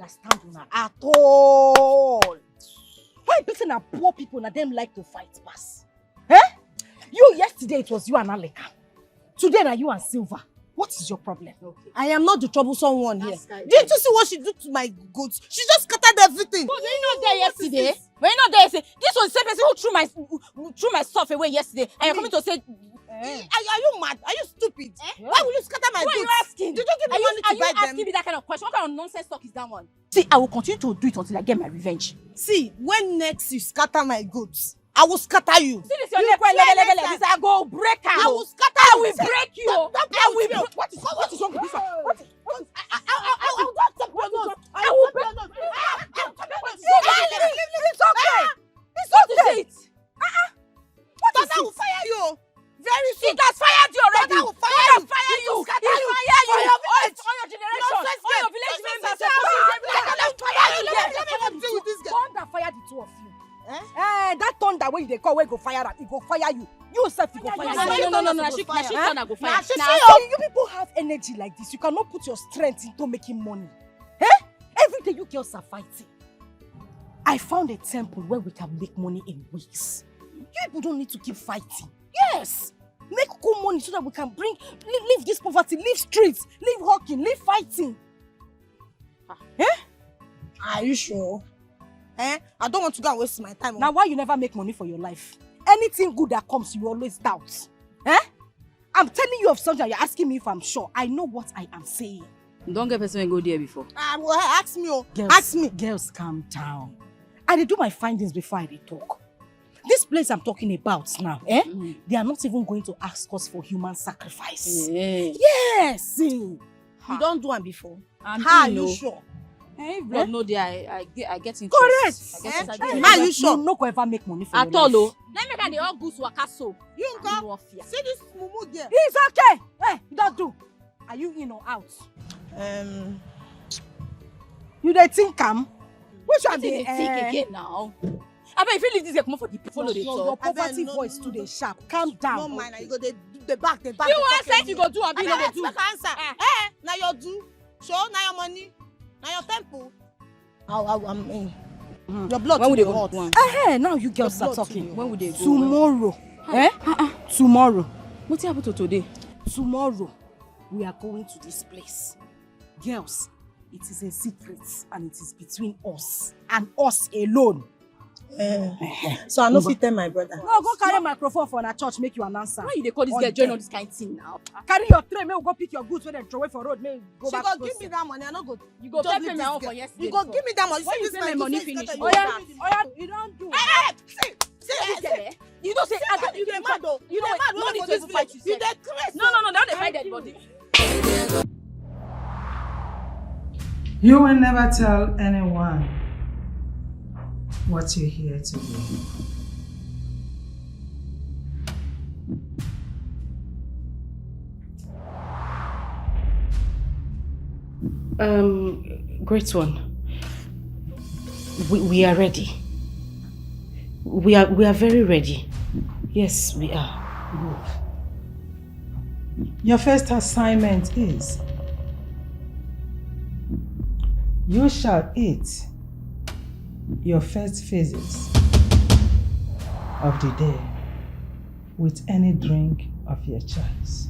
Speaker 1: understand una at all. Why beating na poor people na them like to fight pass? Eh? You yesterday it was you and Aleka. Today na you and Silver. What is your problem?
Speaker 5: Okay. I am not the troublesome one here. Didn't you see what she did to my goats? She just scattered everything.
Speaker 10: But were you not there yesterday? Were you not there yesterday? This was the same person who threw my stuff away yesterday. And you're coming to say...
Speaker 5: Are you mad? Are you stupid? Why will you scatter my goods?
Speaker 10: Who are you asking?
Speaker 5: Did you give me money to buy them?
Speaker 10: Are you asking me that kind of question? What kind of nonsense talk is that one? See, I will continue to do it until I get my revenge.
Speaker 5: See, when next you scatter my goods, I will scatter you.
Speaker 10: See this, your neck, this I go break her.
Speaker 5: I will scatter
Speaker 10: I
Speaker 5: you.
Speaker 10: will break you.
Speaker 5: I will break. What is wrong with this one? What is I will not stop your nose. I will break your nose.
Speaker 10: It's okay. It's okay.
Speaker 5: What I will fire you. Very soon.
Speaker 10: He has fired you already.
Speaker 5: I will fire you.
Speaker 10: Fire you.
Speaker 5: He
Speaker 10: He
Speaker 5: will
Speaker 10: fire you.
Speaker 5: All your
Speaker 10: generation. All your village members.
Speaker 5: Let me deal with this guy.
Speaker 1: Thunder fire the two of you. That thunder when they call where go fire that, it go fire you. You self you go fire.
Speaker 10: No. She gonna go fire.
Speaker 1: So you people have energy like this. You cannot put your strength into making money. Every day you girls are fighting. I found a temple where we can make money in weeks. You people don't need to keep fighting. Yes. Make good money so that we can leave this poverty, leave streets, leave hawking, leave fighting.
Speaker 5: Are you sure? I don't want to go and waste my time.
Speaker 1: Now why you never make money for your life? Anything good that comes, you always doubt. I'm telling you of something, you're asking me if I'm sure. I know what I am saying.
Speaker 10: Don't get person and go there before.
Speaker 5: Well, ask me.
Speaker 1: Girls,
Speaker 5: ask me.
Speaker 1: Girls, calm down. I do my findings before I talk. This place I'm talking about now, they are not even going to ask us for human sacrifice. Yes.
Speaker 5: You don't do one before.
Speaker 10: Are
Speaker 5: you sure?
Speaker 10: If blood no there, I get interest.
Speaker 1: Correct.
Speaker 5: Are you sure?
Speaker 1: You no go ever make money for
Speaker 10: at
Speaker 1: your
Speaker 10: all.
Speaker 1: life.
Speaker 10: Let me get the all goose waka so.
Speaker 5: You go. See this mumu there.
Speaker 1: It's okay. Hey, don't do. Are you in or out? You dey think am? Which one
Speaker 10: dey think again now? I bet if you leave this girl come for the follow the talk.
Speaker 1: Your poverty voice too dey sharp. Calm down.
Speaker 5: No mind, you go the back.
Speaker 10: You want say you go do abi no dey do?
Speaker 5: Make answer. Now your do. Show now your money. Now your temple. I'm in. Your blood.
Speaker 10: When would they go do one?
Speaker 1: Now you girls are talking.
Speaker 10: When would they go?
Speaker 1: Tomorrow. Tomorrow.
Speaker 10: What happened to today?
Speaker 1: Tomorrow we are going to this place. Girls, it is a secret and it is between us and us alone.
Speaker 5: So I no fit tell my brother.
Speaker 1: No, go carry microphone for a church, make you an answer.
Speaker 10: Why you dey call this girl join all this kind of thing now?
Speaker 1: Carry your tray, make we go pick your goods when they throw away for road, make go back.
Speaker 5: She go give me that money, I no go.
Speaker 10: You go pay me off for yesterday.
Speaker 5: You go give me that money.
Speaker 10: When you pay my money finish,
Speaker 1: Oh yeah, you don't do.
Speaker 5: See,
Speaker 10: you don't say
Speaker 5: you dey mad though. You dey mad.
Speaker 10: No need to even fight.
Speaker 5: You dey crazy.
Speaker 10: No, don't dey fight dead body.
Speaker 17: You will never tell anyone what you're here to do.
Speaker 1: Great one. We are ready. We are very ready. Yes, we are.
Speaker 17: Your first assignment is you shall eat your first phases of the day with any drink of your choice.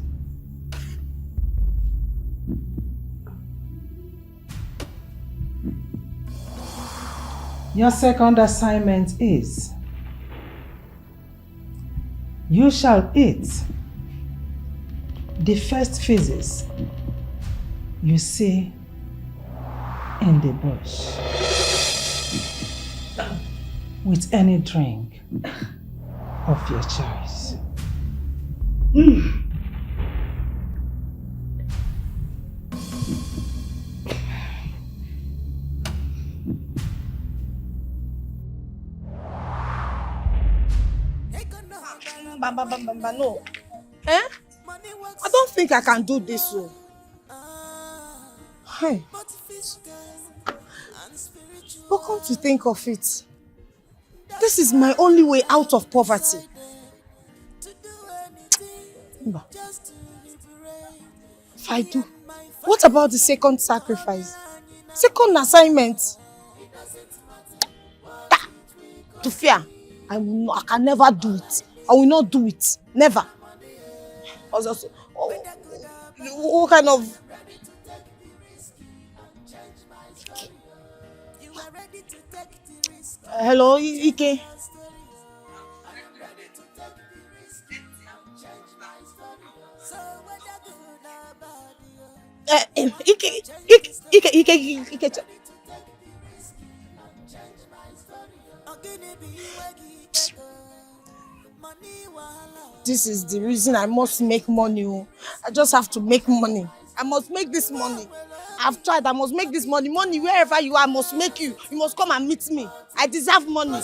Speaker 17: Your second assignment is you shall eat the first phases you see in the bush with any drink of your choice.
Speaker 5: No. I don't think I can do this. Hey. But come to think of it, this is my only way out of poverty. If I do, what about the second sacrifice? Second assignment. To fear. I can never do it. I will not do it. Never. What kind of... Hello, Ike. Ike. This is the reason I must make money. I just have to make money. I must make this money. I've tried. I must make this money. Money wherever you are, I must make you. You must come and meet me. I deserve money.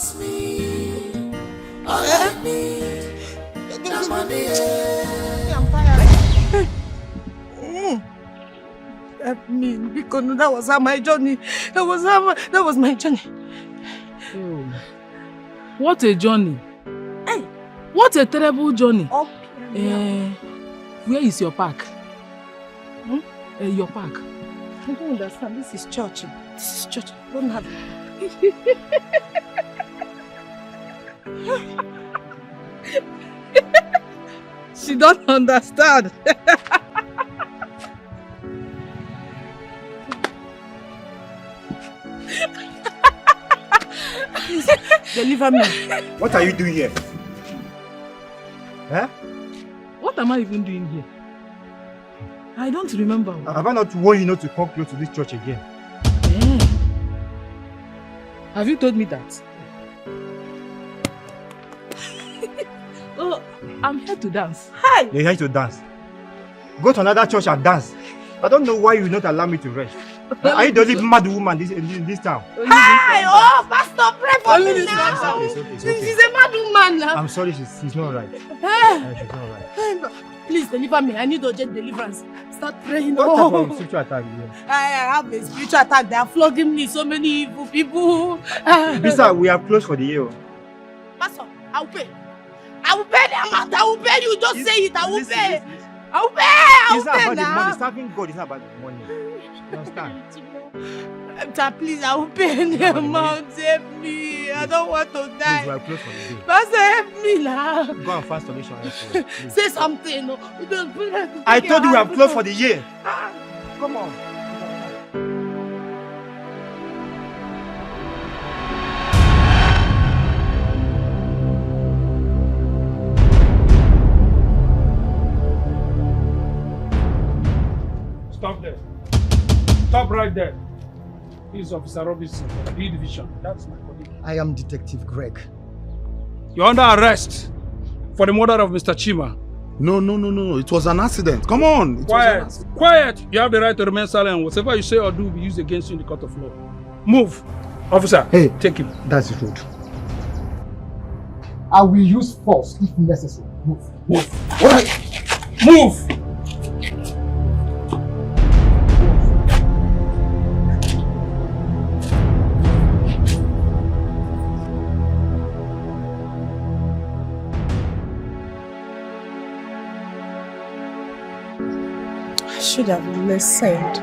Speaker 5: I'm tired. Help me, because that was my journey. That was my journey.
Speaker 9: Oh, what a journey! Hey, what a terrible journey! Where is your pack? Your pack.
Speaker 5: I don't understand. This is church. This is church. I don't have it.
Speaker 9: She don't understand.
Speaker 5: Please, deliver me.
Speaker 3: What are you doing here? Huh?
Speaker 9: What am I even doing here? I don't remember.
Speaker 3: Have I not warned you not to come close to this church again?
Speaker 9: Have you told me that? Oh, I'm here to dance.
Speaker 5: Hi!
Speaker 3: You're here to dance. Go to another church and dance. I don't know why you will not allow me to rest. Are you the only mad woman in this town?
Speaker 5: Hi! Oh, Pastor, pray for me now.
Speaker 3: It's okay.
Speaker 5: She's a mad woman now.
Speaker 3: I'm sorry, she's not right. She's not right.
Speaker 5: Please deliver me. I need urgent deliverance. Start praying.
Speaker 3: What type of spiritual attack is this?
Speaker 5: I have a spiritual attack. They are flogging me. So many evil people.
Speaker 3: Lisa, we are closed for the year.
Speaker 5: Pastor, I will pay. I will pay the amount. I will pay you. Just say it. I will pay. I will pay. I will pay
Speaker 3: It's not about the
Speaker 5: now.
Speaker 3: money. Serving God is not about the money. You understand?
Speaker 5: Please, I will pay the amount. Help me. I don't want to die.
Speaker 3: Please, we are closed for the day.
Speaker 5: Pastor, help me now.
Speaker 3: Go and find solution.
Speaker 5: Say something.
Speaker 3: I told you we have closed for the year. Come on.
Speaker 2: Stop there. Stop right there. This is Officer Robinson, B Division. That's my colleague.
Speaker 20: I am Detective Greg.
Speaker 2: You're under arrest for the murder of Mr. Chima.
Speaker 15: No. It was an accident. Come on.
Speaker 2: Quiet. You have the right to remain silent. Whatever you say or do will be used against you in the court of law. Move. Officer, take him.
Speaker 20: That's rude. I will use force if necessary. Move.
Speaker 2: All right. Move.
Speaker 5: I should have listened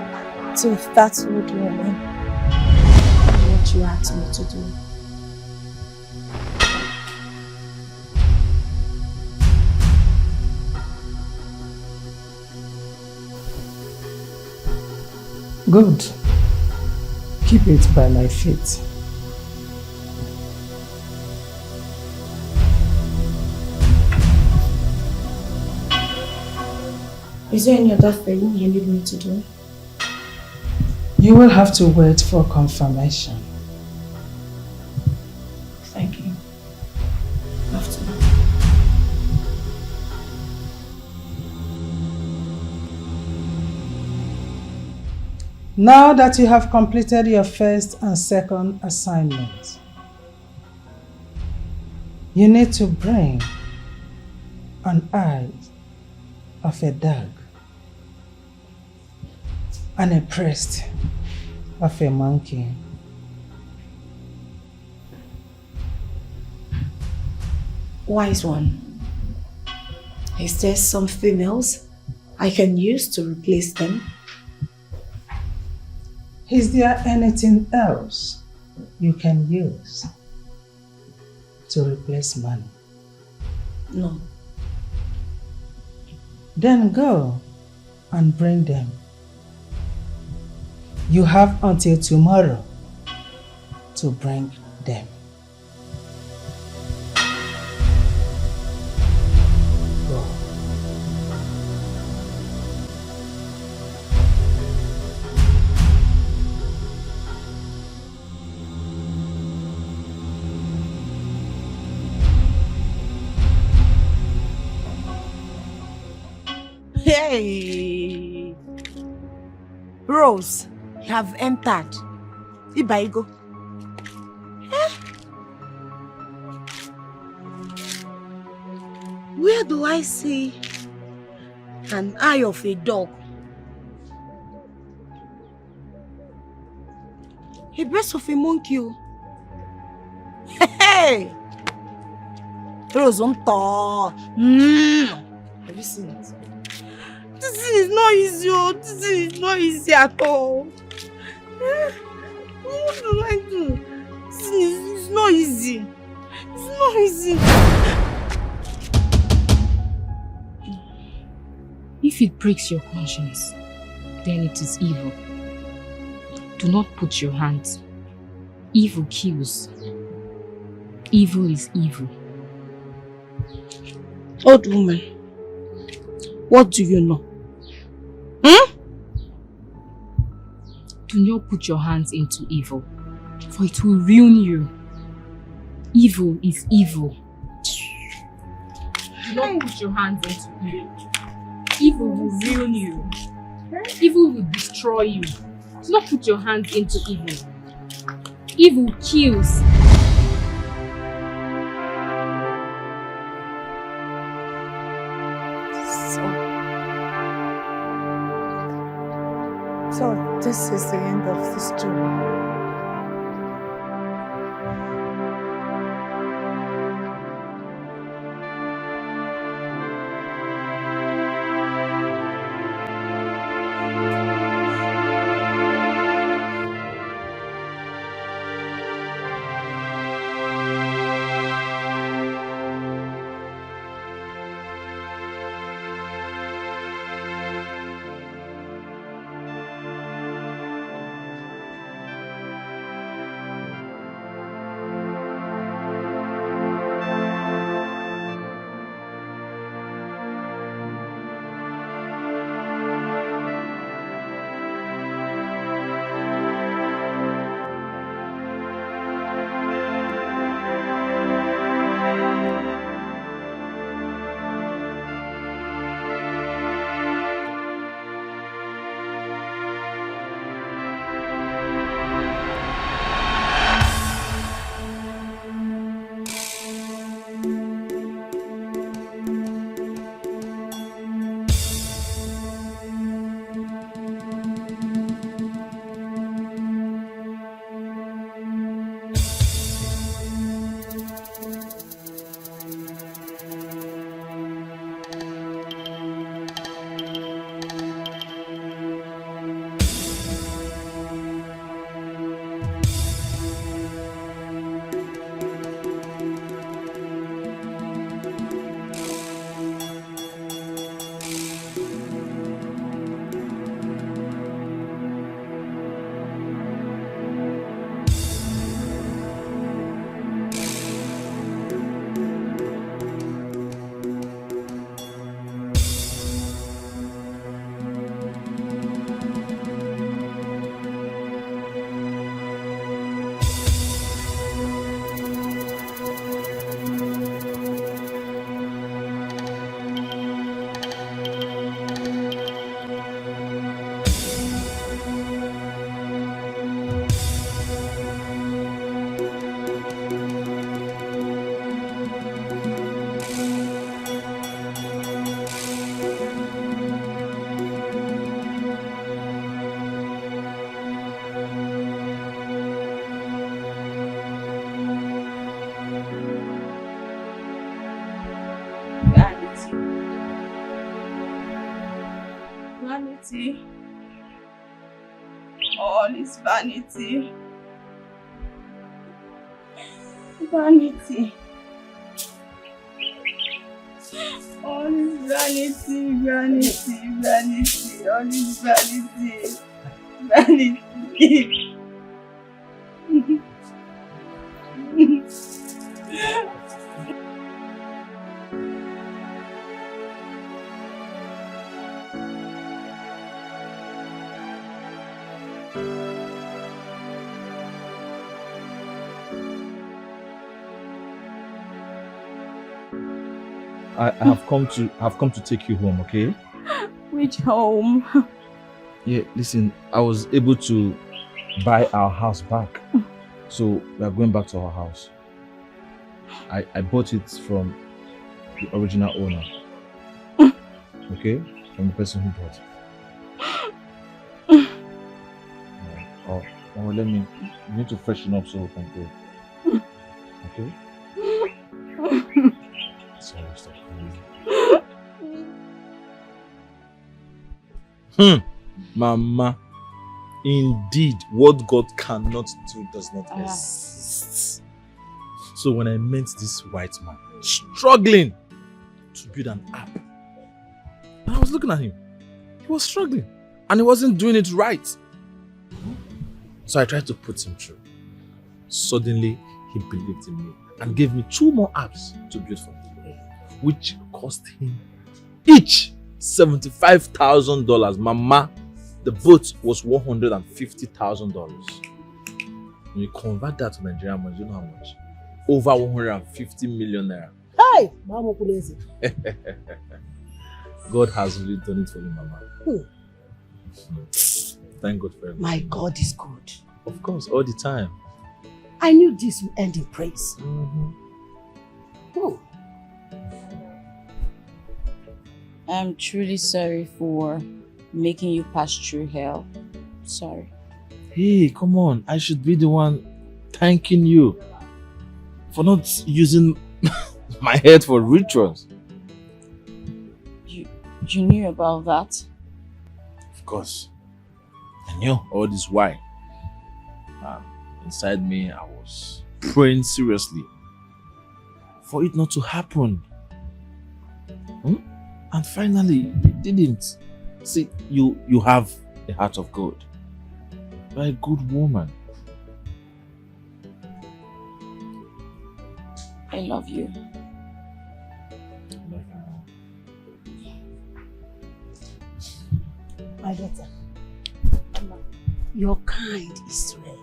Speaker 5: to that old woman. What you asked me to do.
Speaker 17: Good. Keep it by my feet.
Speaker 5: Is there any other thing you need me to do?
Speaker 17: You will have to wait for confirmation.
Speaker 5: Thank you. After.
Speaker 17: Now that you have completed your first and second assignment, you need to bring an eye of a dog and a breast of a monkey.
Speaker 5: Wise one. Is there something else I can use to replace them?
Speaker 17: Is there anything else you can use to replace money?
Speaker 5: No.
Speaker 17: Then go and bring them. You have until tomorrow to bring them. Go.
Speaker 5: Hey! Rose, you have entered. Ibaigo. Where do I see an eye of a dog? A breast of a monkey. Hey! Rose, Have you seen it? This thing is not easy. This thing is not easy at all. What do I do? This thing is not easy. It's not easy.
Speaker 7: If it breaks your conscience, then it is evil. Do not put your hands. Evil kills. Evil is evil.
Speaker 5: Old woman, what do you know?
Speaker 7: Do not put your hands into evil, for it will ruin you. Evil is evil. Do not put your hands into evil. Evil will ruin you. Evil will destroy you. Do not put your hands into evil. Evil kills.
Speaker 5: So this is the end of the story.
Speaker 13: All is vanity. Vanity. All is vanity, vanity, vanity. All is vanity. Vanity.
Speaker 8: I have come to take you home, okay?
Speaker 13: Which home?
Speaker 8: Yeah, listen, I was able to buy our house back. So we are going back to our house. I bought it from the original owner. Okay? From the person who bought it. Oh, you need to freshen up so we can go. Okay? Sorry, stop crying. Mama, indeed, what God cannot do does not exist. So when I met this white man struggling to build an app, and I was looking at him, he was struggling and he wasn't doing it right. So I tried to put him through. Suddenly, he believed in me and gave me 2 more apps to build for me, which cost him each $75,000. Mama, the boat was $150,000. When you convert that to Nigerian money, you know how much? Over 150 million naira.
Speaker 1: Hey, Mama Kulezi.
Speaker 8: God has really done it for you, Mama. Thank God for everything.
Speaker 1: My God is good.
Speaker 8: Of course, all the time.
Speaker 1: I knew this would end in praise.
Speaker 10: I'm truly sorry for making you pass through hell. Sorry.
Speaker 8: Hey, come on. I should be the one thanking you for not using my head for rituals.
Speaker 10: You knew about that?
Speaker 8: Of course. I knew all this why. Inside me, I was praying seriously for it not to happen. And finally, it didn't. See, you have a heart of gold. You're a good woman.
Speaker 10: I love you.
Speaker 1: My daughter, your kind is rare.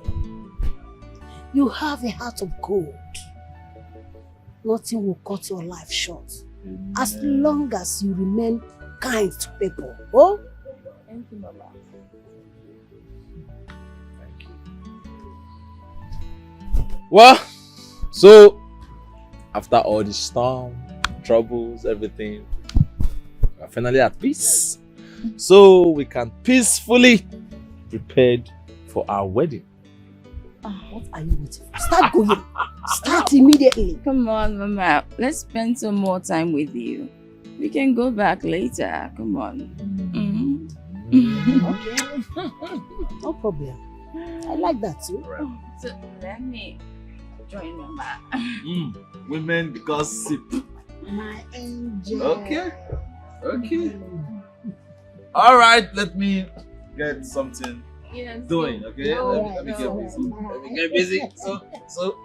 Speaker 1: You have a heart of gold. Nothing will cut your life short. As long as you remain kind to people. Oh?
Speaker 10: Thank you, Baba.
Speaker 8: Well, so after all this storm, troubles, everything, we're finally at peace. So we can peacefully prepare for our wedding.
Speaker 1: What are you waiting for? Start going. Start immediately.
Speaker 10: Come on, Mama. Let's spend some more time with you. We can go back later. Come on.
Speaker 1: Okay. No problem. I like that too.
Speaker 10: So let me join Mama.
Speaker 8: Women gossip.
Speaker 1: My angel.
Speaker 8: Okay. All right, let me get something doing. Okay, let me get busy. Let me get busy. So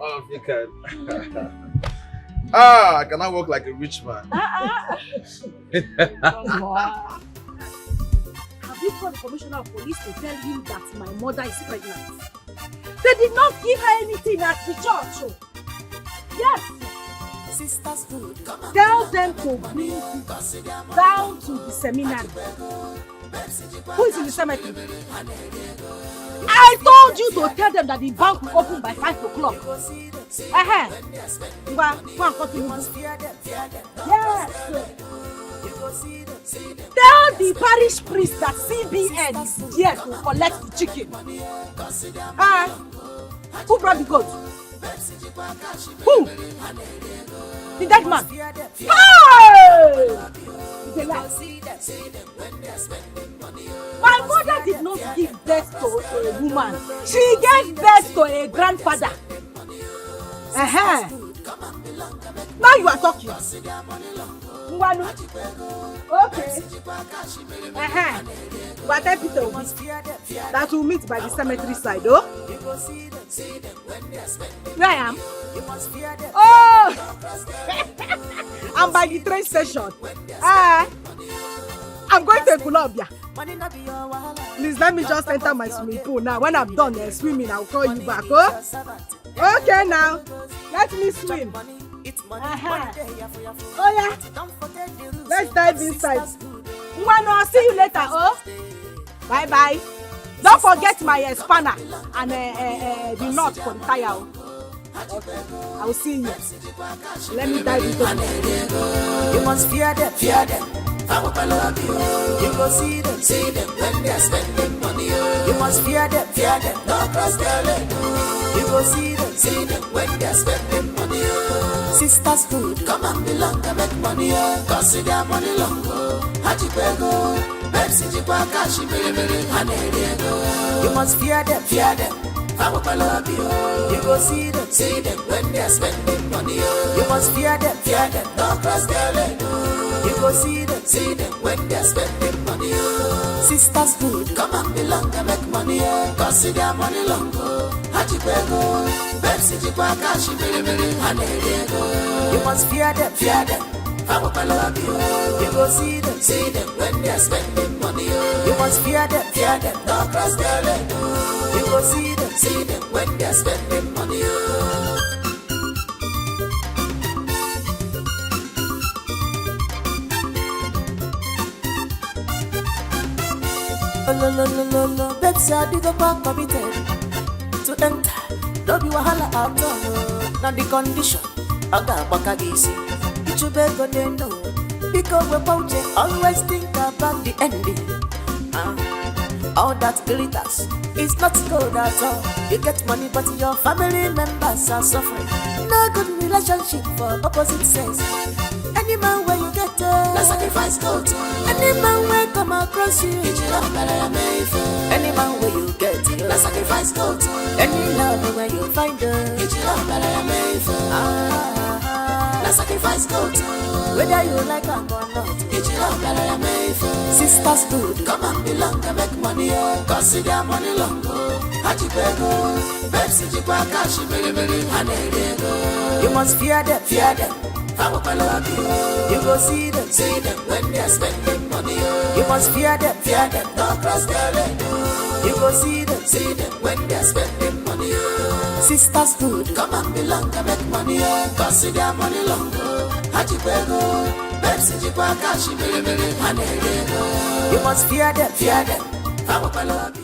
Speaker 8: off you can. I cannot work like a rich man.
Speaker 1: Come on. Have you called the commissioner of police to tell him that my mother is pregnant? They did not give her anything at the church. Oh. Yes. Tell them to bring it down to the seminary. Who is in the cemetery? I told you to tell them that the bank will open by 5 o'clock. You are go and continue. Yes. Tell the parish priest that CBN is here to collect the chicken. Who brought the goat? Who? The dead man. Hey! life. My mother did not give birth to a woman. She gave birth to a grandfather. Now you are talking. Mwanu. Okay. But I Peter will meet. That will meet by the cemetery side, oh? Where I am? Oh! I'm by the train station. I'm going to Colombia. Please let me just enter my swimming pool now. When I'm done swimming, I'll call you back, oh? Okay now. Let me swim. Oh yeah. Let's dive inside. I'll see you later, oh? Bye bye. Don't forget my spanner and the nut for the tire. Okay. I will see you. Let me dive into it.
Speaker 11: You must fear them, fear them. I will love you. You go see them when they're spending money. You must fear them, don't cross their leg. You go see them when they're spending money. Sisters good, come and belong to make money. Cause see their money long go. Hajipego, Pepsi, Jipa, Kashi, Billy, Hanediego. You must fear them, I will love you. You go see them when they're spending money. You must fear them, don't cross their leg. You go see them when they're spending money. Sisters good, come and belong to make money. Cause see their money long go. Hajipego, Pepsi, Jipa, Kashi, Billy, Hanediego. You must fear them, I will love you. You go see them when they're spending money. You must fear them, don't cross their leg. You go see them when they're spending money. No, babes, I did go back committed to enter. Don't be wahala out now the condition. I got back easy. You better know because we're pouching. Always think about the ending. All that glitters is not good at all. You get money, but your family members are suffering. No good relationship for opposite sex. Any man where you get the sacrifice go to. Any man where come across you, any man where you get the sacrifice go to. Any love where you find her, sacrifice go to. Whether you like them or not, sisters good, come and belong to make money. Cause see their money long go. Hajipego, Pepsi, Jipa, Kashi, Billy, Hanediego. You must fear them, I will love you. You go see them when they're spending money. You must fear them, don't cross their leg. You go see them when they're spending money. Sisters good, come and belong to make money. Cause see their money long go. Hajipego, Pepsi, Jipa, Kashi, Billy, Hanediego. You must fear them, I will love you.